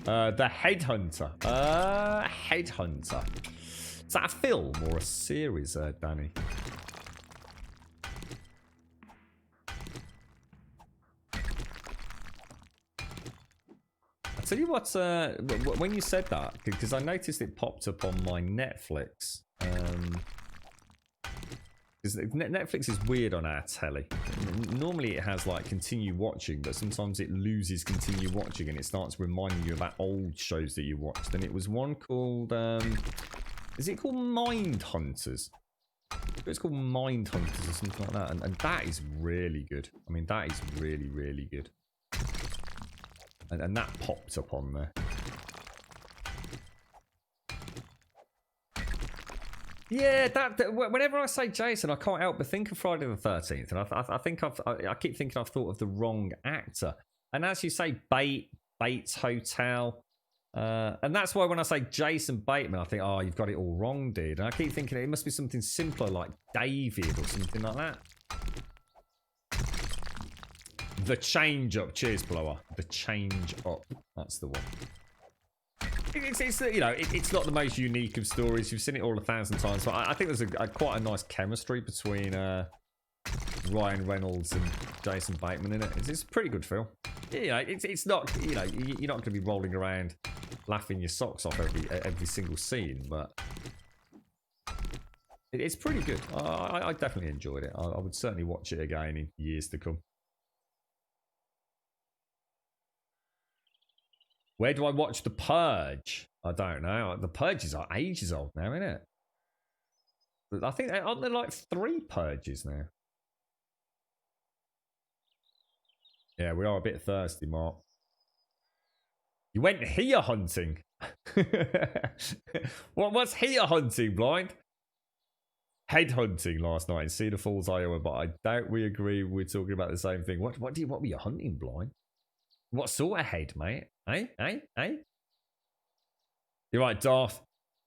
The Headhunter. Headhunter. Is that a film or a series, Danny? I'll tell you what, when you said that, because I noticed it popped up on my Netflix. Because Netflix is weird on our telly. Normally it has like continue watching, but sometimes it loses continue watching and it starts reminding you about old shows that you watched. And it was one called, is it called Mind Hunters? It's called Mind Hunters or something like that. And that is really good. I mean, that is really, really good. And that popped up on there. Yeah, whenever I say Jason, I can't help but think of Friday the 13th, and I keep thinking I've thought of the wrong actor. And as you say, Bates Hotel, and that's why when I say Jason Bateman, I think, oh, you've got it all wrong, dude. And I keep thinking it must be something simpler like David or something like that. The Change Up, cheers, blower. The Change Up, that's the one. It's you know, it's not the most unique of stories. You've seen it all 1,000 times. But I think there's quite a nice chemistry between Ryan Reynolds and Jason Bateman in it. It's a pretty good film. You know, it's not, you know, you're not going to be rolling around laughing your socks off every single scene, but it's pretty good. I definitely enjoyed it. I would certainly watch it again in years to come. Where do I watch The Purge? I don't know. The Purge is ages old now, isn't it? I think, aren't there like 3 Purges now? Yeah, we are a bit thirsty, Mark. You went here hunting. What's here hunting, Blind? Head hunting last night in Cedar Falls, Iowa, but I doubt we agree we're talking about the same thing. What were you hunting, Blind? What sort of head, mate? Hey? You're right, Darth.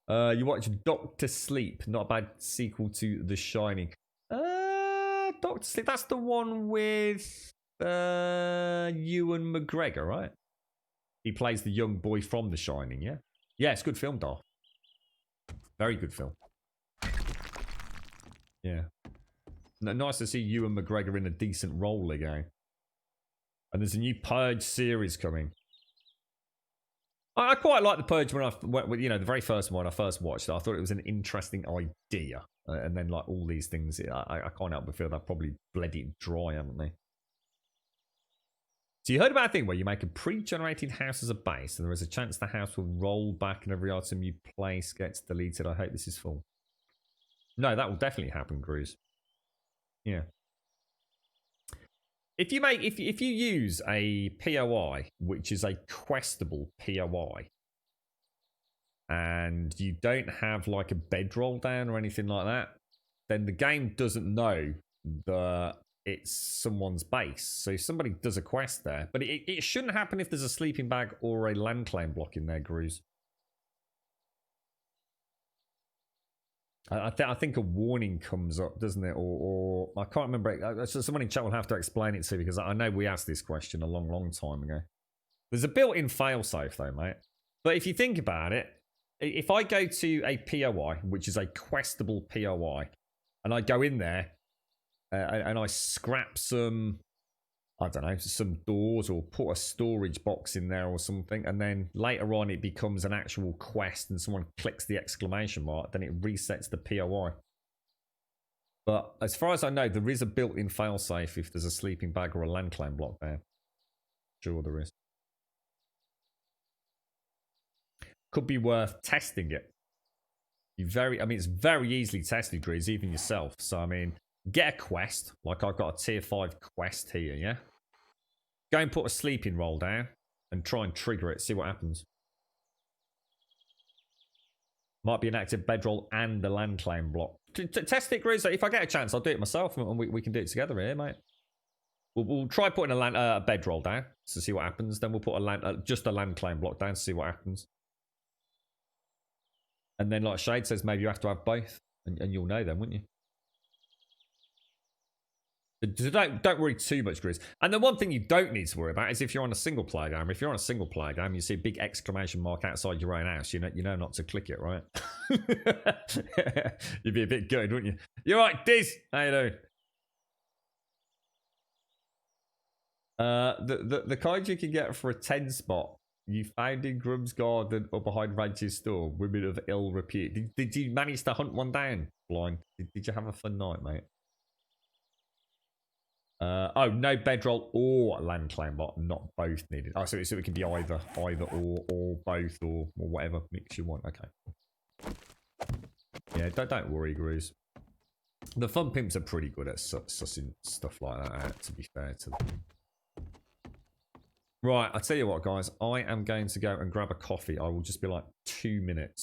You watch Doctor Sleep, not a bad sequel to The Shining. Doctor Sleep, that's the one with Ewan McGregor, right? He plays the young boy from The Shining, yeah? Yeah, it's a good film, Darth. Very good film. Yeah. Nice to see Ewan McGregor in a decent role again. And there's a new Purge series coming. I quite like the Purge when you know, the very first one I first watched it. I thought it was an interesting idea. And then like all these things, I can't help but feel they've probably bled it dry, haven't they? So you heard about a thing where you make a pre-generated house as a base and there is a chance the house will roll back and every item you place gets deleted. I hope this is full. No, that will definitely happen, Cruz. Yeah. If you use a POI, which is a questable POI, and you don't have like a bedroll down or anything like that, then the game doesn't know that it's someone's base. So if somebody does a quest there, but it shouldn't happen if there's a sleeping bag or a land claim block in there, Gruz. I think a warning comes up, doesn't it? Or I can't remember. So someone in chat will have to explain it to me because I know we asked this question a long time ago. There's a built-in failsafe though, mate. But if you think about it, if I go to a POI, which is a questable POI, and I go in there and I scrap some, I don't know, some doors or put a storage box in there or something, and then later on it becomes an actual quest and someone clicks the exclamation mark, then it resets the POI. But as far as I know, there is a built-in failsafe if there's a sleeping bag or a land claim block there. Sure there is. Could be worth testing it. I mean, it's very easily tested, Grizz, even yourself. So, I mean, get a quest. Like, I've got a tier 5 quest here, yeah? Go and put a sleeping roll down and try and trigger it. See what happens. Might be an active bedroll and the land claim block. Test it, Grizz. If I get a chance, I'll do it myself and we can do it together here, mate. We'll try putting a bedroll down to see what happens. Then we'll put just a land claim block down to see what happens. And then, like Shade says, maybe you have to have both. And you'll know then, wouldn't you? So don't worry too much, Grizz. And the one thing you don't need to worry about is if you're on a single player game. If you're on a single player game, you see a big exclamation mark outside your own house. You know not to click it, right? You'd be a bit good, wouldn't you? You're right, Diz. How you doing? The kind you can get for a 10 spot. You found in Grum's garden or behind Ranch's store. Women of ill repute. Did you manage to hunt one down, Blind? Did you have a fun night, mate? Oh, no bedroll or land claim block. Not both needed. Oh, so it can be either or both or whatever mix you want. Okay. Yeah, don't worry, Gruz. The fun pimps are pretty good at sussing stuff like that out, to be fair to them. Right, I tell you what, guys. I am going to go and grab a coffee. I will just be like 2 minutes.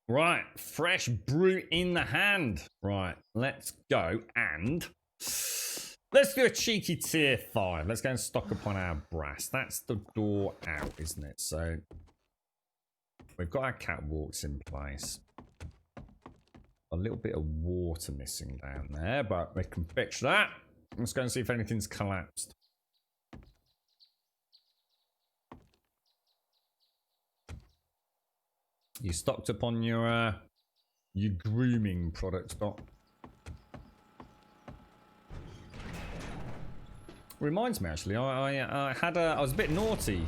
Right, fresh brew in the hand. Right, let's go and let's do a cheeky tier 5. Let's go and stock up on our brass. That's the door out, isn't it? So we've got our catwalks in place. A little bit of water missing down there, but we can fix that. Let's go and see if anything's collapsed. You stocked up on your grooming products, Doc. Reminds me, actually, I was a bit naughty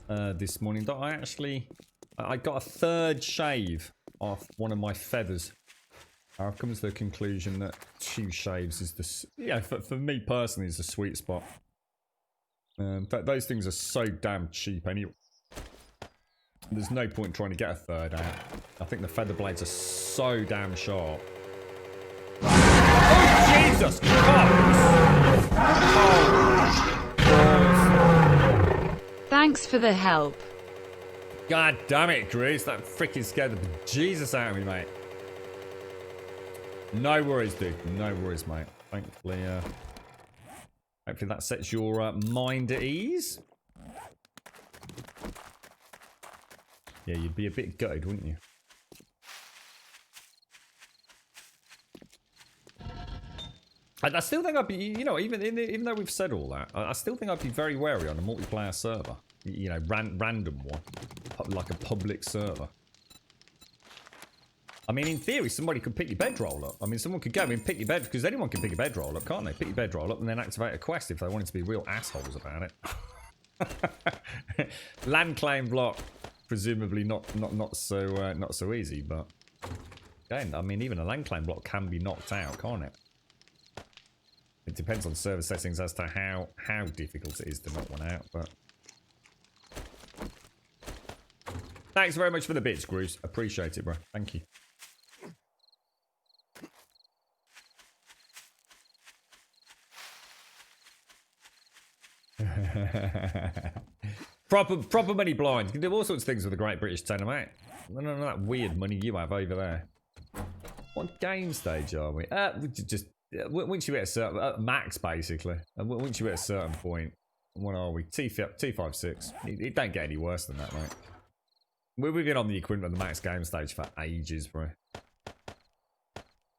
this morning, Doc. I got a third shave off one of my feathers. I've come to the conclusion that 2 shaves is for me personally is the sweet spot. Those things are so damn cheap anyway. There's no point trying to get a third out. I think the feather blades are so damn sharp. Oh, Jesus Christ! Oh, Thanks for the help. God damn it, Grease. That freaking scared the Jesus out of me, mate. No worries, dude. No worries, mate. Thankfully, hopefully that sets your mind at ease. Yeah, you'd be a bit gutted, wouldn't you? I still think I'd be, you know, even though we've said all that, I still think I'd be very wary on a multiplayer server. You know, random one, like a public server. I mean, in theory, somebody could pick your bedroll up. I mean, someone could go and pick your bed, because anyone can pick your bedroll up, can't they? Pick your bedroll up and then activate a quest if they wanted to be real assholes about it. Land claim block. Presumably not so easy, but again, I mean, even a land claim block can be knocked out, can't it? It depends on server settings as to how difficult it is to knock one out, but thanks very much for the bits, Bruce. Appreciate it, bro. Thank you. Proper money blind. You can do all sorts of things with a Great British Tenner, mate. None of that weird money you have over there. What game stage are we? Just once you hit a certain max, basically. And once you hit a certain point, what are we? T56. It don't get any worse than that, mate. We've been on the equivalent of the max game stage for ages, bro.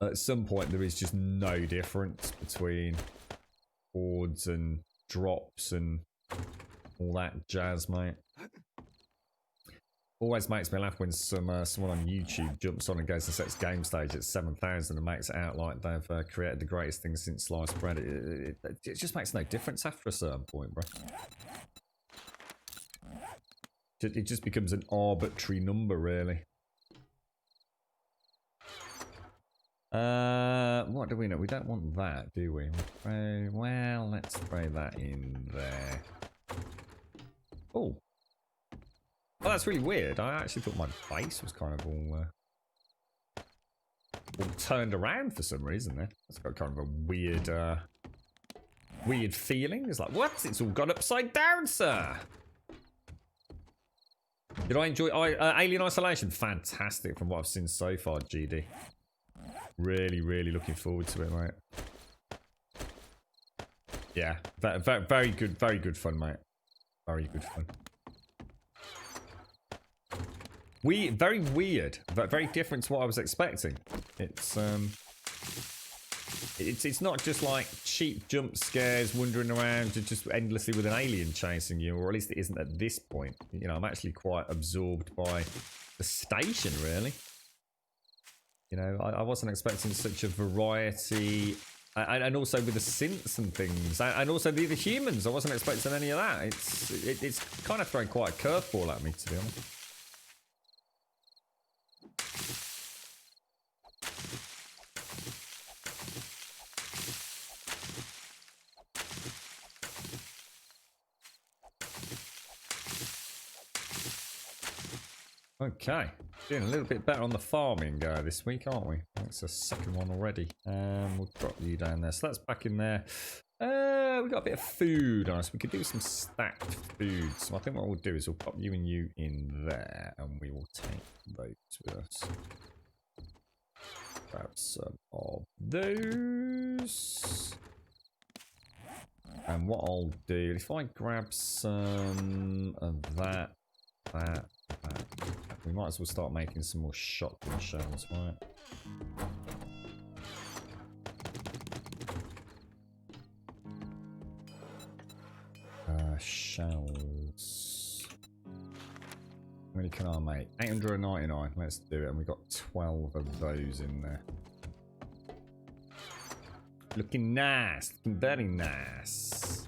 At some point, there is just no difference between boards and drops and all that jazz, mate. Always makes me laugh when someone on YouTube jumps on and goes and sets game stage at 7,000 and makes it out like they've created the greatest thing since sliced bread. It just makes no difference after a certain point, bro. It just becomes an arbitrary number, really. What do we know? We don't want that, do we? Well, let's throw that in there. Oh. Oh, that's really weird. I actually thought my face was kind of all turned around for some reason there. That's got kind of a weird, weird feeling. It's like, what? It's all gone upside down, sir. Did I enjoy Alien Isolation? Fantastic from what I've seen so far, GD. Really, really looking forward to it, mate. Yeah, very good fun, mate. Very good fun. Very weird, but very different to what I was expecting. It's not just like cheap jump scares wandering around just endlessly with an alien chasing you, or at least it isn't at this point. You know, I'm actually quite absorbed by the station, really. You know, I wasn't expecting such a variety, and also with the synths and things, and also the humans. I wasn't expecting any of that. It's kind of thrown quite a curveball at me, to be honest. Okay, doing a little bit better on the farming this week, aren't we? That's the second one already. We'll drop you down there. So that's back in there. We got a bit of food on us. We could do some stacked food. So I think what we'll do is we'll pop you and you in there, and we will take those with us. Grab some of those. And what I'll do, if I grab some of that, we might as well start making some more shotgun shells, right? Shells. How many can I make? 899. Let's do it. And we got 12 of those in there. Looking nice. Looking very nice.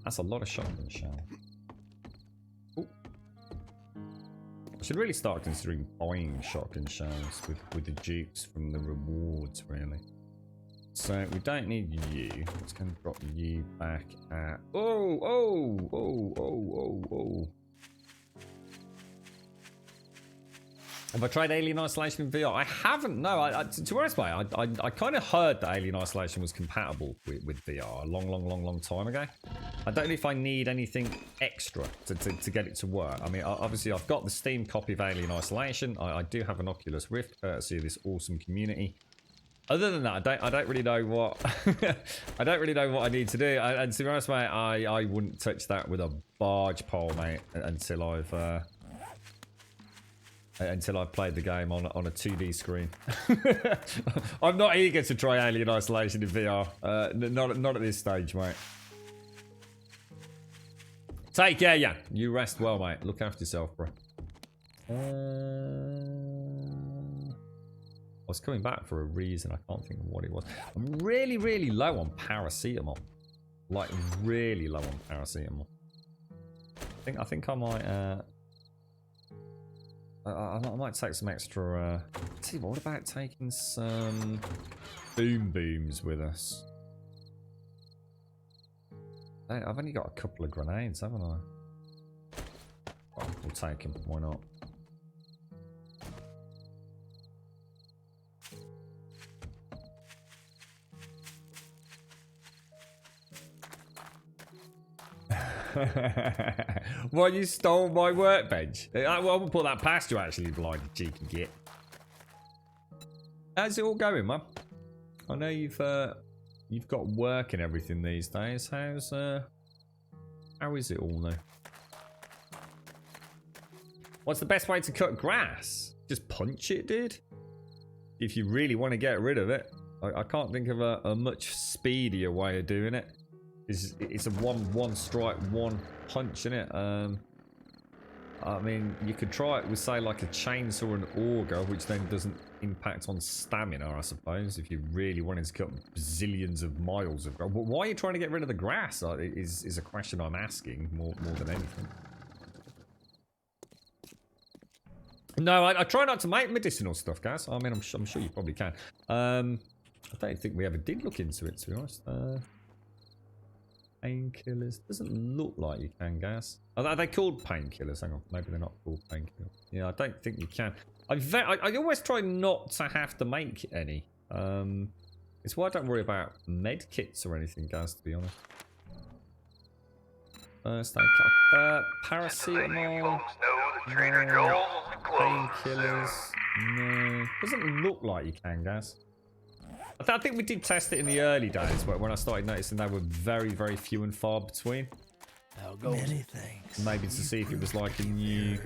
That's a lot of shotgun shell. Ooh. I should really start considering buying shotgun shells with the dukes from the rewards, really. So we don't need you. It's going to drop you back at... Oh. Have I tried Alien Isolation in VR? I haven't, no. To be honest, mate, I kind of heard that Alien Isolation was compatible with VR a long time ago. I don't know if I need anything extra to get it to work. I mean, obviously, I've got the Steam copy of Alien Isolation. I do have an Oculus Rift, courtesy of this awesome community. Other than that, I don't really know what I don't really know what I need to do. And to be honest, mate, I wouldn't touch that with a barge pole, mate, until I've played the game on a 2D screen. I'm not eager to try Alien Isolation in VR. Not at this stage, mate. Take care, yeah. You rest well, mate. Look after yourself, bro. I was coming back for a reason. I can't think of what it was. I'm really low on paracetamol. Like, really low on paracetamol. I think I might... I might take some extra... Let's see, what about taking some boom booms with us? I've only got a couple of grenades, haven't I? Well, we'll take them. Why not? Well, you stole my workbench. I won't put that past you, actually, blind cheeky git. How's it all going, man? I know you've got work and everything these days. How is it all now? What's the best way to cut grass? Just punch it, dude. If you really want to get rid of it, I can't think of a much speedier way of doing it. It's a one strike, one punch, isn't it? I mean, you could try it with, say, like a chainsaw and auger, which then doesn't impact on stamina, I suppose, if you really wanted to cut zillions of miles of grass. Why are you trying to get rid of the grass? Is a question I'm asking more than anything. No, I try not to make medicinal stuff, guys. I mean, I'm sure you probably can. I don't think we ever did look into it, to be honest. Painkillers. Doesn't look like you can, guys. Are they called painkillers? Hang on. Maybe they're not called painkillers. Yeah, I don't think you can. I always try not to have to make any. It's why I don't worry about med kits or anything, guys, to be honest. Paracetamol. No. Painkillers. No. Doesn't look like you can, guys. I think we did test it in the early days, but when I started noticing they were very few and far between. Many thanks. Maybe to see if it was like a new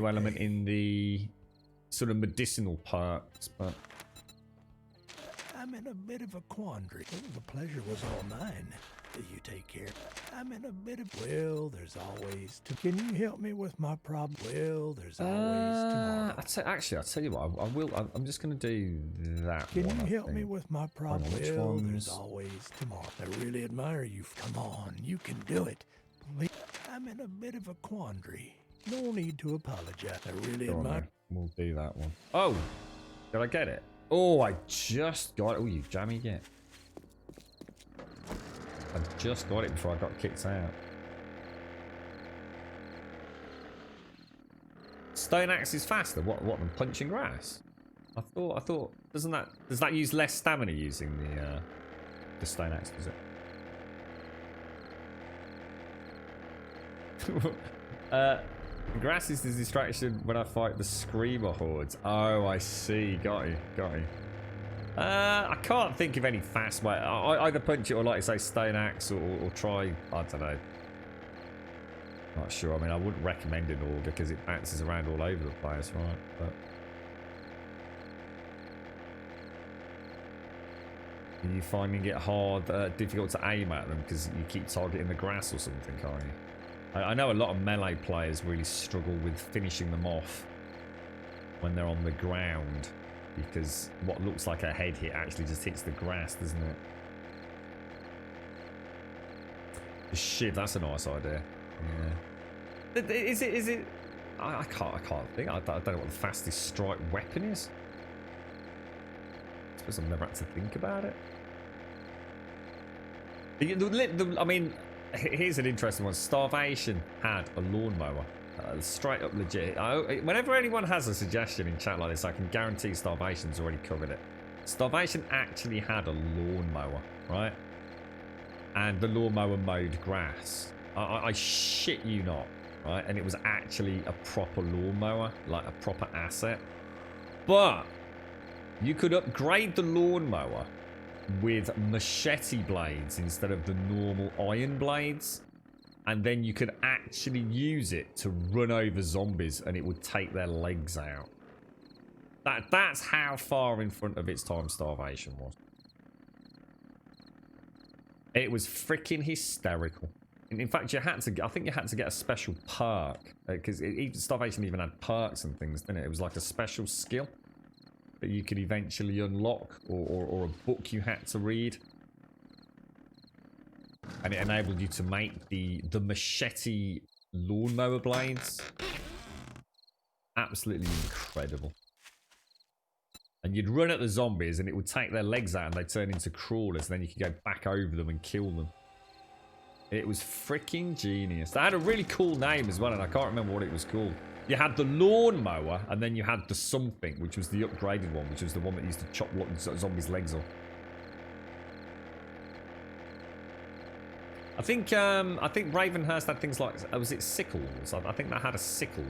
element in the sort of medicinal parts, but I'm in a bit of a quandary. The pleasure was all mine. You take care. I'm in a bit of... Well, there's always... Can you help me with my problem? Well, there's always tomorrow. I'll tell you what. I will. I'm just going to do that Can one, you help me with my problem? Which well, ones? There's always tomorrow. I really admire you. Come on, you can do it. Please. I'm in a bit of a quandary. No need to apologize. I really Go on, admire... then. We'll do that one. Oh! Did I get it? Oh, I just got it. Oh, you jammy git. I just got it before I got kicked out. Stone axe is faster. What than punching grass? I thought, does that use less stamina using the stone axe, does it? Grass is the distraction when I fight the screamer hordes. Oh, I see. Got you. I can't think of any fast way. I either punch it or, like you say, stone axe, or try. I don't know. Not sure. I mean, I wouldn't recommend it all because it bounces around all over the place, right? But are you finding it hard, difficult to aim at them because you keep targeting the grass or something, are you? I know a lot of melee players really struggle with finishing them off when they're on the ground because what looks like a head hit actually just hits the grass, doesn't it? Shit, that's a nice idea. Yeah. Is it? I can't think. I don't know what the fastest strike weapon is. I suppose I've never had to think about it. I mean, here's an interesting one. Starvation had a lawnmower. Straight up legit. Whenever anyone has a suggestion in chat like this, I can guarantee Starvation's already covered it. Starvation actually had a lawnmower, right? And the lawnmower mowed grass. I shit you not, right? And it was actually a proper lawnmower, like a proper asset. But you could upgrade the lawnmower with machete blades instead of the normal iron blades. And then you could actually use it to run over zombies and it would take their legs out. That's how far in front of its time Starvation was. It was freaking hysterical. In fact, I think you had to get a special perk. Because Starvation even had perks and things, didn't it? It was like a special skill that you could eventually unlock, or a book you had to read. And it enabled you to make the machete lawnmower blades. Absolutely incredible. And you'd run at the zombies and it would take their legs out and they'd turn into crawlers. And then you could go back over them and kill them. It was freaking genius. They had a really cool name as well, and I can't remember what it was called. You had the lawnmower, and then you had the something, which was the upgraded one, which was the one that used to chop zombies' legs off. I think Ravenhurst had things like, was it sickles? I think that had a sickle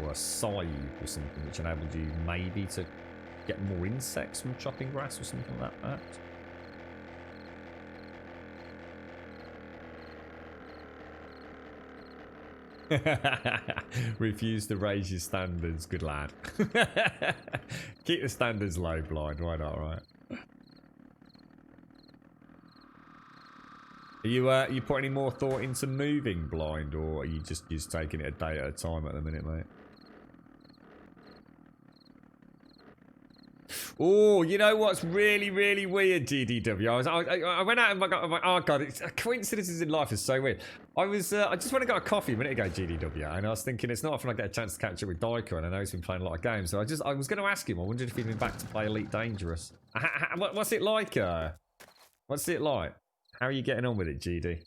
or a scythe or something, which enabled you maybe to get more insects from chopping grass or something like that, perhaps. Refuse to raise your standards, good lad. Keep the standards low, Blind. Why not, right? Are you put any more thought into moving, Blind, or are you just taking it a day at a time at the minute, mate? Oh, you know what's really, really weird, GDW? I went out and I got, oh god, it's, coincidences in life is so weird. I just went and got a coffee a minute ago, GDW, and I was thinking it's not often I get a chance to catch up with Daiko, and I know he's been playing a lot of games, so I was going to ask him. I wondered if he'd been back to play Elite Dangerous. What's it like? What's it like? How are you getting on with it, GD?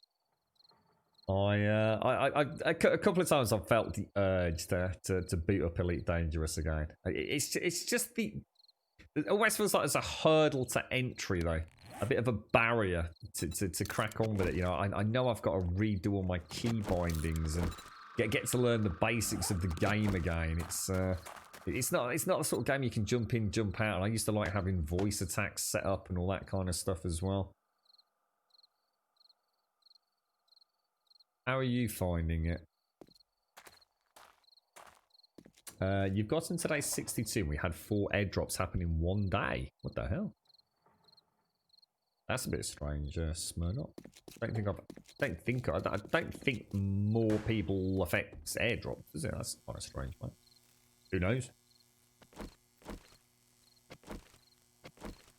A couple of times I've felt the urge to boot up Elite Dangerous again. It's just it always feels like there's a hurdle to entry, though. A bit of a barrier to crack on with it. You know, I know I've got to redo all my key bindings and get to learn the basics of the game again. It's not the sort of game you can jump in, jump out. And I used to like having voice attacks set up and all that kind of stuff as well. How are you finding it? You've gotten today 62. We had 4 airdrops happen in one day. What the hell? That's a bit strange, Smirnoff. I don't think more people affects airdrops, is it? That's quite strange, mate. Who knows?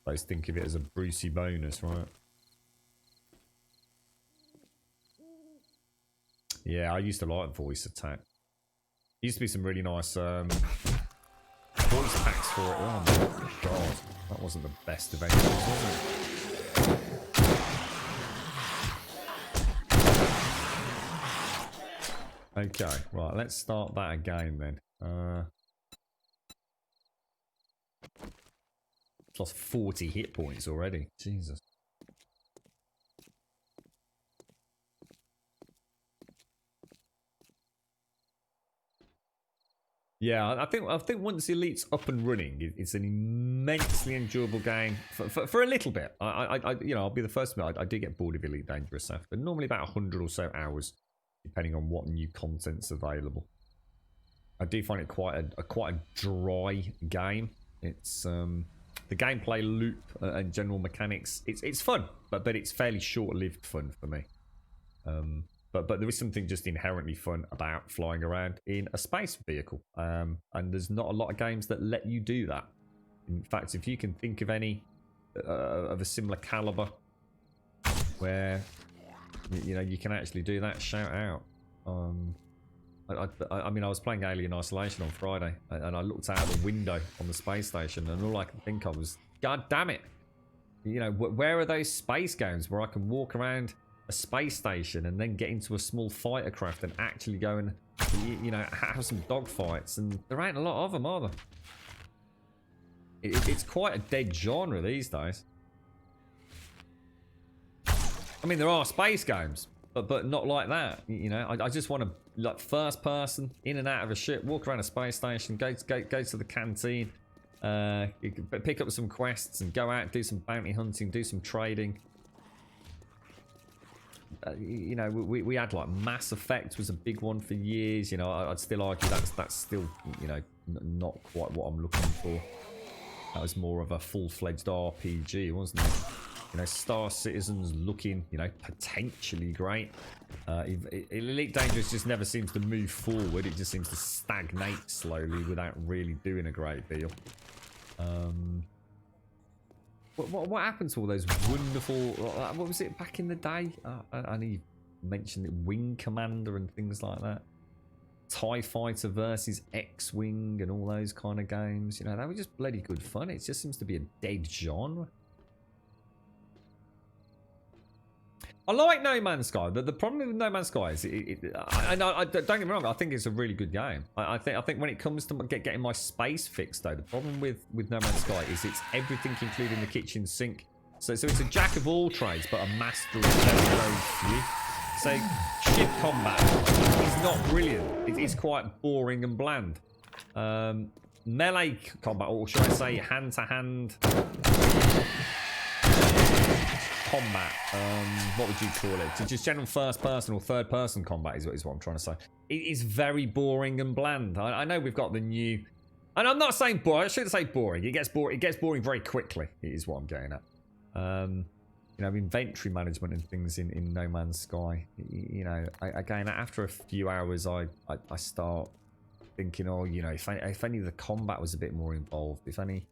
I just think of it as a Brucey bonus, right? Yeah, I used to like voice attack. Used to be some really nice voice packs for it. Oh my god, that wasn't the best of anything, was it? Okay, right, let's start that again then. Plus 40 hit points already. Jesus. Yeah, I think once Elite's up and running, it's an immensely enjoyable game for a little bit. I'll be the first to admit I do get bored of Elite Dangerous stuff, but normally about 100 or so hours, depending on what new content's available. I do find it quite a dry game. It's the gameplay loop and general mechanics. It's fun, but it's fairly short-lived fun for me. But there is something just inherently fun about flying around in a space vehicle. And there's not a lot of games that let you do that. In fact, if you can think of any of a similar caliber where you can actually do that, shout out. I mean, I was playing Alien Isolation on Friday, and I looked out the window on the space station, and all I could think of was, God damn it! Where are those space games where I can walk around a space station and then get into a small fighter craft and actually go and, have some dogfights? And there ain't a lot of them, are there? It's quite a dead genre these days. I mean, there are space games, but not like that. I just want to, like, first person, in and out of a ship, walk around a space station, go to the canteen, pick up some quests and go out, do some bounty hunting, do some trading. We had, like, Mass Effect was a big one for years. I'd still argue that's still, not quite what I'm looking for. That was more of a full-fledged RPG, wasn't it? Star Citizen's looking, potentially great. Elite Dangerous just never seems to move forward. It just seems to stagnate slowly without really doing a great deal. What happened to all those wonderful... What was it back in the day? I know you mentioned it, Wing Commander and things like that. TIE Fighter versus X-Wing and all those kind of games. They were just bloody good fun. It just seems to be a dead genre. I like No Man's Sky. The problem with No Man's Sky is, don't get me wrong, I think it's a really good game. I think when it comes to getting my space fixed, though, the problem with No Man's Sky is it's everything, including the kitchen sink. So it's a jack of all trades, but a master of very few. So ship combat is not brilliant. It's quite boring and bland. Melee combat, or should I say hand-to-hand combat, what would you call it? Just general first person or third person combat is what I'm trying to say. It is very boring and bland. I know we've got the new, and I'm not saying boring, I shouldn't say boring. It gets boring very quickly, is what I'm getting at. Inventory management and things in No Man's Sky. Again, after a few hours, I start thinking, if any of the combat was a bit more involved, if any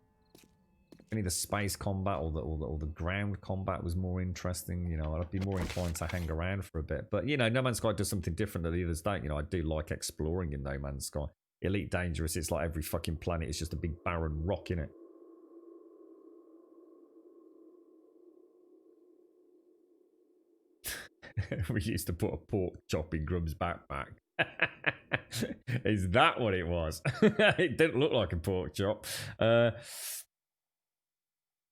of the space combat or the ground combat was more interesting, I'd be more inclined to hang around for a bit. But No Man's Sky does something different that the others don't. I do like exploring in No Man's Sky. Elite Dangerous, it's like every fucking planet is just a big barren rock in it. We used to put a pork chop in Grum's backpack. Is that what it was? It didn't look like a pork chop.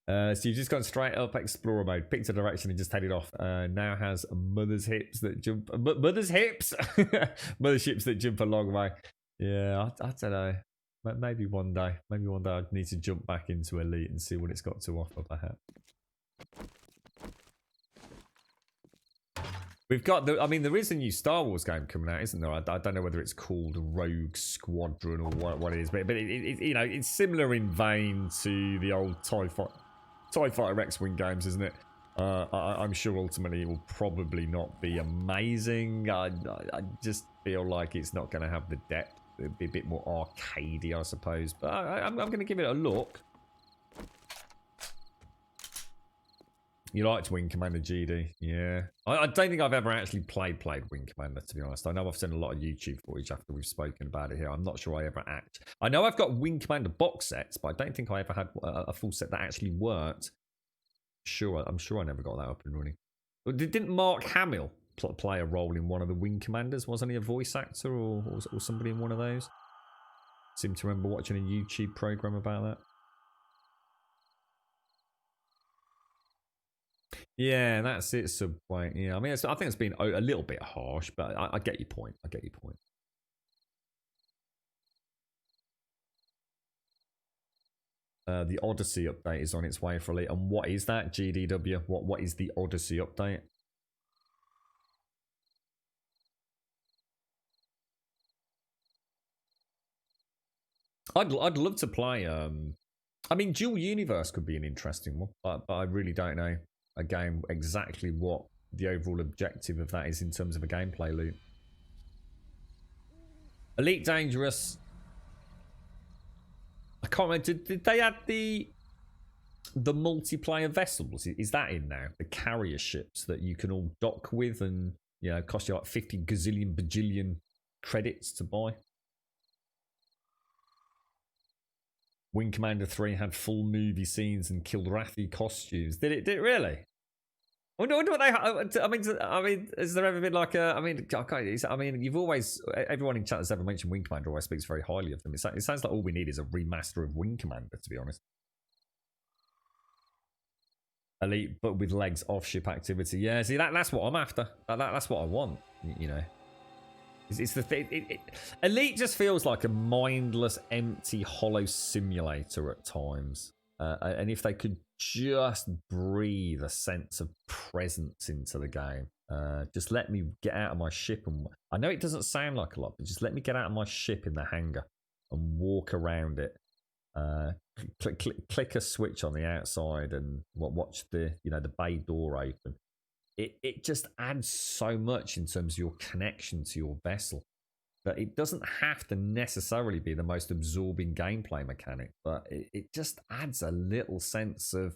So you've just gone straight up explorer mode, picked a direction and just headed off. Now has mother's hips that jump. Mother's hips? Motherships that jump a long way. Yeah, I don't know. Maybe one day I'd need to jump back into Elite and see what it's got to offer, perhaps. We've got there is a new Star Wars game coming out, isn't there? I don't know whether it's called Rogue Squadron or what it is, but it's similar in vein to the old TIE Fighter X-Wing games, isn't it? I'm sure ultimately it will probably not be amazing. I just feel like it's not going to have the depth. It'll be a bit more arcadey, I suppose. But I'm going to give it a look. You liked Wing Commander, GD? Yeah. I don't think I've ever actually played Wing Commander, to be honest. I know I've seen a lot of YouTube footage after we've spoken about it here. I'm not sure I ever I know I've got Wing Commander box sets, but I don't think I ever had a full set that actually worked. I'm sure I never got that up and running. Didn't Mark Hamill play a role in one of the Wing Commanders? Wasn't he a voice actor or somebody in one of those? Seem to remember watching a YouTube program about that. Yeah, that's it, Subway. Yeah, I mean, I think it's been a little bit harsh, but I get your point. I get your point. The Odyssey update is on its way for Elite. And what is that, GDW? What is the Odyssey update? I'd love to play. I mean, Dual Universe could be an interesting one, but I really don't know a game exactly what the overall objective of that is in terms of a gameplay loop. Elite Dangerous. I can't remember. Did they add the multiplayer vessels? Is that in now? The carrier ships that you can all dock with and, you know, cost you like 50 gazillion bajillion credits to buy. Wing Commander 3 had full movie scenes and Kilrathi costumes. Did it really? I wonder what they. I mean, has there ever been like a? I mean, you've always, everyone in chat that's ever mentioned Wing Commander always speaks very highly of them. It sounds like all we need is a remaster of Wing Commander, to be honest. Elite, but with legs off ship activity. Yeah, see that's what I'm after. That's what I want. You know. It's the thing. Elite just feels like a mindless, empty, hollow simulator at times. And if they could just breathe a sense of presence into the game, just let me get out of my ship. And I know it doesn't sound like a lot, but just let me get out of my ship in the hangar and walk around it. Click a switch on the outside and watch the bay door open. It just adds so much in terms of your connection to your vessel that it doesn't have to necessarily be the most absorbing gameplay mechanic, but it just adds a little sense of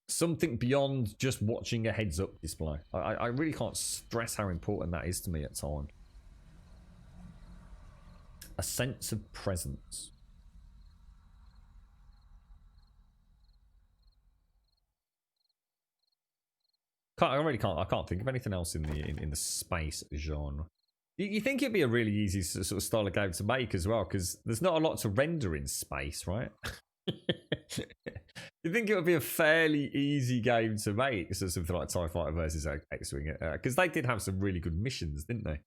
something beyond just watching a heads-up display. I really can't stress how important that is to me at times. A sense of presence. I can't think of anything else in the space genre. You think it'd be a really easy sort of style of game to make as well, because there's not a lot to render in space, right? You think it would be a fairly easy game to make, so something like TIE Fighter versus X-Wing, because they did have some really good missions, didn't they?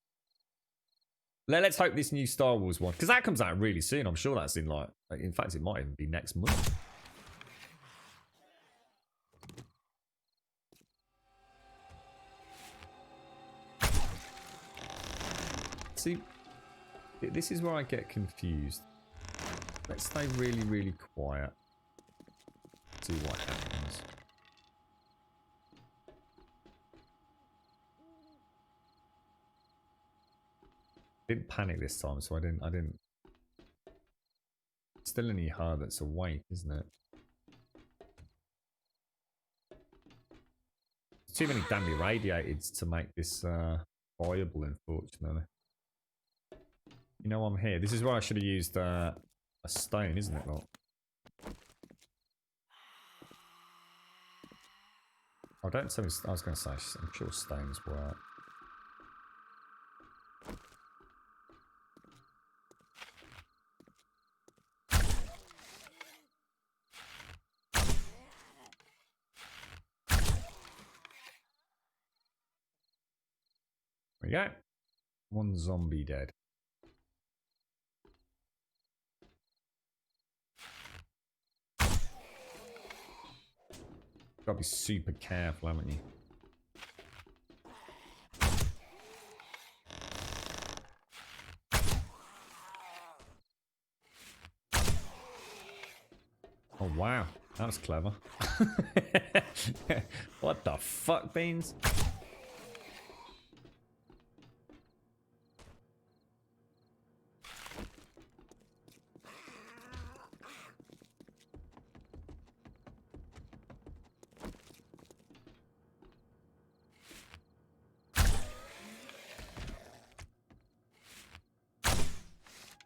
Let's hope this new Star Wars one, because that comes out really soon. I'm sure that's in fact, it might even be next month. See, this is where I get confused. Let's stay really, really quiet. See what happens. Didn't panic this time, so I didn't. Still only her that's awake, isn't it? Too many damn irradiateds to make this viable, unfortunately. You know I'm here. This is why I should have used a stone, isn't it, lot? Oh, don't tell me. I was going to say, I'm sure stones work. There we go. One zombie dead. Gotta be super careful, haven't you? Oh wow, that was clever. What the fuck, Beans?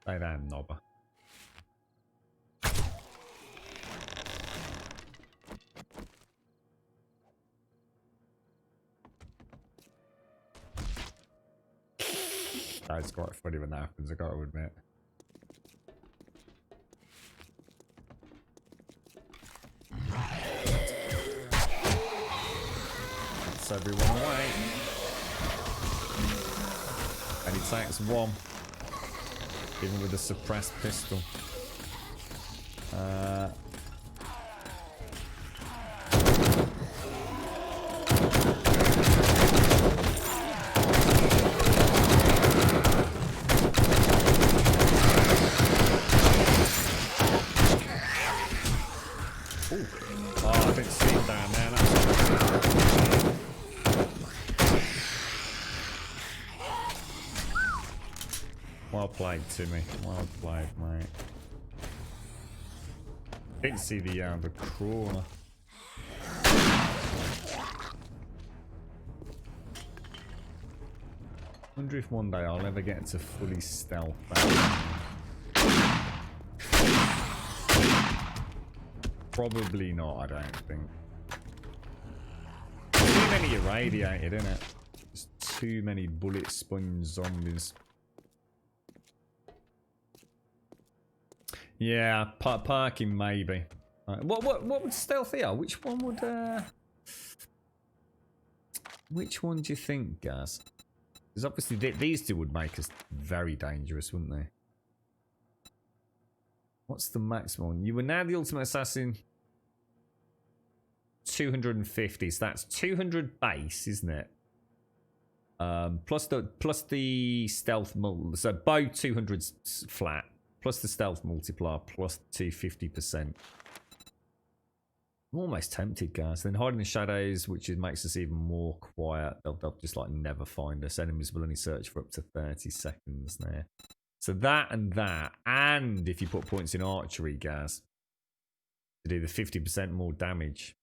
Stay down, knobber. That's quite funny when that happens, I gotta admit. puts everyone away. And he takes one. Even with a suppressed pistol. I didn't see him down there. Well played, Timmy. Well played, mate. Didn't see the crawler. Wonder if one day I'll ever get to fully stealth back. Probably not, I don't think. Too many irradiated, isn't it? There's too many bullet sponge zombies. Yeah, parking maybe. What would stealthy are? Which one would which one do you think, Gaz? Because obviously these two would make us very dangerous, wouldn't they? What's the maximum? You were now the ultimate assassin. 250, so that's 200 base, isn't it? Plus the stealth so both 200s flat, plus the stealth multiplier, plus 250%. I'm almost tempted, guys. Then hide in the shadows, which makes us even more quiet. They'll just like never find us. Enemies will only search for up to 30 seconds there. So that, and if you put points in archery, Gaz, to do the 50% more damage.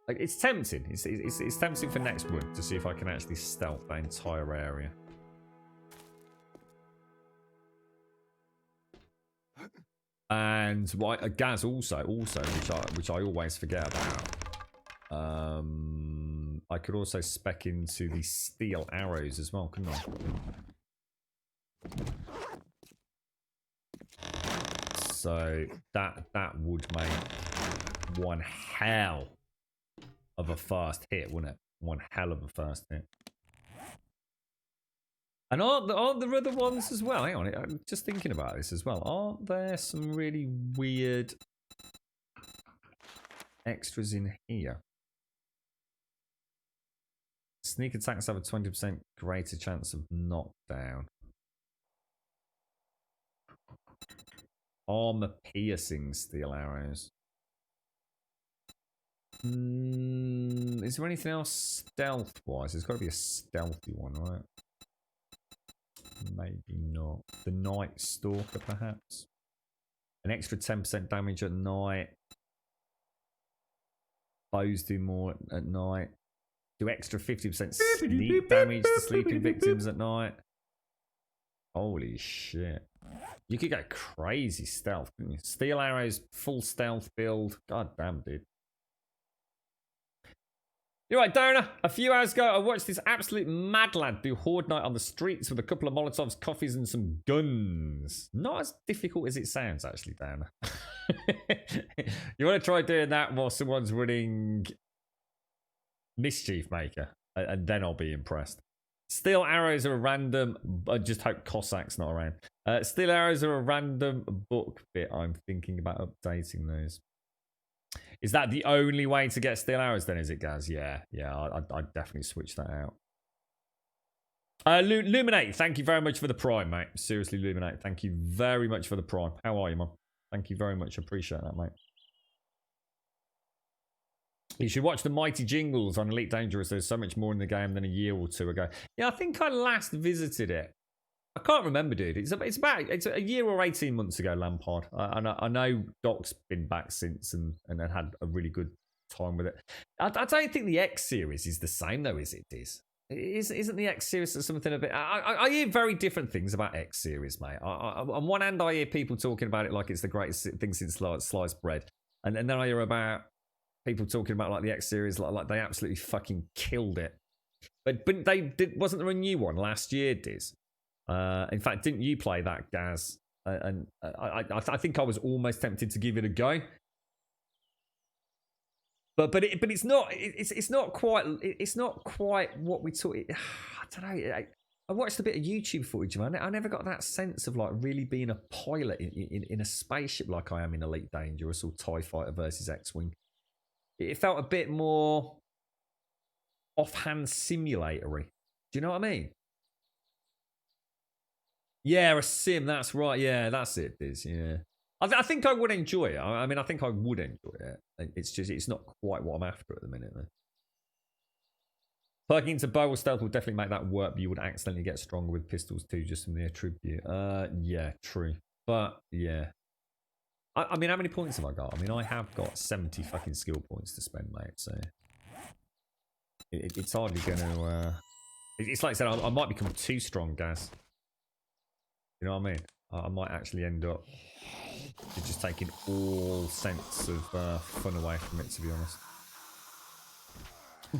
Like, it's tempting. It's tempting for next one to see if I can actually stealth that entire area. And Gaz also, which I always forget about. I could also spec into the steel arrows as well, couldn't I? So that would make one hell of a fast hit, wouldn't it? One hell of a fast hit. And aren't there other ones as well? Hang on, I'm just thinking about this as well. Aren't there some really weird extras in here? Sneak attacks have a 20% greater chance of knockdown. Armor piercing steel arrows. Is there anything else stealth-wise? There's got to be a stealthy one, right? Maybe not. The Night Stalker, perhaps? An extra 10% damage at night. Bows do more at night. Do extra 50% sleep damage to sleeping victims at night. Holy shit. You could go crazy stealth, couldn't you? Steel arrows, full stealth build. God damn, dude. You're right, Donor. A few hours ago, I watched this absolute mad lad do Horde Night on the streets with a couple of Molotovs, coffees, and some guns. Not as difficult as it sounds, actually, Donor. You want to try doing that while someone's running Mischief Maker, and then I'll be impressed. Steel arrows are a random. I just hope Cossack's not around. Steel arrows are a random book bit. I'm thinking about updating those. Is that the only way to get steel arrows then, is it, Gaz? Yeah, I'd definitely switch that out. Luminate, thank you very much for the Prime, mate. Seriously, Luminate, thank you very much for the Prime. How are you, man? Thank you very much. Appreciate that, mate. You should watch the Mighty Jingles on Elite Dangerous. There's so much more in the game than a year or two ago. Yeah, I think I last visited it. I can't remember, dude. It's a year or 18 months ago, Lampard. I know Doc's been back since and had a really good time with it. I don't think the X series is the same though, is it? Isn't the X series something a bit? I hear very different things about X series, mate. On one hand, I hear people talking about it like it's the greatest thing since sliced bread, and then I hear about people talking about like the X series like they absolutely fucking killed it. But wasn't there a new one last year, Diz? In fact, didn't you play that, Gaz? And I think I was almost tempted to give it a go. But it's not quite what we thought. I don't know. I watched a bit of YouTube footage, man. I never got that sense of like really being a pilot in a spaceship like I am in Elite Dangerous or TIE Fighter versus X-Wing. It felt a bit more offhand simulatory. Do you know what I mean? Yeah, a sim. That's right. Yeah, that's it. Is yeah. I think I would enjoy it. I mean, I think I would enjoy it. It's just it's not quite what I'm after at the minute, though. Plugging into bow or stealth will definitely make that work, but you would accidentally get stronger with pistols too, just from the attribute. Yeah, true. But yeah. I mean, how many points have I got? I mean, I have got 70 fucking skill points to spend, mate. So it's hardly going to. It's like I said, I might become too strong, Gaz. You know what I mean? I might actually end up just taking all sense of fun away from it, to be honest.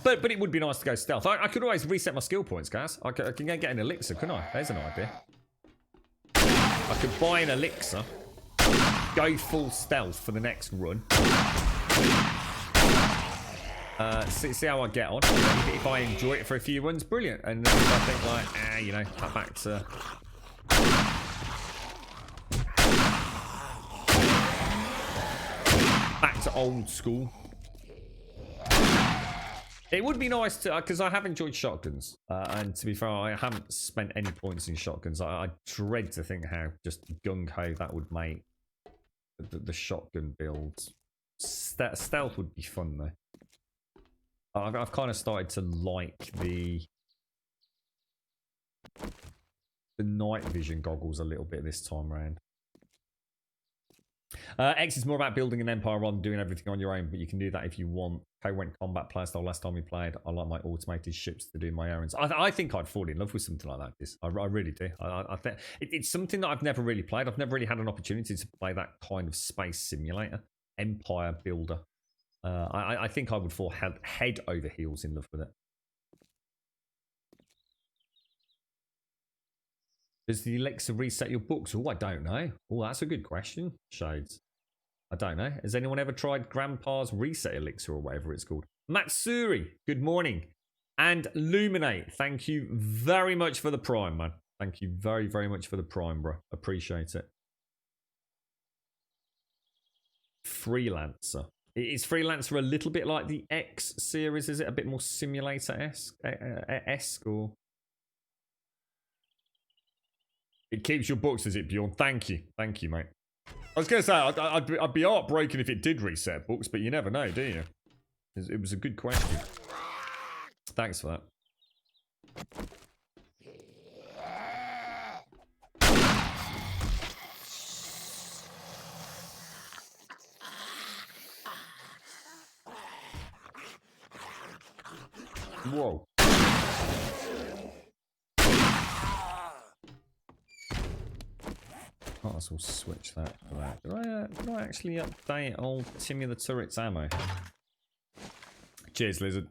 But it would be nice to go stealth. I could always reset my skill points, guys. I can get an elixir, couldn't I? There's an idea. I could buy an elixir, go full stealth for the next run. See how I get on. If I enjoy it for a few runs, brilliant. And then if I think like, you know, back to. Back to old school. It would be nice to, because I have enjoyed shotguns, and to be fair, I haven't spent any points in shotguns. I dread to think how just gung-ho that would make the shotgun builds. Stealth would be fun though. I've kind of started to like the night vision goggles a little bit this time around. X is more about building an empire rather than doing everything on your own, but you can do that if you want. I went combat playstyle last time we played. I like my automated ships to do my errands. I think I'd fall in love with something like that. I really do. I think it's something that I've never really played. I've never really had an opportunity to play that kind of space simulator, empire builder. I think I would fall head over heels in love with it. Does the elixir reset your books? Oh, I don't know. Oh, that's a good question, Shades. I don't know. Has anyone ever tried Grandpa's reset elixir or whatever it's called? Matsuri, good morning. And Luminate, thank you very much for the prime, man. Thank you very, very much for the prime, bro. Appreciate it. Freelancer. Is Freelancer a little bit like the X series? Is it a bit more simulator-esque or... It keeps your books, does it, Bjorn? Thank you. Thank you, mate. I was going to say, I'd be heartbroken if it did reset books, but you never know, do you? It was a good question. Thanks for that. Whoa. Might as well switch that for that. Did I actually update old Timmy the Turret's ammo? Cheers, Lizard.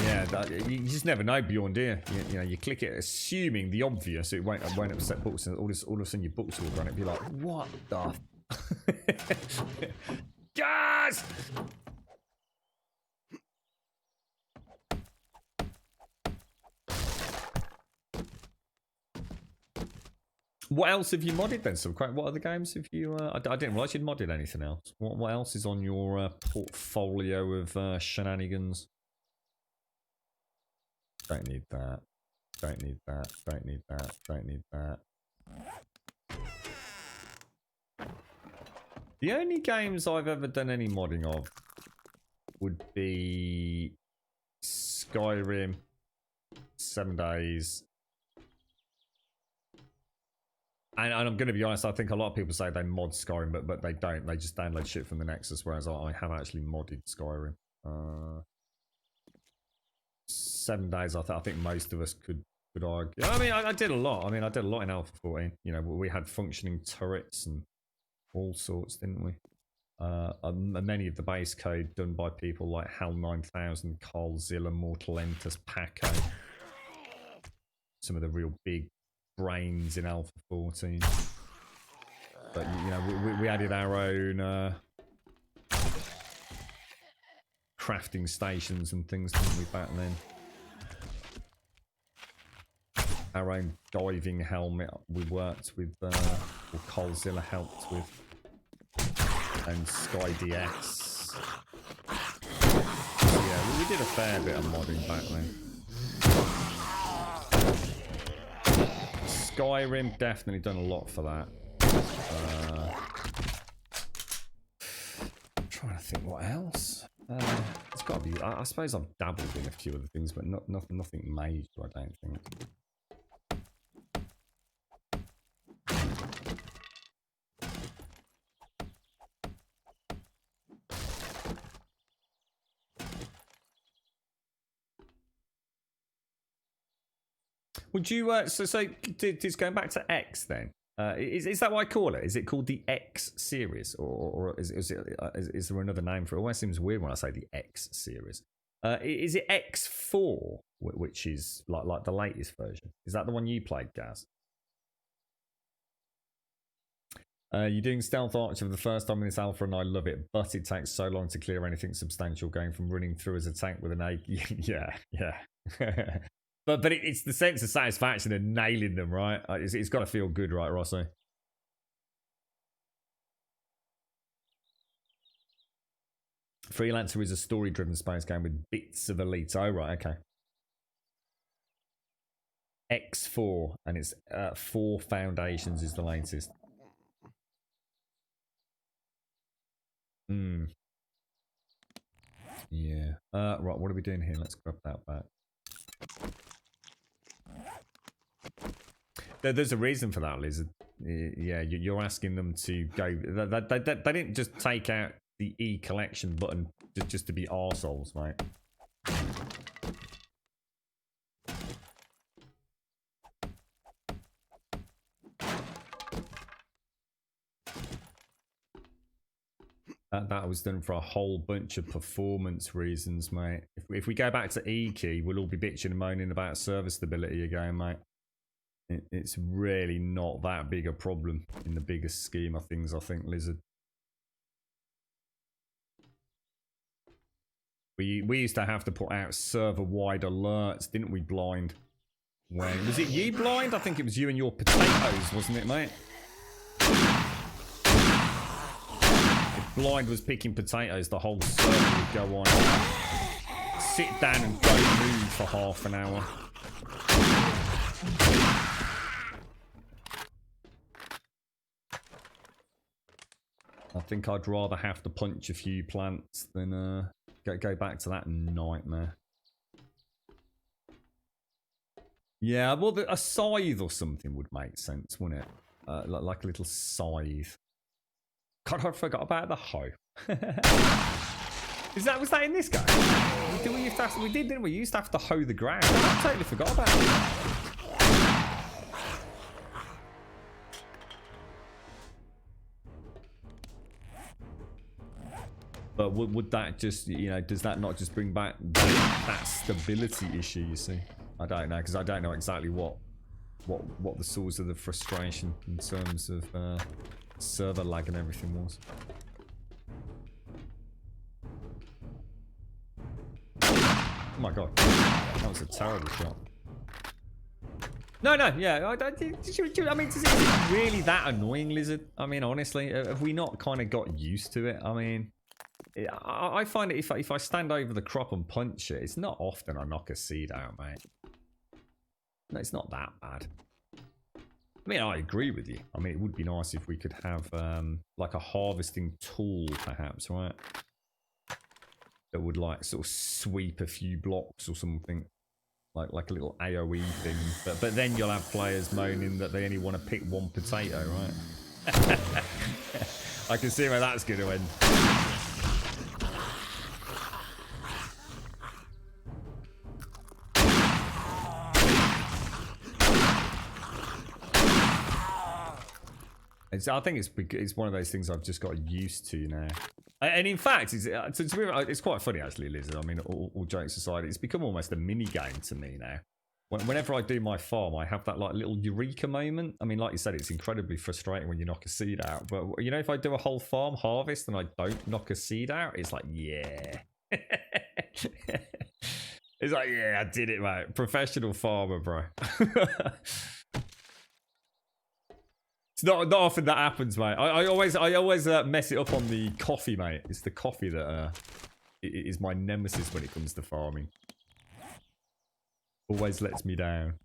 Yeah, you just never know, Bjorn, do you? You know, you click it assuming the obvious, it won't upset books, and all of a sudden your books will run. It'd be like, what the? Gas! What else have you modded then? What other games have you... I didn't realise you'd modded anything else. What else is on your portfolio of shenanigans? Don't need that. Don't need that. Don't need that. Don't need that. The only games I've ever done any modding of would be Skyrim, 7 Days... And I'm going to be honest, I think a lot of people say they mod Skyrim, but they don't. They just download shit from the Nexus, whereas I have actually modded Skyrim. 7 Days, I think most of us could argue. I mean, I did a lot. I mean, I did a lot in Alpha 14. You know, we had functioning turrets and all sorts, didn't we? Many of the base code done by people like Hal 9000, Carlzilla, Mortal Entus, Paco. Some of the real big brains in Alpha 14, but you know we added our own crafting stations and things, didn't we, back then? Our own diving helmet we worked with, or Colzilla helped with, and Sky DS. So yeah, we did a fair bit of modding back then. Skyrim, definitely done a lot for that. I'm trying to think what else. It's got to be. I suppose I've dabbled in a few other things, but nothing major, I don't think. Would you so just going back to X then? Is that what I call it? Is it called the X series, or is there another name for it? It always seems weird when I say the X series. Is it X4, which is like the latest version? Is that the one you played, Gaz? You're doing Stealth Archer for the first time in this alpha, and I love it, but it takes so long to clear anything substantial, going from running through as a tank with an A. Yeah. But it's the sense of satisfaction of nailing them, right? It's got to feel good, right, Rosso? Freelancer is a story-driven space game with bits of Elite. Oh, right, okay. X4, and it's 4 Foundations is the latest. Yeah. Right, what are we doing here? Let's grab that back. There's a reason for that, Lizard. Yeah, you're asking them to go. They didn't just take out the E collection button just to be arseholes, mate. That was done for a whole bunch of performance reasons, mate. If we go back to E key, we'll all be bitching and moaning about server stability again, mate. It's really not that big a problem in the bigger scheme of things, I think, Lizard. We used to have to put out server-wide alerts, didn't we, Blind? When was it you, Blind? I think it was you and your potatoes, wasn't it, mate? If Blind was picking potatoes, the whole server would go on. Sit down and don't move for half an hour. I think I'd rather have to punch a few plants than go back to that nightmare. Yeah, well, a scythe or something would make sense, wouldn't it? Like a little scythe. God, I forgot about the hoe. Was that in this game? We did, didn't we? We used to have to hoe the ground. I totally forgot about it. But would that just, you know, does that not just bring back that stability issue, you see? I don't know, because I don't know exactly what the source of the frustration in terms of server lag and everything was. Oh my god, that was a terrible shot. No, yeah, I mean, is it really that annoying, Lizard? I mean, honestly, have we not kind of got used to it? I mean, I find it if I stand over the crop and punch it, it's not often I knock a seed out, mate. No, it's not that bad. I mean, I agree with you. I mean, it would be nice if we could have like a harvesting tool, perhaps, right? That would like sort of sweep a few blocks or something, like a little AOE thing. But then you'll have players moaning that they only want to pick one potato, right? I can see where that's going to end. I think it's one of those things I've just got used to now. And in fact, it's quite funny actually, Lizard. I mean, all jokes aside, it's become almost a mini game to me now. Whenever I do my farm, I have that like little eureka moment. I mean, like you said, it's incredibly frustrating when you knock a seed out. But you know, if I do a whole farm harvest and I don't knock a seed out, it's like, yeah. It's like, yeah, I did it, mate. Professional farmer, bro. It's not often that happens, mate. I always mess it up on the coffee, mate. It's the coffee that is my nemesis when it comes to farming. Always lets me down.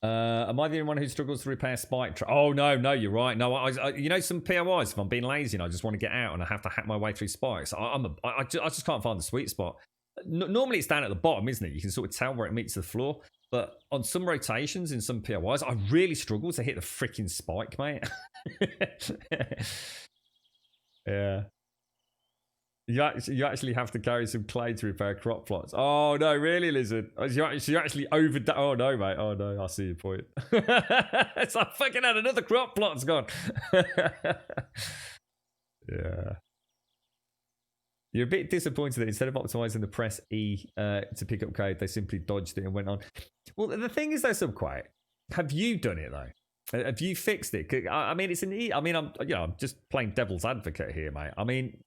Am I the only one who struggles to repair spike? Oh no, you're right. No, you know, some POIs. If I'm being lazy and I just want to get out and I have to hack my way through spikes, I just can't find the sweet spot. Normally it's down at the bottom, isn't it? You can sort of tell where it meets the floor. But on some rotations in some POIs, I really struggle to hit the freaking spike, mate. Yeah. You actually have to carry some clay to repair crop plots. Oh no, really, Lizard? You actually over. Oh no, mate. Oh no, I see your point. It's like fucking had another crop plot's gone. Yeah. You're a bit disappointed that instead of optimizing the press E to pick up code, they simply dodged it and went on. Well, the thing is, though, Subquiet, have you done it though? Have you fixed it? I mean, it's an E. I mean, I'm just playing devil's advocate here, mate. I mean,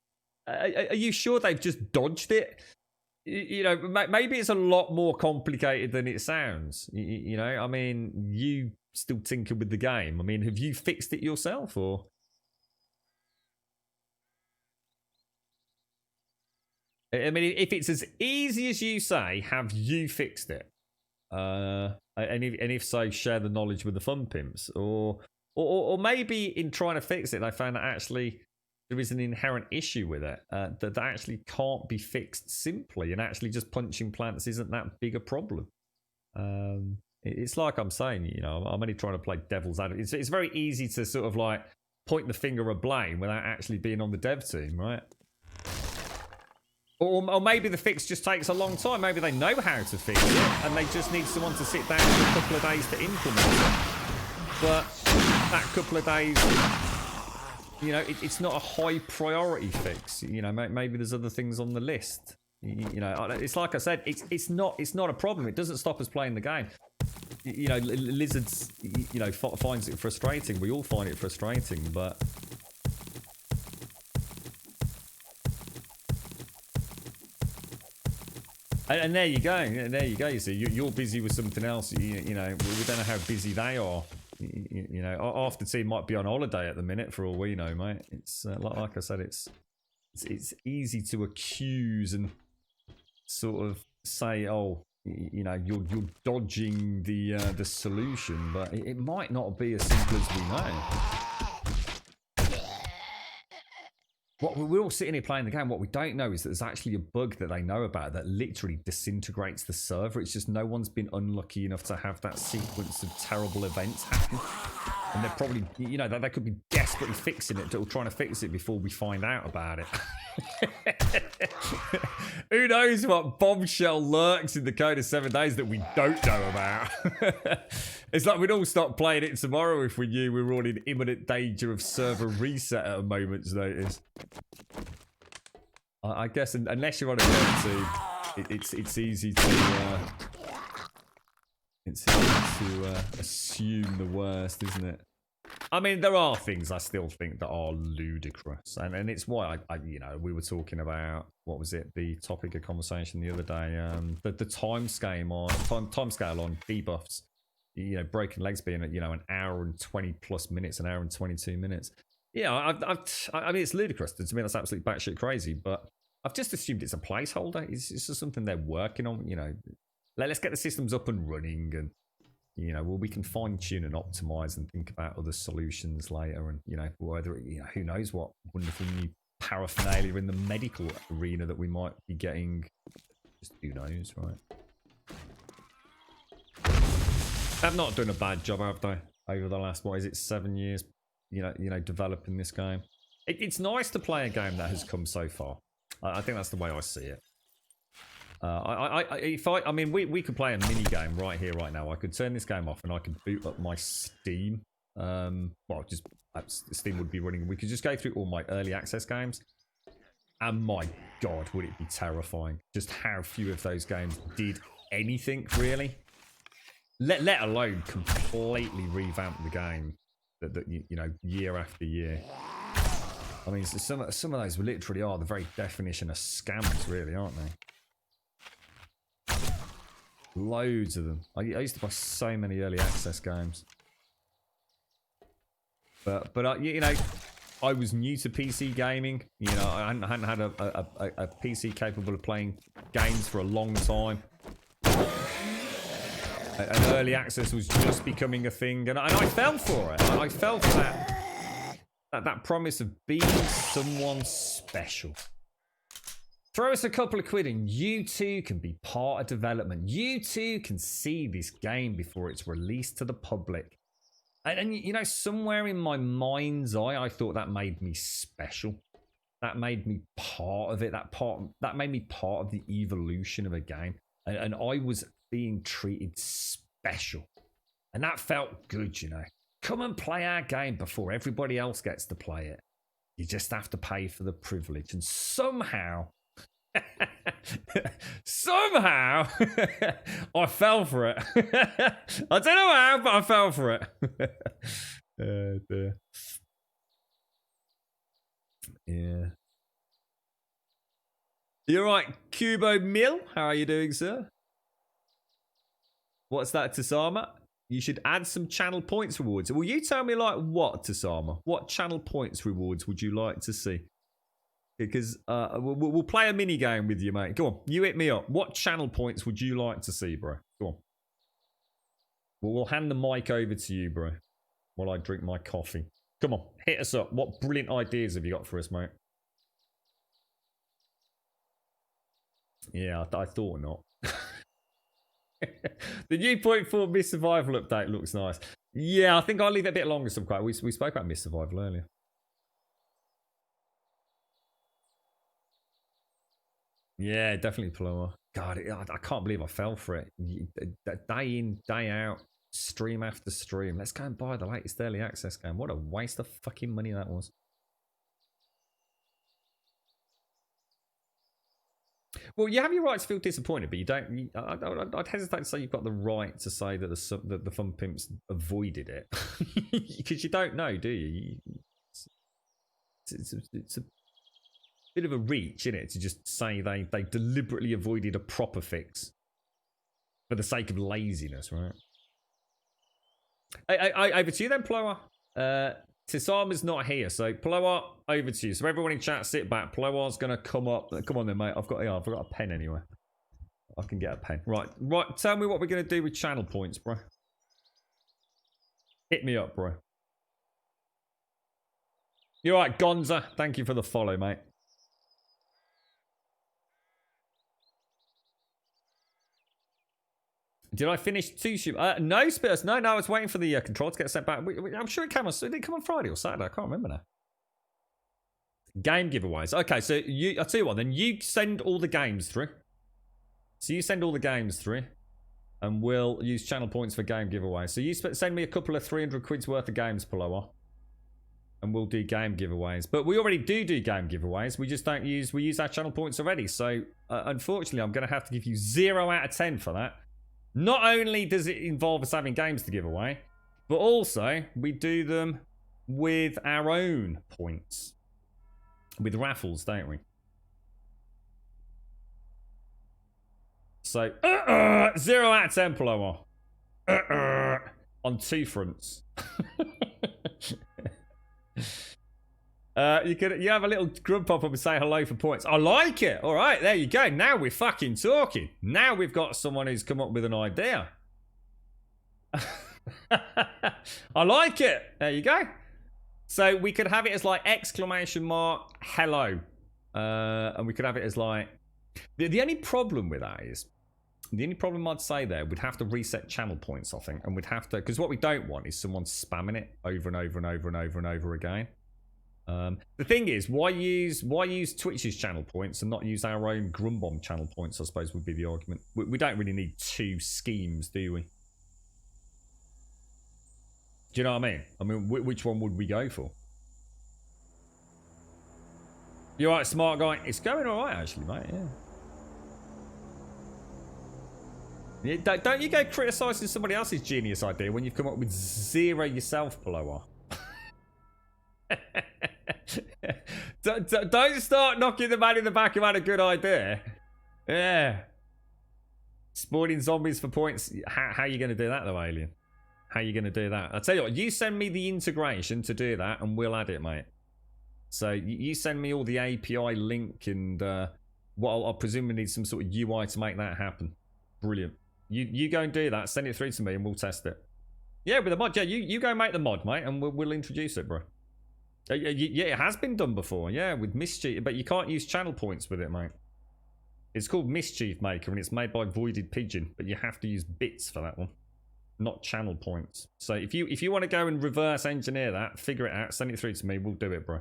are you sure they've just dodged it? You know, maybe it's a lot more complicated than it sounds. You know, I mean, you still tinker with the game. I mean, have you fixed it yourself or? I mean, if it's as easy as you say, have you fixed it? And if so, share the knowledge with the fun pimps, or maybe in trying to fix it, they found that actually there is an inherent issue with it that actually can't be fixed simply, and actually just punching plants isn't that big a problem. It's like I'm saying, you know, I'm only trying to play devil's advocate. It's very easy to sort of like point the finger of blame without actually being on the dev team, right? Or maybe the fix just takes a long time. Maybe they know how to fix it and they just need someone to sit down for a couple of days to implement it. But that couple of days, you know, it's not a high priority fix. You know, maybe there's other things on the list. You know, it's like I said, it's not a problem. It doesn't stop us playing the game. You know, Lizards, you know, finds it frustrating. We all find it frustrating, but. And there you go. There you go. You see, you're busy with something else. You know, we don't know how busy they are. You know, half the team might be on holiday at the minute, for all we know, mate. It's like I said, it's easy to accuse and sort of say, oh, you know, you're dodging the solution, but it might not be as simple as we know. We're all sitting here playing the game. What we don't know is that there's actually a bug that they know about that literally disintegrates the server. It's just no one's been unlucky enough to have that sequence of terrible events happen. And they're probably, you know, they could be desperately fixing it or trying to fix it before we find out about it. Who knows what bombshell lurks in the code of 7 days that we don't know about? It's like we'd all stop playing it tomorrow if we knew we were all in imminent danger of server reset at a moment's notice. I guess unless you're on a dev team, it's easy to assume the worst, isn't it? I mean, there are things I still think that are ludicrous, and it's why I you know, we were talking about, what was it, the topic of conversation the other day, the timescale on debuffs, you know, broken legs being at, you know, an hour and 20 plus minutes, an hour and 22 minutes. Yeah, I mean, it's ludicrous. To me, that's absolutely batshit crazy, but I've just assumed it's a placeholder. It's just something they're working on, you know. Let's get the systems up and running, and you know, well, we can fine tune and optimize and think about other solutions later, and you know, whether, you know, who knows what wonderful new paraphernalia in the medical arena that we might be getting. Just who knows, right? I've not done a bad job, have they, over the last, what is it, 7 years? You know, developing this game. It's nice to play a game that has come so far. I think that's the way I see it. I mean, we could play a mini game right here, right now. I could turn this game off and I could boot up my Steam. Well, just Steam would be running. We could just go through all my early access games, and my God, would it be terrifying? Just how few of those games did anything really. Let alone completely revamp the game. That you know, year after year. I mean, some of those literally are the very definition of scams, really, aren't they? Loads of them. I used to buy so many early access games. But you know, I was new to PC gaming. You know, I hadn't had a PC capable of playing games for a long time. And early access was just becoming a thing, and I fell for it. I fell for that promise of being someone special. Throw us a couple of quid and you too can be part of development. You too can see this game before it's released to the public. And you know, somewhere in my mind's eye, I thought that made me special. That made me part of it. That made me part of the evolution of a game. And I was being treated special. And that felt good, you know. Come and play our game before everybody else gets to play it. You just have to pay for the privilege. And somehow, I fell for it. I don't know how, but I fell for it. Dear. Yeah. You're right, Kubo Mill. How are you doing, sir? What's that, Tasama? You should add some channel points rewards. Will you tell me like what, Tasama? What channel points rewards would you like to see? Because we'll play a mini game with you, mate. Go on, you hit me up. What channel points would you like to see, bro? Go on. We'll hand the mic over to you, bro, while I drink my coffee. Come on, hit us up. What brilliant ideas have you got for us, mate? Yeah, I thought not. The new 0.4 Miss Survival update looks nice. Yeah, I think I'll leave it a bit longer. We spoke about Miss Survival earlier. Yeah, definitely Paloma. God, I can't believe I fell for it. Day in, day out, stream after stream. Let's go and buy the latest early access game. What a waste of fucking money that was. Well, you have your right to feel disappointed, but you don't. I'd hesitate to say you've got the right to say that the Fun Pimps avoided it, because you don't know, do you? It's a bit of a reach, isn't it, to just say they deliberately avoided a proper fix for the sake of laziness, right? Over to you then, Plower. Tisama's not here, so Plower, over to you. So everyone in chat, sit back. Plower's gonna come up. Come on then, mate. I've got a pen anyway. I can get a pen. Right. Tell me what we're gonna do with channel points, bro. Hit me up, bro. You're right, Gonza. Thank you for the follow, mate. Did I finish two shoot? No, Spitters. No, I was waiting for the control to get sent back. I'm sure it came on. Did it come on Friday or Saturday? I can't remember now. Game giveaways. Okay, so I'll tell you what. Then you send all the games through. So you send all the games through, and we'll use channel points for game giveaways. So you send me a couple of 300 quid's worth of games, Paloa, and we'll do game giveaways. But we already do game giveaways. We just don't use. We use our channel points already. So unfortunately, I'm going to have to give you 0 out of 10 for that. Not only does it involve us having games to give away, but also we do them with our own points. With raffles, don't we? So, 0 out of 10, Paloma. On 2 fronts. You have a little grub pop up and say hello for points. I like it. All right, there you go. Now we're fucking talking. Now we've got someone who's come up with an idea. I like it. There you go. So we could have it as like ! Hello. And we could have it as like... The only problem with that is... The only problem I'd say there, we'd have to reset channel points, I think. And we'd have to... Because what we don't want is someone spamming it over and over and over and over and over again. The thing is, why use Twitch's channel points and not use our own Grumbomb channel points, I suppose, would be the argument. We don't really need 2 schemes, do we? Do you know what I mean? I mean, which one would we go for? You alright, smart guy? It's going alright, actually, mate, yeah. Don't you go criticising somebody else's genius idea when you've come up with 0 yourself, Paloa. Don't start knocking the man in the back who had a good idea. Yeah. Spawning zombies for points. How are you going to do that, though, Alien? How are you going to do that? I'll tell you what, you send me the integration to do that, and we'll add it, mate. So you send me all the API link and what I'll presumably need some sort of UI to make that happen. Brilliant. You go and do that, send it through to me, and we'll test it. Yeah, with the mod. Yeah, you go make the mod, mate, and we'll introduce it, bro. Yeah, it has been done before, yeah, with Mischief, but you can't use channel points with it, mate. It's called Mischief Maker, and it's made by Voided Pigeon, but you have to use bits for that one, not channel points. So if you want to go and reverse engineer that, figure it out, send it through to me, we'll do it, bro.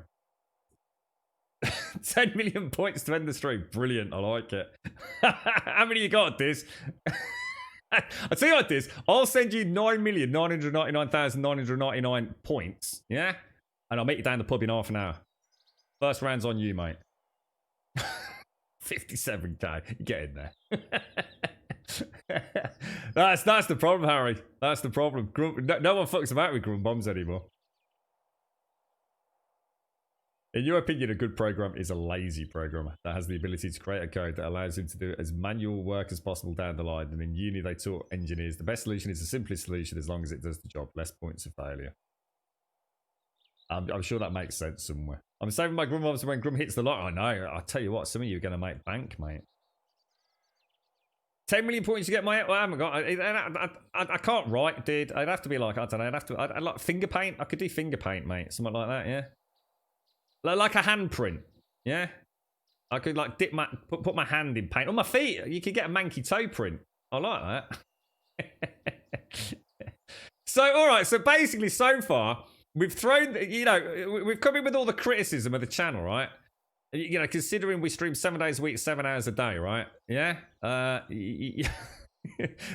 10 million points to end the stream. Brilliant, I like it. How many you got, Diz? I'll tell you what, Diz. I'll send you 9,999,999 points, yeah? And I'll meet you down the pub in half an hour. First round's on you, mate. 57k. Get in there. That's the problem, Harry. That's the problem. No one fucks about with Grum Bombs anymore. In your opinion, a good program is a lazy programmer that has the ability to create a code that allows him to do as manual work as possible down the line. And in uni, they taught engineers the best solution is the simplest solution as long as it does the job. Less points of failure. I'm sure that makes sense somewhere. I'm saving my Grum Bombs when Grum hits the lot. I know. I'll tell you what, some of you are going to make bank, mate. 10 million points to get my... Well, I haven't got... I can't write, dude. I'd have to be like... I don't know. I'd like finger paint. I could do finger paint, mate. Something like that, yeah? Like a handprint, yeah? I could like put my hand in paint. On my feet, you could get a manky toe print. I like that. So, alright, so basically so far... We've thrown, we've come in with all the criticism of the channel, right? Considering we stream 7 days a week, 7 hours a day, right? Yeah? We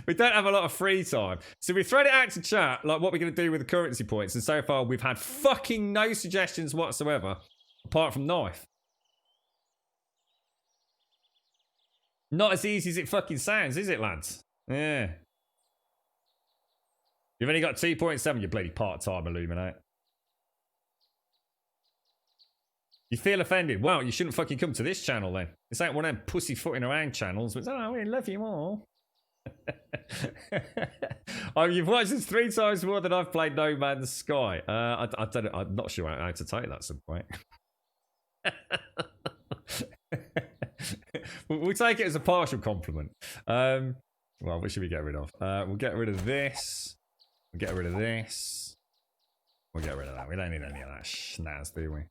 don't have a lot of free time. So we've thrown it out to chat, like what we're going to do with the currency points. And so far, we've had fucking no suggestions whatsoever, apart from knife. Not as easy as it fucking sounds, is it, lads? Yeah. You've only got 2.7, you bloody part-time Illuminate. You feel offended? Well, you shouldn't fucking come to this channel then. This ain't one of them pussyfooting around channels. But, oh, we love you all. Oh, you've watched this 3 times more than I've played No Man's Sky. I don't know. I'm not sure how to take that at some point. We'll take it as a partial compliment. Well, what should we get rid of? We'll get rid of this. We'll get rid of this. We'll get rid of that. We don't need any of that schnaz, do we?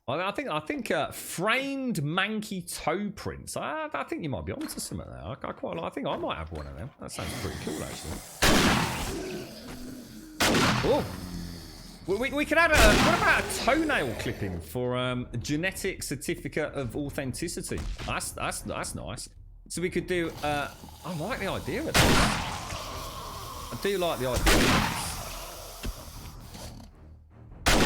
I think framed manky toe prints. I think you might be onto something there. I quite like. I think I might have one of them. That sounds pretty cool, actually. Oh, we could add a. What about a toenail clipping for genetic certificate of authenticity? That's nice. So we could do. I like the idea of this. I do like the idea of this.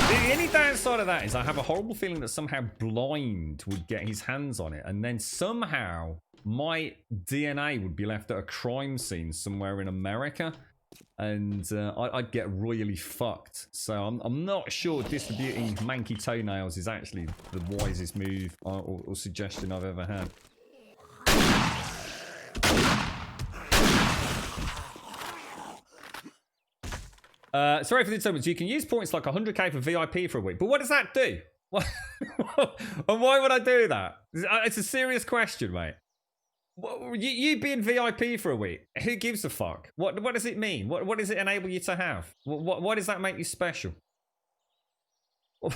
The only downside of that is I have a horrible feeling that somehow Blind would get his hands on it, and then somehow my DNA would be left at a crime scene somewhere in America, and I'd get royally fucked. So I'm not sure distributing manky toenails is actually the wisest move or suggestion I've ever had. Sorry for the interruption. You can use points like 100k for VIP for a week, but what does that do? And why would I do that? It's a serious question, mate. You being VIP for a week, who gives a fuck? What does it mean? What does it enable you to have? What does that make you special? I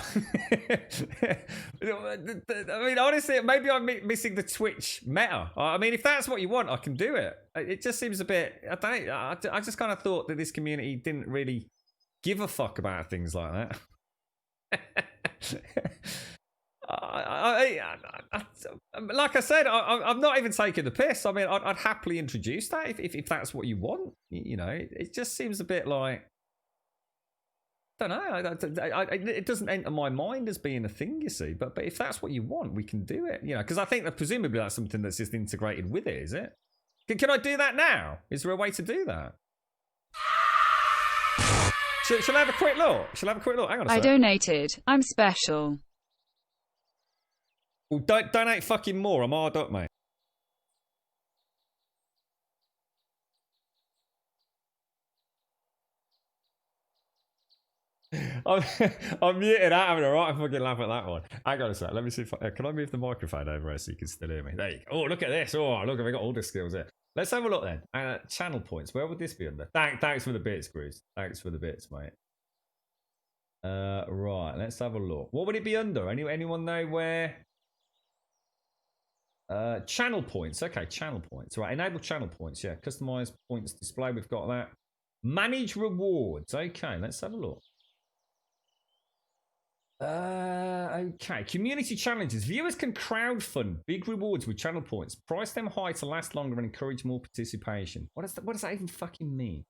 mean, honestly, maybe I'm missing the Twitch meta. I mean, if that's what you want, I can do it. It just seems a bit... I don't know. I just kind of thought that this community didn't really give a fuck about things like that. Like I said, I'm not even taking the piss. I mean, I'd happily introduce that if that's what you want. You know, it just seems a bit like... I don't know. It doesn't enter my mind as being a thing, you see. But if that's what you want, we can do it. You know, because I think that presumably that's something that's just integrated with it, is it? Can I do that now? Is there a way to do that? Shall I have a quick look? Shall I have a quick look? Hang on a I sec. donated. I'm special. Well, don't donate fucking more. I'm hard up, mate. I'm muted out having a right fucking laugh at that one. Hang on a sec. Let me see if can I move the microphone over so you can still hear me? There you go. Oh, look at this. Oh, look, I've got all the skills here. Let's have a look then. Channel points. Where would this be under? Thanks for the bits, Cruz. Thanks for the bits, mate. Right. Let's have a look. What would it be under? Anyone know where? Channel points. Okay, channel points. Right. Enable channel points. Yeah. Customize points display. We've got that. Manage rewards. Okay. Let's have a look. Okay. Community challenges. Viewers can crowdfund big rewards with channel points. Price them high to last longer and encourage more participation. What does that even fucking mean?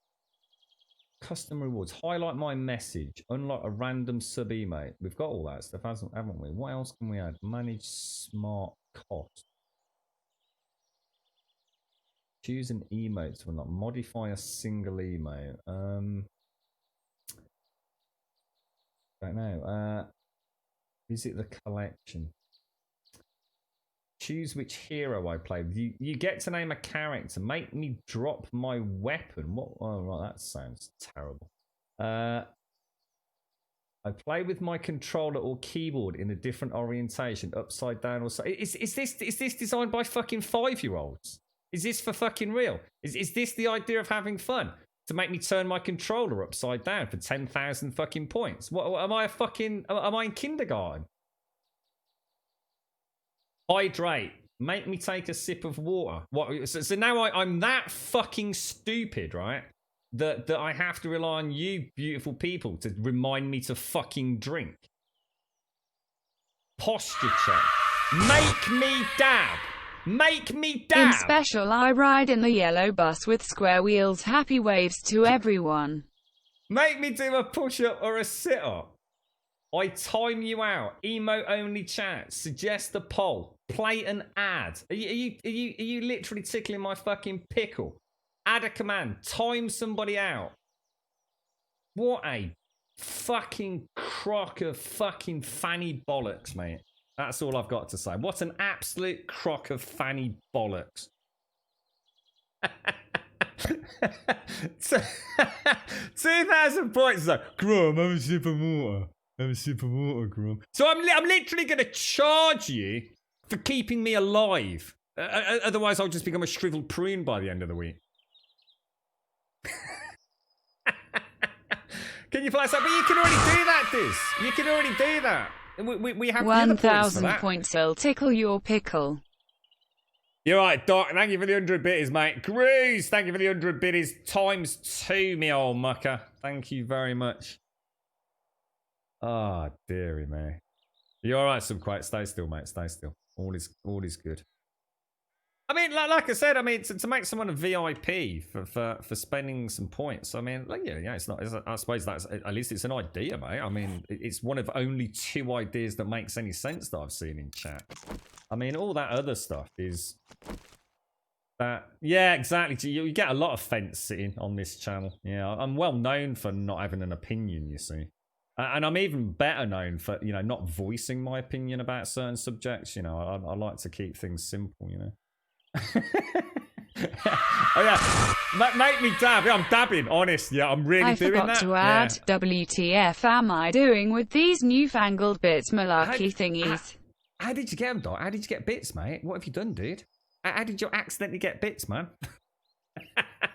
Custom rewards. Highlight my message. Unlock a random sub emote. We've got all that stuff, haven't we? What else can we add? Manage smart cost. Choose an emote to unlock. Modify a single emote. Don't know. Visit the collection. Choose which hero I play with. You get to name a character. Make me drop my weapon. What? Oh, right, that sounds terrible. I play with my controller or keyboard in a different orientation, upside down or so. Is this designed by fucking 5-year-olds? Is this for fucking real? Is this the idea of having fun? To make me turn my controller upside down for 10,000 fucking points? What am I am I in kindergarten? Hydrate. Make me take a sip of water. What? So now I'm that fucking stupid, right? That I have to rely on you beautiful people to remind me to fucking drink. Posture check. Make me dab. Make me dab. In special, I ride in the yellow bus with square wheels. Happy waves to everyone. Make me do a push-up or a sit-up. I time you out. Emote only chat. Suggest a poll. Play an ad. Are you literally tickling my fucking pickle? Add a command. Time somebody out. What a fucking crock of fucking fanny bollocks, mate. That's all I've got to say. What an absolute crock of fanny bollocks. 2,000 points though. Grum, have a sip of water. Have a sip of water, Grum. So I'm literally going to charge you for keeping me alive. Otherwise, I'll just become a shriveled prune by the end of the week. Can you flash that? But you can already do that, Diz. You can already do that. We have 1,000 points will tickle your pickle. You're right, Doc. Thank you for the 100 bitties, mate. Cruise, thank you for the 100 bitties times 2, me old mucker. Thank you very much. Ah, oh, dearie me. You're all right, Subquite. Stay still, mate. Stay still. All is good. I mean, like I said, I mean, to make someone a VIP for spending some points, I mean, like, yeah, it's not. I suppose that's at least it's an idea, mate. I mean, it's one of only 2 ideas that makes any sense that I've seen in chat. I mean, all that other stuff is that. Yeah, exactly. You get a lot of fence sitting on this channel. Yeah, I'm well known for not having an opinion. You see. And I'm even better known for, you know, not voicing my opinion about certain subjects. You know, I like to keep things simple. You know. Oh yeah, make me dab. Yeah, I'm dabbing, honest. Yeah, I'm really doing that. I forgot to add, yeah. WTF am I doing with these newfangled bits malarkey thingies? How did you get them, Doc? How did you get bits, mate? What have you done, dude? How did you accidentally get bits, man?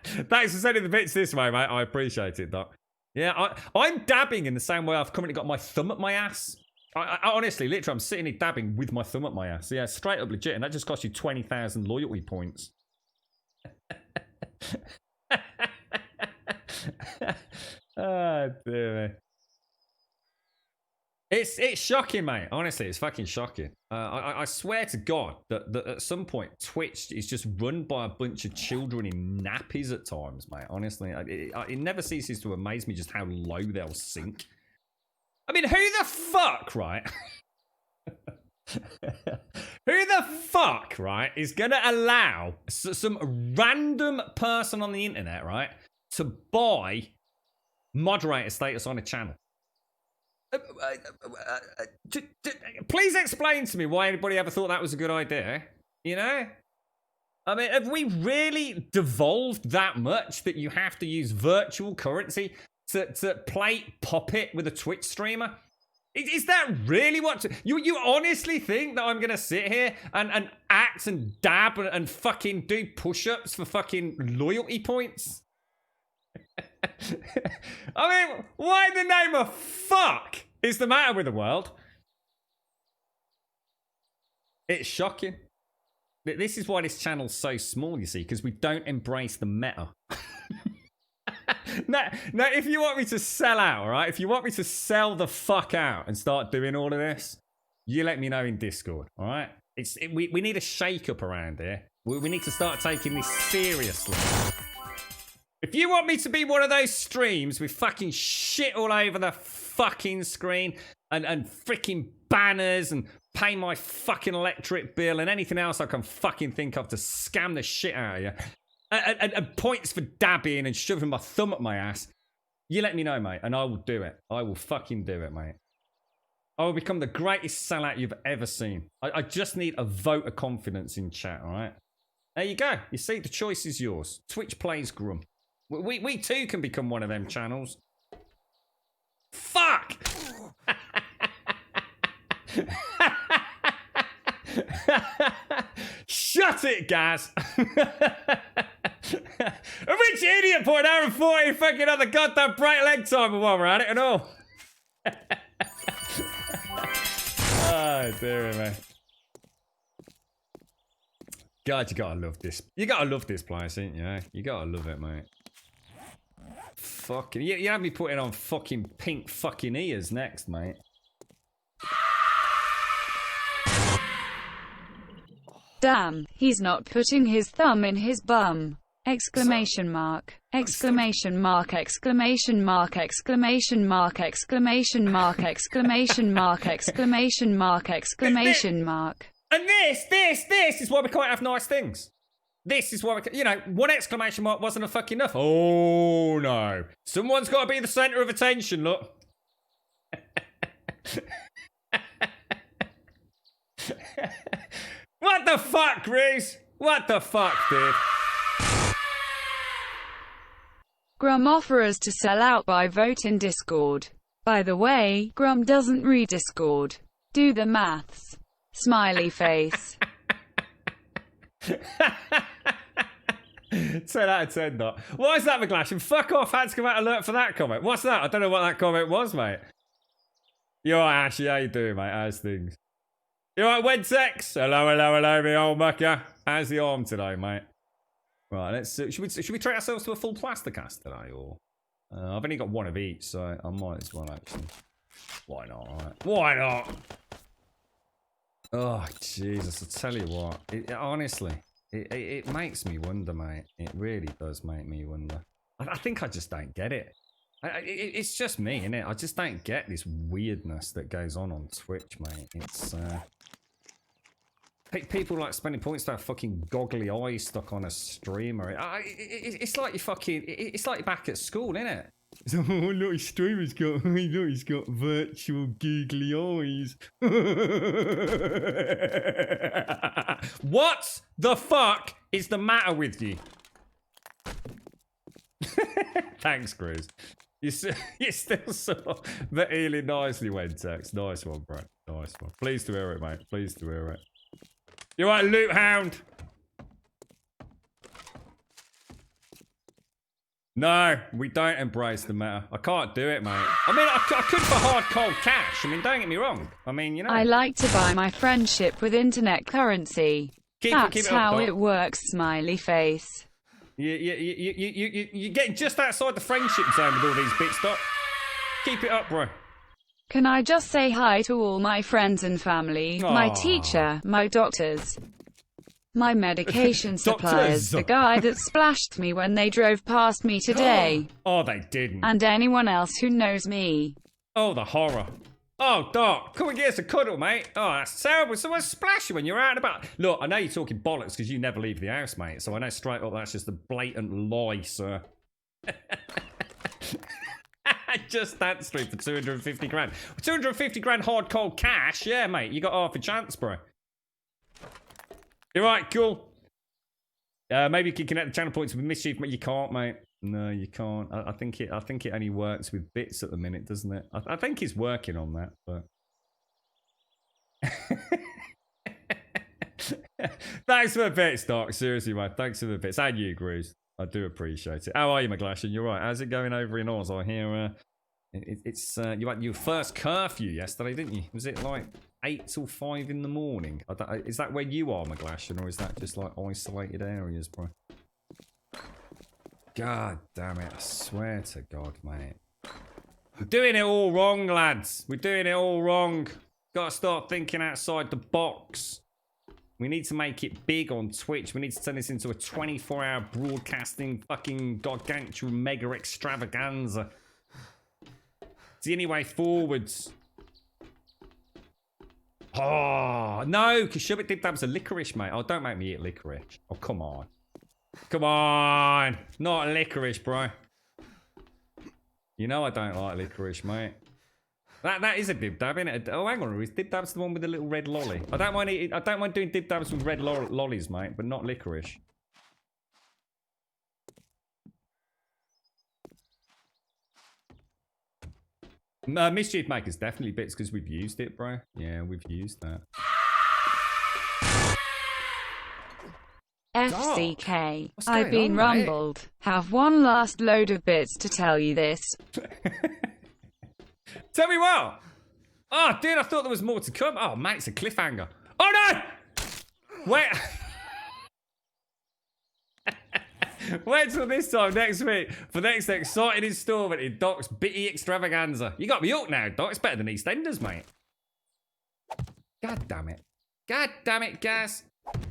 Thanks for sending the bits this way, mate. I appreciate it, Doc. Yeah, I'm dabbing in the same way I've currently got my thumb up my ass. I honestly, literally, I'm sitting here dabbing with my thumb up my ass. Yeah, straight up legit, and that just cost you 20,000 loyalty points. Oh, dear me. It's shocking, mate. Honestly, it's fucking shocking. I swear to God that at some point Twitch is just run by a bunch of children in nappies at times, mate. Honestly, it never ceases to amaze me just how low they'll sink. I mean, who the fuck, right? Who the fuck, right, is gonna allow some random person on the internet, right, to buy moderator status on a channel. Please explain to me why anybody ever thought that was a good idea. You know? I mean, have we really devolved that much that you have to use virtual currency to play Puppet with a Twitch streamer? Is that really what... You honestly think that I'm going to sit here and act and dab and fucking do push-ups for fucking loyalty points? I mean, what in the name of fuck is the matter with the world? It's shocking. This is why this channel's so small, you see, because we don't embrace the meta. Now, if you want me to sell out, all right? If you want me to sell the fuck out and start doing all of this, you let me know in Discord, all right? We need a shake-up around here. We need to start taking this seriously. If you want me to be one of those streams with fucking shit all over the fucking screen and freaking banners and pay my fucking electric bill and anything else I can fucking think of to scam the shit out of you, and points for dabbing and shoving my thumb up my ass, you let me know, mate, and I will do it. I will fucking do it, mate. I will become the greatest sellout you've ever seen. I just need a vote of confidence in chat, all right? There you go. You see, the choice is yours. Twitch Plays Grum. We too can become one of them channels. Fuck! Shut it, Gaz! Which idiot put an hour and 40 fucking on the goddamn break leg timer while we're at it and all? Oh, dear me. God, you gotta love this. You gotta love this place, ain't you? You gotta love it, mate. Fucking... You have me putting on fucking pink fucking ears next, mate. Damn, he's not putting his thumb in his bum. Exclamation mark. Exclamation mark. Exclamation mark. Exclamation mark. Exclamation mark. Exclamation mark. Exclamation mark. Exclamation mark. And this is why we can't have nice things. This is why we, you know, one exclamation mark wasn't fucking enough. Oh no. Someone's got to be the center of attention, look. What the fuck, Reese? What the fuck, dude? Grum offers to sell out by vote in Discord. By the way, Grum doesn't read Discord. Do the maths. Smiley face. 10 out of 10, not. What is that, McGlash? And fuck off, had to come out alert for that comment. What's that? I don't know what that comment was, mate. You alright, Ashley? How you doing, mate? How's things? You alright, Wedsex? Hello, me old mucker. How's the arm today, mate? Right, let's. Should we treat ourselves to a full plastercast today, or? I've only got one of each, so I might as well actually. Why not? Right? Why not? Oh Jesus! I tell you what. Honestly, it makes me wonder, mate. It really does make me wonder. I think I just don't get it. It's just me, innit? I just don't get this weirdness that goes on Twitch, mate. It's people like spending points to have fucking goggly eyes stuck on a streamer. It's like you fucking. It's like you're back at school, innit? So, oh, look, his streamer's got. Look, he's got virtual googly eyes. What the fuck is the matter with you? Thanks, Cruz. You still saw the healing nicely, Wentex. Nice one, bro. Nice one. Pleased to hear it, mate. Pleased to hear it. You right, Loot Hound? No, we don't embrace the meta. I can't do it, mate. I mean, I could for hard cold cash. I mean, don't get me wrong. I mean, you know. I like to buy my friendship with internet currency. That's how it works, smiley face. You're getting just outside the friendship zone with all these bits, Doc. Keep it up, bro. Can I just say hi to all my friends and family, my teacher, my doctors, my medication suppliers, the guy that splashed me when they drove past me today. Oh, they didn't. And anyone else who knows me. Oh, the horror. Oh, Doc, come and get us a cuddle, mate. Oh, that's terrible. Someone splash you when you're out and about. Look, I know you're talking bollocks because you never leave the house, mate. So I know straight up that's just a blatant lie, sir. Just that stream for 250 grand. 250 grand hard cold cash? Yeah, mate. You got half a chance, bro. You're right, cool. Maybe you can connect the channel points with Mischief, but you can't, mate. No, you can't. I think it only works with bits at the minute, doesn't it? I think he's working on that, but... Thanks for the bits, Doc. Seriously, man. Thanks for the bits. And you, Grues. I do appreciate it. How are you, McGlashan? You're right. How's it going over in Oz? I hear you had your first curfew yesterday, didn't you? Was it like 8 till 5 in the morning? Is that where you are, McGlashan, or is that just like isolated areas, bro? God damn it. I swear to God, mate. We're doing it all wrong, lads. We're doing it all wrong. Gotta start thinking outside the box. We need to make it big on Twitch. We need to turn this into a 24-hour broadcasting fucking gargantuan mega extravaganza. It's the only way forwards. Oh, no, because Shubit Dib Dab's a licorice, mate. Oh, don't make me eat licorice. Oh, come on. Come on. Not licorice, bro. You know I don't like licorice, mate. That is a Dib Dab, isn't it? Oh, hang on. Is Dib Dab's the one with the little red lolly? I don't mind doing Dib Dabs with red lollies, mate, but not licorice. Mischief Maker's definitely bits because we've used it, bro. Yeah, we've used that. FCK, I've been rumbled. Mate? Have one last load of bits to tell you this. Tell me what? Oh, dude, I thought there was more to come. Oh, mate, it's a cliffhanger. Oh, no! Wait. Wait till this time next week for the next exciting installment in Doc's Bitty Extravaganza. You got me up now, Doc. It's better than EastEnders, mate. God damn it. God damn it, Gas.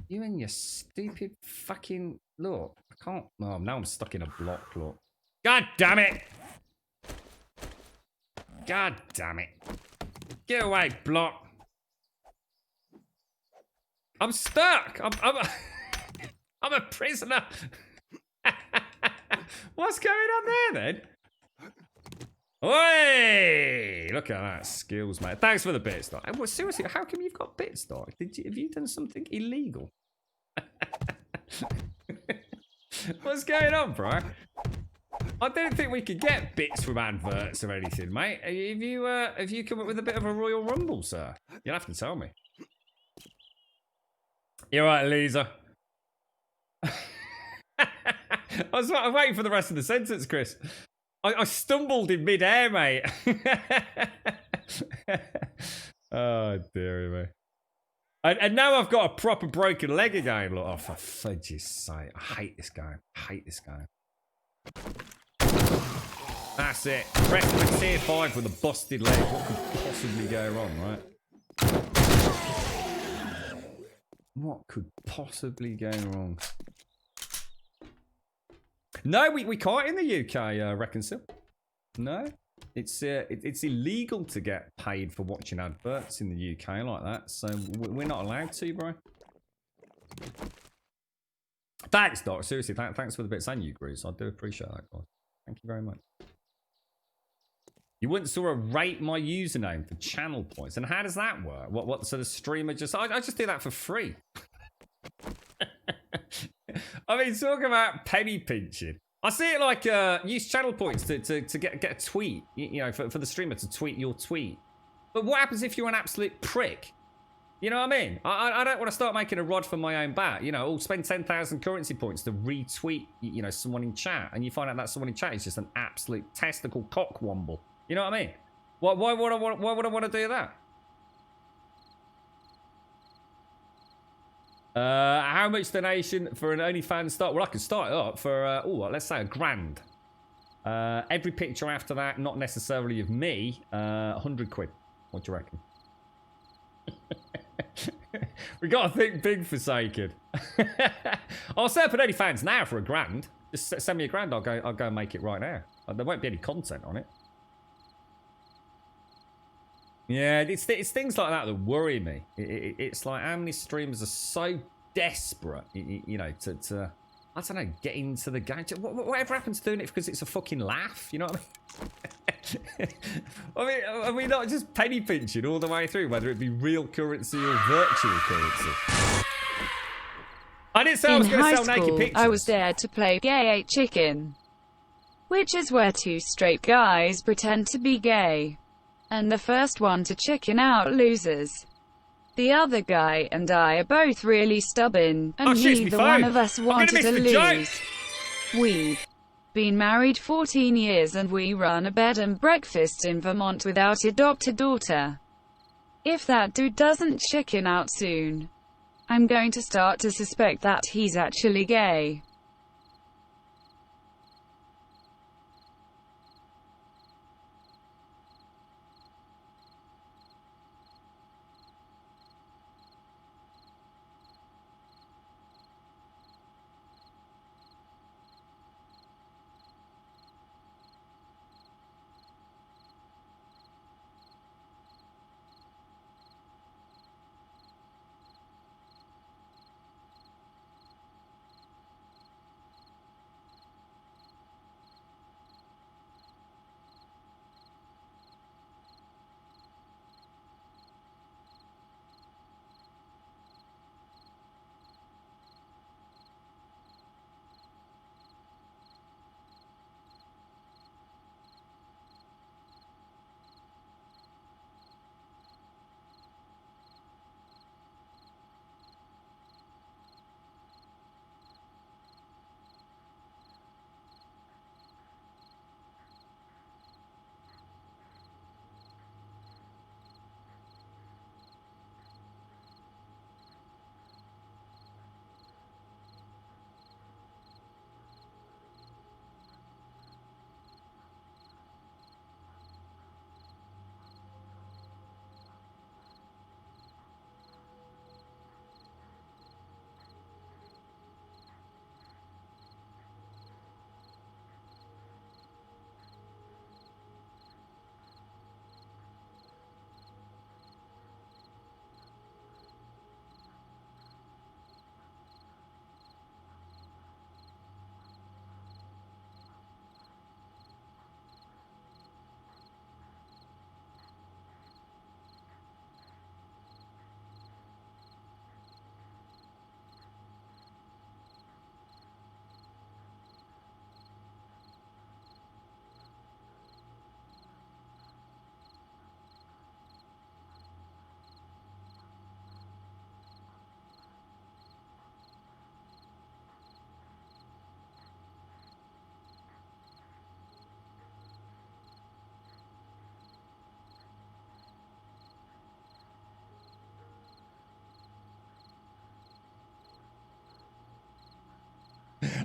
You and your stupid fucking... Look, I can't... Oh, now I'm stuck in a block, look. God damn it! God damn it. Get away, block. I'm stuck. I'm a prisoner. What's going on there, then? Oi! Look at that. Skills, mate. Thanks for the bits, Doc. Well, seriously, how come you've got bits, Doc? Have you done something illegal? What's going on, bro? I don't think we could get bits from adverts or anything, mate. Have you come up with a bit of a Royal Rumble, sir? You'll have to tell me. You're right, Lisa. I was waiting for the rest of the sentence, Chris. I stumbled in mid-air, mate. Oh, dear me. And now I've got a proper broken leg again. Look, oh, for fudge's sake. I hate this game. I hate this game. That's it. Rest of a tier 5 with a busted leg. What could possibly go wrong, right? What could possibly go wrong? No, we can't in the UK, Reconcile. No. It's illegal to get paid for watching adverts in the UK like that. So we're not allowed to, bro. Thanks, Doc. Seriously, thanks for the bits and you, Grease. I do appreciate that, guys. Thank you very much. You wouldn't sort of rate my username for channel points. And how does that work? What so the streamer just... I just do that for free. I mean, talk about penny pinching. I see it like use channel points to get a tweet. You know, for the streamer to tweet your tweet. But what happens if you're an absolute prick? You know what I mean? I don't want to start making a rod for my own back. You know, I'll spend 10,000 currency points to retweet, you know, someone in chat. And you find out that someone in chat is just an absolute testicle cockwomble. You know what I mean? Why would I want to do that? How much donation for an OnlyFans start? Well, I can start it up for, let's say £1,000. Every picture after that, not necessarily of me, 100 quid. What do you reckon? We got to think big, Forsaken. I'll set up an OnlyFans now for £1,000. Just send me £1,000. I'll go and make it right now. There won't be any content on it. Yeah, it's things like that that worry me. It's like how many streamers are so desperate, you know, to I don't know, get into the game. Whatever happens to doing it because it's a fucking laugh, you know what I mean? I mean, are we not just penny pinching all the way through, whether it be real currency or virtual currency? I didn't say I was going to sell naked pictures. I was dared to play Gay Ate Chicken, which is where two straight guys pretend to be gay, and the first one to chicken out loses. The other guy and I are both really stubborn, and neither one of us wanted to lose. We've been married 14 years and we run a bed and breakfast in Vermont with our adopted daughter. If that dude doesn't chicken out soon, I'm going to start to suspect that he's actually gay.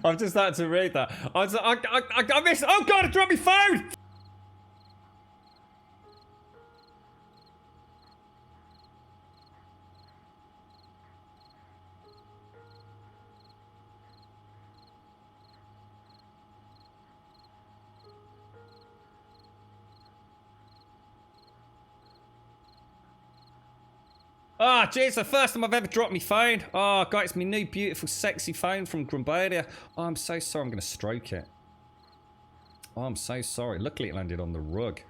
I've just had to read that. I missed. Oh God! I dropped my phone. Ah, oh, jeez, the first time I've ever dropped my phone. Oh, God, it's my new beautiful, sexy phone from Grumbadia. Oh, I'm so sorry. I'm going to stroke it. Oh, I'm so sorry. Luckily, it landed on the rug.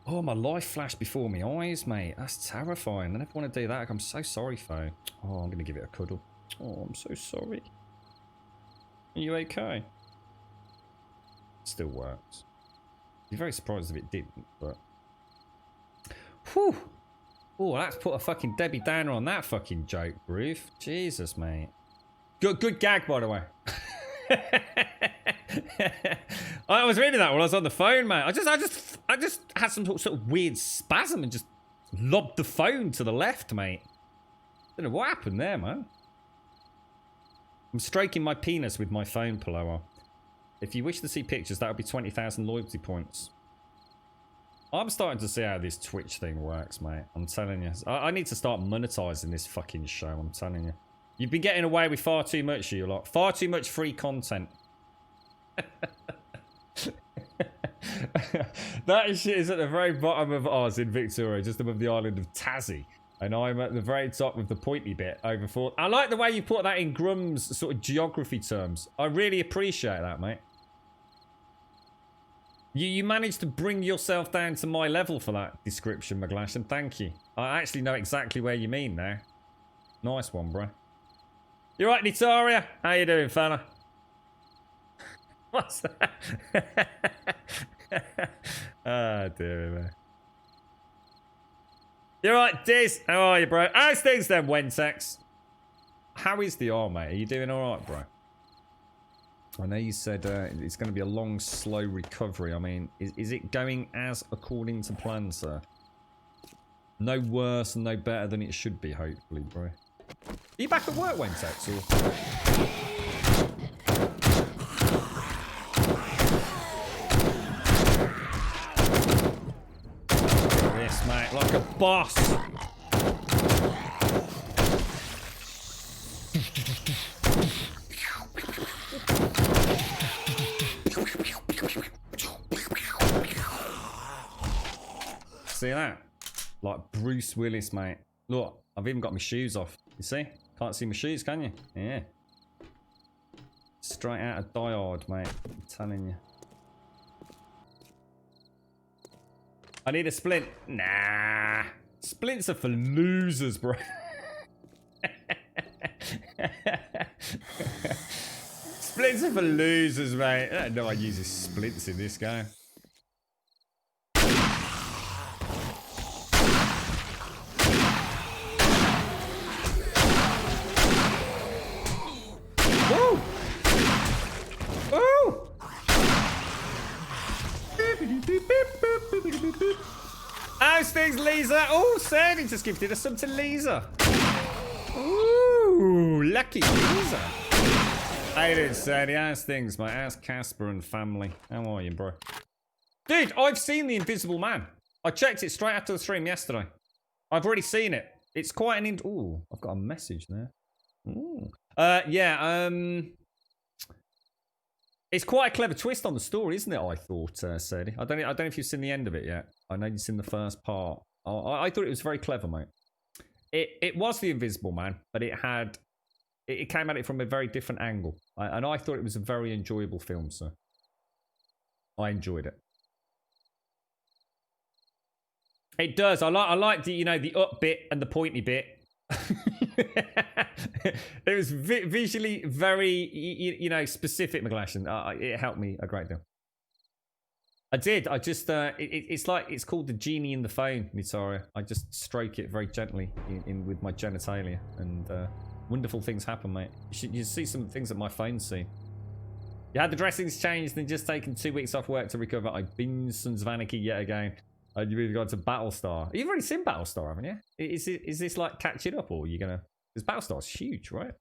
Oh, my life flashed before my eyes, mate. That's terrifying. I never want to do that. I'm so sorry, phone. Oh, I'm going to give it a cuddle. Oh, I'm so sorry. Are you okay? Still works. I'd be very surprised if it didn't, but... Whew. Oh, that's put a fucking Debbie Downer on that fucking joke, Ruth. Jesus, mate. Good gag, by the way. I was reading that when I was on the phone, mate. I just had some sort of weird spasm and just lobbed the phone to the left, mate. Don't know what happened there, man. I'm stroking my penis with my phone, Paloma. If you wish to see pictures, that would be 20,000 loyalty points. I'm starting to see how this Twitch thing works, mate. I'm telling you. I need to start monetizing this fucking show, I'm telling you. You've been getting away with far too much, you lot. Far too much free content. That shit is at the very bottom of Oz in Victoria, just above the island of Tassie. And I'm at the very top of the pointy bit over 4. I like the way you put that in Grum's sort of geography terms. I really appreciate that, mate. You managed to bring yourself down to my level for that description, McGlash, and thank you. I actually know exactly where you mean now. Nice one, bro. You right, Nitaria? How you doing, fella? What's that? Oh, dear me. You right, Diz? How are you, bro? How's things then, Wentex? How is the arm, mate? Are you doing alright, bro? I know you said it's going to be a long, slow recovery. I mean, is it going as according to plan, sir? No worse and no better than it should be, hopefully, bro. Are you back at work, Wentex, or...? Yes, mate, like a boss. See that? Like Bruce Willis, mate. Look, I've even got my shoes off. You see? Can't see my shoes, can you? Yeah. Straight out of Die Hard, mate. I'm telling you. I need a splint. Nah. Splints are for losers, bro. Splints are for losers, mate. I don't know I uses splints in this game. Woo! Woo! How's things, Lisa? Oh, Sandy just gifted us some to Lisa. Ooh, lucky Lisa. How you doing, Sandy? How's things, mate? How's Casper and family? How are you, bro? Dude, I've seen The Invisible Man. I checked it straight after the stream yesterday. I've already seen it. It's quite an... Ooh, I've got a message there. Ooh. Yeah, it's quite a clever twist on the story, isn't it? I thought, Sadie. I don't know if you've seen the end of it yet. I know you've seen the first part. I thought it was very clever, mate. It was The Invisible Man, but it came at it from a very different angle, and I thought it was a very enjoyable film, so I enjoyed it. It does. I like the the up bit and the pointy bit. It was visually very specific, McGlashan. It helped me a great deal. I did. I just it's called the genie in the phone, Nitaria. I just stroke it very gently in with my genitalia, and wonderful things happen, mate. You see some things that my phone's seen. You had the dressings changed and just taken 2 weeks off work to recover. I binged Sons of Anarchy yet again. You've even gone to Battlestar. You've already seen Battlestar, haven't you? Is this like catching up, or are you gonna? Because Battlestar's huge, right?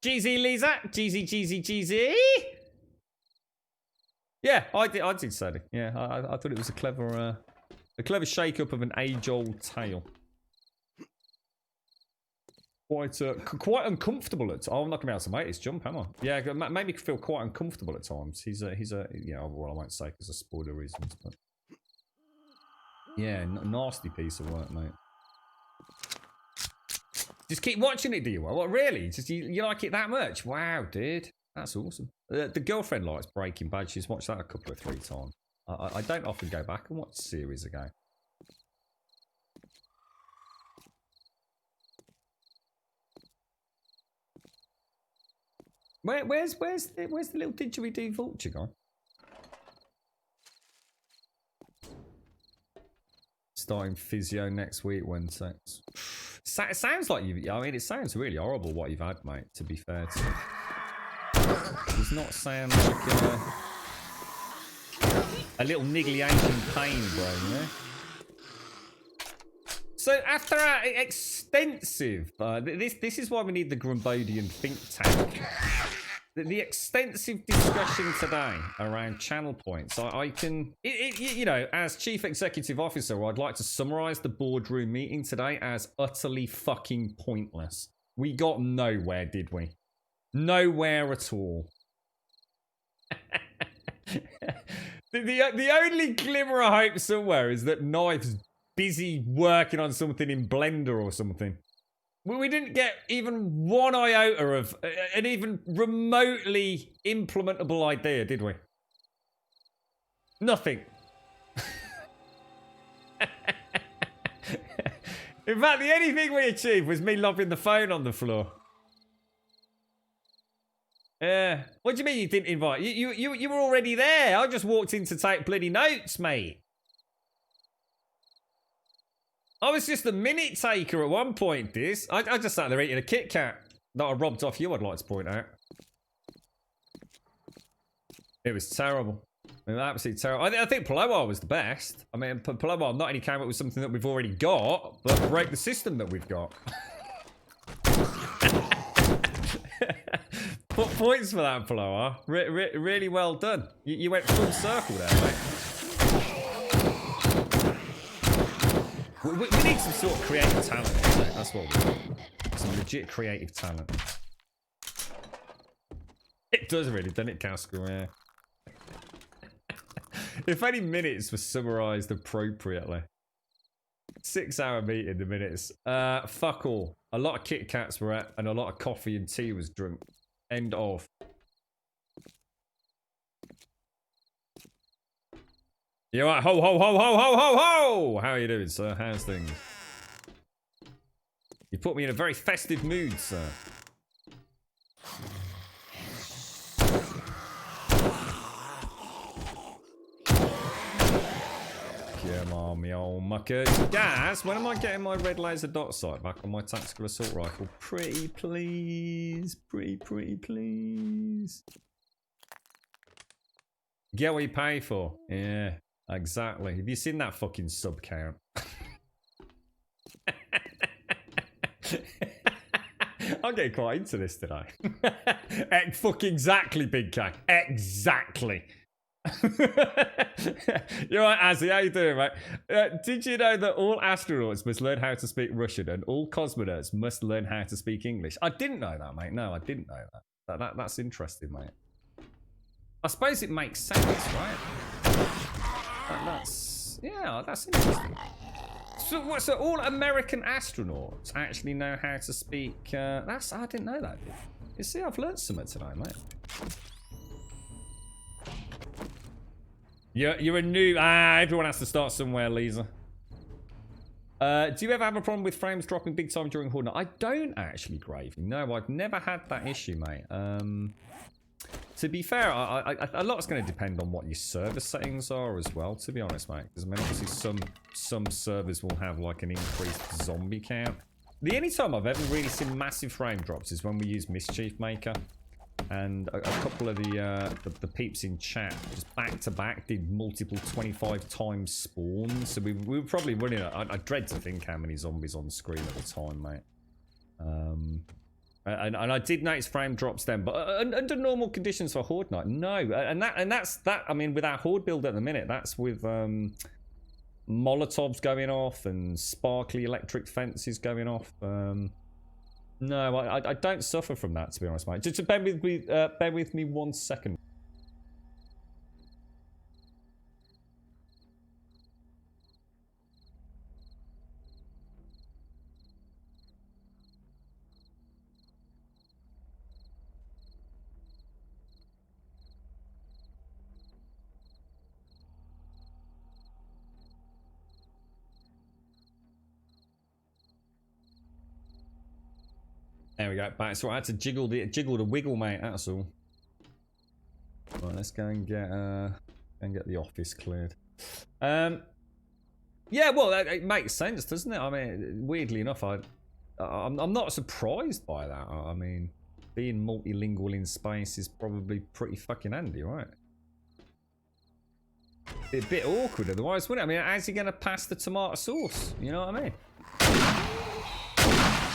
GZ Lisa, GZ. Yeah, I did say it. Yeah, I thought it was a clever shake-up of an age-old tale. Quite uncomfortable at times. Oh, I'm not gonna be able to make this jump, am I? Yeah, made me feel quite uncomfortable at times. He's a well, I won't say because of spoiler reasons, but yeah, nasty piece of work, mate. Just keep watching it, do you? What, really? Just you like it that much? Wow, dude, that's awesome. The girlfriend likes Breaking Bad. She's watched that a couple of 3 times. I don't often go back and watch series again. Where's the little didgeridoo vulture guy? Starting physio next week, Wednesday. It sounds like you. I mean, it sounds really horrible what you've had, mate. To be fair to you, does not sound like a little niggly aching pain, bro. You know. So after our extensive, this is why we need the Grumbodian think tank. The extensive discussion today around channel points, I can, as Chief Executive Officer, I'd like to summarise the boardroom meeting today as utterly fucking pointless. We got nowhere, did we? Nowhere at all. The only glimmer of hope somewhere is that Knife's busy working on something in Blender or something. We didn't get even one iota of an even remotely implementable idea, did we? Nothing. In fact, the only thing we achieved was me lobbing the phone on the floor. Yeah. What do you mean you didn't invite? You were already there. I just walked in to take bloody notes, mate. I was just a minute taker at one point, this. I just sat there eating a Kit Kat that I robbed off you, I'd like to point out. It was terrible. I mean, absolutely terrible. I think Paloma was the best. I mean, Paloma not only came up with something that we've already got, but broke the system that we've got. Put points for that, Paloma. Really well done. You went full circle there, mate. We need some sort of creative talent. That's what we need. Some legit creative talent. It does really, doesn't it, Casco? Yeah. If any minutes were summarised appropriately. 6-hour meeting, the minutes. Fuck all. A lot of Kit Kats were at, and a lot of coffee and tea was drunk. End of. You alright? Ho, ho, ho, ho, ho, ho, ho! How are you doing, sir? How's things? You put me in a very festive mood, sir. Come on, me old muckers. Guys, when am I getting my red laser dot sight back on my tactical assault rifle? Pretty please. Pretty please. Get what you pay for. Yeah, exactly. Have you seen that fucking sub count? I'm getting quite into this today. Fucking exactly, Big Cat. Exactly. You're right, Azzy. How you doing, mate? Did you know that all astronauts must learn how to speak Russian and all cosmonauts must learn how to speak English? I didn't know that, mate. No, I didn't know that. That's interesting, mate. I suppose it makes sense, right? That's interesting. So all American astronauts actually know how to speak. I didn't know that. You see, I've learned something today, mate. You're a noob. Everyone has to start somewhere, Lisa. Do you ever have a problem with frames dropping big time during Horde Night? I don't actually, Gravy. No, I've never had that issue, mate. To be fair, a lot's going to depend on what your server settings are as well, to be honest, mate. Because I mean, obviously some servers will have like an increased zombie count. The only time I've ever really seen massive frame drops is when we use Mischief Maker. And a couple of the peeps in chat just back to back did multiple 25 times spawns. So we were probably running. I dread to think how many zombies on screen at the time, mate. And I did notice frame drops then, but under normal conditions for Horde Night, no. And that's that. I mean, with our Horde build at the minute, that's with Molotovs going off and sparkly electric fences going off. No, I don't suffer from that, to be honest, mate. Just bear with me 1 second. There we go. Back. So I had to jiggle the wiggle, mate. That's all. Right, let's go and get the office cleared. Yeah, well, it makes sense, doesn't it? I mean, weirdly enough, I'm not surprised by that. I mean, being multilingual in space is probably pretty fucking handy, right? Be a bit awkward otherwise, wouldn't it? I mean, how's he going to pass the tomato sauce? You know what I mean?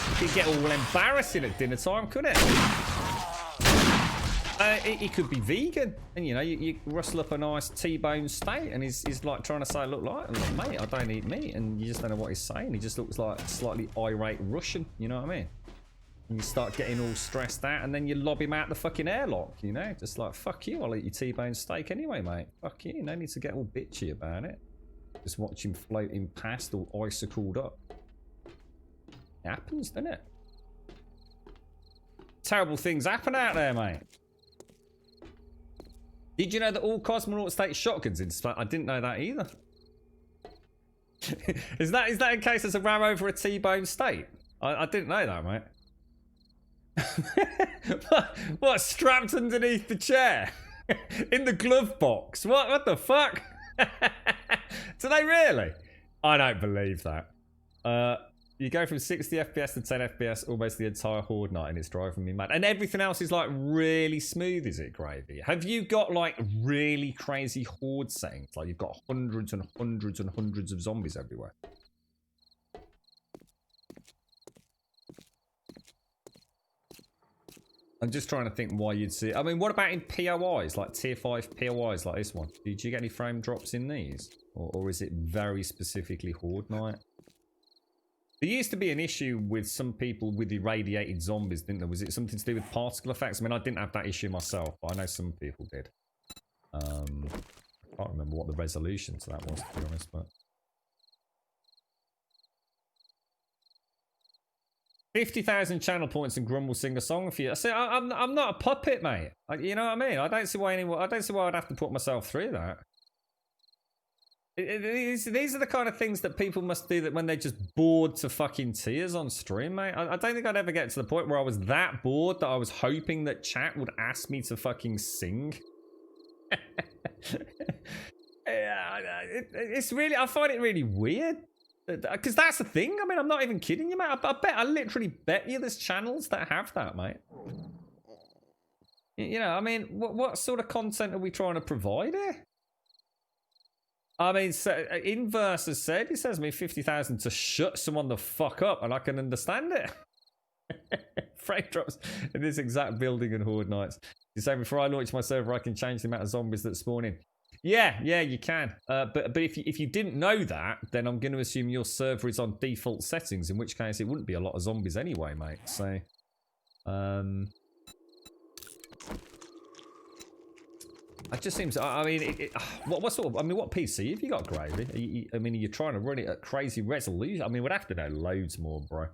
It could get all embarrassing at dinner time, couldn't it? He could be vegan, and you know, you rustle up a nice T-bone steak, and he's like trying to say, look, mate, I don't eat meat, and you just don't know what he's saying. He just looks like a slightly irate Russian, you know what I mean? And you start getting all stressed out, and then you lob him out the fucking airlock, you know? Just like, fuck you, I'll eat your T-bone steak anyway, mate. Fuck you, no need to get all bitchy about it. Just watch him floating past all icicled up. It happens, doesn't it? Terrible things happen out there, mate. Did you know that all cosmonauts take shotguns in space? I didn't know that either. Is that in case there's a row over a T-bone state? I didn't know that, mate. What, strapped underneath the chair? In the glove box? What the fuck? Do they really? I don't believe that. You go from 60 FPS to 10 FPS almost the entire Horde night, and it's driving me mad. And everything else is like really smooth, is it, Gravy? Have you got like really crazy Horde settings? Like you've got hundreds and hundreds and hundreds of zombies everywhere? I'm just trying to think why you'd see it. I mean, what about in POIs, like tier 5 POIs like this one? Did you get any frame drops in these? Or is it very specifically Horde night? There used to be an issue with some people with irradiated zombies, didn't there? Was it something to do with particle effects? I mean, I didn't have that issue myself, but I know some people did. I can't remember what the resolution to that was, to be honest, but... 50,000 channel points and Grumble sing a song for you. I say, I'm not a puppet, mate. You know what I mean? I don't see why I'd have to put myself through that. These are the kind of things that people must do that when they're just bored to fucking tears on stream, mate. I don't think I'd ever get to the point where I was that bored that I was hoping that chat would ask me to fucking sing. It's really, I find it really weird. Because that's the thing. I mean, I'm not even kidding you, mate. I literally bet you there's channels that have that, mate. You know, I mean, what sort of content are we trying to provide here? I mean, so, Inverse has said, he says me 50,000 to shut someone the fuck up, and I can understand it. Frame drops in this exact building in Horde nights. You say before I launch my server, I can change the amount of zombies that spawn in. Yeah, you can. But if you didn't know that, then I'm going to assume your server is on default settings, in which case it wouldn't be a lot of zombies anyway, mate. So, it just seems. I mean, what sort of? I mean, what PC have you got, Gravy? I mean, are you trying to run it at crazy resolution? I mean, we'd have to know loads more, bro.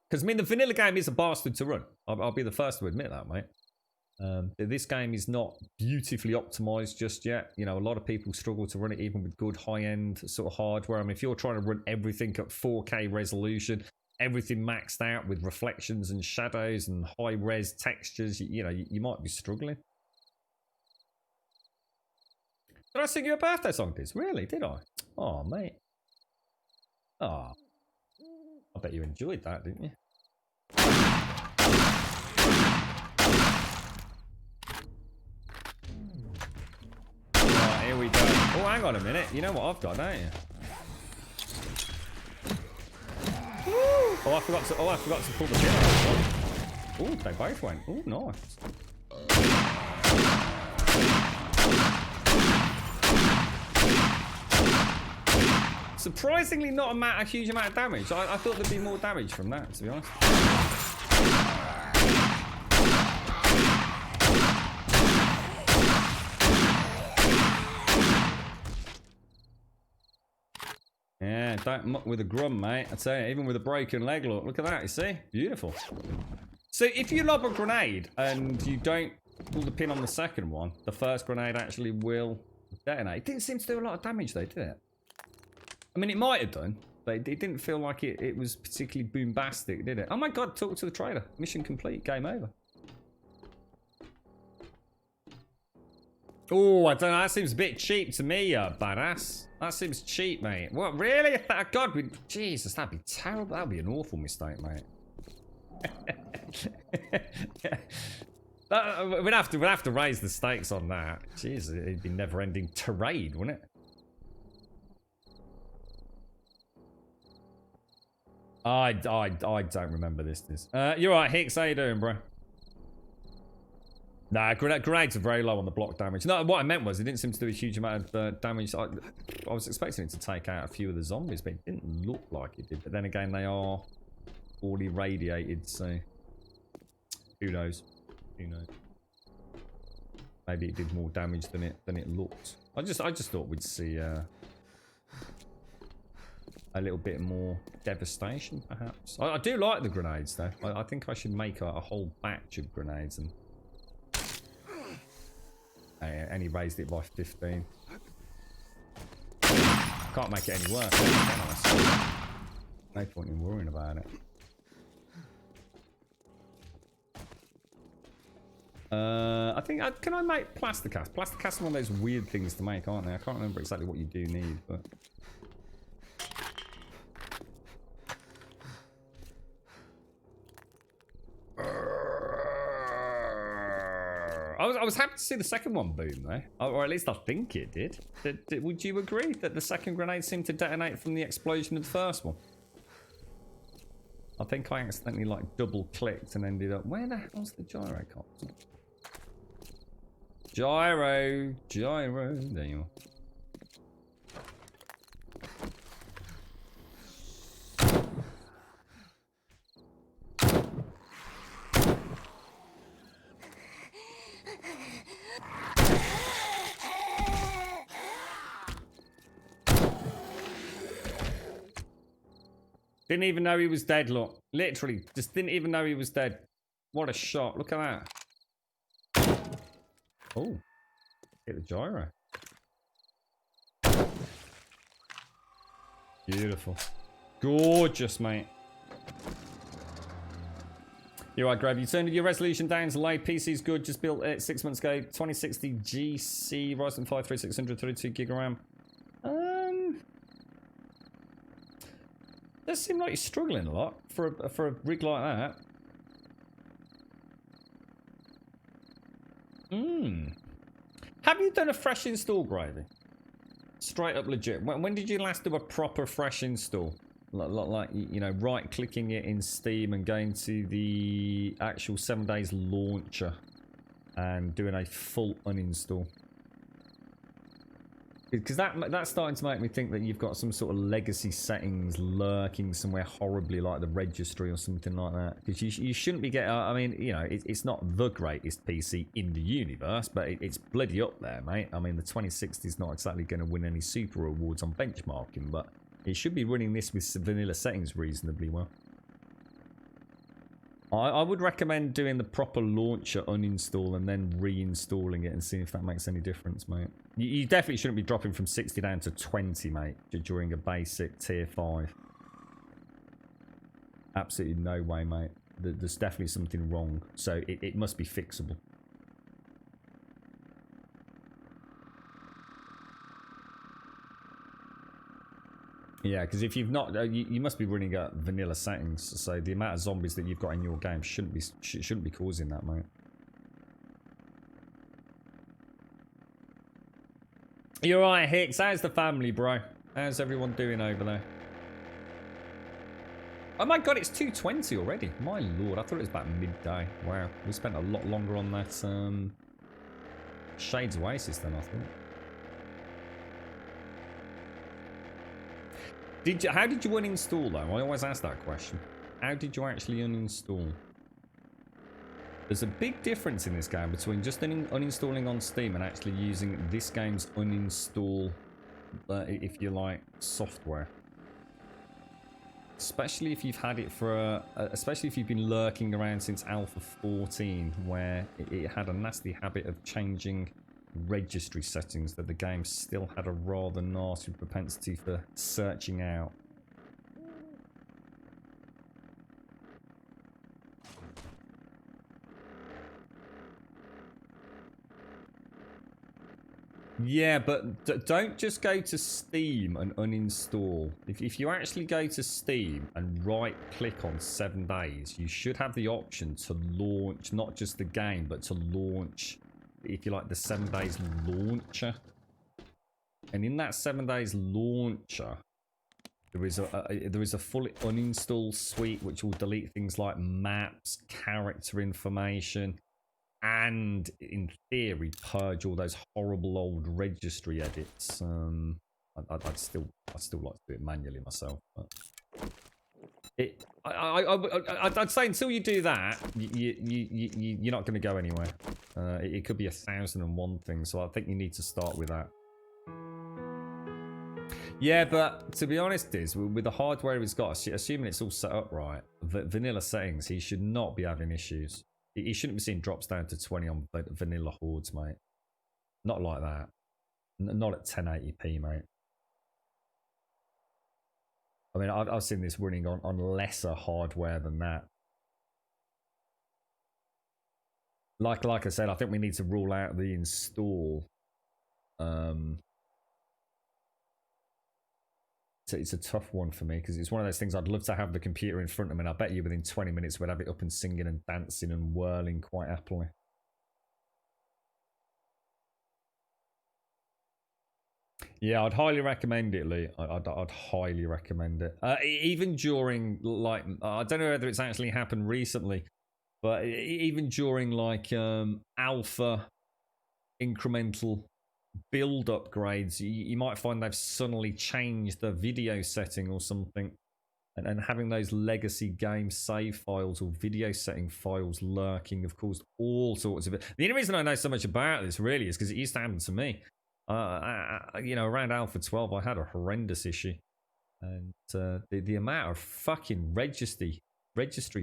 Because I mean, the vanilla game is a bastard to run. I'll be the first to admit that, mate. This game is not beautifully optimized just yet. You know, a lot of people struggle to run it even with good high-end sort of hardware. I mean, if you're trying to run everything at 4K resolution, everything maxed out with reflections and shadows and high-res textures, you know, you might be struggling. Did I sing you a birthday song, Diz? Really? Did I? Oh, mate. Oh. I bet you enjoyed that, didn't you? Right, here we go. Oh, hang on a minute. You know what I've got, don't you? Oh, I forgot to pull the pin out. Oh, they both went. Oh, nice. Surprisingly not a huge amount of damage. I thought there'd be more damage from that, to be honest. Yeah, don't muck with a Grum, mate. I tell you, even with a broken leg, look at that, you see? Beautiful. So if you lob a grenade and you don't pull the pin on the second one, the first grenade actually will detonate. It didn't seem to do a lot of damage though, did it? I mean, it might have done, but it didn't feel like it was particularly boombastic, did it? Oh my god, talk to the trader. Mission complete, game over. Oh, I don't know, that seems a bit cheap to me, badass. That seems cheap, mate. What, really? God, Jesus, that'd be terrible. That'd be an awful mistake, mate. We'd have to raise the stakes on that. Jeez, it'd be never-ending tirade, wouldn't it? I don't remember this. You're right, Hicks. How you doing, bro? Nah, grenades are very low on the block damage. No, what I meant was it didn't seem to do a huge amount of damage. I was expecting it to take out a few of the zombies, but it didn't look like it did. But then again, they are all irradiated, so who knows? Who knows? Maybe it did more damage than it looked. I just thought we'd see a little bit more devastation, perhaps. I do like the grenades, though. I think I should make a whole batch of grenades and And he raised it by 15. Can't make it any worse. Can I? So, no point in worrying about it. I think, can I make plaster cast? Plaster cast is one of those weird things to make, aren't they? I can't remember exactly what you do need, but... I was happy to see the second one boom, though. Or at least I think it did. Would you agree that the second grenade seemed to detonate from the explosion of the first one? I think I accidentally, like, double-clicked and ended up... Where the hell's the gyrocopter? Gyro. There you are. Didn't even know he was dead, look. Literally, just didn't even know he was dead. What a shot. Look at that. Oh. Hit the gyro. Beautiful. Gorgeous, mate. You're right, Grab. You turned your resolution down to low. PC's good. Just built it 6 months ago. 2060 GC Ryzen 5 3600 32 gig of RAM. Does seem like you're struggling a lot for a rig like that. Have you done a fresh install, Gravy? Straight up legit. When did you last do a proper fresh install? Like you know, right-clicking it in Steam and going to the actual 7 days launcher and doing a full uninstall. Because that's starting to make me think that you've got some sort of legacy settings lurking somewhere horribly, like the registry or something like that. Because you shouldn't be getting... I mean, you know, it's not the greatest PC in the universe, but it's bloody up there, mate. I mean, the 2060 is not exactly going to win any super awards on benchmarking, but it should be running this with vanilla settings reasonably well. I would recommend doing the proper launcher uninstall and then reinstalling it and seeing if that makes any difference, mate. You definitely shouldn't be dropping from 60 down to 20, mate, during a basic tier 5. Absolutely no way, mate. There's definitely something wrong, so it must be fixable. Yeah, because if you've not, you must be running at vanilla settings. So the amount of zombies that you've got in your game shouldn't be causing that, mate. You're right, Hicks. How's the family, bro? How's everyone doing over there? Oh my god, it's 2:20 already. My lord, I thought it was about midday. Wow, we spent a lot longer on that Shades Oasis than I thought. How did you uninstall though? I always ask that question. How did you actually uninstall? There's a big difference in this game between just uninstalling on Steam and actually using this game's uninstall, if you like, software. Especially if you've had it for, especially if you've been lurking around since Alpha 14, where it had a nasty habit of changing registry settings that the game still had a rather nasty propensity for searching out. Yeah, but don't just go to Steam and uninstall. If you actually go to Steam and right click on 7 days, you should have the option to launch not just the game, but to launch, if you like, the 7 days launcher. And in that 7 days launcher, there is a full uninstall suite which will delete things like maps, character information, and in theory purge all those horrible old registry edits. I'd still like to do it manually myself, but I'd say until you do that, you're not going to go anywhere. It could be 1001 things, so I think you need to start with that. Yeah, but to be honest, with the hardware he's got, assuming it's all set up right, vanilla settings, he should not be having issues. He shouldn't be seeing drops down to 20 on vanilla hordes, mate. Not like that. Not at 1080p, mate. I mean, I've seen this running on lesser hardware than that. Like I said, I think we need to rule out the install. It's a tough one for me because it's one of those things I'd love to have the computer in front of me, and I bet you within 20 minutes we'd have it up and singing and dancing and whirling quite happily. Yeah, I'd highly recommend it, Lee. I'd highly recommend it. Even during, like, I don't know whether it's actually happened recently, but even during, like, alpha incremental build upgrades, you might find they've suddenly changed the video setting or something. And having those legacy game save files or video setting files lurking have caused all sorts of it. The only reason I know so much about this, really, is because it used to happen to me. You know, around Alpha 12, I had a horrendous issue, and the amount of fucking registry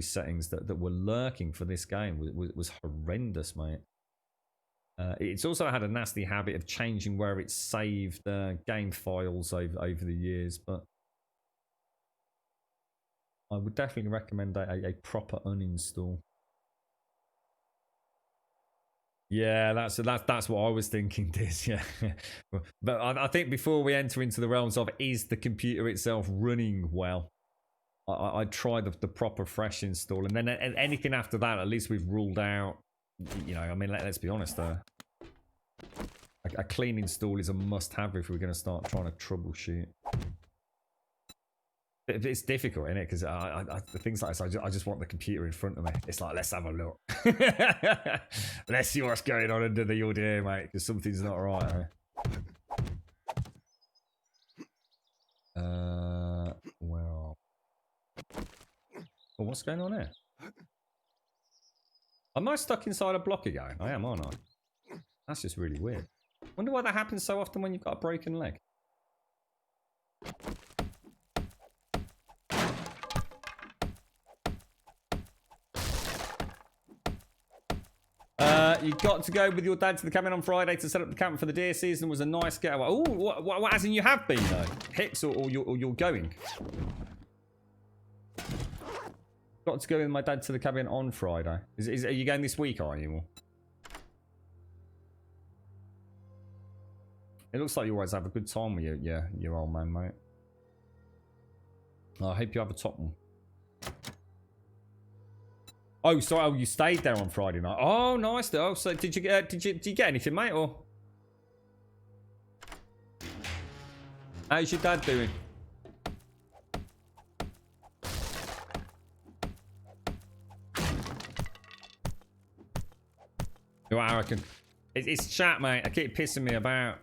settings that were lurking for this game was horrendous, mate. It's also had a nasty habit of changing where it's saved game files over the years, but I would definitely recommend a proper uninstall. Yeah, that's what I was thinking, Diz. Yeah, but I think before we enter into the realms of is the computer itself running well, I'd try the proper fresh install, and then anything after that, at least we've ruled out. You know, I mean, let's be honest. A clean install is a must-have if we're going to start trying to troubleshoot. It's difficult, isn't it? Because things like this, I just want the computer in front of me. It's like, let's have a look. Let's see what's going on under the hood here, mate, because something's not right. Where are... Oh, what's going on here? Am I stuck inside a block again? I am, aren't I? That's just really weird. Wonder why that happens so often when you've got a broken leg. You got to go with your dad to the cabin on Friday to set up the camp for the deer season. Was a nice getaway. Oh, what as in you have been though? Hicks or you're going? Got to go with my dad to the cabin on Friday. Are you going this week, are you? It looks like you always have a good time with your old man, mate. I hope you have a top one. Oh, sorry. Oh, you stayed there on Friday night. Oh, nice. Oh, so did you get anything, mate? Or how's your dad doing? I reckon it's chat, mate. I keep pissing me about.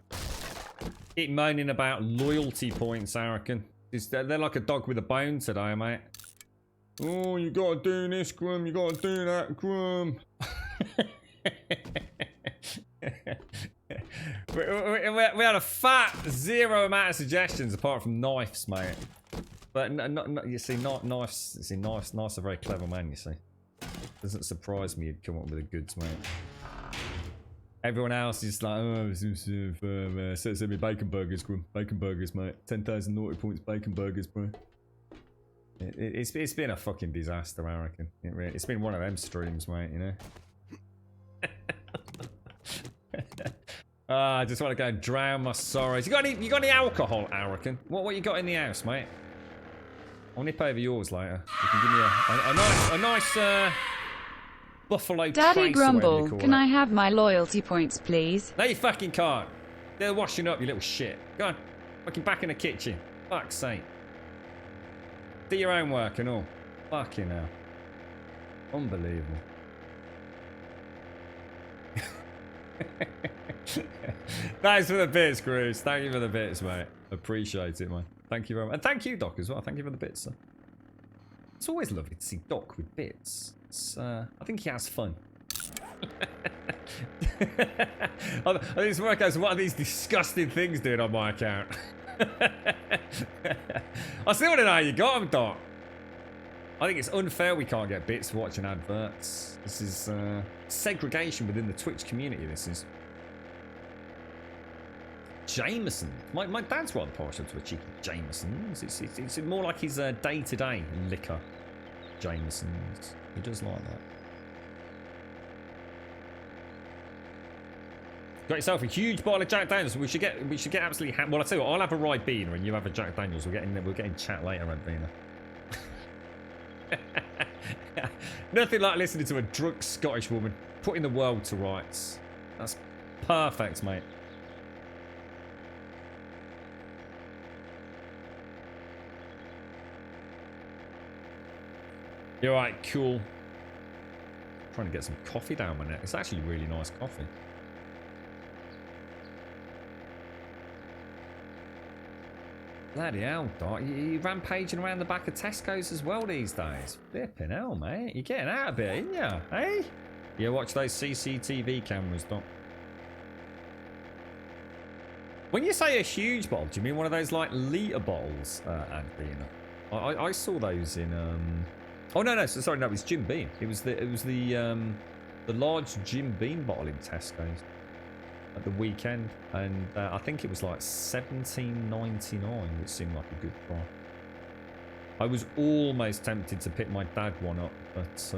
Keep moaning about loyalty points, I reckon. They're like a dog with a bone today, mate. Oh, you gotta do this, Grum. You gotta do that, Grum. we had a fat zero amount of suggestions apart from knives, mate. But you see, not knives. You see, knives a very clever man. You see, doesn't surprise me you'd come up with the goods, mate. Everyone else is like, oh, send me bacon burgers, Grum. Bacon burgers, mate. 10,000 naughty points, bacon burgers, bro. It's been a fucking disaster, I reckon. It's been one of them streams, mate, you know. I just want to go and drown my sorrows. You got any alcohol, Arakan? What you got in the house, mate? I'll nip over yours later. You can give me a nice buffalo Daddy trace, Grumble, can I have my loyalty points, please? No, you fucking can't. They're washing up, you little shit. Go on. Fucking back in the kitchen. Fuck's sake. Do your own work and all. Fucking hell. Unbelievable. Thanks for the bits, Cruz. Thank you for the bits, mate. Appreciate it, man. Thank you very much. And thank you, Doc, as well. Thank you for the bits, sir. It's always lovely to see Doc with bits. It's, I think he has fun. I think it's work out what are these disgusting things doing on my account. I still want to know how you got them, Doc. I think it's unfair we can't get bits for watching adverts. This is segregation within the Twitch community, this is. Jameson. My dad's rather partial to a cheeky Jameson's. It's more like his day-to-day liquor. Jameson's. He does like that. Got yourself a huge bottle of Jack Daniels. We should get absolutely. Well, I tell you what, I'll have a Ribena and you have a Jack Daniels. We'll get in chat later, Ribena. Nothing like listening to a drunk Scottish woman putting the world to rights. That's perfect, mate. You're right, cool. Trying to get some coffee down my neck. It's actually really nice coffee. Bloody hell, Doc. You rampaging around the back of Tesco's as well these days. Flipping hell, mate. You're getting out a bit, ain't ya? Hey? Yeah, watch those CCTV cameras, Doc. When you say a huge bottle, do you mean one of those, like, litre bottles, Adbina? I saw those in, Oh, no, sorry, no, it was Jim Beam. It was the large Jim Beam bottle in Tesco's at the weekend, and I think it was like $17.99, which seemed like a good price. I was almost tempted to pick my dad one up, but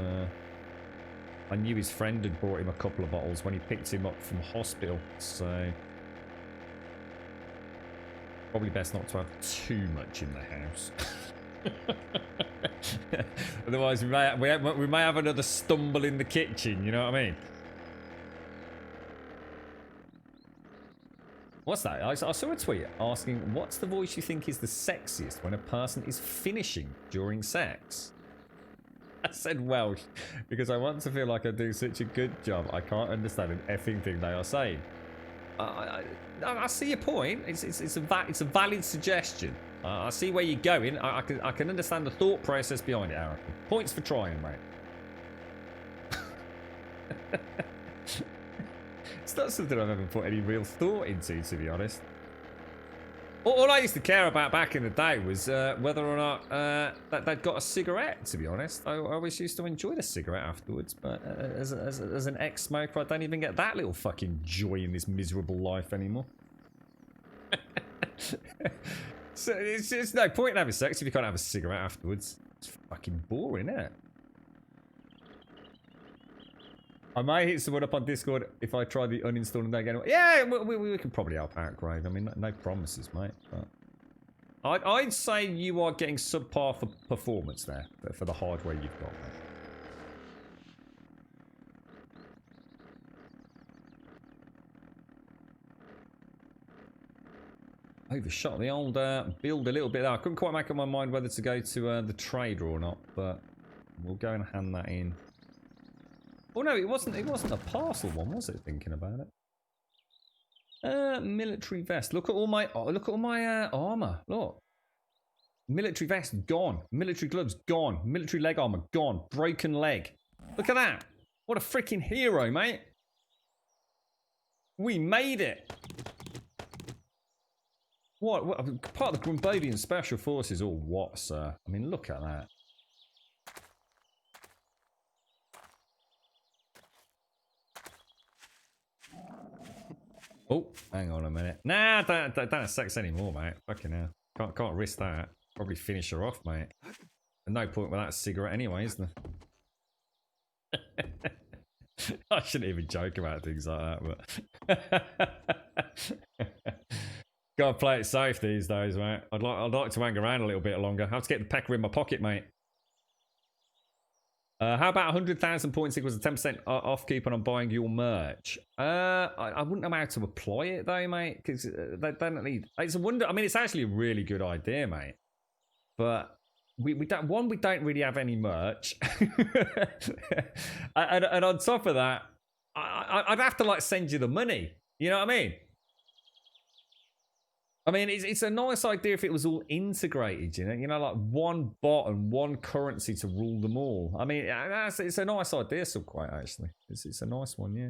I knew his friend had brought him a couple of bottles when he picked him up from hospital, so probably best not to have too much in the house. Otherwise we may have another stumble in the kitchen, you know what I mean? What's that? I saw a tweet asking, what's the voice you think is the sexiest when a person is finishing during sex? I said Welsh because I want to feel like I do such a good job. I can't understand an effing thing they are saying. I see your point. It's a valid suggestion. I see where you're going. I can understand the thought process behind it, Aaron. Points for trying, mate. It's not something I've ever put any real thought into, to be honest. All I used to care about back in the day was whether or not that they'd got a cigarette, to be honest. I always used to enjoy the cigarette afterwards, but as an ex-smoker, I don't even get that little fucking joy in this miserable life anymore. So it's no point in having sex if you can't have a cigarette afterwards. It's fucking boring, isn't it? I might hit someone up on Discord if I try the uninstall and don't get it. Yeah, we can probably help out, Grave. I mean, no promises, mate. But I'd say you are getting subpar for performance there for the hardware you've got, mate. Overshot the old build a little bit there. I couldn't quite make up my mind whether to go to the trader or not, but we'll go and hand that in. Oh no, it wasn't a parcel one, was it? Thinking about it. Military vest. Look at all my armor. Look. Military vest gone. Military gloves gone. Military leg armor gone. Broken leg. Look at that. What a freaking hero, mate. We made it. What part of the Grumbodian Special Forces or what, sir? I mean, look at that. Oh, hang on a minute. Nah, don't have sex anymore, mate. Fucking hell. Can't risk that. Probably finish her off, mate. And no point without a cigarette anyway, is there? I shouldn't even joke about things like that, but... Gotta play it safe these days, mate. I'd like to hang around a little bit longer. I have to get the pecker in my pocket, mate. How about 100,000 points equals a 10% off coupon on buying your merch? I wouldn't know how to apply it though, mate, because they don't need. It's a wonder. I mean, it's actually a really good idea, mate. But we don't really have any merch, and on top of that, I'd have to like send you the money. You know what I mean? I mean, it's a nice idea if it was all integrated, you know, like one bot and one currency to rule them all. I mean, it's a nice idea, Subquite, actually. It's a nice one, yeah.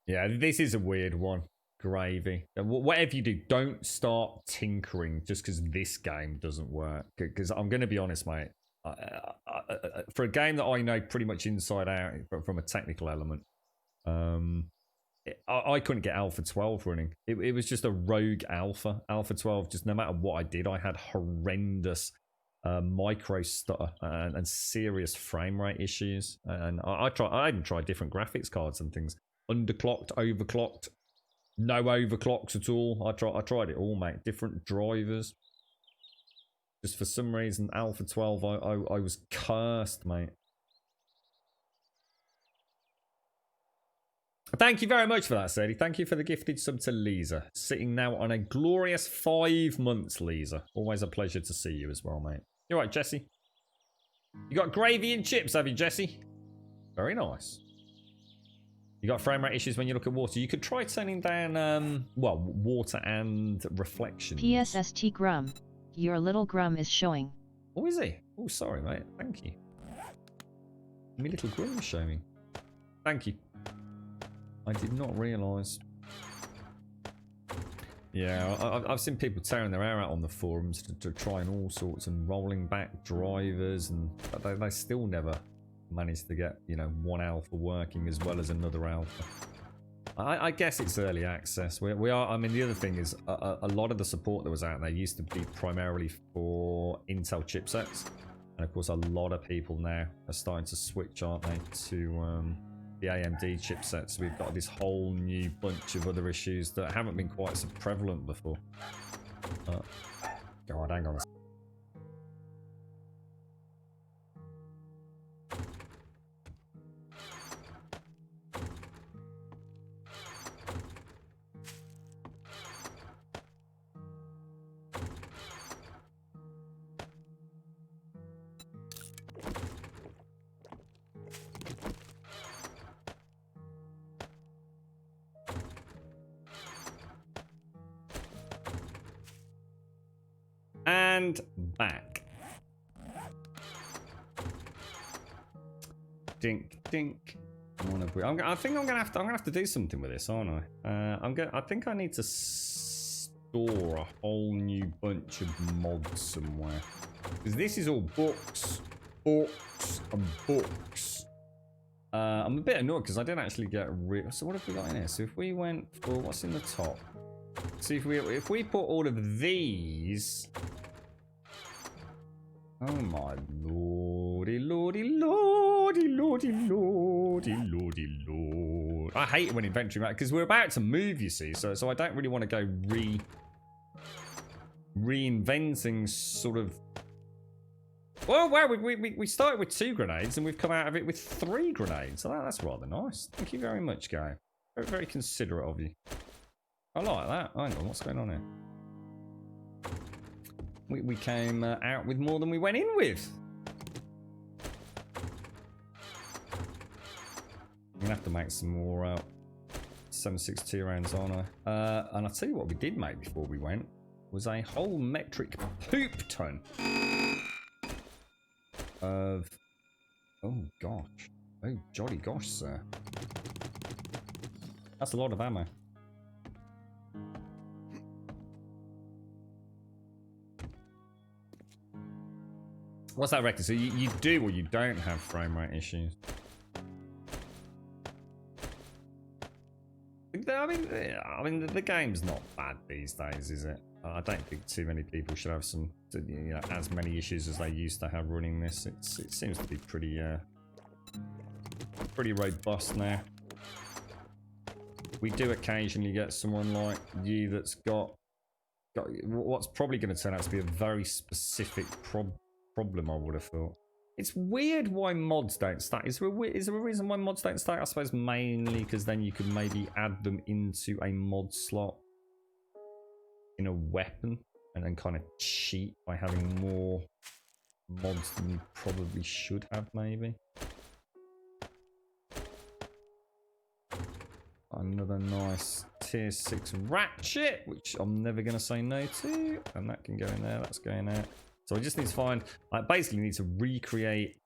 Yeah, this is a weird one. Gravy. Whatever you do, don't start tinkering just because this game doesn't work. Because I'm going to be honest, mate. For a game that I know pretty much inside out from a technical element, I couldn't get Alpha 12 running. It was just a rogue Alpha. Alpha 12, just no matter what I did, I had horrendous micro stutter and serious frame rate issues. And I even tried different graphics cards and things. Underclocked, overclocked, no overclocks at all. I tried it all, mate. Different drivers. Just for some reason, Alpha 12, I was cursed, mate. Thank you very much for that, Sadie. Thank you for the gifted sub to Lisa. Sitting now on a glorious 5 months, Lisa. Always a pleasure to see you as well, mate. You're right, Jesse. You got gravy and chips, have you, Jesse? Very nice. You got frame rate issues when you look at water. You could try turning down, well, water and reflection. PSST Grum. Your little Grum is showing. Oh, is he? Oh, sorry, mate. Thank you. My little Grum is showing. Thank you. I did not realise. Yeah, I've seen people tearing their hair out on the forums to try and all sorts and rolling back drivers, and they still never managed to get, you know, one alpha working as well as another alpha. I guess it's early access. We are. I mean, the other thing is a lot of the support that was out there used to be primarily for Intel chipsets, and of course, a lot of people now are starting to switch, aren't they, to the AMD chipsets. We've got this whole new bunch of other issues that haven't been quite so prevalent before. God, hang on a second. And back. Dink, dink. I think I'm gonna have to do something with this, aren't I? I think I need to store a whole new bunch of mods somewhere, because this is all books, and books. I'm a bit annoyed because I didn't actually get rid. So what have we got in here? So if we went for what's in the top. See if we put all of these. Oh my lordy, lordy, lordy, lordy, lordy, lordy, lord! I hate it when inventory matters because we're about to move, you see. So I don't really want to go reinventing sort of. Well, we started with 2 grenades and we've come out of it with 3 grenades. So that's rather nice. Thank you very much, guy. Very, very considerate of you. I like that. Hang on, what's going on here? We came out with more than we went in with. I'm gonna have to make some more 7.62 rounds, aren't I? And I'll tell you what we did make before we went was a whole metric poop ton of. Oh gosh! Oh jolly gosh, sir! That's a lot of ammo. What's that reckon? So you do or you don't have frame rate issues? I mean, the game's not bad these days, is it? I don't think too many people should have some, you know, as many issues as they used to have running this. It seems to be pretty robust now. We do occasionally get someone like you that's got what's probably going to turn out to be a very specific problem, I would have thought. It's weird why mods don't stack. Is there a reason why mods don't stack? I suppose mainly because then you could maybe add them into a mod slot in a weapon and then kind of cheat by having more mods than you probably should have, maybe. Another nice tier 6 ratchet, which I'm never going to say no to. And that can go in there. That's going there. So I just need to find, I basically need to recreate.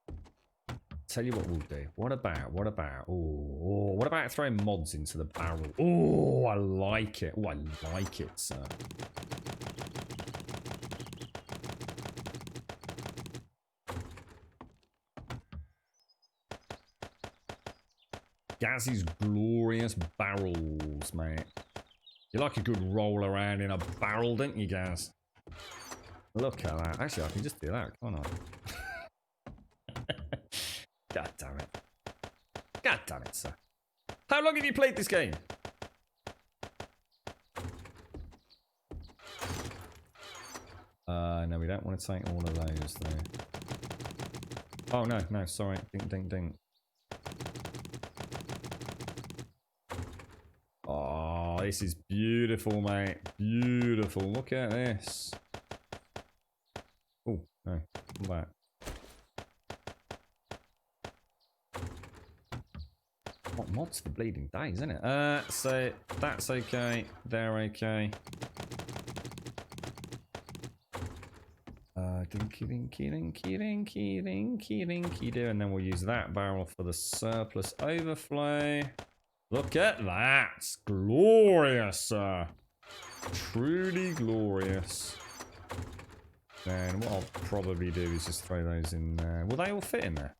Tell you what we'll do. What about, what about throwing mods into the barrel? Oh, I like it. Oh, I like it, sir. Gaz's glorious barrels, mate. You like a good roll around in a barrel, don't you, Gaz? Look at that. Actually, I can just do that, can't I? God damn it. God damn it, sir. How long have you played this game? No, we don't want to take all of those, though. Oh, no, no, sorry. Ding, ding, ding. Oh, this is beautiful, mate. Beautiful. Look at this. Oh, no. Come back. What mods for bleeding days, isn't it? So that's okay. They're okay. Dinky, dinky, dinky, dinky, dinky, dinky, do. And then we'll use that barrel for the surplus overflow. Look at that. Glorious, truly glorious. And what I'll probably do is just throw those in there. Will they all fit in there?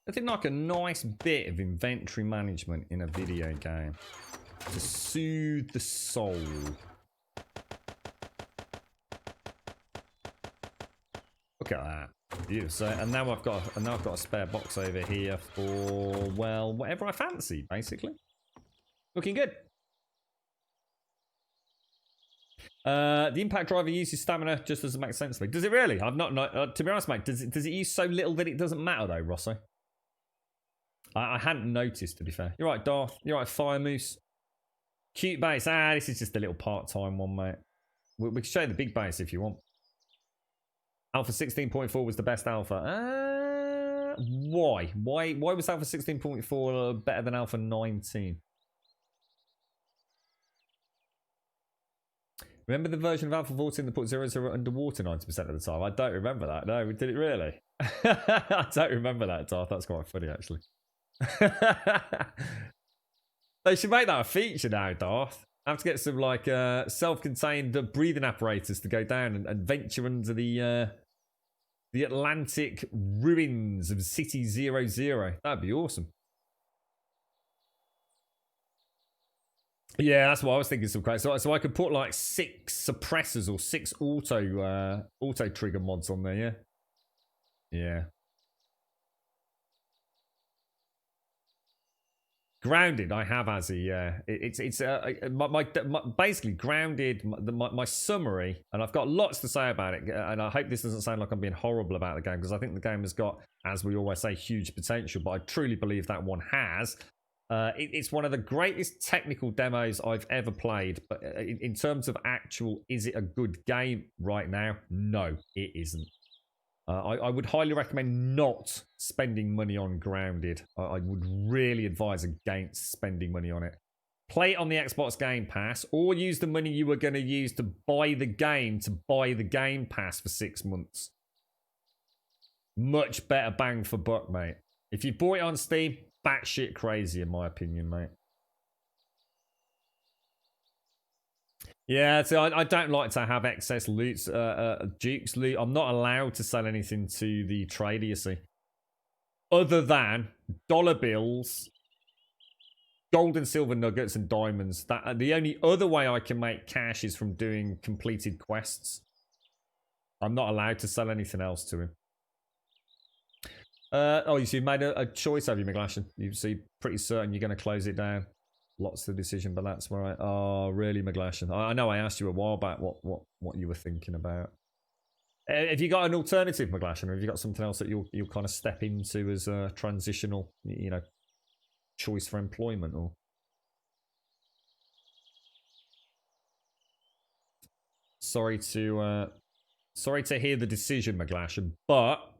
I think like a nice bit of inventory management in a video game to soothe the soul. Look at that. Beautiful. So, and now I've got a spare box over here for, well, whatever I fancy, basically. Looking good. The impact driver uses stamina just doesn't make sense to me. Does it really? I've not to be honest, mate, does it use so little that it doesn't matter though, Rosso? I hadn't noticed, to be fair. You're right, Darth. You're right, Fire Moose. Cute base. This is just a little part-time one, mate. We can show you the big base if you want. Alpha 16.4 was the best alpha. Why? Why was Alpha 16.4 better than Alpha 19? Remember the version of Alpha 14 that put 0 underwater 90% of the time? I don't remember that. No, did it really? I don't remember that, Darth. That's quite funny, actually. They should make that a feature now, Darth. I have to get some like self-contained breathing apparatus to go down and venture under the Atlantic ruins of City 00. That'd be awesome. Yeah, that's what I was thinking. Some crazy. So I could put like 6 suppressors or 6 auto trigger mods on there. Yeah. Yeah. Grounded, I have as a it's basically Grounded. My summary, and I've got lots to say about it, and I hope this doesn't sound like I'm being horrible about the game because I think the game has got, as we always say, huge potential. But I truly believe that one has. It's one of the greatest technical demos I've ever played. But in terms of actual, is it a good game right now? No, it isn't. I would highly recommend not spending money on Grounded. I would really advise against spending money on it. Play it on the Xbox Game Pass, or use the money you were going to use to buy the game pass for 6 months. Much better bang for buck, mate. If you bought it on Steam, batshit crazy in my opinion, mate. Yeah, so I don't like to have excess loot, Duke's loot. I'm not allowed to sell anything to the trader, you see. Other than dollar bills, gold and silver nuggets, and diamonds. That the only other way I can make cash is from doing completed quests. I'm not allowed to sell anything else to him. Oh, you see, you've made a choice, have you, McGlashan? You see, pretty certain you're going to close it down. Lots of the decision, but that's where oh, really, McGlashan? I know I asked you a while back what you were thinking about. Have you got an alternative, McGlashan, or have you got something else that you'll kind of step into as a transitional, choice for employment, or? Sorry to hear the decision, McGlashan, but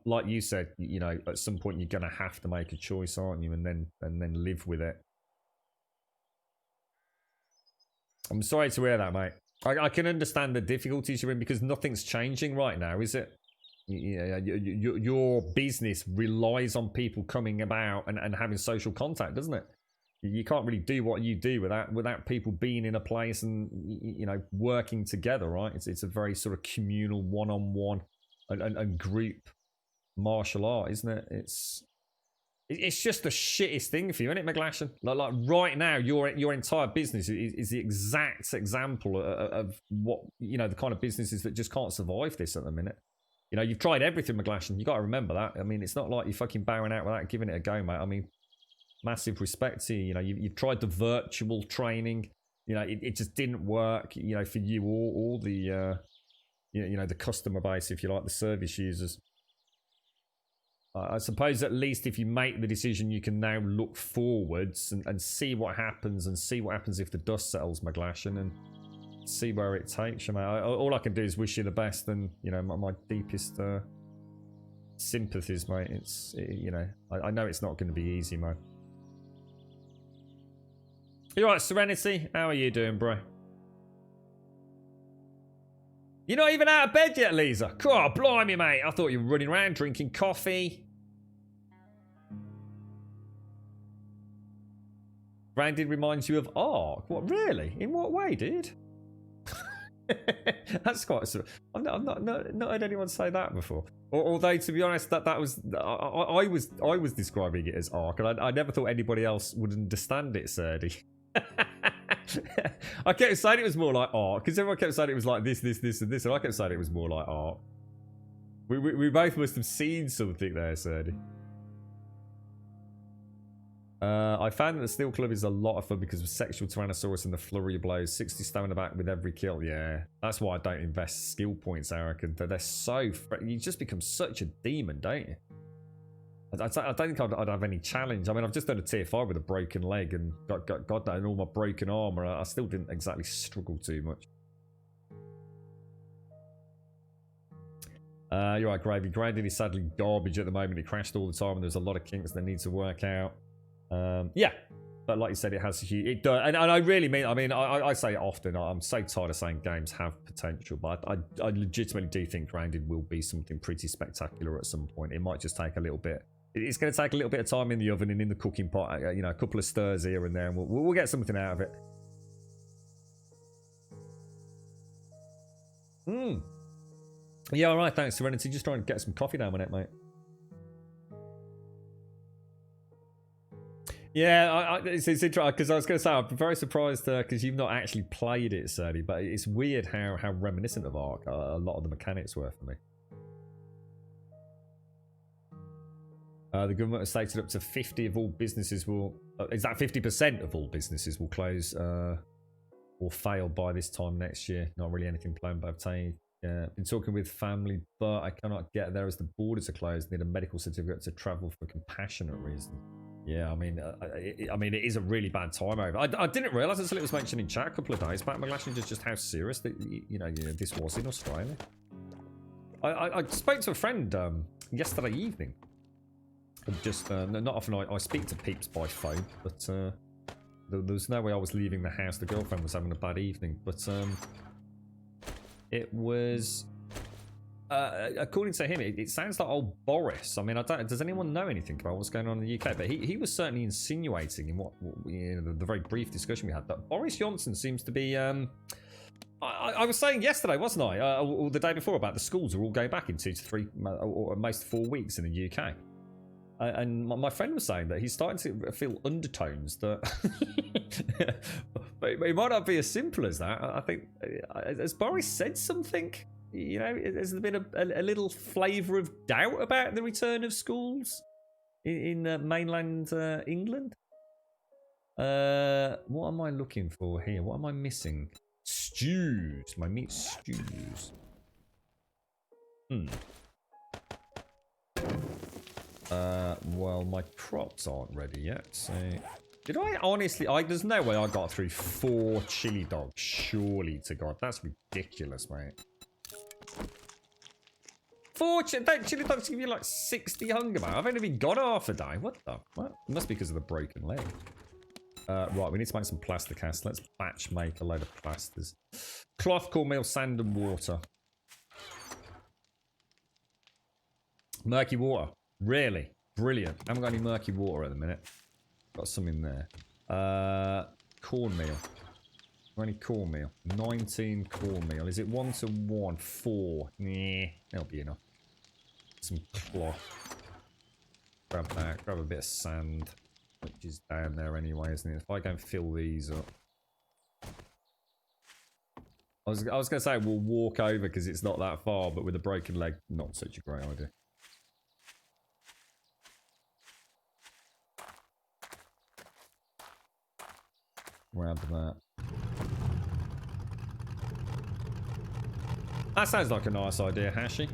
like you said, at some point you're gonna have to make a choice, aren't you? And then live with it. I'm sorry to hear that, mate. I can understand the difficulties you're in because nothing's changing right now, is it? Your business relies on people coming about and having social contact, doesn't it? You can't really do what you do without people being in a place and working together, right? It's a very sort of communal, one-on-one and group martial art, isn't it? It's just the shittest thing for you, isn't it, McGlashan? Like right now, your entire business is the exact example of what, you know, the kind of businesses that just can't survive this at the minute. You know, you've tried everything, McGlashan. You got to remember that. I mean, it's not like you're fucking bowing out without giving it a go, mate. I mean, massive respect to you. You know, you've tried the virtual training. You know, it just didn't work. You know, for you or the you know, the customer base, if you like, the service users. I suppose at least if you make the decision, you can now look forwards and see what happens, and see what happens if the dust settles, McGlashan, and see where it takes you, mate. All I can do is wish you the best, and, you know, my deepest sympathies, mate. You know, I know it's not going to be easy, mate. You alright, Serenity? How are you doing, bro? You're not even out of bed yet, Lisa. God, blimey, mate. I thought you were running around drinking coffee. Brandon reminds you of Ark. What, really? In what way, dude? That's quite... I've not heard anyone say that before. Although, to be honest, that was... I was describing it as Ark, and I never thought anybody else would understand it, Serdy. I kept saying it was more like art because everyone kept saying it was like this, and this, and I kept saying it was more like art. We both must have seen something there, Serdy. I found that the Steel Club is a lot of fun because of sexual Tyrannosaurus and the flurry of blows. 60 stamina back with every kill. Yeah, that's why I don't invest skill points, Eric. And they're so... You just become such a demon, don't you? I don't think I'd have any challenge. I mean, I've just done a tier 5 with a broken leg and got that and all my broken armor. I still didn't exactly struggle too much. You're right, Gravy. Grinding is sadly garbage at the moment. It crashed all the time and there's a lot of kinks that need to work out. Yeah, but like you said, it has a huge... It does, and I really mean... I mean, I say it often. I'm so tired of saying games have potential, but I legitimately do think Grounded will be something pretty spectacular at some point. It might just take a little bit... It's going to take a little bit of time in the oven and in the cooking pot. You know, a couple of stirs here and there, and we'll get something out of it. Yeah, all right, thanks, Serenity. Just trying to get some coffee down my neck, mate. Yeah, it's interesting because I was going to say I'm very surprised because you've not actually played it, Serdy, but it's weird how reminiscent of Ark a lot of the mechanics were for me. The government has stated up to 50 of all businesses will... is that 50% of all businesses will close or fail by this time next year? Not really anything planned, but I've been talking with family, but I cannot get there as the borders are closed. Need a medical certificate to travel for compassionate reasons. Yeah, I mean, it is a really bad time over. I didn't realise until it was mentioned in chat a couple of days back, McGlashan, just how serious that, you know, this was in Australia. I spoke to a friend yesterday evening. Just not often I speak to peeps by phone, but there was no way I was leaving the house. The girlfriend was having a bad evening, but it was according to him, it sounds like old Boris. I mean, I don't. Does anyone know anything about what's going on in the UK? But he was certainly insinuating in what you know, the very brief discussion we had that Boris Johnson seems to be. I was saying yesterday, wasn't I, or the day before, about the schools are all going back in 2 to 3 or at most 4 weeks in the UK. And my friend was saying that he's starting to feel undertones that but it might not be as simple as that. I think, has Boris said something? You know, has there been a little flavour of doubt about the return of schools in mainland England? What am I looking for here? What am I missing? Stews. My meat stews. Well, my crops aren't ready yet, so... Did I honestly... there's no way I got through 4 chili dogs, surely to God. That's ridiculous, mate. 4 chili dogs give you like 60 hunger, mate. I've only been got half a day. What the... What? It must be because of the broken leg. Right, we need to make some plaster casts. Let's batch make a load of plasters. Cloth, cornmeal, sand and water. Murky water. Really? Brilliant. I haven't got any murky water at the minute. Got some in there. Cornmeal. How many cornmeal? 19 cornmeal. Is it 1 to 1? 4. Nah, that'll be enough. some cloth. Grab that. Grab a bit of sand, which is down there anyway, isn't it? If I go and fill these up. I was going to say we'll walk over because it's not that far, but with a broken leg, not such a great idea. Grab that. That sounds like a nice idea, Hashi.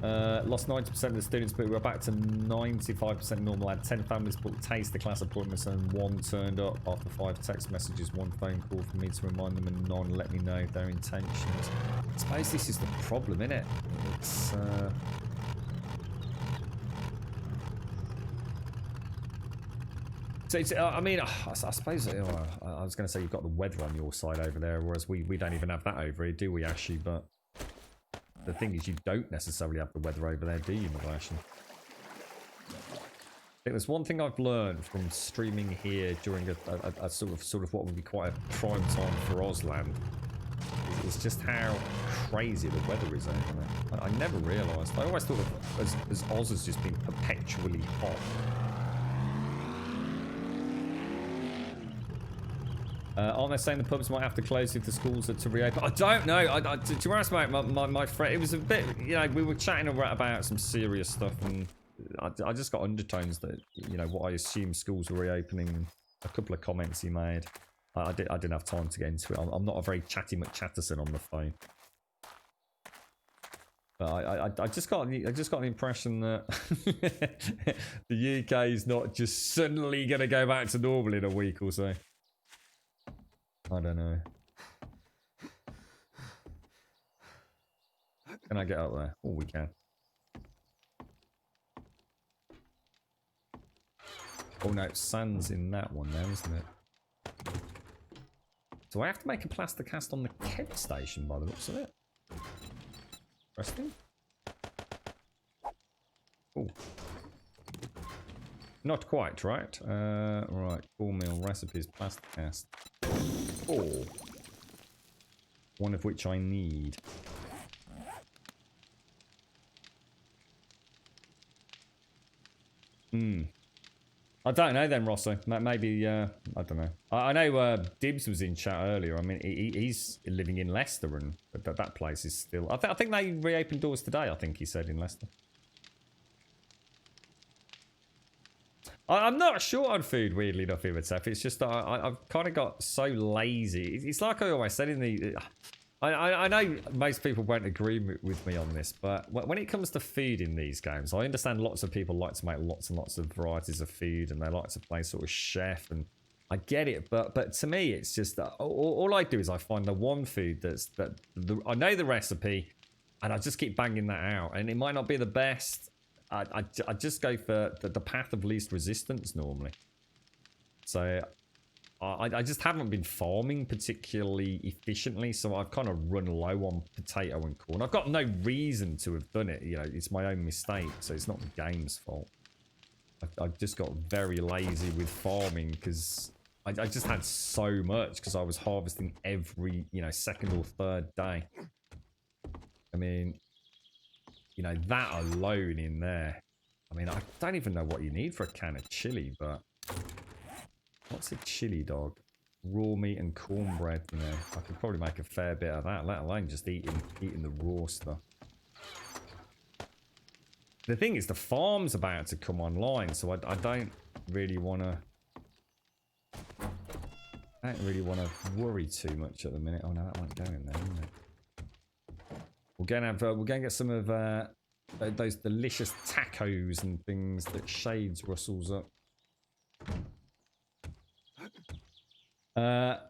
Lost 90% of the students, but we're back to 95% normal. Had 10 families booked taster class appointments and 1 turned up after 5 text messages, 1 phone call for me to remind them, and none let me know their intentions. I suppose this is the problem, innit? It's so it's, I mean, I suppose I was going to say you've got the weather on your side over there, whereas we don't even have that over here, do we, Ashi? But the thing is, you don't necessarily have the weather over there, do you, Mavashi? I think there's one thing I've learned from streaming here during a sort of what would be quite a prime time for Auslan. It's just how crazy the weather is over there. I never realised. I always thought of as Oz has just been perpetually hot. Aren't they saying the pubs might have to close if the schools are to reopen? I don't know. To be honest, mate, my friend, it was a bit, you know, we were chatting about some serious stuff, and I just got undertones that, you know, what I assume schools were reopening. A couple of comments he made. I didn't have time to get into it. I'm not a very chatty McChatterson on the phone. But I just got the impression that the UK is not just suddenly going to go back to normal in a week or so. I don't know. Can I get up there? Oh, we can. Oh no, sand's in that one now, isn't it? Do I have to make a plaster cast on the Kent station by the looks of it? Interesting. Oh. Not quite, right? Right, cornmeal recipes, plaster cast. 4. One of which I need. I don't know then, Rosso. Maybe, I don't know. I know Dibs was in chat earlier. I mean, he's living in Leicester, and that place is still... I think they reopened doors today, I think he said, in Leicester. I'm not short on food, weirdly enough, Ivatef. It's just that I've kind of got so lazy. It's like I always said in the... I know most people won't agree with me on this, but when it comes to food in these games, I understand lots of people like to make lots and lots of varieties of food, and they like to play sort of chef, and I get it. But to me, it's just that all I do is I find the one food I know the recipe, and I just keep banging that out, and it might not be the best. I just go for the path of least resistance normally. So I just haven't been farming particularly efficiently, so I've kind of run low on potato and corn. I've got no reason to have done it, you know, it's my own mistake, so it's not the game's fault. I've just got very lazy with farming because I just had so much because I was harvesting every, you know, second or third day. I mean... You know, that alone in there. I mean, I don't even know what you need for a can of chili, but... What's a chili dog? Raw meat and cornbread, you know. I could probably make a fair bit of that, let alone just eating the raw stuff. The thing is, the farm's about to come online, so I don't really want to... I don't really want to worry too much at the minute. Oh no, that won't go in there, isn't it? We're gonna get some of those delicious tacos and things that Shades rustles up.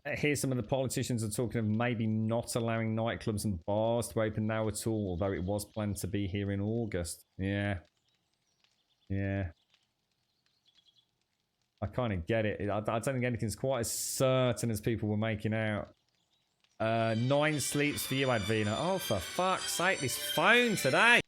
Here's some of the politicians are talking of maybe not allowing nightclubs and bars to open now at all, although it was planned to be here in August. Yeah. Yeah. I kind of get it. I don't think anything's quite as certain as people were making out. 9 sleeps for you, Advina. Oh, for fuck's sake, this phone today.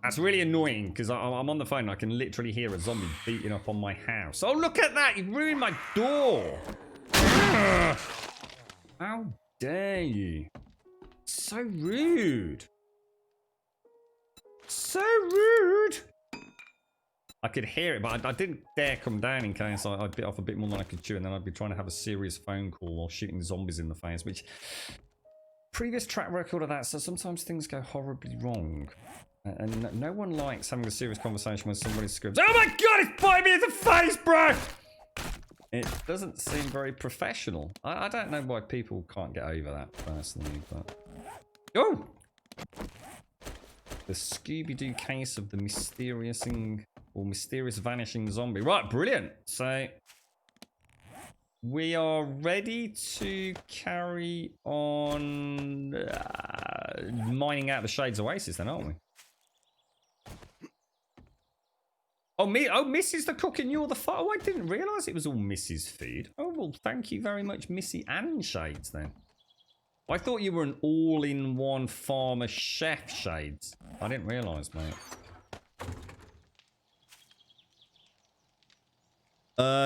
That's really annoying because I'm on the phone and I can literally hear a zombie beating up on my house. Oh, look at that! You ruined my door! Ugh. How dare you? So rude. So rude! I could hear it, but I didn't dare come down in case I'd bit off a bit more than I could chew, and then I'd be trying to have a serious phone call while shooting zombies in the face, which... Previous track record of that, so sometimes things go horribly wrong. And no one likes having a serious conversation when somebody screams, "Oh my god, it's biting me in the face, bro!" It doesn't seem very professional. I don't know why people can't get over that, personally, but... Oh! The Scooby-Doo case of the mysterious vanishing zombie. Right, brilliant. So... We are ready to carry on mining out the Shades Oasis then, aren't we? Oh, Missy's the cook and you're the fire. Oh, I didn't realise it was all Missy's food. Oh, well, thank you very much, Missy and Shades, then. I thought you were an all-in-one farmer chef, Shades. I didn't realise, mate.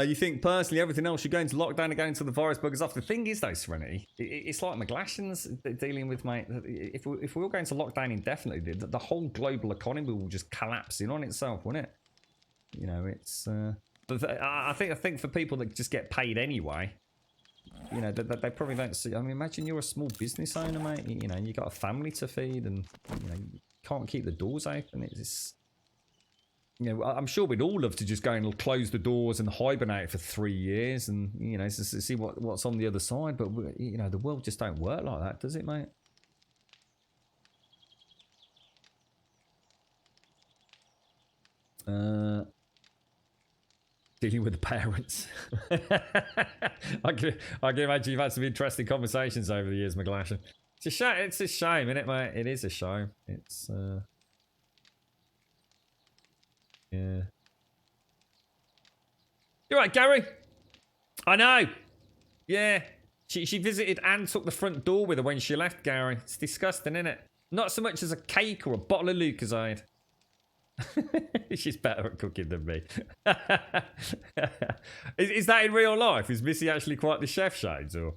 You think personally everything else should go into lockdown and go into the virus buggers off. The thing is, though, Serenity, it's like McGlashan's dealing with, mate. If we all go into lockdown indefinitely, the whole global economy will just collapse in on itself, won't it? You know, it's. I think for people that just get paid anyway, you know, they probably don't see. I mean, imagine you're a small business owner, mate. You know, you got a family to feed, and you know, you can't keep the doors open. It's. You know, I'm sure we'd all love to just go and close the doors and hibernate for 3 years, and you know, see what's on the other side. But you know, the world just don't work like that, does it, mate? Dealing with the parents. I can imagine you've had some interesting conversations over the years, McGlashan. It's a shame. It's a shame, isn't it, mate? It is a shame. It's. Yeah. You're right, Gary. I know. Yeah. She visited and took the front door with her when she left, Gary. It's disgusting, isn't it? Not so much as a cake or a bottle of Lucozade. She's better at cooking than me. Is that in real life? Is Missy actually quite the chef, Shades? Or?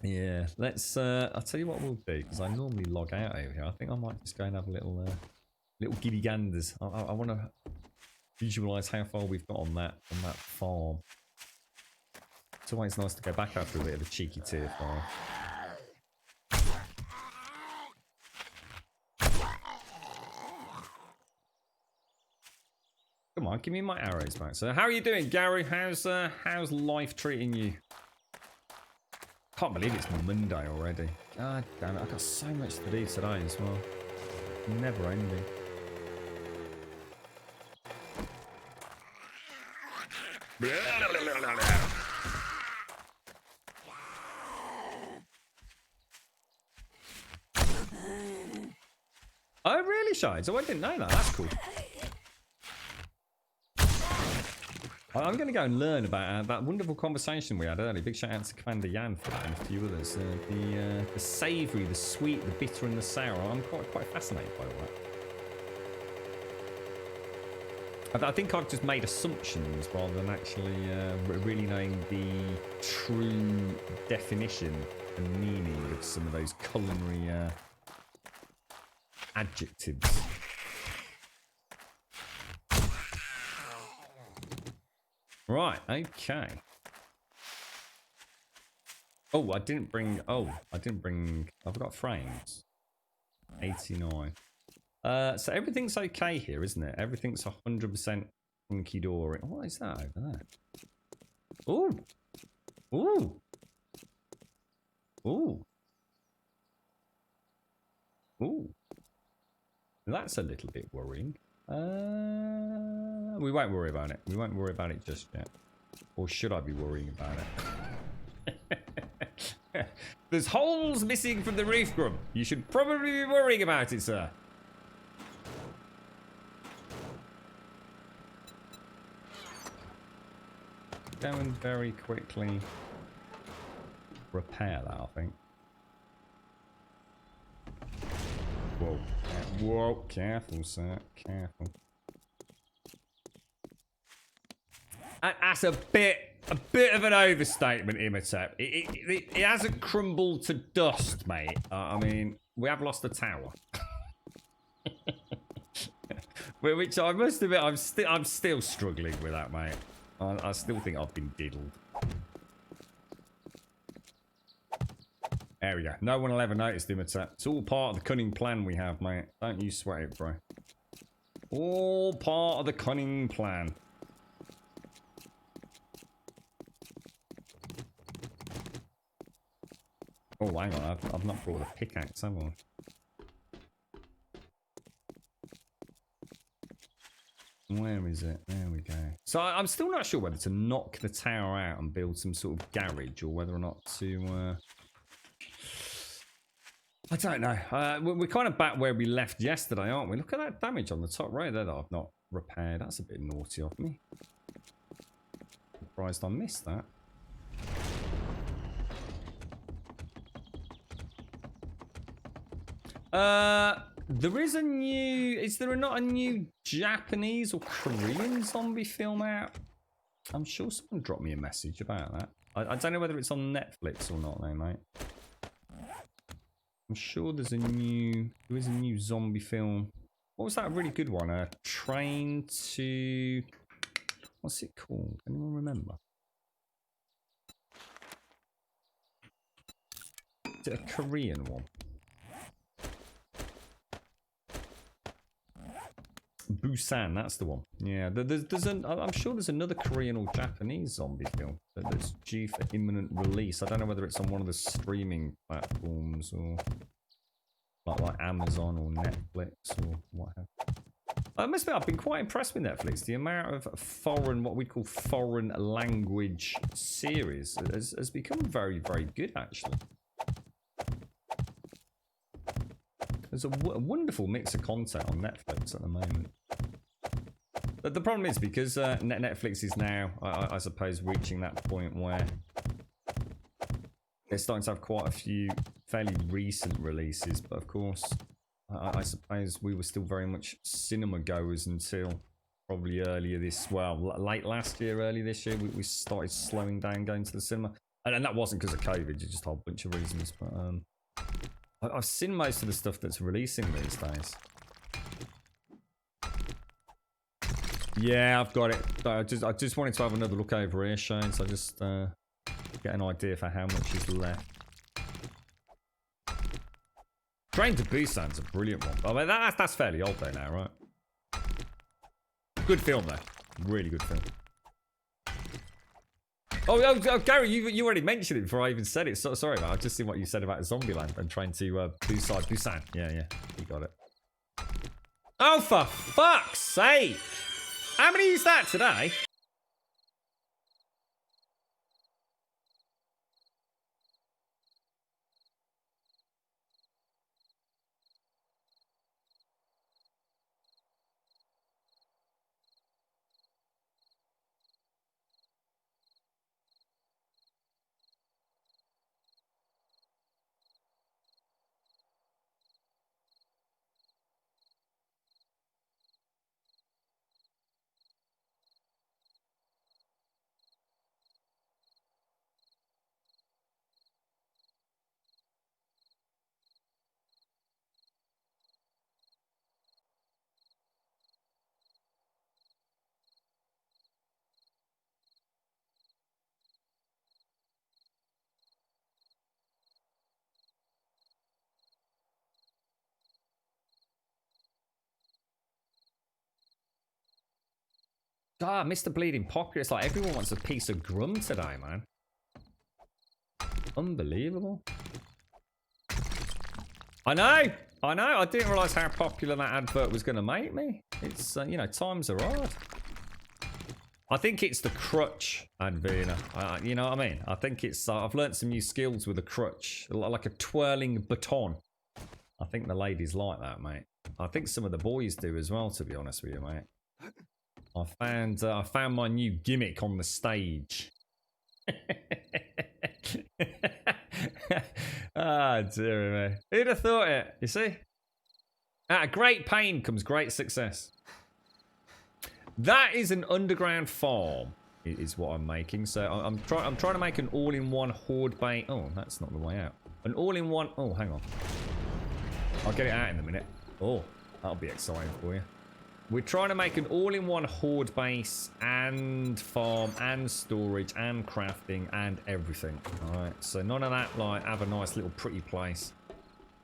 Yeah, let's. I'll tell you what we'll do, because I normally log out over here. I think I might just go and have a little giddy ganders. I want to visualise how far we've got on that farm. It's always nice to go back after a bit of a cheeky tier fire. Come on, give me my arrows back. So, how are you doing, Gary? How's life treating you? Can't believe it's Monday already. God damn it, I've got so much to do today as well. Never ending. Oh, really, Shades? Oh, I didn't know that. That's cool. I'm going to go and learn about that wonderful conversation we had earlier. Big shout out to Commander Yan for that and a few others. The savoury, the sweet, the bitter and the sour. I'm quite fascinated by all that. I think I've just made assumptions rather than actually really knowing the true definition and meaning of some of those culinary adjectives. Right, okay. Oh, I didn't bring... I've got frames. 89. So everything's okay here, isn't it? Everything's 100% hunky-dory. What is that over there? Ooh! Ooh! Ooh! Ooh! That's a little bit worrying. We won't worry about it. We won't worry about it just yet. Or should I be worrying about it? There's holes missing from the roof, Grum. You should probably be worrying about it, sir. Go and very quickly repair that, I think. Whoa. Whoa. Careful, sir. Careful. That's a bit of an overstatement, Imhotep. It hasn't crumbled to dust, mate. I mean, we have lost the tower. Which I must admit, I'm still struggling with that, mate. I still think I've been diddled. There we go. No one will ever notice, Imhotep. It's all part of the cunning plan we have, mate. Don't you sweat it, bro. All part of the cunning plan. Oh, hang on. I've not brought a pickaxe, have I? Where is it? There we go. So I'm still not sure whether to knock the tower out and build some sort of garage or whether or not to... I don't know. We're kind of back where we left yesterday, aren't we? Look at that damage on the top row there that I've not repaired. That's a bit naughty of me. Surprised I missed that. There is a new... Is there not a new Japanese or Korean zombie film out? I'm sure someone dropped me a message about that. I don't know whether it's on Netflix or not, though, mate. I'm sure there is a new zombie film. What was that really good one? Train to... What's it called? Anyone remember? Is it a Korean one? Busan, that's the one. Yeah, I'm sure there's another Korean or Japanese zombie film that's due for imminent release. I don't know whether it's on one of the streaming platforms or like Amazon or Netflix or what have you. I must admit, I've been quite impressed with Netflix. The amount of foreign, what we call foreign language series has become very, very good, actually. There's a wonderful mix of content on Netflix at the moment. But the problem is because Netflix is now, I suppose, reaching that point where they're starting to have quite a few fairly recent releases. But of course, I suppose we were still very much cinema goers until probably earlier this, well, late last year, early this year, we started slowing down going to the cinema. And that wasn't because of COVID, it's just a whole bunch of reasons. But I've seen most of the stuff that's releasing these days. Yeah, I've got it. I just wanted to have another look over here, Shane, so I just get an idea for how much is left. Train to Busan's a brilliant one. I mean, that's fairly old though now, right? Good film though. Really good film. Oh, Gary, you already mentioned it before I even said it. So, sorry, man. I've just seen what you said about Zombieland and trying to Busan. Yeah, you got it. Oh, for fuck's sake! How many is that today? Ah, Mr. Bleeding Popular. It's like everyone wants a piece of Grum today, man. Unbelievable. I know. I didn't realise how popular that advert was going to make me. It's, you know, times are hard. I think it's the crutch, Advina. You know what I mean? I think it's, I've learnt some new skills with a crutch. Like a twirling baton. I think the ladies like that, mate. I think some of the boys do as well, to be honest with you, mate. I found my new gimmick on the stage. Ah, dear me. Who'd have thought it? You see? Out of great pain comes great success. That is an underground farm, is what I'm making. So I'm trying to make an all-in-one horde base. Oh, that's not the way out. An all-in-one. Oh, hang on. I'll get it out in a minute. Oh, that'll be exciting for you. We're trying to make an all-in-one horde base and farm and storage and crafting and everything. All right. So none of that. Like, have a nice little pretty place.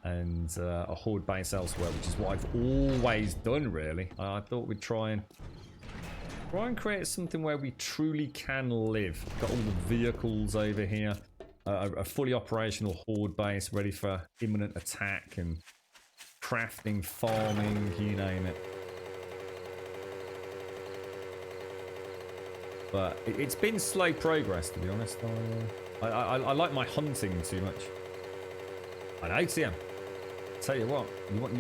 And a horde base elsewhere, which is what I've always done, really. I thought we'd try and create something where we truly can live. Got all the vehicles over here. A fully operational horde base ready for imminent attack and crafting, farming, you name it. But it's been slow progress, to be honest. I like my hunting too much. I know, TM. Tell you what,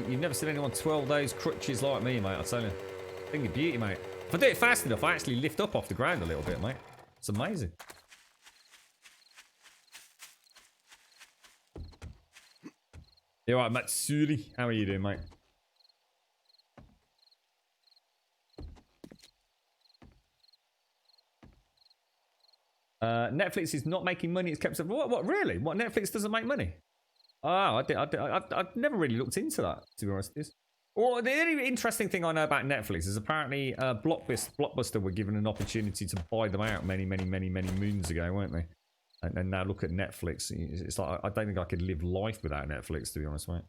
you've never seen anyone twirl those crutches like me, mate. I tell you, thing of beauty, mate. If I do it fast enough, I actually lift up off the ground a little bit, mate. It's amazing. You alright, Matsuri? How are you doing, mate? Netflix is not making money. It's kept. What? Really? What? Netflix doesn't make money? Oh, I've never really looked into that, to be honest. Well, the only interesting thing I know about Netflix is apparently Blockbuster were given an opportunity to buy them out many moons ago, weren't they? And now look at Netflix. It's like I don't think I could live life without Netflix, to be honest, mate.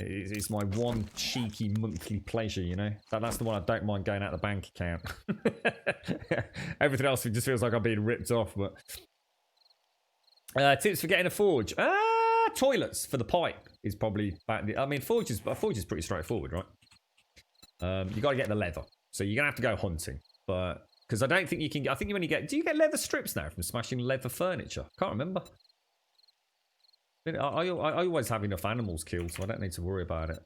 It's my one cheeky monthly pleasure, you know. That's the one I don't mind going out the bank account. Everything else, it just feels like I'm being ripped off. But tips for getting a forge. Toilets for the pipe is probably back. I mean, forge is pretty straightforward, right? You got to get the leather, so you're gonna have to go hunting. But because I don't think you can. I think you only get. Do you get leather strips now from smashing leather furniture? Can't remember. I always have enough animals killed, so I don't need to worry about it.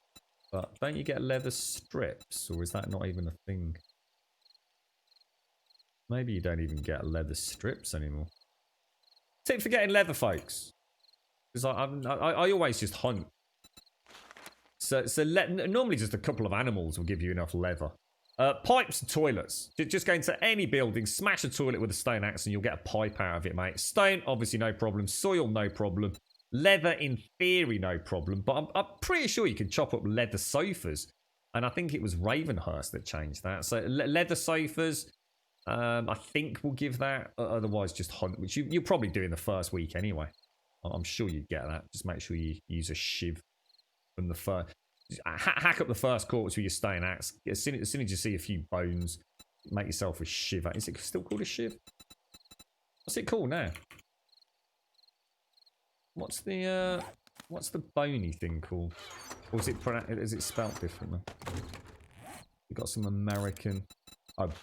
But don't you get leather strips, or is that not even a thing? Maybe you don't even get leather strips anymore. Tip for getting leather, folks. Because I always just hunt. So normally just a couple of animals will give you enough leather. Pipes and toilets. Just go into any building, smash a toilet with a stone axe, and you'll get a pipe out of it, mate. Stone, obviously no problem. Soil, no problem. Leather, in theory, no problem. But I'm pretty sure you can chop up leather sofas. And I think it was Ravenhurst that changed that. So leather sofas, I think will give that. Otherwise, just hunt, which you'll probably do in the first week anyway. I'm sure you get that. Just make sure you use a shiv from the first. Hack up the first corpse with your stone axe. As soon as you see a few bones, make yourself a shiv. Is it still called a shiv? What's it called now? What's the bony thing called? Or is it spelt differently? You got some American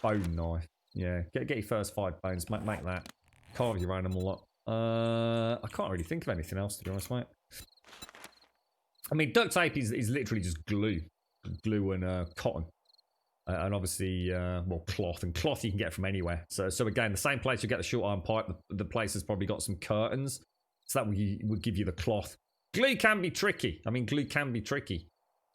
bone knife. Yeah, get your first 5 bones. Make that. Carve your animal up. I can't really think of anything else, to be honest, mate. I mean, duct tape is literally just glue and cotton, and obviously, well, cloth. And cloth you can get from anywhere. So again, the same place you get the short arm pipe, the place has probably got some curtains, so that would give you the cloth. Glue can be tricky. I mean, glue can be tricky.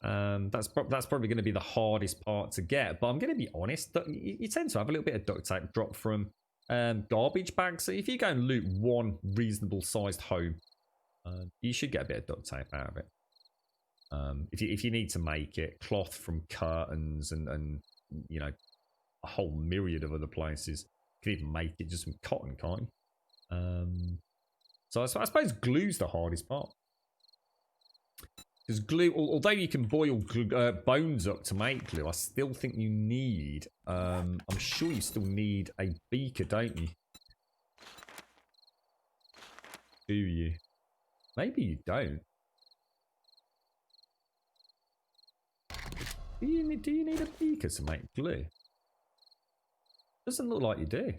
That's probably going to be the hardest part to get. But I'm going to be honest, you tend to have a little bit of duct tape drop from garbage bags. So if you go and loot one reasonable sized home, you should get a bit of duct tape out of it. If you need to make it, cloth from curtains and you know, a whole myriad of other places. You can even make it just from cotton, can't you? So I suppose glue's the hardest part. Because glue, although you can boil bones up to make glue, I still think you need, I'm sure you still need a beaker, don't you? Do you? Maybe you don't. Do you need a beaker to make glue? Doesn't look like you do.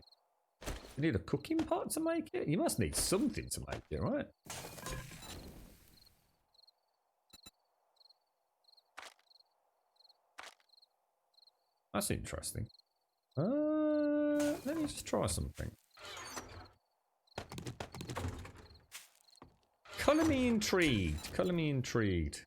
You need a cooking pot to make it? You must need something to make it, right? That's interesting. Let me just try something. Colour me intrigued. Colour me intrigued.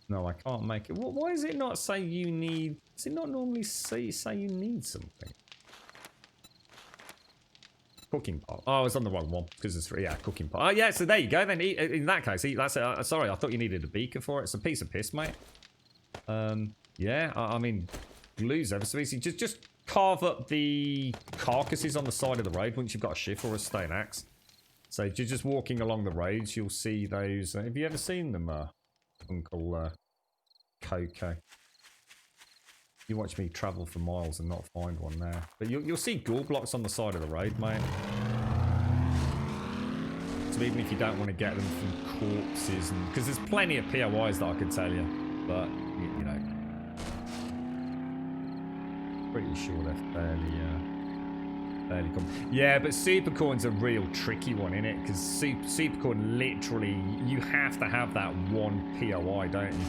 No, I can't make it. Why is it not say you need... Does it not normally say you need something? Cooking pot. Oh, it's on the wrong one. Because it's... Yeah, cooking pot. Oh, yeah, so there you go then. In that case, that's it. Sorry, I thought you needed a beaker for it. It's a piece of piss, mate. Yeah, I mean, glue's ever so easy. Just carve up the carcasses on the side of the road once you've got a shift or a stone axe. So you're just walking along the roads, you'll see those. Have you ever seen them, Uncle Coco? You watch me travel for miles and not find one there. But you'll see gore blocks on the side of the road, mate. So even if you don't want to get them from corpses, and because there's plenty of POIs that I could tell you, but you know, pretty sure they're fairly common. Yeah, but Supercorn's a real tricky one, isn't it? Because Supercorn literally, you have to have that one POI, don't you?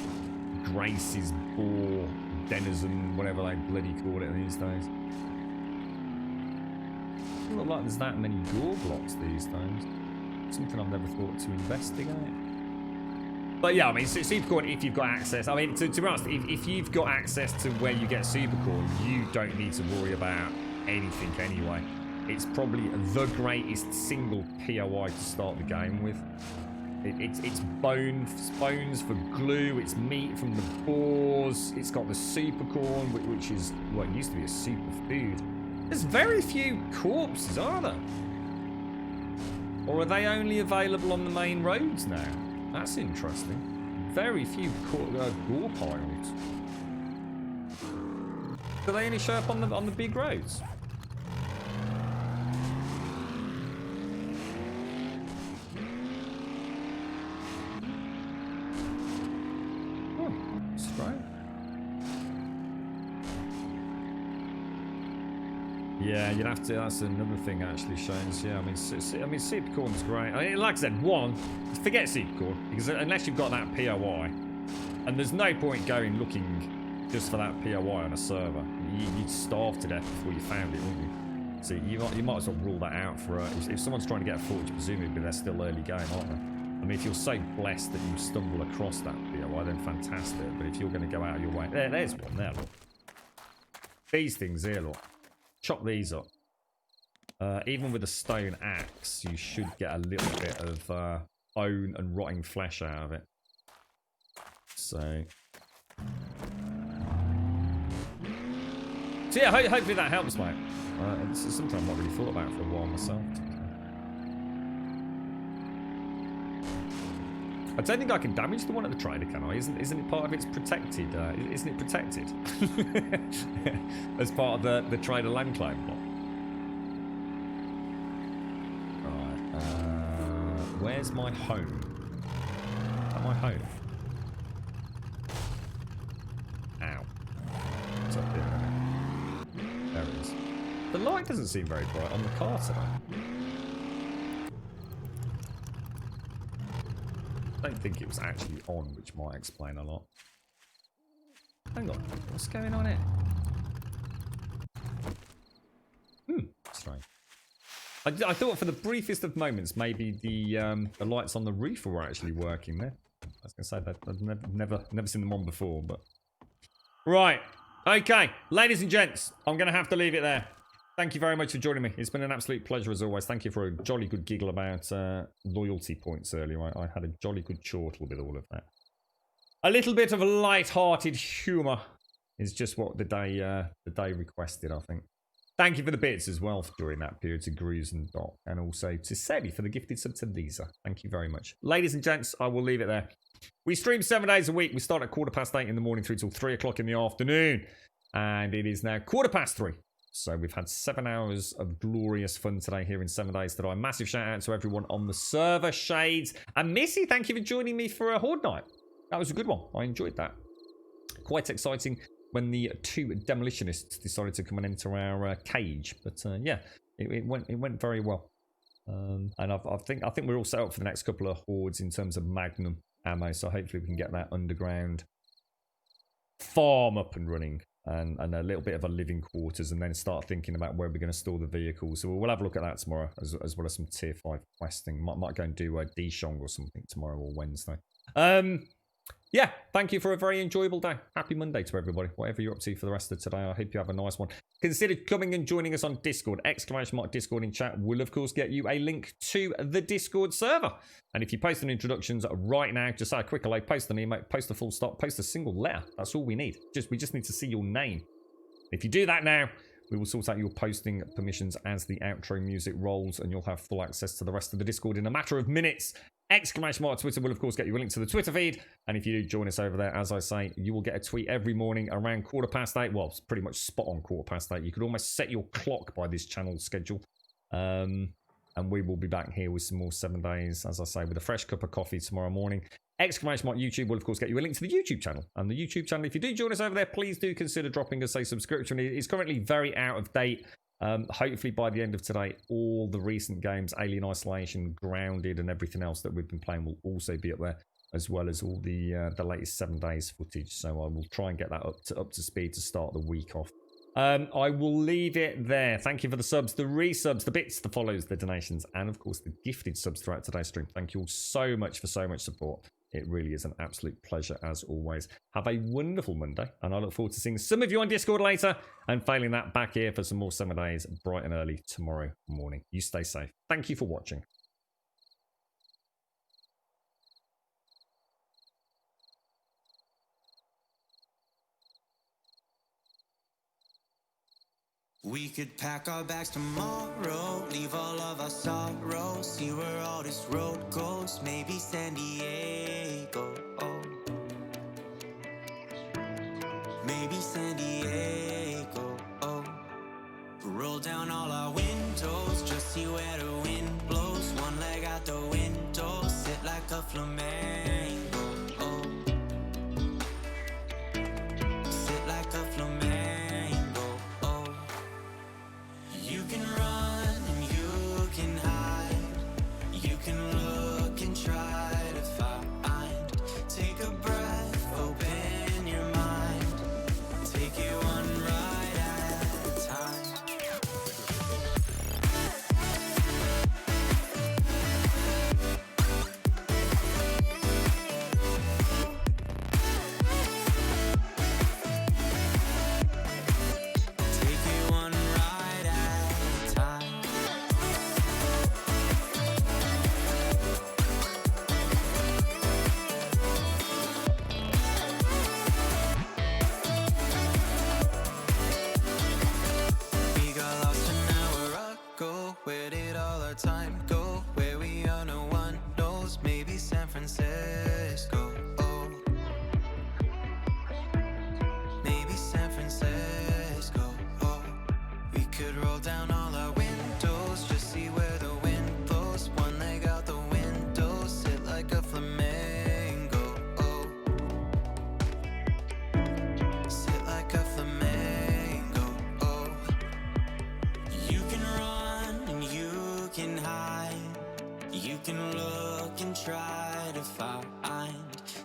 Grace's Boar Denizen, whatever they bloody call it these days. Doesn't look like there's that many gore blocks these days. Something I've never thought to investigate. But yeah, I mean, Supercorn, if you've got access, I mean, to be honest, if you've got access to where you get Supercorn, you don't need to worry about anything anyway. It's probably the greatest single POI to start the game with. It's bones for glue, it's meat from the boars, it's got the Supercorn, which is, well, it used to be a superfood. There's very few corpses, are there? Or are they only available on the main roads now? That's interesting. Very few gore piles. Do they only show up on the big roads? Oh, strange. Yeah, you'd have to. That's another thing actually, Shane's. Yeah, I mean, Supercorn's great. I mean, like I said, forget Supercorn, because unless you've got that POI, and there's no point going looking just for that POI on a server. You'd starve to death before you found it, wouldn't you? So you might as well rule that out for if someone's trying to get a forge, presumably they're still early game, aren't they? I mean, if you're so blessed that you stumble across that POI, then fantastic. But if you're going to go out of your way, there's one there. Look. These things here, look. Chop these up. Even with a stone axe, you should get a little bit of bone and rotting flesh out of it. So yeah, hopefully that helps, mate. It's something I've not really thought about for a while myself. I don't think I can damage the one at the trader, can I? Isn't it part of its protected? Isn't it protected as part of the trader land claim block? Right. Where's my home? Is that my home? Ow. It's up there. There it is. The light doesn't seem very bright on the car today. I don't think it was actually on, which might explain a lot. Hang on, what's going on here? Strange. I thought for the briefest of moments, maybe the lights on the roof were actually working there. I was going to say that I've never seen them on before, but right. Okay, ladies and gents, I'm going to have to leave it there. Thank you very much for joining me. It's been an absolute pleasure as always. Thank you for a jolly good giggle about loyalty points earlier. I had a jolly good chortle with all of that. A little bit of light-hearted humour is just what the day requested, I think. Thank you for the bits as well during that period to Grooves and Doc, and also to Sebi for the gifted sub to Lisa. Thank you very much. Ladies and gents, I will leave it there. We stream 7 days a week. We start at 8:15 in the morning through till 3 o'clock in the afternoon. And it is now 3:15. So we've had 7 hours of glorious fun today here in 7 days today. Massive shout out to everyone on the server, Shades. And Missy, thank you for joining me for a Horde night. That was a good one. I enjoyed that. Quite exciting when the 2 demolitionists decided to come and enter our cage. But yeah, it went very well. And I think we're all set up for the next couple of Hordes in terms of Magnum ammo. So hopefully we can get that underground farm up and running. And a little bit of a living quarters, and then start thinking about where we're going to store the vehicles. So we'll have a look at that tomorrow, as well as some tier 5 questing. Might go and do a Dishong or something tomorrow or Wednesday. Yeah, yeah, thank you for a very enjoyable day. Happy Monday to everybody. Whatever you're up to for the rest of today, I hope you have a nice one. Consider coming and joining us on Discord. ! Discord in chat will, of course, get you a link to the Discord server. And if you post an introductions right now, just say a quick hello, post an email, post a full stop, post a single letter. That's all we need. We just need to see your name. If you do that now, we will sort out your posting permissions as the outro music rolls, and you'll have full access to the rest of the Discord in a matter of minutes. ! Twitter will, of course, get you a link to the Twitter feed. And if you do join us over there, as I say, you will get a tweet every morning around 8:15. Well, it's pretty much spot on 8:15. You could almost set your clock by this channel schedule. And we will be back here with some more 7 days, as I say, with a fresh cup of coffee tomorrow morning. ! YouTube will, of course, get you a link to the YouTube channel. And the YouTube channel, if you do join us over there, please do consider dropping us a subscription. It's currently very out of date. Hopefully by the end of today, all the recent games, Alien Isolation, Grounded, and everything else that we've been playing will also be up there, as well as all the latest 7 days footage. So I will try and get that up to speed to start the week off. I will leave it there. Thank you for the subs, the resubs, the bits, the follows, the donations, and of course the gifted subs throughout today's stream. Thank you all so much for so much support. It really is an absolute pleasure as always. Have a wonderful Monday, and I look forward to seeing some of you on Discord later, and failing that, back here for some more 7 days, bright and early tomorrow morning. You stay safe. Thank you for watching. We could pack our bags tomorrow, leave all of our sorrows, see where all this road goes, maybe San Diego. Maybe San Diego. Roll down all our windows, just see where the wind blows, one leg out the window, sit like a flamenco. Sit like a flamenco. You can run and you can hide, you can look and try to find, take a breath, open your mind, take it one ride at a time. Take it one ride at a time. We got lost an hour ago. Where did all our time go? Where we are, no one knows. Maybe San Francisco. Maybe San Francisco. We could roll down all our windows, just see where the wind blows. One leg out the window, sit like a flamenco. Sit like a flamenco. You can run and you can hide, you can look and try to find,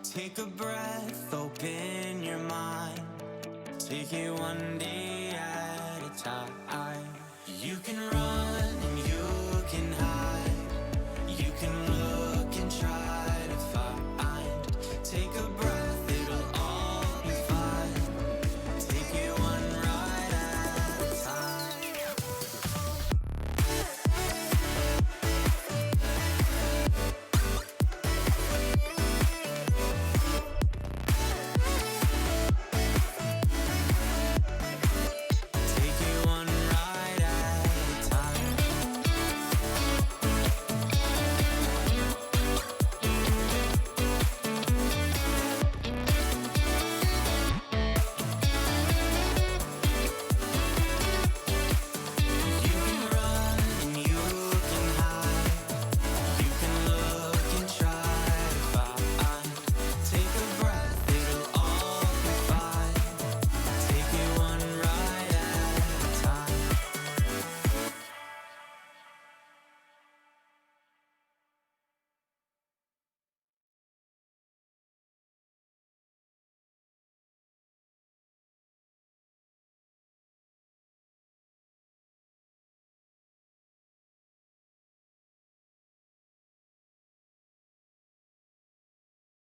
take a breath, open your mind, take it one day at a time. You can run